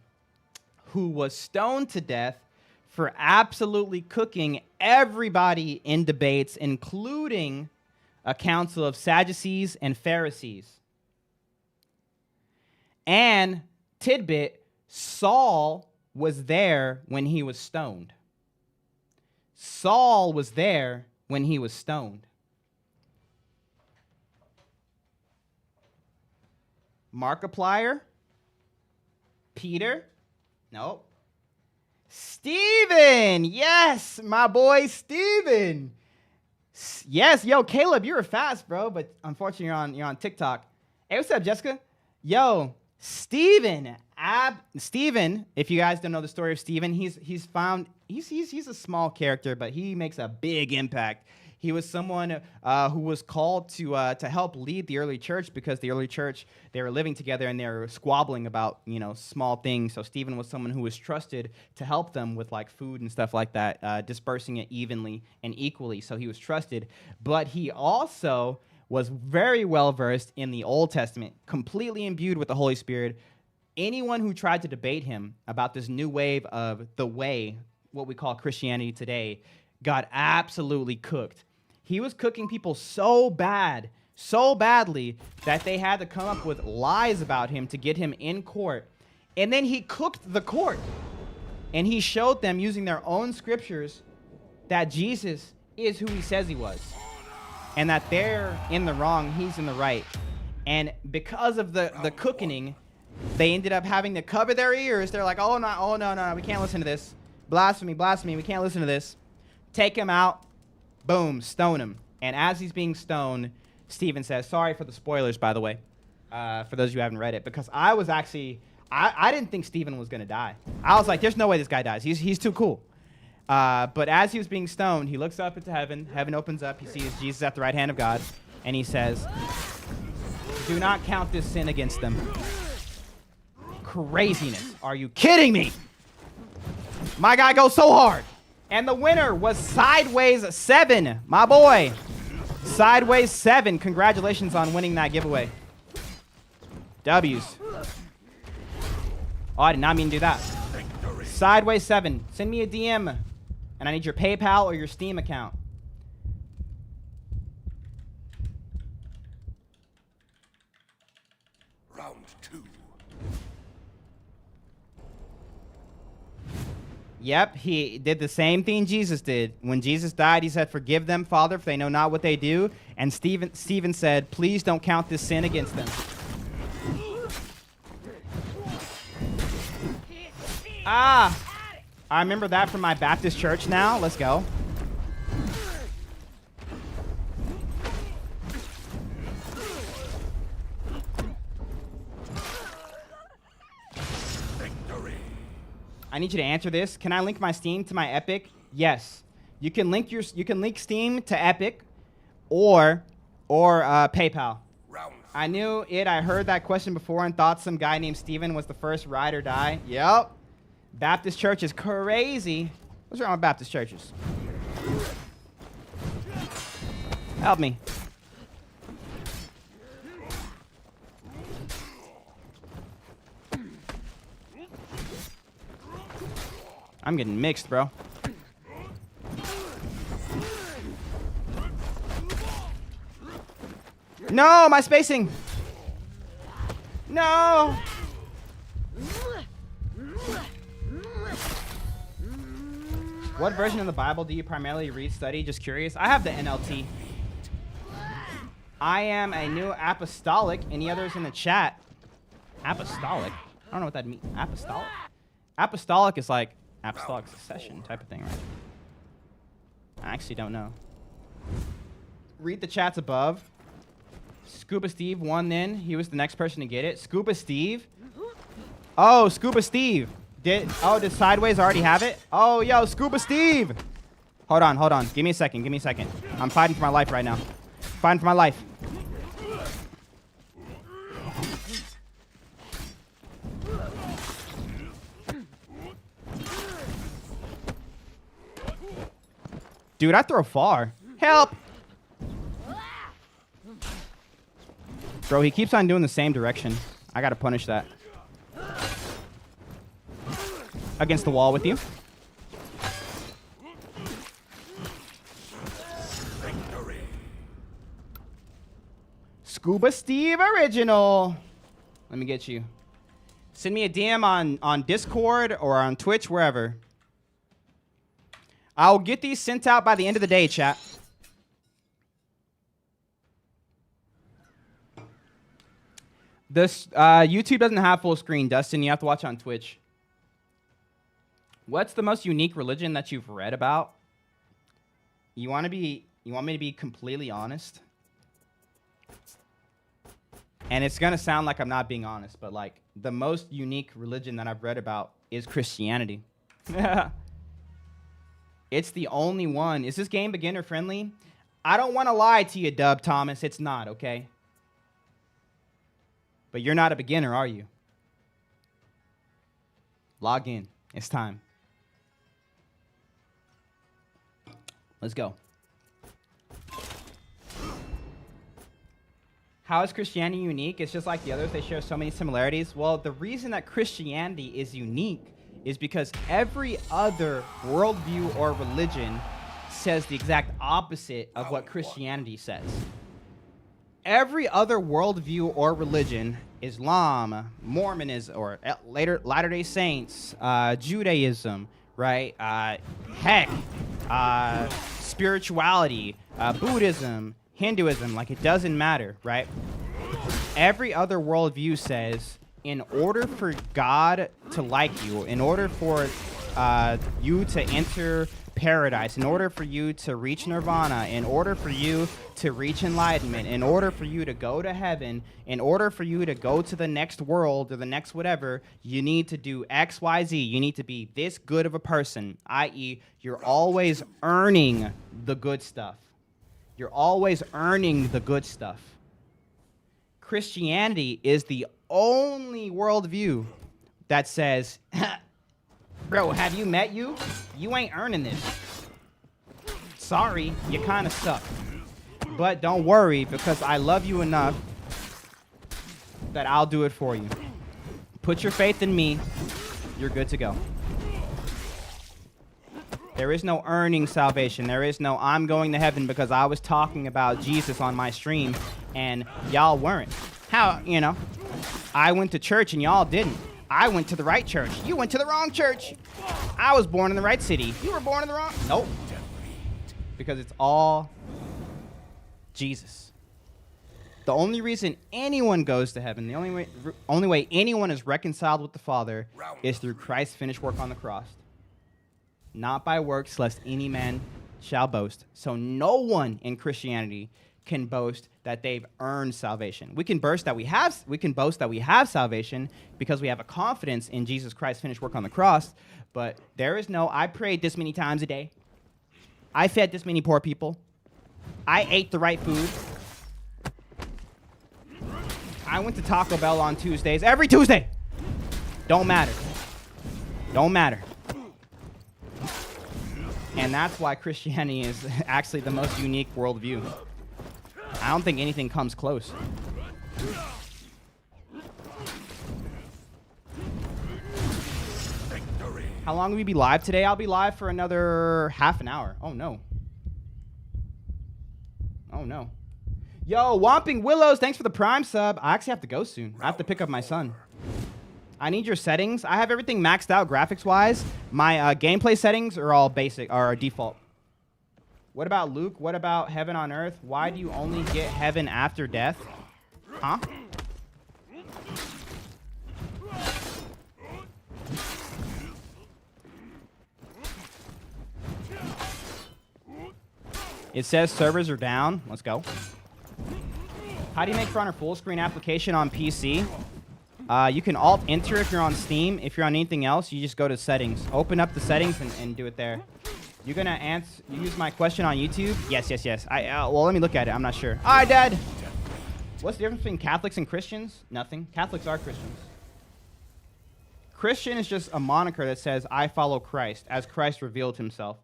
who was stoned to death for absolutely cooking everybody in debates, including a council of Sadducees and Pharisees? And tidbit, Saul was there when he was stoned. Saul was there when he was stoned. Markiplier? Peter? Nope. Steven! Yes, my boy Steven. Yes, yo, Caleb, you were fast, bro, but unfortunately you're on TikTok. Hey, what's up, Jessica? Yo, Steven, if you guys don't know the story of Steven, he's a small character, but he makes a big impact. He was someone who was called to help lead the early church, because the early church, they were living together and they were squabbling about, small things. So Stephen was someone who was trusted to help them with like food and stuff like that, dispersing it evenly and equally. So he was trusted, but he also was very well versed in the Old Testament, completely imbued with the Holy Spirit. Anyone who tried to debate him about this new wave of the way, what we call Christianity today, got absolutely cooked. He was cooking people so badly, that they had to come up with lies about him to get him in court. And then he cooked the court. And he showed them using their own scriptures that Jesus is who he says he was. And that they're in the wrong, he's in the right. And because of the cooking, they ended up having to cover their ears. They're like, oh no, we can't listen to this. Blasphemy, we can't listen to this. Take him out, boom, stone him. And as he's being stoned, Stephen says, sorry for the spoilers, by the way, for those of you who haven't read it, because I was actually, I didn't think Stephen was going to die. I was like, there's no way this guy dies. He's too cool. But as he was being stoned, he looks up into heaven. Heaven opens up. He sees Jesus at the right hand of God. And he says, do not count this sin against them. Craziness. Are you kidding me? My guy goes so hard. And the winner was Sideways 7. My boy. Sideways 7. Congratulations on winning that giveaway. W's. Oh, I did not mean to do that. Sideways 7. Send me a DM. And I need your PayPal or your Steam account. Round 2. Yep, he did the same thing Jesus did. When Jesus died, he said, forgive them, Father, for they know not what they do. And Stephen said, please don't count this sin against them. Ah! I remember that from my Baptist church now. Let's go. Victory. I need you to answer this. Can I link my Steam to my Epic? Yes. You can link Steam to Epic or PayPal. Round. I knew it. I heard that question before and thought some guy named Steven was the first ride or die. Yep. Baptist church is crazy. What's wrong with Baptist churches? Help me. I'm getting mixed, bro. No, my spacing. No. What version of the Bible do you primarily read, study? Just curious. I have the NLT. I am a new apostolic. Any others in the chat? Apostolic? I don't know what that means. Apostolic? Apostolic is like apostolic succession type of thing, right? I actually don't know. Read the chats above. Scuba Steve won then. He was the next person to get it. Scuba Steve? Oh, Scuba Steve. Did Sideways already have it? Oh, yo, Scuba Steve. Hold on. Give me a second. I'm fighting for my life right now. Fighting for my life. Dude, I throw far. Help! Bro, he keeps on doing the same direction. I gotta punish that. Against the wall with you. Scuba Steve Original. Let me get you. Send me a DM on Discord or on Twitch, wherever. I'll get these sent out by the end of the day, chat. This YouTube doesn't have full screen, Dustin. You have to watch on Twitch. What's the most unique religion that you've read about? You want me to be completely honest? And it's gonna sound like I'm not being honest, but like the most unique religion that I've read about is Christianity. It's the only one. Is this game beginner friendly? I don't want to lie to you, Dub Thomas. It's not, okay? But you're not a beginner, are you? Log in. It's time. Let's go. How is Christianity unique? It's just like the others. They share so many similarities. Well, the reason that Christianity is unique is because every other worldview or religion says the exact opposite of what Christianity says. Every other worldview or religion, Islam, Mormonism, or later Latter-day Saints, Judaism, right? Spirituality, Buddhism, Hinduism, like it doesn't matter, right? Every other worldview says, in order for God to like you, in order for you to enter paradise, in order for you to reach nirvana, in order for you to reach enlightenment, in order for you to go to heaven, in order for you to go to the next world or the next whatever, you need to do X, Y, Z. You need to be this good of a person, i.e., you're always earning the good stuff. You're always earning the good stuff. Christianity is the only worldview that says, bro, have you met you? You ain't earning this. Sorry, you kind of suck. But don't worry, because I love you enough that I'll do it for you. Put your faith in me. You're good to go. There is no earning salvation. There is no I'm going to heaven because I was talking about Jesus on my stream and y'all weren't. How, you know, I went to church and y'all didn't. I went to the right church. You went to the wrong church. I was born in the right city. You were born in the wrong. Nope. Because it's all Jesus. The only reason anyone goes to heaven, the only way anyone is reconciled with the Father is through Christ's finished work on the cross. Not by works, lest any man shall boast. So no one in Christianity can boast that they've earned salvation. We can boast that we have salvation because we have a confidence in Jesus Christ's finished work on the cross. But there is no, I prayed this many times a day. I fed this many poor people. I ate the right food. I went to Taco Bell on Tuesdays. Every Tuesday. Don't matter. Don't matter. And that's why Christianity is actually the most unique worldview. I don't think anything comes close. How long will we be live today? I'll be live for another half an hour. Oh, no. Oh, no. Yo, Whomping Willows, thanks for the Prime sub. I actually have to go soon. I have to pick up my son. I need your settings. I have everything maxed out graphics-wise. My gameplay settings are all basic, or default. What about Luke? What about heaven on earth? Why do you only get heaven after death? Huh? It says servers are down. Let's go. How do you make front or full screen application on PC? You can Alt-Enter if you're on Steam. If you're on anything else, you just go to settings. Open up the settings and do it there. You're going to answer. You use my question on YouTube? Yes, yes, yes. Well, let me look at it. I'm not sure. All right, Dad. What's the difference between Catholics and Christians? Nothing. Catholics are Christians. Christian is just a moniker that says, I follow Christ, as Christ revealed himself.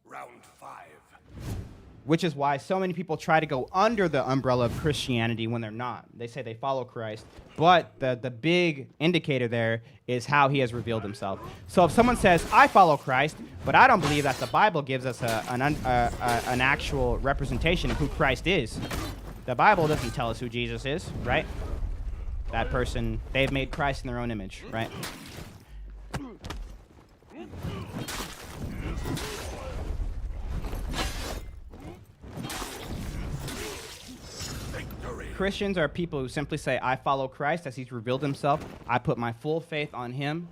Round 5. Which is why so many people try to go under the umbrella of Christianity when they're not. They say they follow Christ, but the big indicator there is how he has revealed himself. So if someone says, I follow Christ, but I don't believe that the Bible gives us an actual representation of who Christ is. The Bible doesn't tell us who Jesus is, right? That person, they've made Christ in their own image, right? Christians are people who simply say, I follow Christ as he's revealed himself. I put my full faith on him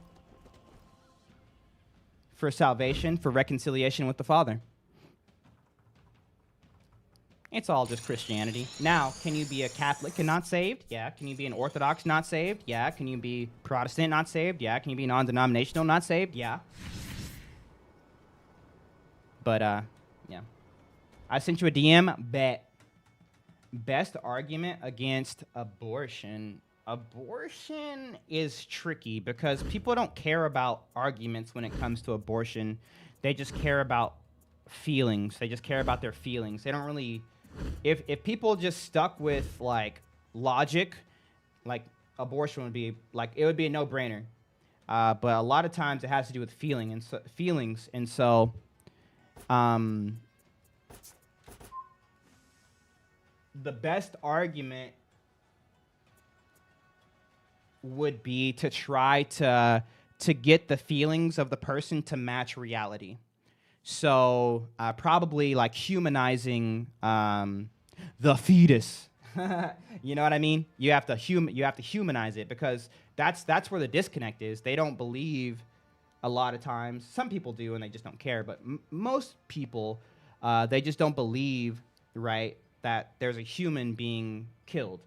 for salvation, for reconciliation with the Father. It's all just Christianity. Now, can you be a Catholic and not saved? Yeah. Can you be an Orthodox not saved? Yeah. Can you be Protestant not saved? Yeah. Can you be non-denominational not saved? Yeah. But, yeah. I sent you a DM. Bet. Best argument against abortion. Abortion is tricky because people don't care about arguments when it comes to abortion. They just care about feelings. They just care about their feelings. They don't really... If people just stuck with, like, logic, like, abortion would be, like, it would be a no-brainer. But a lot of times it has to do with feelings. And so the best argument would be to try to get the feelings of the person to match reality. So probably like humanizing the fetus. You know what I mean? You have to humanize it because that's where the disconnect is. They don't believe a lot of times. Some people do and they just don't care. But most people, they just don't believe, right, that there's a human being killed.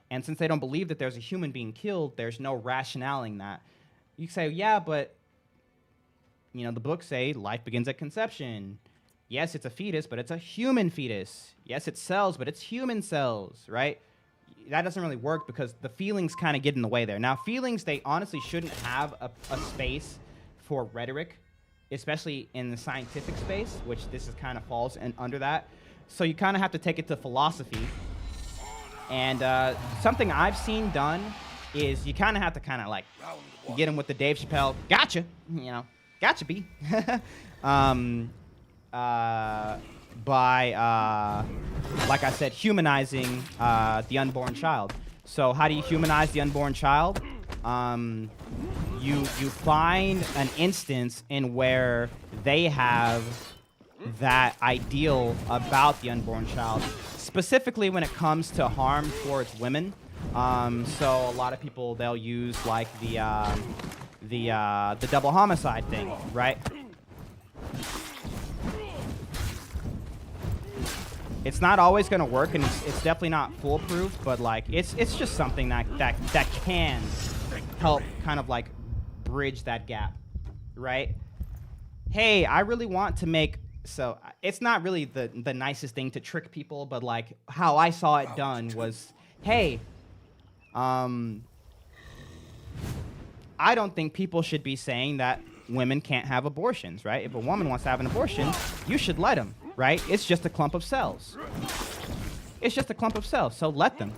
And since they don't believe that there's a human being killed, there's no rationaling that. You say, yeah, but, you know, the books say life begins at conception. Yes, it's a fetus, but it's a human fetus. Yes, it's cells, but it's human cells, right? That doesn't really work because the feelings kind of get in the way there. Now, feelings, they honestly shouldn't have a space for rhetoric, especially in the scientific space, which this is kind of falls under that. So you kind of have to take it to philosophy. And something I've seen done is you kind of have to kind of like get him with the Dave Chappelle, gotcha, you know, gotcha, B. By, like I said, humanizing the unborn child. So how do you humanize the unborn child? You find an instance in where they have that ideal about the unborn child, specifically when it comes to harm towards women. So a lot of people, they'll use like the double homicide thing, right? It's not always going to work, and it's definitely not foolproof, but like it's just something that can help kind of like bridge that gap, right? Hey, I really want to make, so it's not really the nicest thing to trick people, but like how I saw it done was, hey, I don't think people should be saying that women can't have abortions, right? If a woman wants to have an abortion, you should let them, right? It's just a clump of cells. It's just a clump of cells, so let them.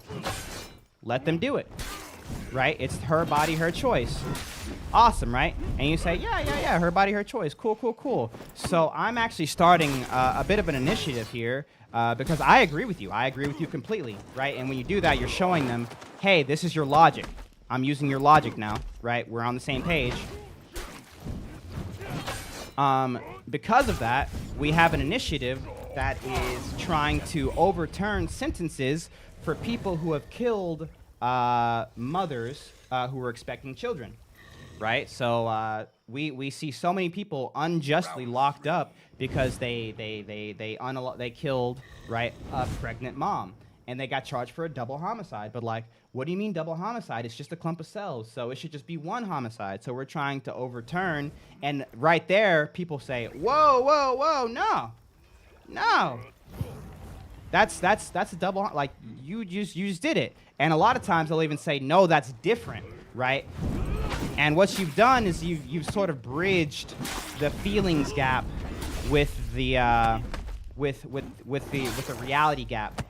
Let them do it, right? It's her body, her choice. Awesome, right? And you say, yeah, her body, her choice. Cool. So I'm actually starting a bit of an initiative here because I agree with you. I agree with you completely, right? And when you do that, you're showing them, hey, this is your logic. I'm using your logic now, right? We're on the same page. Because of that, we have an initiative that is trying to overturn sentences for people who have killed mothers who were expecting children, right? So we see so many people unjustly locked up because they killed, right, a pregnant mom. and they got charged for a double homicide. But like, what do you mean double homicide? It's just a clump of cells, so it should just be one homicide. So we're trying to overturn, and right there, people say, whoa, whoa, whoa, no. That's a double, like, you just did it. And a lot of times they'll even say, no, that's different, right? And what you've done is you've sort of bridged the feelings gap with the with the reality gap.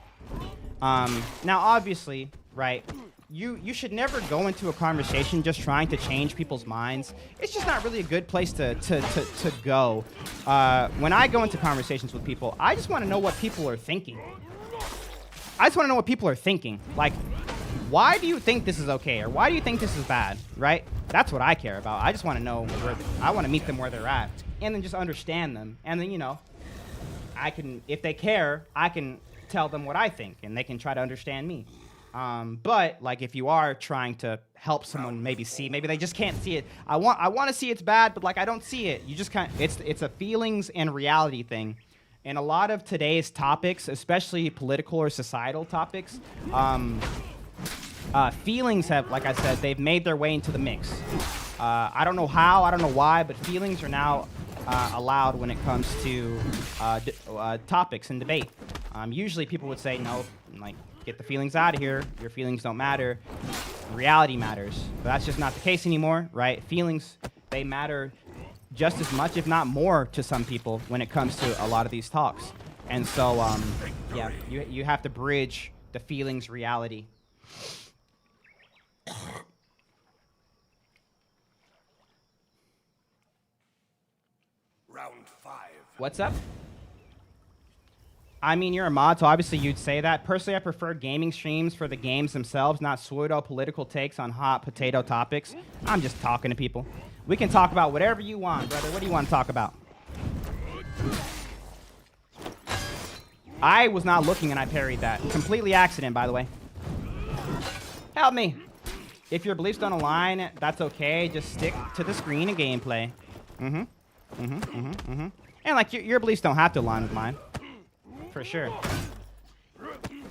Now, obviously, right, you should never go into a conversation just trying to change people's minds. It's just not really a good place to go. When I go into conversations with people, I just want to know what people are thinking. Like, why do you think this is okay? Or why do you think this is bad, right? That's what I care about. I just want to know I want to meet them where they're at. And then just understand them. And then, you know, I can, if they care, I can tell them what I think, and they can try to understand me. But like, if you are trying to help someone maybe they just can't see it. I want to see it's bad, but like, I don't see it. You just kind of, it's a feelings and reality thing. And a lot of today's topics, especially political or societal topics, feelings have, like I said, they've made their way into the mix. I don't know how, I don't know why, but feelings are now allowed when it comes to topics and debate. Usually people would say, no, like, get the feelings out of here. Your feelings don't matter. Reality matters. But that's just not the case anymore, right? Feelings, they matter just as much, if not more, to some people when it comes to a lot of these talks. And so, yeah, you have to bridge the feelings reality. Round 5. What's up? I mean, you're a mod, so obviously you'd say that. Personally, I prefer gaming streams for the games themselves, not pseudo-political takes on hot potato topics. I'm just talking to people. We can talk about whatever you want, brother. What do you want to talk about? I was not looking and I parried that. Completely accident, by the way. Help me. If your beliefs don't align, that's okay. Just stick to the screen and gameplay. And like, your beliefs don't have to align with mine. For sure.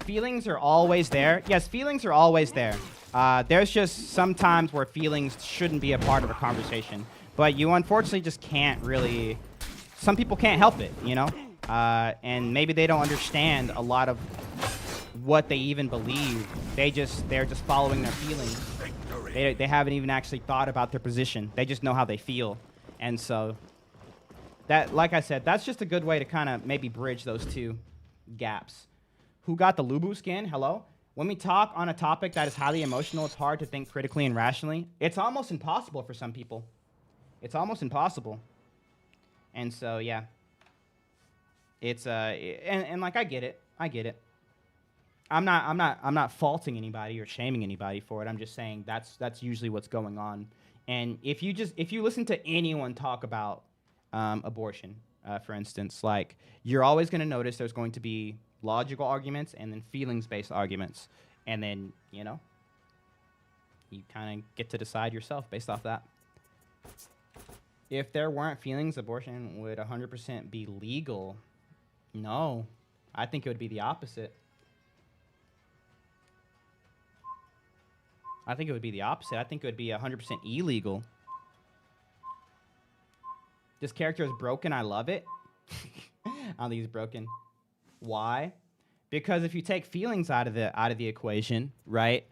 Feelings are always there. Yes, feelings are always there. There's just some times where feelings shouldn't be a part of a conversation. But you unfortunately just can't really... Some people can't help it, you know? And maybe they don't understand a lot of what they even believe. They're just following their feelings. They haven't even actually thought about their position. They just know how they feel. And so... that, like I said, that's just a good way to kind of maybe bridge those two gaps. Who got the Lubu skin? Hello? When we talk on a topic that is highly emotional, it's hard to think critically and rationally. It's almost impossible for some people. It's almost impossible. And so, yeah. It's and like, I get it. I'm not faulting anybody or shaming anybody for it. I'm just saying that's usually what's going on. And if you listen to anyone talk about abortion, for instance, like, you're always going to notice there's going to be logical arguments and then feelings-based arguments. And then, you know, you kind of get to decide yourself based off that. If there weren't feelings, abortion would 100% be legal. No, I think it would be the opposite. I think it would be 100% illegal. This character is broken. I love it. I don't think he's broken. Why? Because if you take feelings out of the equation, right?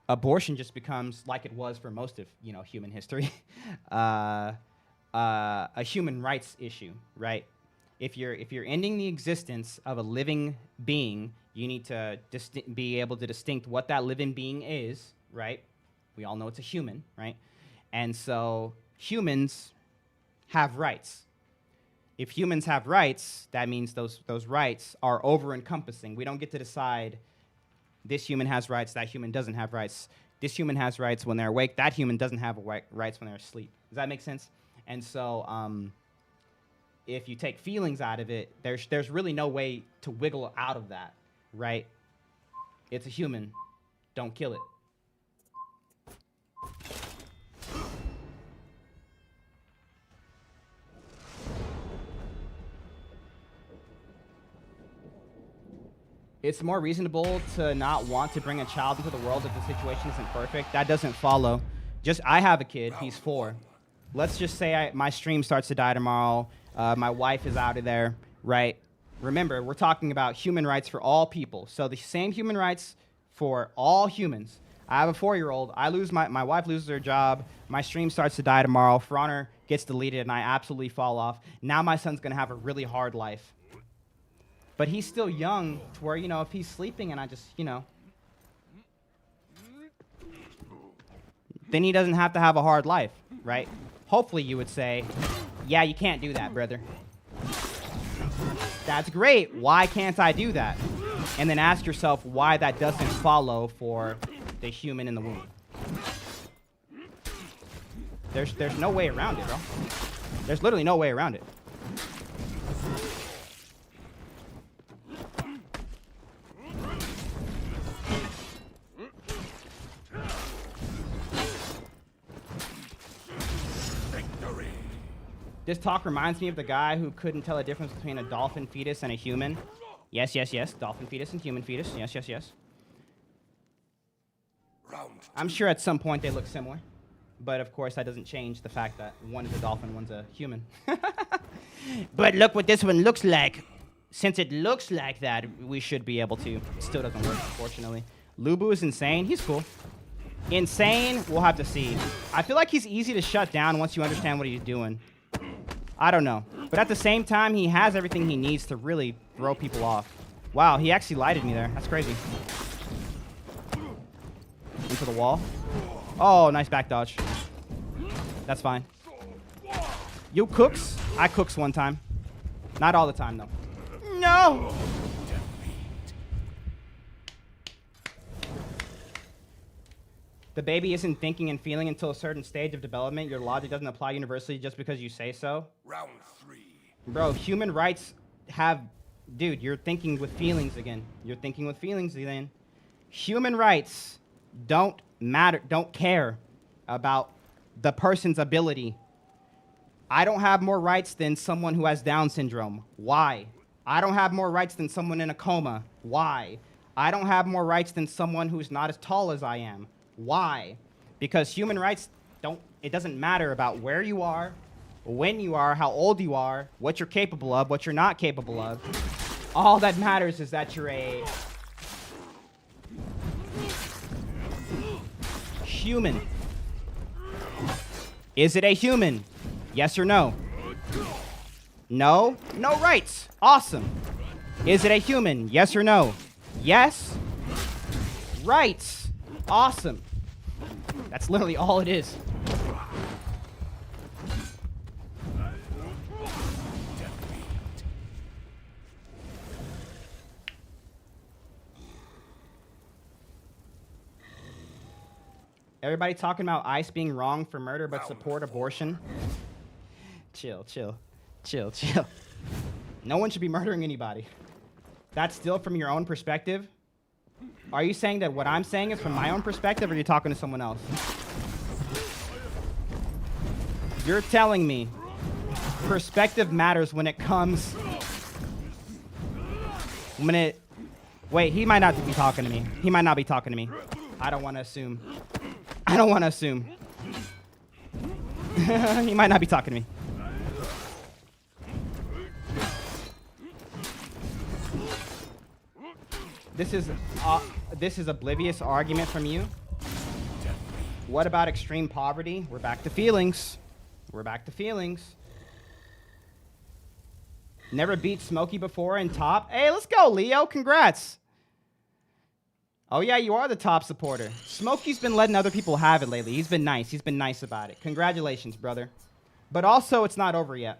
Abortion just becomes, like it was for most of, you know, human history, a human rights issue, right? If you're ending the existence of a living being, you need to be able to distinct what that living being is, right? We all know it's a human, right? And so humans have rights. If humans have rights, that means those rights are over-encompassing. We don't get to decide this human has rights, that human doesn't have rights. This human has rights when they're awake, that human doesn't have rights when they're asleep. Does that make sense? And so if you take feelings out of it, there's really no way to wiggle out of that, right? It's a human. Don't kill it. It's more reasonable to not want to bring a child into the world if the situation isn't perfect. That doesn't follow. I have a kid. He's 4. Let's just say my stream starts to die tomorrow. My wife is out of there, right? Remember, we're talking about human rights for all people. So the same human rights for all humans. I have a 4-year-old. My wife loses her job. My stream starts to die tomorrow. For Honor gets deleted, and I absolutely fall off. Now my son's going to have a really hard life. But he's still young to where, if he's sleeping and I just, then he doesn't have to have a hard life, right? Hopefully you would say, yeah, you can't do that, brother. That's great. Why can't I do that? And then ask yourself why that doesn't follow for the human in the womb. There's no way around it, bro. There's literally no way around it. This talk reminds me of the guy who couldn't tell the difference between a dolphin fetus and a human. Yes, yes, yes. Dolphin fetus and human fetus. Yes, yes, yes. I'm sure at some point they look similar. But of course, that doesn't change the fact that one is a dolphin, one's a human. But look what this one looks like. Since it looks like that, we should be able to. It still doesn't work, unfortunately. Lubu is insane. He's cool. Insane, we'll have to see. I feel like he's easy to shut down once you understand what he's doing. I don't know. But at the same time, he has everything he needs to really throw people off. Wow, he actually lighted me there. That's crazy. Into the wall. Oh, nice back dodge. That's fine. You cooks? I cooks one time. Not all the time, though. No! The baby isn't thinking and feeling until a certain stage of development. Your logic doesn't apply universally just because you say so. Round 3. Bro, human rights have... Dude, you're thinking with feelings again. You're thinking with feelings again. Human rights don't matter, don't care about the person's ability. I don't have more rights than someone who has Down syndrome. Why? I don't have more rights than someone in a coma. Why? I don't have more rights than someone who's not as tall as I am. Why? Because human rights it doesn't matter about where you are, when you are, how old you are, what you're capable of, what you're not capable of. All that matters is that you're a human. Is it a human? Yes or no? No? No rights. Awesome. Is it a human? Yes or no? Yes. Rights. Awesome. That's literally all it is. Everybody talking about ICE being wrong for murder but support abortion. Chill, chill, chill, chill. No one should be murdering anybody. That's still from your own perspective? Are you saying that what I'm saying is from my own perspective, or are you talking to someone else? You're telling me perspective matters when it comes... Wait, he might not be talking to me. He might not be talking to me. I don't want to assume. I don't want to assume. He might not be talking to me. This is oblivious argument from you. What about extreme poverty? We're back to feelings. We're back to feelings. Never beat Smokey before in top. Hey, let's go, Leo. Congrats. Oh, yeah, you are the top supporter. Smokey's been letting other people have it lately. He's been nice. He's been nice about it. Congratulations, brother. But also, it's not over yet.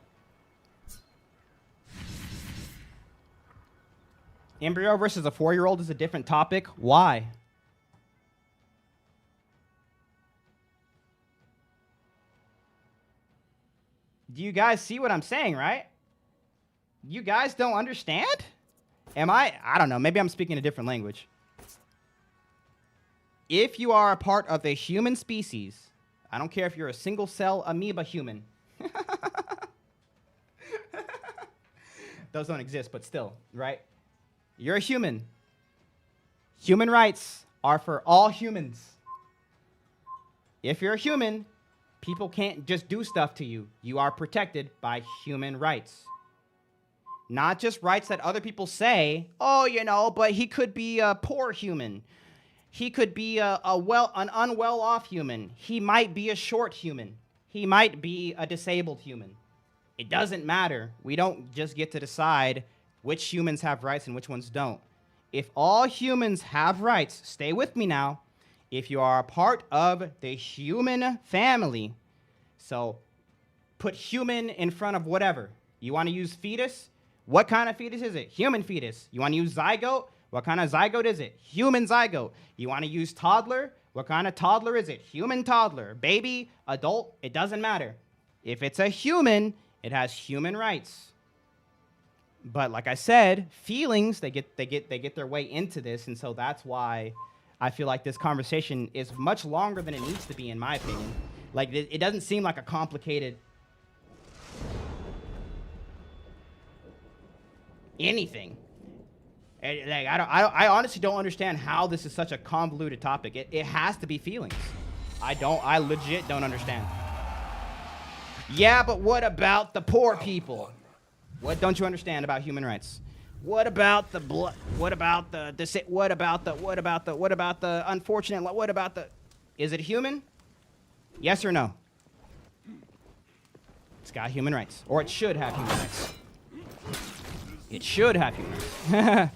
Embryo versus a 4-year-old is a different topic. Why? Do you guys see what I'm saying, right? You guys don't understand? I don't know. Maybe I'm speaking a different language. If you are a part of a human species, I don't care if you're a single-cell amoeba human. Those don't exist, but still, right? You're a human. Human rights are for all humans. If you're a human, people can't just do stuff to you. You are protected by human rights. Not just rights that other people say, oh, you know, but he could be a poor human. He could be an unwell-off human. He might be a short human. He might be a disabled human. It doesn't matter. We don't just get to decide which humans have rights and which ones don't. If all humans have rights, stay with me now. If you are a part of the human family, so put human in front of whatever. You want to use fetus? What kind of fetus is it? Human fetus. You want to use zygote? What kind of zygote is it? Human zygote. You want to use toddler? What kind of toddler is it? Human toddler. Baby, adult, it doesn't matter. If it's a human, it has human rights. But like I said, feelings, they get their way into this, and so that's why I feel like this conversation is much longer than it needs to be, in my opinion. Like, it doesn't seem like a complicated anything. Like, I honestly don't understand how this is such a convoluted topic. It has to be feelings. I legit don't understand. Yeah, but what about the poor people? What don't you understand about human rights? What about the blood? What about the unfortunate? What about the? Is it human? Yes or no? It's got human rights, or it should have human rights. It should have human rights.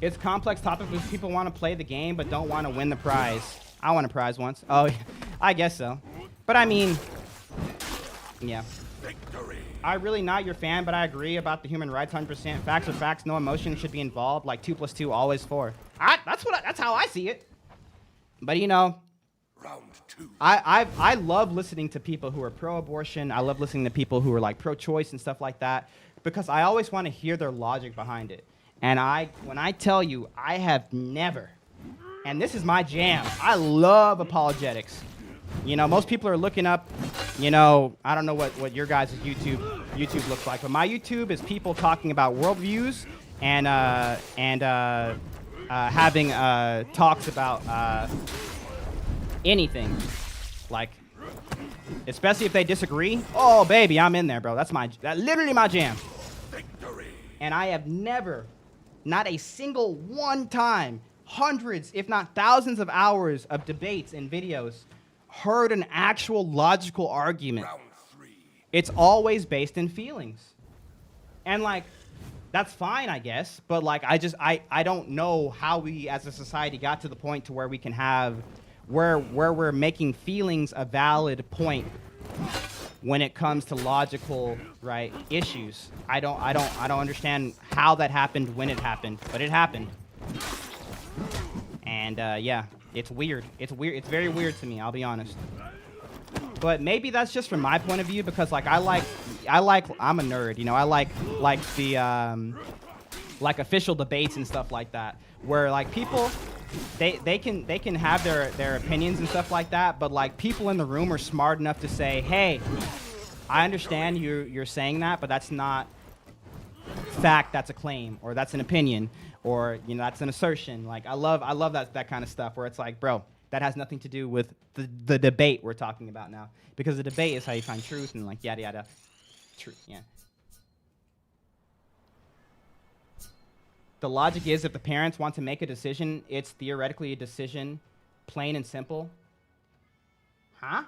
It's a complex topic because people want to play the game but don't want to win the prize. I won a prize once. Oh, I guess so. But I mean, yeah. Victory. I'm really not your fan, but I agree about the human rights 100%. Facts are facts. No emotion should be involved. Like 2 + 2 always 4. That's how I see it. But you know, Round 2. I love listening to people who are pro-abortion. I love listening to people who are like pro-choice and stuff like that because I always want to hear their logic behind it. And when I tell you, I have never, and this is my jam, I love apologetics. You know, most people are looking up, you know, I don't know what your guys' YouTube looks like, but my YouTube is people talking about worldviews and having talks about anything, like, especially if they disagree. Oh, baby, I'm in there, bro. That's literally my jam. Victory. And I have never, not a single one time, hundreds, if not thousands of hours of debates and videos, heard an actual logical argument. Round 3. It's always based in feelings. And like, that's fine, I guess, but like, I don't know how we as a society got to the point to where we can have, where we're making feelings a valid point when it comes to logical, right, issues. I don't understand how that happened, when it happened, but it happened. And yeah, it's weird. It's weird. It's very weird to me, I'll be honest. But maybe that's just from my point of view because like I'm a nerd, you know. I like the like official debates and stuff like that where like people they can have their opinions and stuff like that, but like people in the room are smart enough to say, "Hey, I understand you're saying that, but that's not fact, that's a claim or that's an opinion or you know that's an assertion." Like I love that kind of stuff where it's like, "Bro, that has nothing to do with the debate we're talking about now." Because the debate is how you find truth and like yada yada. Truth, yeah. The logic is if the parents want to make a decision, it's theoretically a decision, plain and simple. Huh?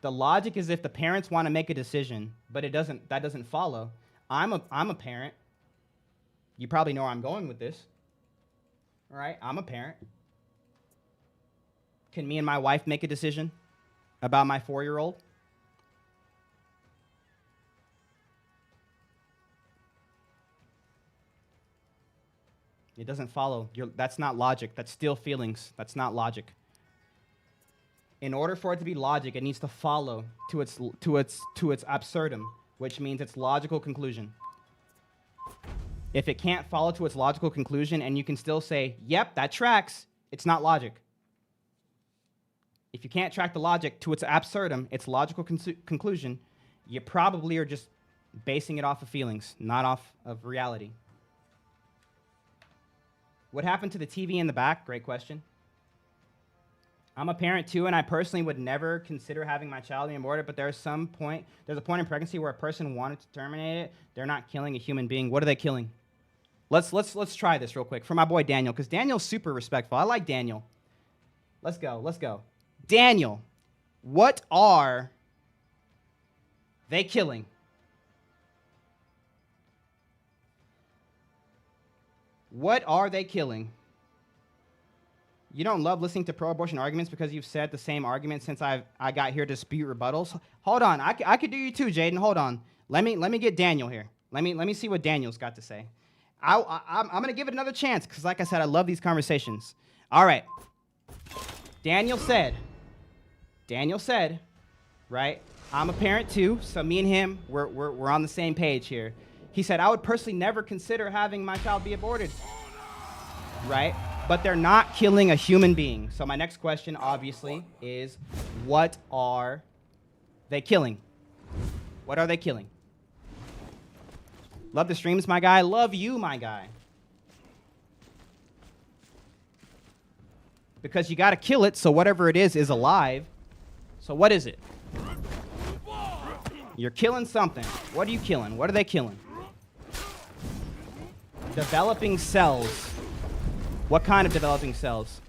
The logic is if the parents want to make a decision, but that doesn't follow. I'm a parent. You probably know where I'm going with this. All right? I'm a parent. Can me and my wife make a decision about my 4-year-old? It doesn't follow. That's not logic. That's still feelings. That's not logic. In order for it to be logic, it needs to follow to its absurdum, which means its logical conclusion. If it can't follow to its logical conclusion and you can still say, "Yep, that tracks," it's not logic. if you can't track the logic to its absurdum, its logical conclusion, you probably are just basing it off of feelings, not off of reality. What happened to the TV in the back? Great question. I'm a parent too, and I personally would never consider having my child be aborted, but there's a point in pregnancy where a person wanted to terminate it. They're not killing a human being. What are they killing? Let's try this real quick for my boy Daniel, because Daniel's super respectful. I like Daniel. Let's go. Daniel, what are they killing? What are they killing? You don't love listening to pro-abortion arguments because you've said the same argument since I got here to dispute rebuttals. Hold on, I could do you too, Jaden. Hold on. Let me get Daniel here. Let me see what Daniel's got to say. I'm gonna give it another chance because, like I said, I love these conversations. All right. Daniel said, right? I'm a parent too, so me and him, we're on the same page here. He said, I would personally never consider having my child be aborted, right? But they're not killing a human being. So my next question, obviously, is what are they killing? What are they killing? Love the streams, my guy. Love you, my guy. Because you got to kill it, so whatever it is alive. So what is it? You're killing something. What are you killing? What are they killing? Developing cells. What kind of developing cells?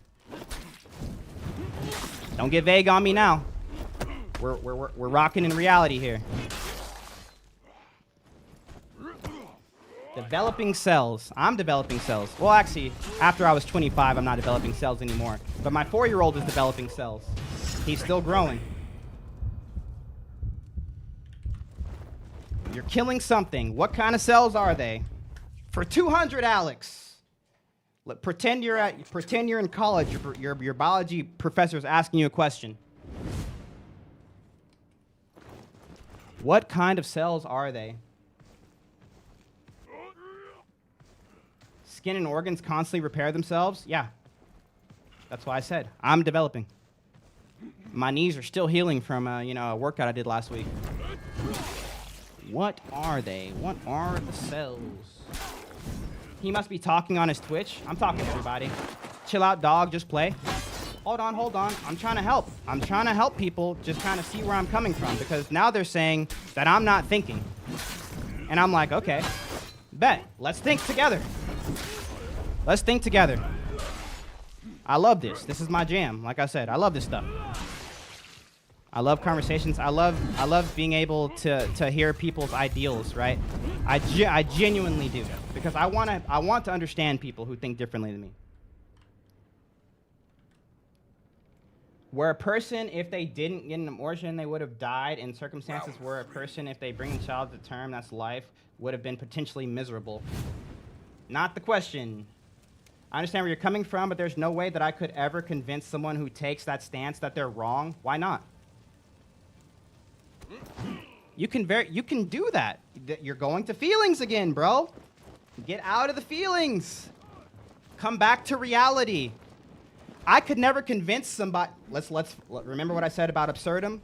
Don't get vague on me now. We're rocking in reality here. Developing cells. I'm developing cells. Well, actually, after I was 25, I'm not developing cells anymore. But my 4-year-old is developing cells. He's still growing. You're killing something. What kind of cells are they? For 200, Alex. Pretend you're in college. Your biology professor is asking you a question. What kind of cells are they? Skin and organs constantly repair themselves? Yeah. That's why I said I'm developing. My knees are still healing from a workout I did last week. What are they? What are the cells? He must be talking on his Twitch. I'm talking to everybody. Chill out, dog. Just play. Hold on. I'm trying to help. I'm trying to help people just kind of see where I'm coming from, because now they're saying that I'm not thinking. And I'm like, okay, bet. Let's think together. Let's think together. I love this. This is my jam. Like I said, I love this stuff. I love conversations. I love being able to hear people's ideals, right? I genuinely do, because I want to understand people who think differently than me. Where a person, if they didn't get an abortion, they would have died in circumstances where a person, if they bring a child to term, that's life, would have been potentially miserable. Not the question. I understand where you're coming from, but there's no way that I could ever convince someone who takes that stance that they're wrong. Why not? You can do that. You're going to feelings again, bro. Get out of the feelings. Come back to reality. I could never convince somebody. Let's remember what I said about absurdum.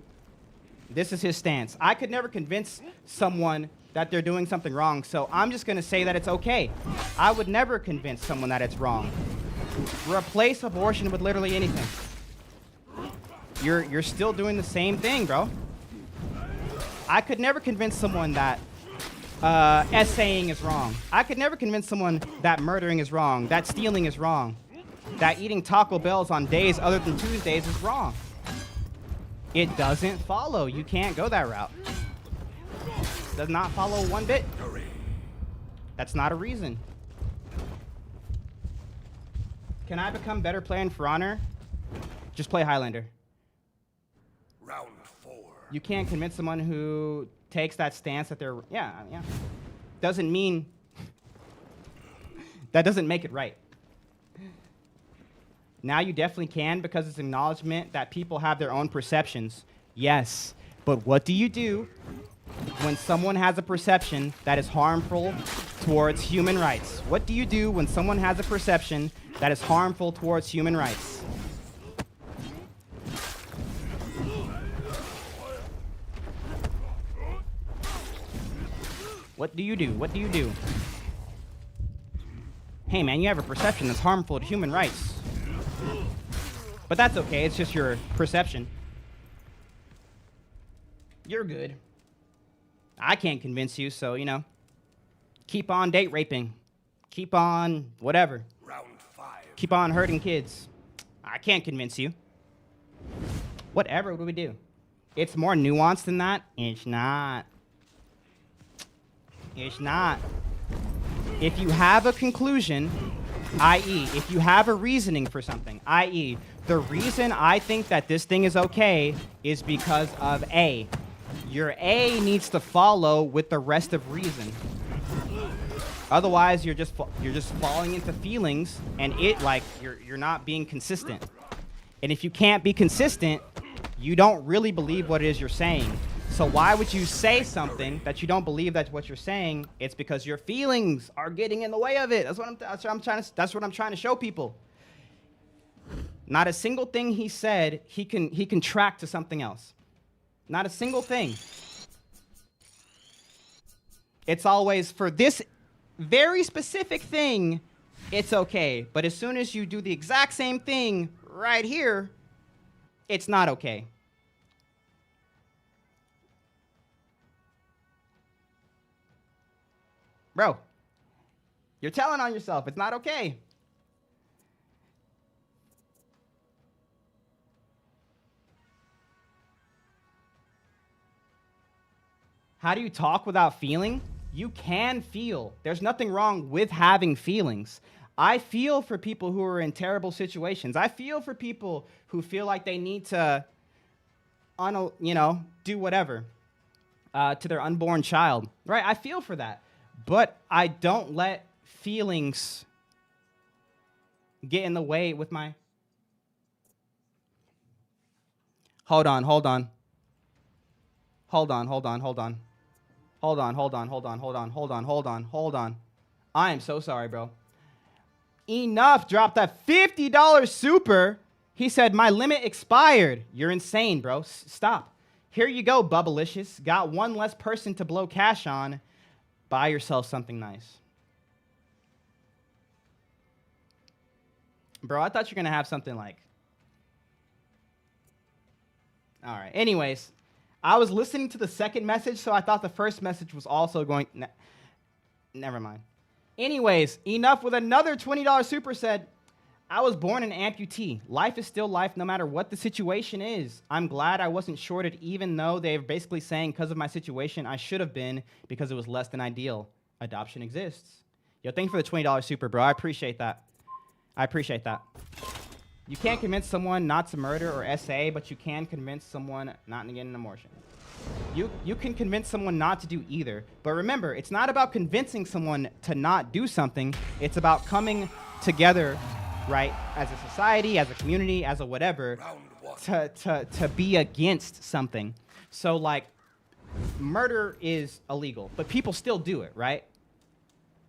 This is his stance. I could never convince someone that they're doing something wrong, so I'm just going to say that it's okay. I would never convince someone that it's wrong. Replace abortion with literally anything. You're still doing the same thing, bro. I could never convince someone that essaying is wrong. I could never convince someone that murdering is wrong, that stealing is wrong, that eating Taco Bells on days other than Tuesdays is wrong. It doesn't follow. You can't go that route. Does not follow one bit. That's not a reason. Can I become better playing For Honor? Just play Highlander. Round 4. You can't convince someone who takes that stance that they're, yeah. Doesn't mean, that doesn't make it right. Now you definitely can, because it's acknowledgement that people have their own perceptions. Yes, but what do you do when someone has a perception that is harmful towards human rights? What do you do when someone has a perception that is harmful towards human rights? What do you do? What do you do? Hey, man, you have a perception that's harmful to human rights. But that's okay. It's just your perception. You're good. I can't convince you, so, you know, keep on date raping. Keep on whatever. Round 5. Keep on hurting kids. I can't convince you. Whatever would we do? It's more nuanced than that. It's not. It's not. If you have a conclusion, i.e., if you have a reasoning for something, i.e., the reason I think that this thing is okay is because of A. Your A needs to follow with the rest of reason. Otherwise, you're just falling into feelings, and you're not being consistent. And if you can't be consistent, you don't really believe what it is you're saying. So why would you say something that you don't believe that's what you're saying? It's because your feelings are getting in the way of it. That's what I'm trying to show people. Not a single thing he said he can track to something else. Not a single thing. It's always for this very specific thing, it's okay. But as soon as you do the exact same thing right here, it's not okay. Bro, you're telling on yourself. It's not okay. How do you talk without feeling? You can feel. There's nothing wrong with having feelings. I feel for people who are in terrible situations. I feel for people who feel like they need to, do whatever to their unborn child. Right? I feel for that. But I don't let feelings get in the way with my... Hold on. I am so sorry, bro. Enough dropped that $50 super. He said, my limit expired. You're insane, bro. Stop. Here you go, Mulisious. Got one less person to blow cash on. Buy yourself something nice. Bro, I thought you were going to have something like... All right. Anyways, I was listening to the second message, so I thought the first message was also going... Never mind. Anyways, enough with another $20 super said, I was born an amputee. Life is still life no matter what the situation is. I'm glad I wasn't shorted even though they're basically saying because of my situation I should have been because it was less than ideal. Adoption exists. Yo, thanks for the $20 super, bro. I appreciate that. You can't convince someone not to murder or SA, but you can convince someone not to get an abortion. You can convince someone not to do either. But remember, it's not about convincing someone to not do something. It's about coming together, right, as a society, as a community, as a whatever, to be against something. So, like, murder is illegal, but people still do it, right?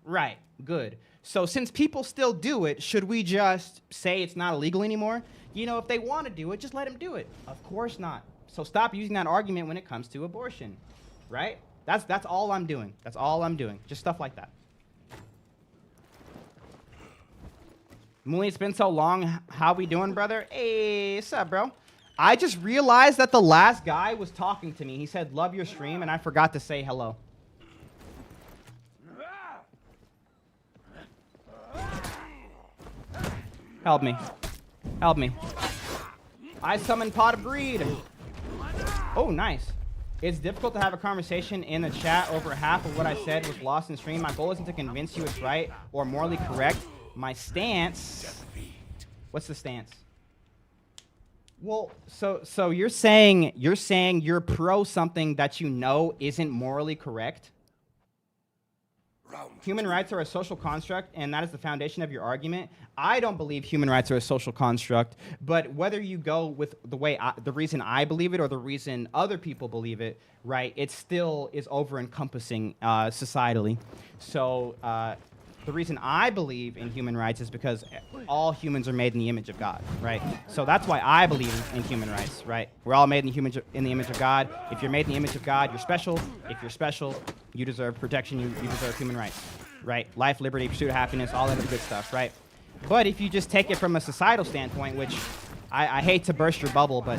Right, good. So since people still do it, should we just say it's not illegal anymore? You know, if they want to do it, just let them do it. Of course not. So stop using that argument when it comes to abortion, right? That's all I'm doing. That's all I'm doing. Just stuff like that. Muli, it's been so long. How we doing, brother? Hey, what's up, bro? I just realized that the last guy was talking to me. He said, love your stream, and I forgot to say hello. Help me. Help me. I summon Pot of Greed. Oh, nice. It's difficult to have a conversation in the chat. Over half of what I said was lost in stream. My goal isn't to convince you it's right or morally correct. My stance... What's the stance? Well, so you're saying you're pro something that you know isn't morally correct? Human rights are a social construct, and that is the foundation of your argument. I don't believe human rights are a social construct, but whether you go with the reason I believe it or the reason other people believe it, right, it still is over-encompassing societally. So The reason I believe in human rights is because all humans are made in the image of God, right? So that's why I believe in human rights, right? We're all made in the image of God. If you're made in the image of God, you're special. If you're special, you deserve protection. You deserve human rights, right? Life, liberty, pursuit of happiness, all that good stuff, right? But if you just take it from a societal standpoint, which I hate to burst your bubble, but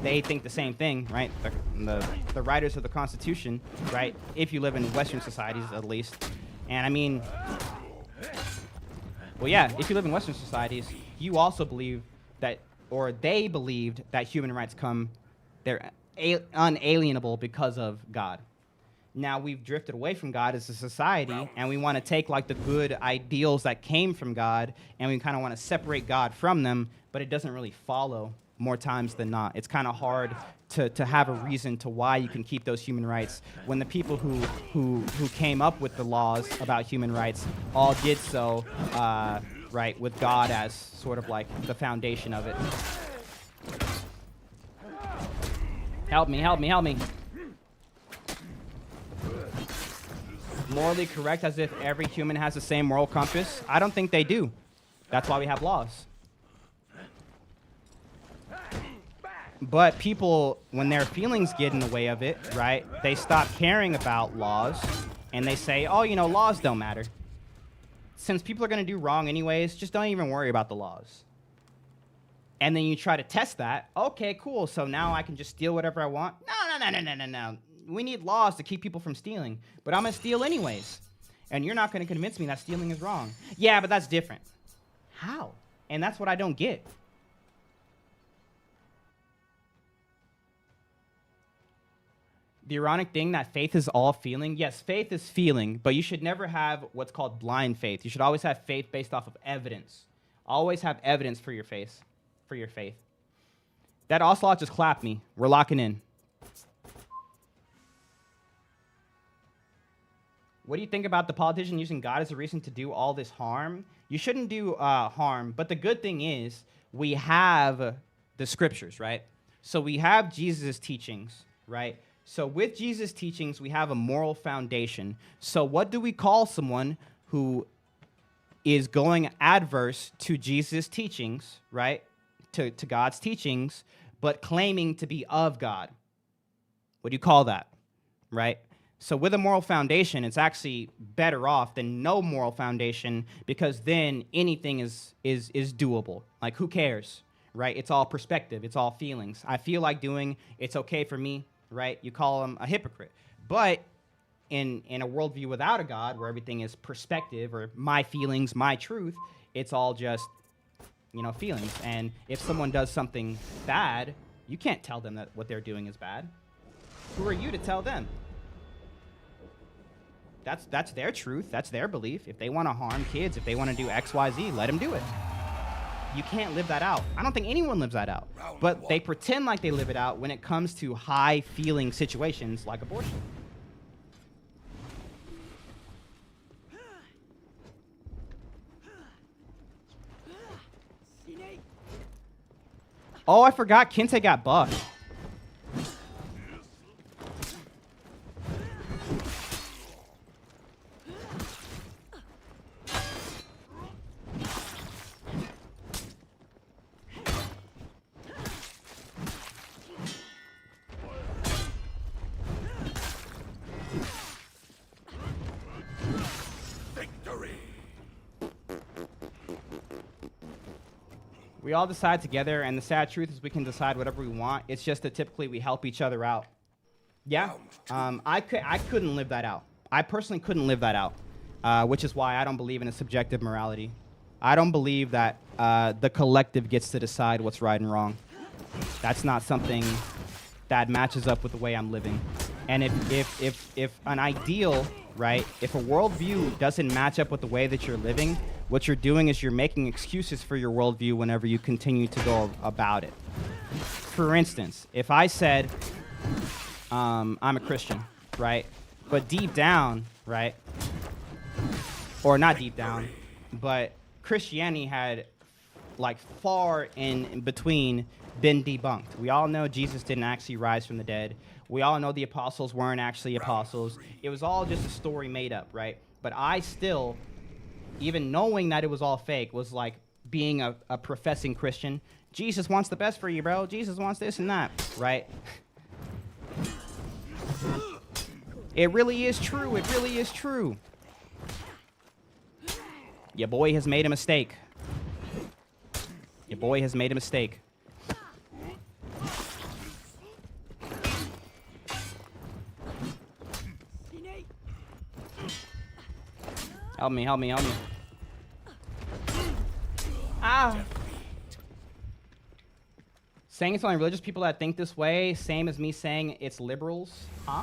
they think the same thing, right? The writers of the Constitution, right? If you live in Western societies, at least. And I mean, well, yeah, if you live in Western societies, you also believe that, or they believed that human rights they're unalienable because of God. Now we've drifted away from God as a society, and we want to take like the good ideals that came from God, and we kind of want to separate God from them, but it doesn't really follow more times than not. It's kind of hard to have a reason to why you can keep those human rights when the people who came up with the laws about human rights all did so, right, with God as sort of like the foundation of it. Help me, help me, help me. Morally correct, as if every human has the same moral compass? I don't think they do. That's why we have laws. But people, when their feelings get in the way of it, right, they stop caring about laws, and they say, oh, you know, laws don't matter. Since people are going to do wrong anyways, just don't even worry about the laws. And then you try to test that. Okay, cool, so now I can just steal whatever I want? No. We need laws to keep people from stealing, but I'm going to steal anyways. And you're not going to convince me that stealing is wrong. Yeah, but that's different. How? And that's what I don't get. The ironic thing that faith is all feeling. Yes, faith is feeling, but you should never have what's called blind faith. You should always have faith based off of evidence. Always have evidence for your faith. That ocelot just clapped me. We're locking in. What do you think about the politician using God as a reason to do all this harm? You shouldn't do harm, but the good thing is we have the scriptures, right? So we have Jesus' teachings, right? So with Jesus' teachings, we have a moral foundation. So what do we call someone who is going adverse to Jesus' teachings, right? To God's teachings, but claiming to be of God? What do you call that, right? So with a moral foundation, it's actually better off than no moral foundation, because then anything is doable. Like, who cares, right? It's all perspective. It's all feelings. I feel like doing, it's okay for me, right? You call them a hypocrite. But in a worldview without a God, where everything is perspective or my feelings, my truth, it's all just, you know, feelings. And if someone does something bad, you can't tell them that what they're doing is bad. Who are you to tell them? That's their truth. That's their belief. If they want to harm kids, if they want to do X, Y, Z, let them do it. You can't live that out. I don't think anyone lives that out. But they pretend like they live it out when it comes to high-feeling situations like abortion. Oh, I forgot Kente got buffed. We all decide together, and the sad truth is we can decide whatever we want. It's just that typically we help each other out. Yeah, I couldn't live that out. I personally couldn't live that out, which is why I don't believe in a subjective morality. I don't believe that the collective gets to decide what's right and wrong. That's not something that matches up with the way I'm living. And if an ideal, right, if a worldview doesn't match up with the way that you're living, what you're doing is you're making excuses for your worldview whenever you continue to go about it. For instance, if I said, I'm a Christian, right, but deep down, right, or not deep down, but Christianity had, like, far in between been debunked. We all know Jesus didn't actually rise from the dead. We all know the apostles weren't actually apostles. It was all just a story made up, right? But I still even knowing that it was all fake, was like being a professing Christian. Jesus wants the best for you, bro. Jesus wants this and that, right? It really is true. It really is true. Your boy has made a mistake. Your boy has made a mistake. Help me, help me, help me. Ah! Saying it's only religious people that think this way, same as me saying it's liberals. Huh?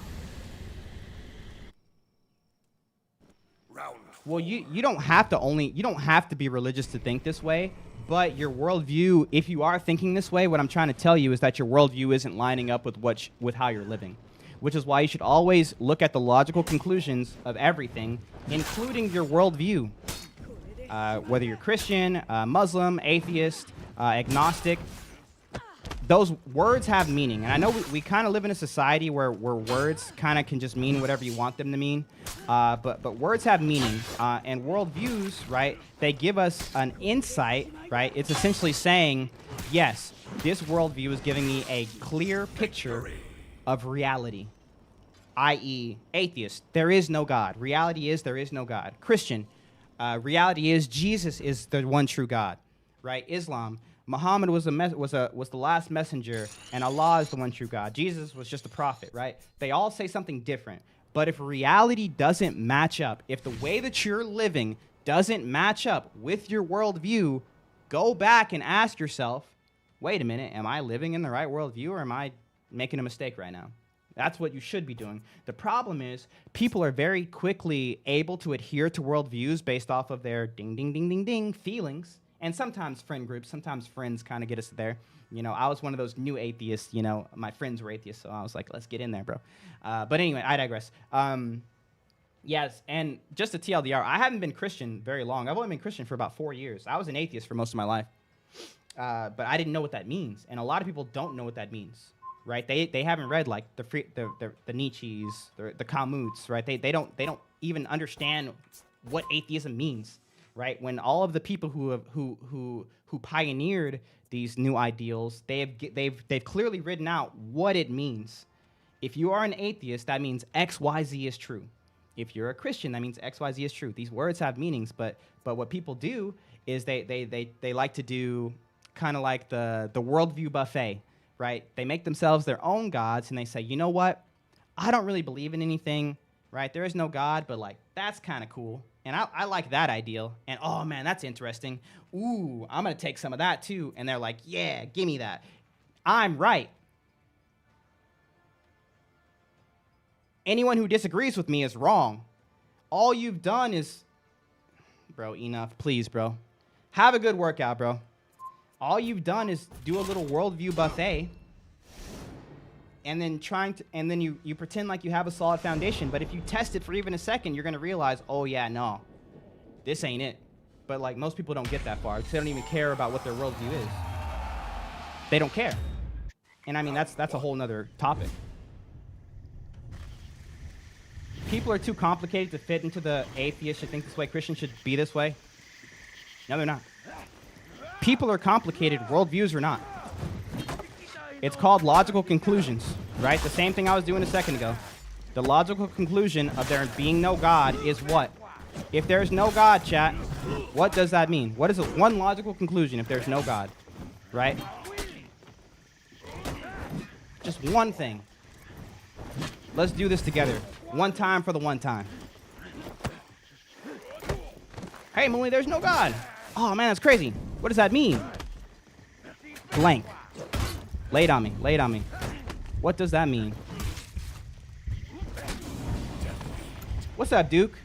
Round Well, you don't have to be religious to think this way, but your worldview, if you are thinking this way, what I'm trying to tell you is that your worldview isn't lining up with how you're living, which is why you should always look at the logical conclusions of everything, including your worldview. Whether you're Christian, Muslim, atheist, agnostic, those words have meaning. And I know we kind of live in a society where words kind of can just mean whatever you want them to mean. But words have meaning. And worldviews, right, they give us an insight, right? It's essentially saying, yes, this worldview is giving me a clear picture of reality, i.e. atheist, there is no God. Reality is there is no God. Christian, reality is Jesus is the one true God, right? Islam, Muhammad was the last messenger, and Allah is the one true God. Jesus was just a prophet, right? They all say something different. But if reality doesn't match up, if the way that you're living doesn't match up with your worldview, go back and ask yourself, wait a minute, am I living in the right worldview, or am I making a mistake right now? That's what you should be doing. The problem is people are very quickly able to adhere to worldviews based off of their ding, ding, ding, ding, ding feelings. And sometimes friend groups, sometimes friends kind of get us there. You know, I was one of those new atheists, you know, my friends were atheists, so I was like, let's get in there, bro. But anyway, I digress. Yes, and just a TLDR, I haven't been Christian very long. I've only been Christian for about 4 years. I was an atheist for most of my life. But I didn't know what that means. And a lot of people don't know what that means, right? They haven't read like the Nietzsche's, the Camus, right? They don't even understand what atheism means. Right, when all of the people who pioneered these new ideals, they've clearly written out what it means. If you are an atheist, that means X, Y, Z is true. If you're a Christian, that means X, Y, Z is true. These words have meanings, but what people do is they like to do kind of like the worldview buffet, right? They make themselves their own gods, and they say, you know what? I don't really believe in anything, right? There is no God, but like that's kind of cool. And I like that ideal. And, oh, man, that's interesting. Ooh, I'm going to take some of that, too. And they're like, yeah, give me that. I'm right. Anyone who disagrees with me is wrong. All you've done is... Bro, enough. Please, bro. Have a good workout, bro. All you've done is do a little worldview buffet. And then you pretend like you have a solid foundation. But if you test it for even a second, you're going to realize, oh, yeah, no, this ain't it. But, like, most people don't get that far because they don't even care about what their worldview is. They don't care. And, I mean, that's a whole nother topic. People are too complicated to fit into the atheist should think this way, Christians should be this way. No, they're not. People are complicated. Worldviews are not. It's called logical conclusions, right? The same thing I was doing a second ago. The logical conclusion of there being no God is what? If there's no God, chat, what does that mean? What is one logical conclusion if there's no God, right? Just one thing. Let's do this together. One time for the one time. Hey, Muli, there's no God. Oh, man, that's crazy. What does that mean? Blank. Lay it on me. Lay it on me. What does that mean? What's up, Duke?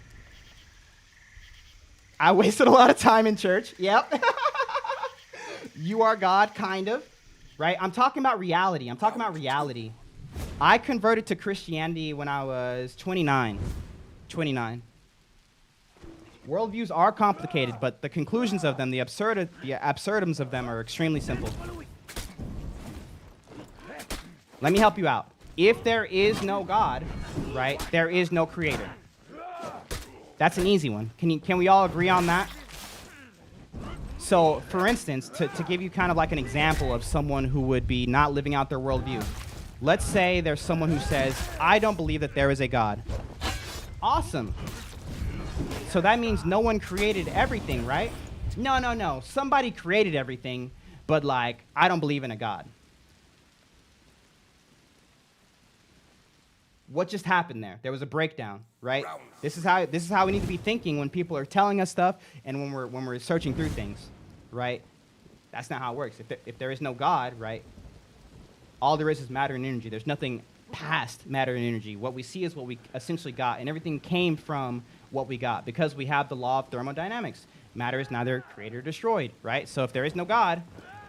I wasted a lot of time in church. Yep. You are God, kind of. Right? I'm talking about reality. I'm talking about reality. I converted to Christianity when I was 29. 29. Worldviews are complicated, but the conclusions of them, the absurdums of them are extremely simple. Let me help you out. If there is no God, right, there is no creator. That's an easy one. Can we all agree on that? So, for instance, to give you kind of like an example of someone who would be not living out their worldview, let's say there's someone who says, I don't believe that there is a God. Awesome. So that means no one created everything, right? No. Somebody created everything, but like, I don't believe in a God. What just happened there? There was a breakdown, right? This is how we need to be thinking when people are telling us stuff and when we're searching through things, right? That's not how it works. If there is no God, right? All there is matter and energy. There's nothing past matter and energy. What we see is what we essentially got, and everything came from what we got because we have the law of thermodynamics. Matter is neither created or destroyed, right? So if there is no God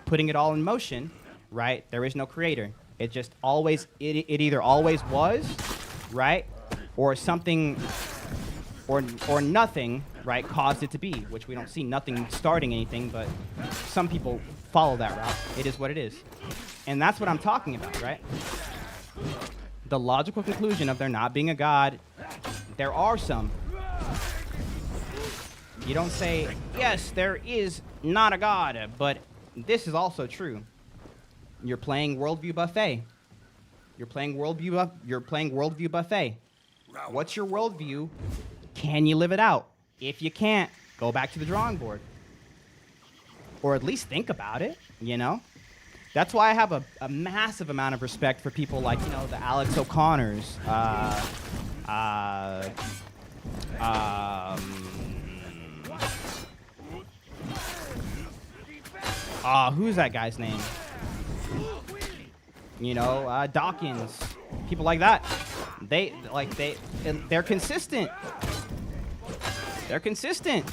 putting it all in motion, right, there is no creator. It just always, it either always was, right, or something, or nothing, right, caused it to be, which we don't see nothing starting anything, but some people follow that route. It is what it is. And that's what I'm talking about, right? The logical conclusion of there not being a God, there are some. You don't say, yes, there is not a God, but this is also true. You're playing worldview buffet. You're playing worldview buffet. What's your worldview? Can you live it out? If you can't, go back to the drawing board. Or at least think about it, you know? That's why I have a massive amount of respect for people like, you know, the Alex O'Connors, who's that guy's name? You know, Dawkins, people like that. They're consistent. They're consistent.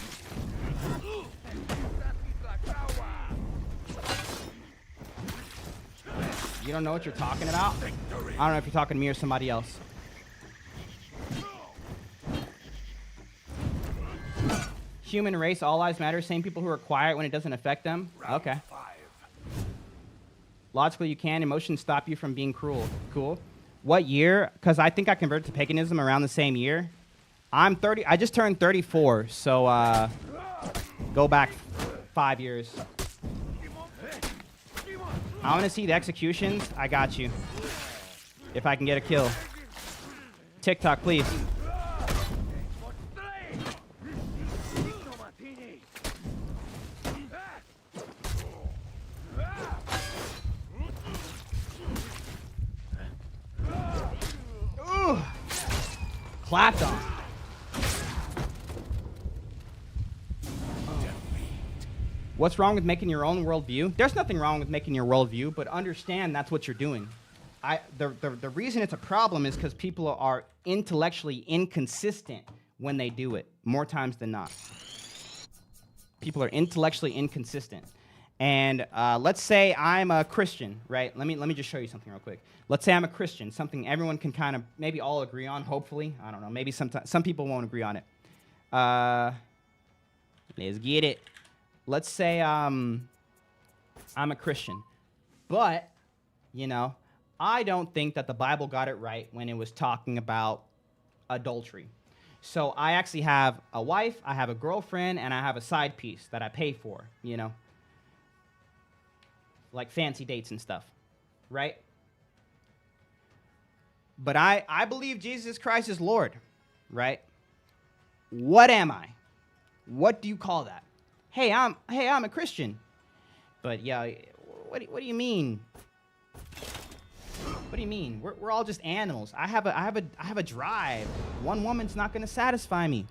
You don't know what you're talking about? I don't know if you're talking to me or somebody else. Human race, all lives matter. Same people who are quiet when it doesn't affect them. Okay. Logically, you can. Emotions stop you from being cruel. Cool. What year? Because I think I converted to paganism around the same year. I'm 30. I just turned 34. So go back 5 years. I want to see the executions. I got you. If I can get a kill. TikTok, please. Ooh. Clapped on. What's wrong with making your own worldview? There's nothing wrong with making your worldview, but understand that's what you're doing. The reason it's a problem is because people are intellectually inconsistent when they do it, more times than not. People are intellectually inconsistent. And let's say I'm a Christian, right? Let me just show you something real quick. Let's say I'm a Christian, something everyone can kind of maybe all agree on, hopefully. I don't know, maybe some people won't agree on it. Let's get it. Let's say I'm a Christian, but, you know, I don't think that the Bible got it right when it was talking about adultery. So I actually have a wife, I have a girlfriend, and I have a side piece that I pay for, you know, like fancy dates and stuff, right? But I believe Jesus Christ is Lord, right? What am I? What do you call that? Hey, I'm a Christian. But yeah, what do you mean? What do you mean? We're all just animals. I have a drive. One woman's not gonna satisfy me,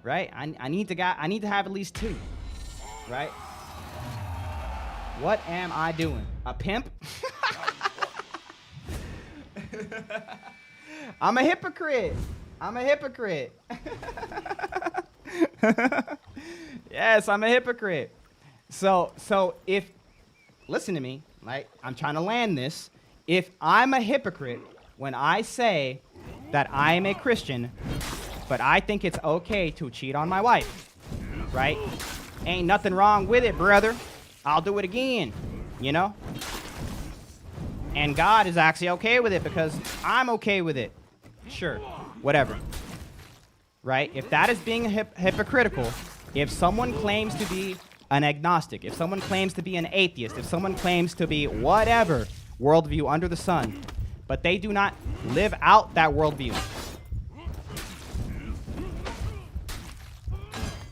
right? I need to have at least two, right? What am I doing? A pimp? I'm a hypocrite. Yes, I'm a hypocrite. So if, listen to me, right? I'm trying to land this. If I'm a hypocrite when I say that I am a Christian, but I think it's okay to cheat on my wife, right? Ain't nothing wrong with it, brother. I'll do it again, you know? And God is actually okay with it because I'm okay with it. Sure, whatever. right? If that is being hypocritical, if someone claims to be an agnostic, if someone claims to be an atheist, if someone claims to be whatever worldview under the sun, but they do not live out that worldview,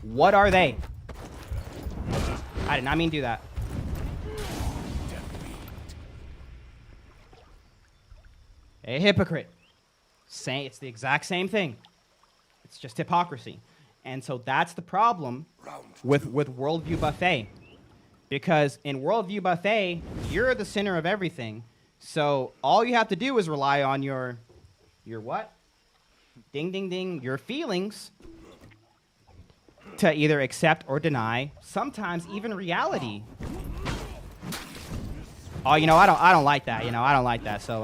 what are they? I did not mean to do that. A hypocrite. It's the exact same thing. It's just hypocrisy. And so that's the problem with Worldview Buffet. Because in Worldview Buffet, you're the center of everything. So all you have to do is rely on your what? Ding, ding, ding. Your feelings to either accept or deny, sometimes even reality. Oh, you know, I don't like that. You know, I don't like that. So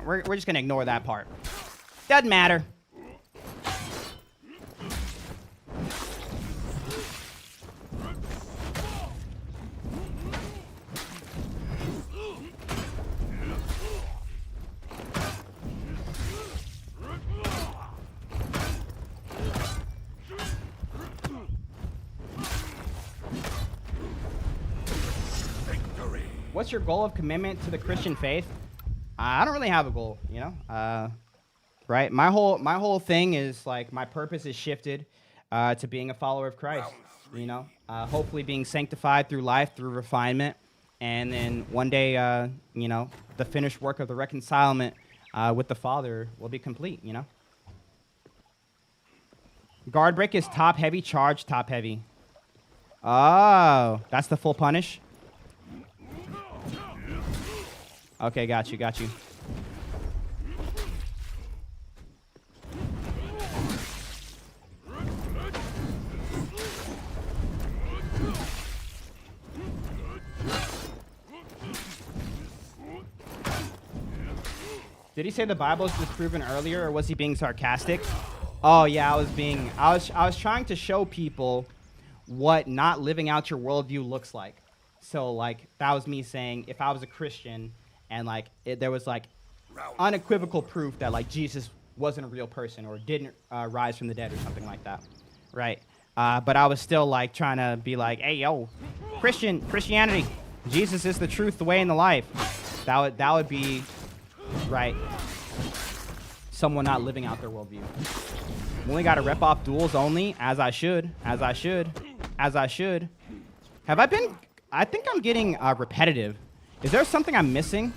we're just gonna ignore that part. Doesn't matter. What's your goal of commitment to the Christian faith? I don't really have a goal, you know. Right? My whole thing is like my purpose is shifted to being a follower of Christ. You know, hopefully being sanctified through life, through refinement, and then one day, you know, the finished work of the reconcilement with the Father will be complete. You know. Guard break is top heavy, charge top heavy. Oh, that's the full punish. Okay, got you, got you. Did he say the Bible is disproven earlier, or was he being sarcastic? Oh yeah, I was trying to show people what not living out your worldview looks like. So like that was me saying if I was a Christian and like there was like unequivocal proof that like Jesus wasn't a real person or didn't rise from the dead or something like that, right? But I was still like trying to be like, hey yo, Christianity, Jesus is the truth, the way, and the life. That would be right. Someone not living out their worldview. Only got to rep off duels only, as I should. Have I been? I think I'm getting repetitive. Is there something I'm missing?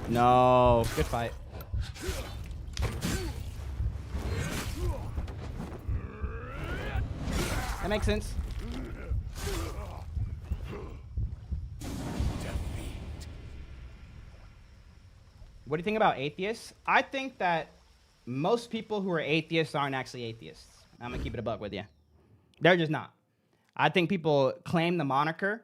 No. Good fight. That makes sense. What do you think about atheists? I think that most people who are atheists aren't actually atheists. I'm going to keep it a buck with you. They're just not. I think people claim the moniker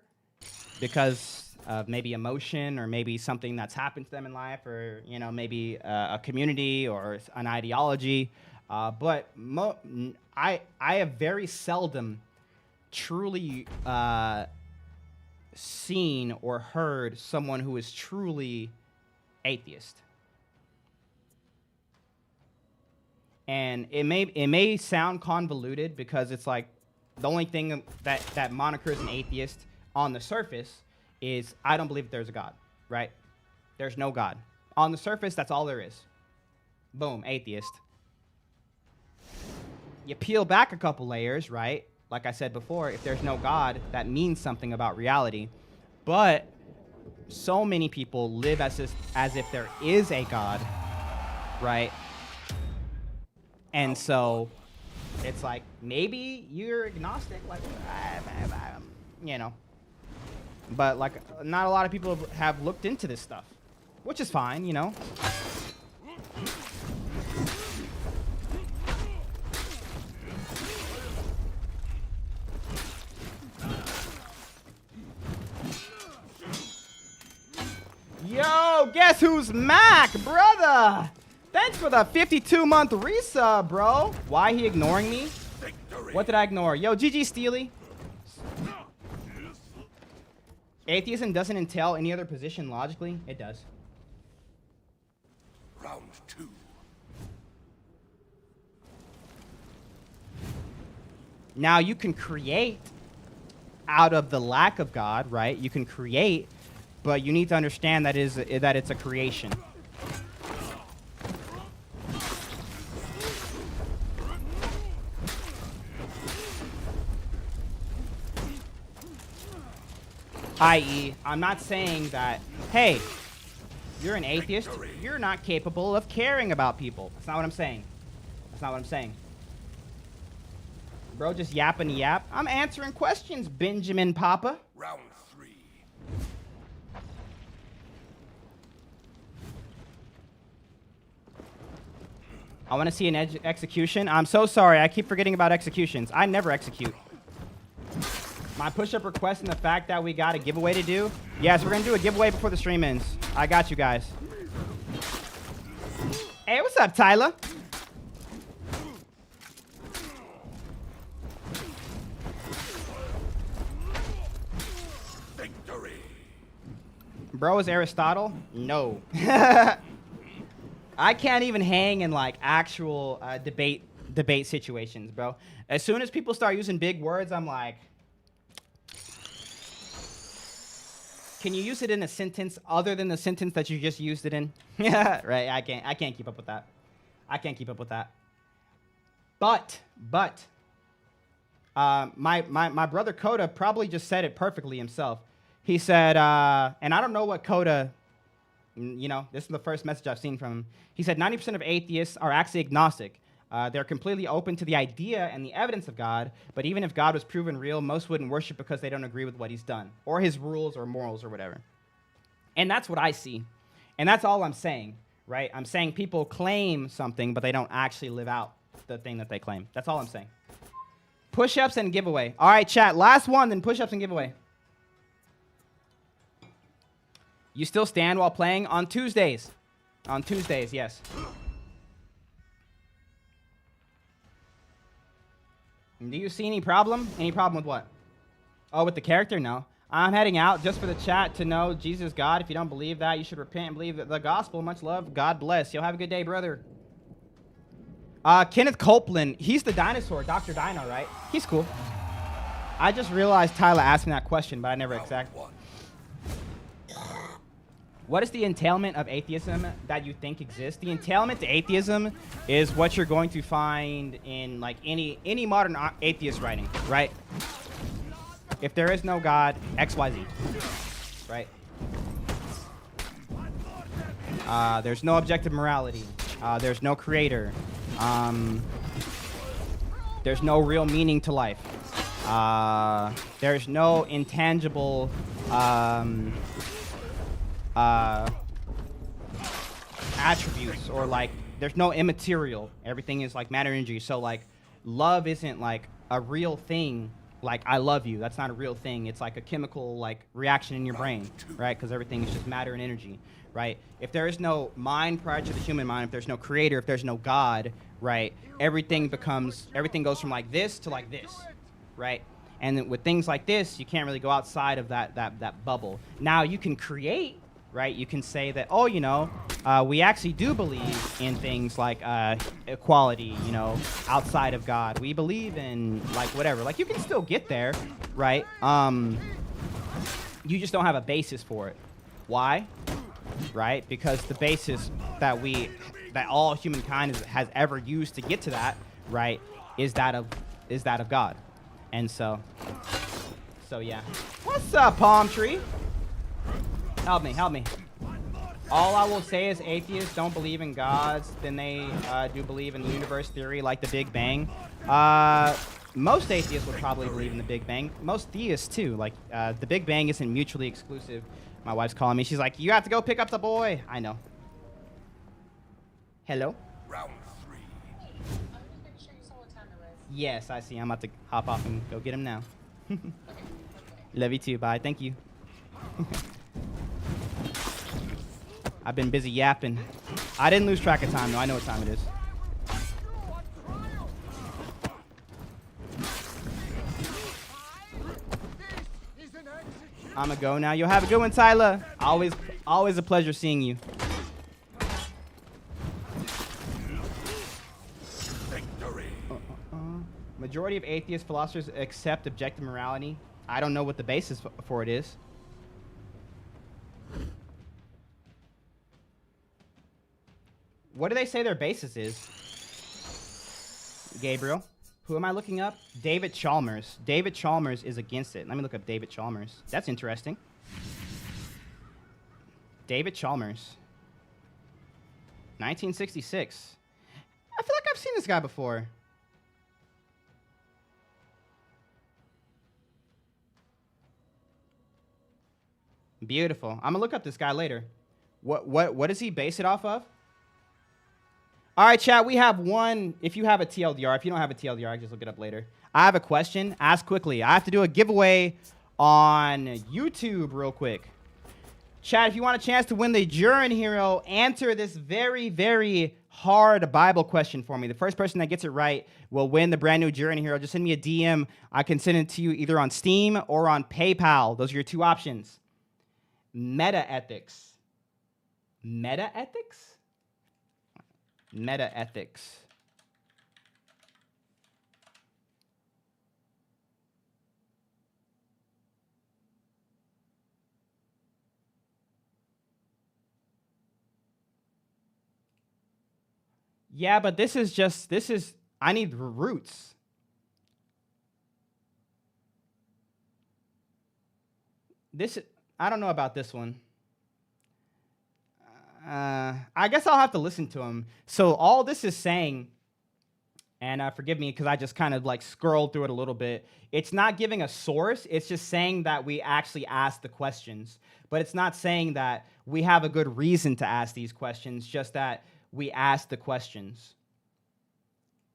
because of maybe emotion or maybe something that's happened to them in life or, you know, maybe a community or an ideology. But I have very seldom truly seen or heard someone who is truly atheist. And it may sound convoluted because it's like the only thing that monikers an atheist on the surface is I don't believe that there's a God, right? There's no God. On the surface, that's all there is. Boom, atheist. You peel back a couple layers, right? Like I said before, if there's no God, that means something about reality. But so many people live as if there is a God, right? And so it's like, maybe you're agnostic, like, you know. But, like, not a lot of people have looked into this stuff, which is fine, you know. Yo, guess who's Mac, brother? Thanks for the 52-month resub, bro. Why he ignoring me? What did I ignore? Yo, GG Steely. Atheism doesn't entail any other position logically. It does. Round 2. Now you can create out of the lack of God, right? You can create, but you need to understand that it's a creation. I.e., I'm not saying that, hey, you're an atheist, you're not capable of caring about people. That's not what I'm saying. That's not what I'm saying. Bro, just yapping yap. I'm answering questions, Benjamin Papa. Round 3. I want to see an execution. I'm so sorry. I keep forgetting about executions. I never execute. My push-up request and the fact that we got a giveaway to do. Yes, we're going to do a giveaway before the stream ends. I got you guys. Hey, what's up, Tyler? Victory. Bro, is Aristotle? No. I can't even hang in like actual debate situations, bro. As soon as people start using big words, I'm like, can you use it in a sentence other than the sentence that you just used it in? Yeah, right. I can't keep up with that. I can't keep up with that. But my brother Coda probably just said it perfectly himself. He said, and I don't know what Coda, you know, this is the first message I've seen from him. He said 90% of atheists are actually agnostic. They're completely open to the idea and the evidence of God, but even if God was proven real, most wouldn't worship because they don't agree with what he's done, or his rules or morals or whatever. And that's what I see. And that's all I'm saying, right? I'm saying people claim something, but they don't actually live out the thing that they claim. That's all I'm saying. Push-ups and giveaway. All right, chat, last one, then push-ups and giveaway. You still stand while playing on Tuesdays. On Tuesdays, yes. Do you see any problem? Any problem with what? Oh, with the character? No. I'm heading out just for the chat to know Jesus is God. If you don't believe that, you should repent and believe the gospel. Much love. God bless. You'll have a good day, brother. Kenneth Copeland. He's the dinosaur, Dr. Dino, right? He's cool. I just realized Tyler asked me that question, but I never exactly. What is the entailment of atheism that you think exists? The entailment to atheism is what you're going to find in like any modern atheist writing, right? If there is no God, XYZ, right? There's no objective morality. There's no creator. There's no real meaning to life. There's no intangible attributes, or like there's no immaterial. Everything is like matter energy. So like love isn't like a real thing. Like I love you, that's not a real thing. It's like a chemical like reaction in your brain, right? Because everything is just matter and energy, right? If there is no mind prior to the human mind, if there's no creator, if there's no God, right? Everything goes from like this to like this, right? And then with things like this, you can't really go outside of that bubble. Now you can create, right? You can say that, oh, you know, we actually do believe in things like equality, you know, outside of God. We believe in like whatever. Like you can still get there, right? You just don't have a basis for it. Why? Right? Because the basis that all humankind has ever used to get to that, right, is that of God. And so yeah. What's up, Palm Tree? Help me. All I will say is atheists don't believe in gods, then they do believe in universe theory like the Big Bang. Most atheists would probably believe in the Big Bang. Most theists too. Like the Big Bang isn't mutually exclusive. My wife's calling me. She's like, you have to go pick up the boy. I know. Hello? Round 3. Yes, I see. I'm about to hop off and go get him now. Love you too. Bye. Thank you. I've been busy yapping. I didn't lose track of time, though. I know what time it is. I'm gonna go now. You'll have a good one, Tyler. Always a pleasure seeing you. Victory. Majority of atheist philosophers accept objective morality. I don't know what the basis for it is. What do they say their basis is? Gabriel. Who am I looking up? David Chalmers. David Chalmers is against it. Let me look up David Chalmers. That's interesting. David Chalmers. 1966. I feel like I've seen this guy before. Beautiful. I'm gonna look up this guy later. What does he base it off of? All right, chat, we have one. If you have a TLDR, if you don't have a TLDR, I can just look it up later. I have a question. Ask quickly. I have to do a giveaway on YouTube real quick. Chat, if you want a chance to win the Jiren Hero, answer this very, very hard Bible question for me. The first person that gets it right will win the brand new Jiren Hero. Just send me a DM. I can send it to you either on Steam or on PayPal. Those are your two options. Meta-ethics. Meta-ethics? Meta-ethics. Yeah, but I need roots. I don't know about this one. I guess I'll have to listen to him. So all this is saying, and forgive me because I just kind of like scrolled through it a little bit. It's not giving a source. It's just saying that we actually ask the questions. But it's not saying that we have a good reason to ask these questions, just that we ask the questions.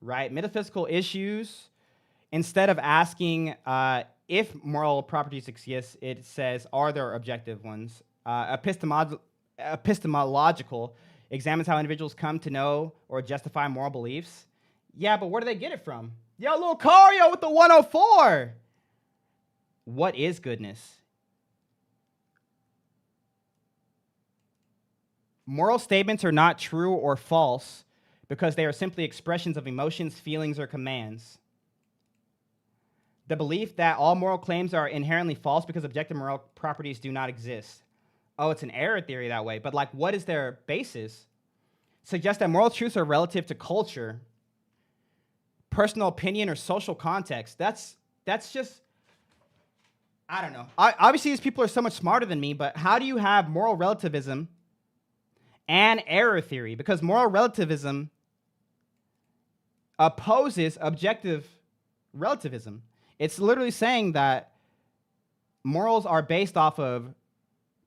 Right? Metaphysical issues, instead of asking if moral properties exist, it says, are there objective ones? Epistemological examines how individuals come to know or justify moral beliefs. Yeah, but where do they get it from? Yo, little Cario with the 104. What is goodness? Moral statements are not true or false because they are simply expressions of emotions, feelings, or commands. The belief that all moral claims are inherently false because objective moral properties do not exist. Oh, it's an error theory that way. But like, what is their basis? Suggests that moral truths are relative to culture, personal opinion, or social context. That's just, I don't know. Obviously, these people are so much smarter than me, but how do you have moral relativism and error theory? Because moral relativism opposes objective relativism. It's literally saying that morals are based off of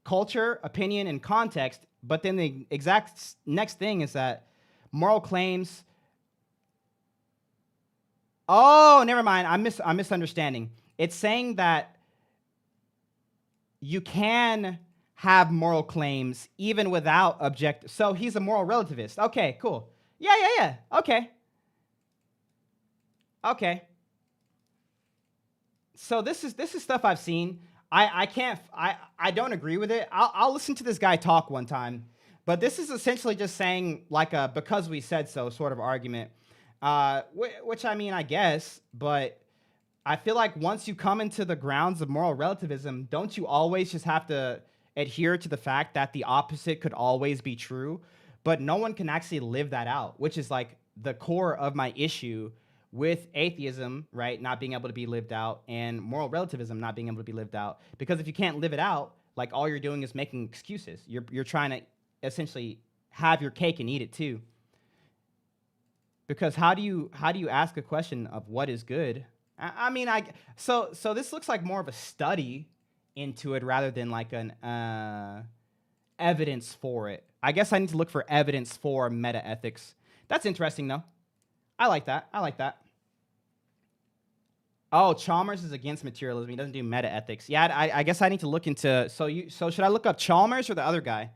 culture, opinion, and context, but then the exact next thing is that moral claims... Oh, never mind. I'm misunderstanding. It's saying that you can have moral claims even without objective... So he's a moral relativist. Okay, cool. Yeah. Okay. So this is stuff I've seen. I don't agree with it. I'll listen to this guy talk one time, but this is essentially just saying like a because we said so sort of argument, which I mean, I guess, but I feel like once you come into the grounds of moral relativism, don't you always just have to adhere to the fact that the opposite could always be true? But no one can actually live that out, which is like the core of my issue with atheism, right, not being able to be lived out, and moral relativism not being able to be lived out. Because if you can't live it out, like all you're doing is making excuses. You're trying to essentially have your cake and eat it too. Because how do you ask a question of what is good? So this looks like more of a study into it rather than like an evidence for it. I guess I need to look for evidence for meta-ethics. That's interesting though. I like that. Oh, Chalmers is against materialism. He doesn't do meta-ethics. Yeah, I guess I need to look into... So should I look up Chalmers or the other guy?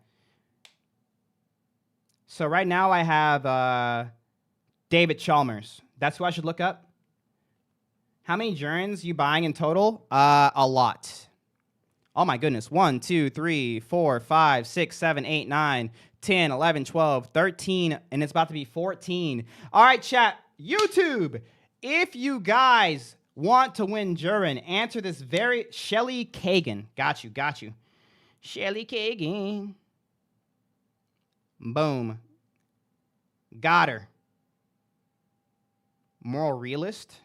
So right now I have David Chalmers. That's who I should look up? How many Jirens you buying in total? A lot. Oh my goodness. 1, 2, 3, 4, 5, 6, 7, 8, 9, 10, 11, 12, 13, and it's about to be 14. All right, chat. YouTube, if you guys want to win Jiren, answer this very Shelly Kagan. Got you. Shelly Kagan. Boom. Got her. Moral realist.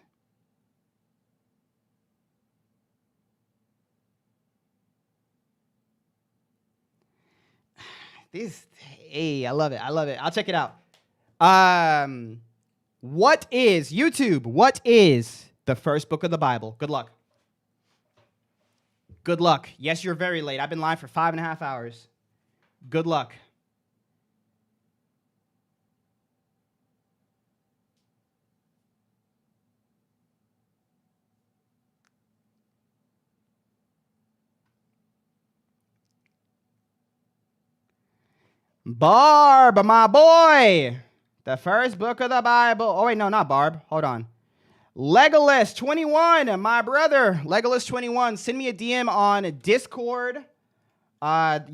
Hey, I love it. I'll check it out. What is YouTube? What is the first book of the Bible? Good luck. Good luck. Yes, you're very late. I've been live for 5.5 hours. Good luck. Barb, my boy. The first book of the Bible. Oh, wait, no, not Barb. Hold on. Legolas 21, my brother. Legolas 21. Send me a DM on Discord. You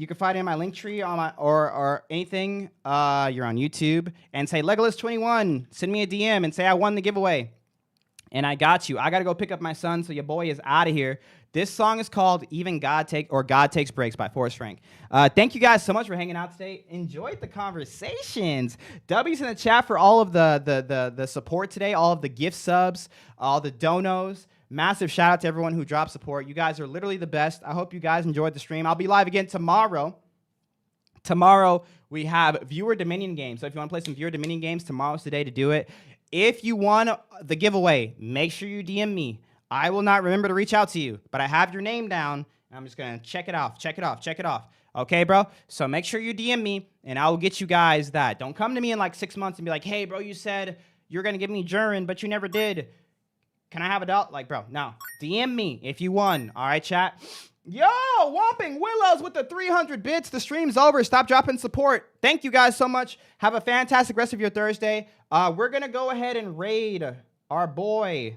can find it in my link tree on my or anything. You're on YouTube and say Legolas 21. Send me a DM and say I won the giveaway. And I got you. I got to go pick up my son, so your boy is out of here. This song is called Even God Takes Breaks by Forrest Frank. Thank you guys so much for hanging out today. Enjoyed the conversations. W's in the chat for all of the support today, all of the gift subs, all the donos. Massive shout out to everyone who dropped support. You guys are literally the best. I hope you guys enjoyed the stream. I'll be live again tomorrow. Tomorrow we have viewer Dominion games. So if you want to play some viewer Dominion games, tomorrow's the day to do it. If you won the giveaway, make sure you DM me. I will not remember to reach out to you, but I have your name down, and I'm just going to check it off. Okay, bro? So make sure you DM me, and I will get you guys that. Don't come to me in like 6 months and be like, hey, bro, you said you're going to give me Jiren, but you never did. Can I have a $1? Like, bro, no. DM me if you won. All right, chat? Yo, Whomping Willows with the 300 bits. The stream's over. Stop dropping support. Thank you guys so much. Have a fantastic rest of your Thursday. We're going to go ahead and raid our boy.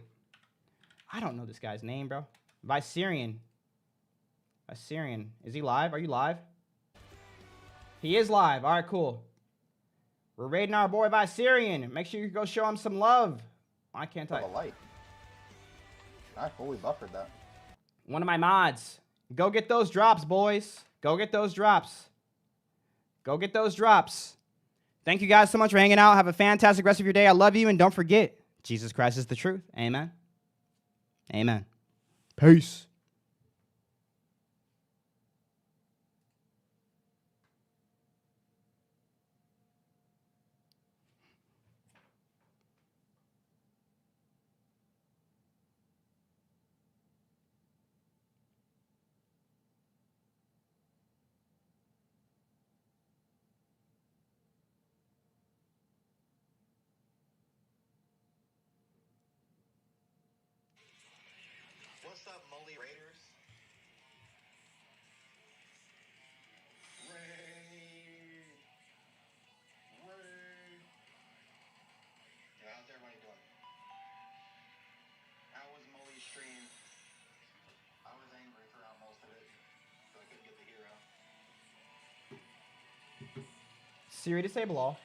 I don't know this guy's name, bro. Viserion. Is he live? Are you live? He is live. All right, cool. We're raiding our boy Viserion. Make sure you go show him some love. Why can't I? Light. I fully buffered that. One of my mods. Go get those drops, boys. Go get those drops. Thank you guys so much for hanging out. Have a fantastic rest of your day. I love you, and don't forget, Jesus Christ is the truth. Amen. Peace. What's up, Mully Raiders? Raid! Yeah, how's everybody doing? How was Mully's stream? I was angry throughout most of it, so I couldn't get the hero. Siri, disable all.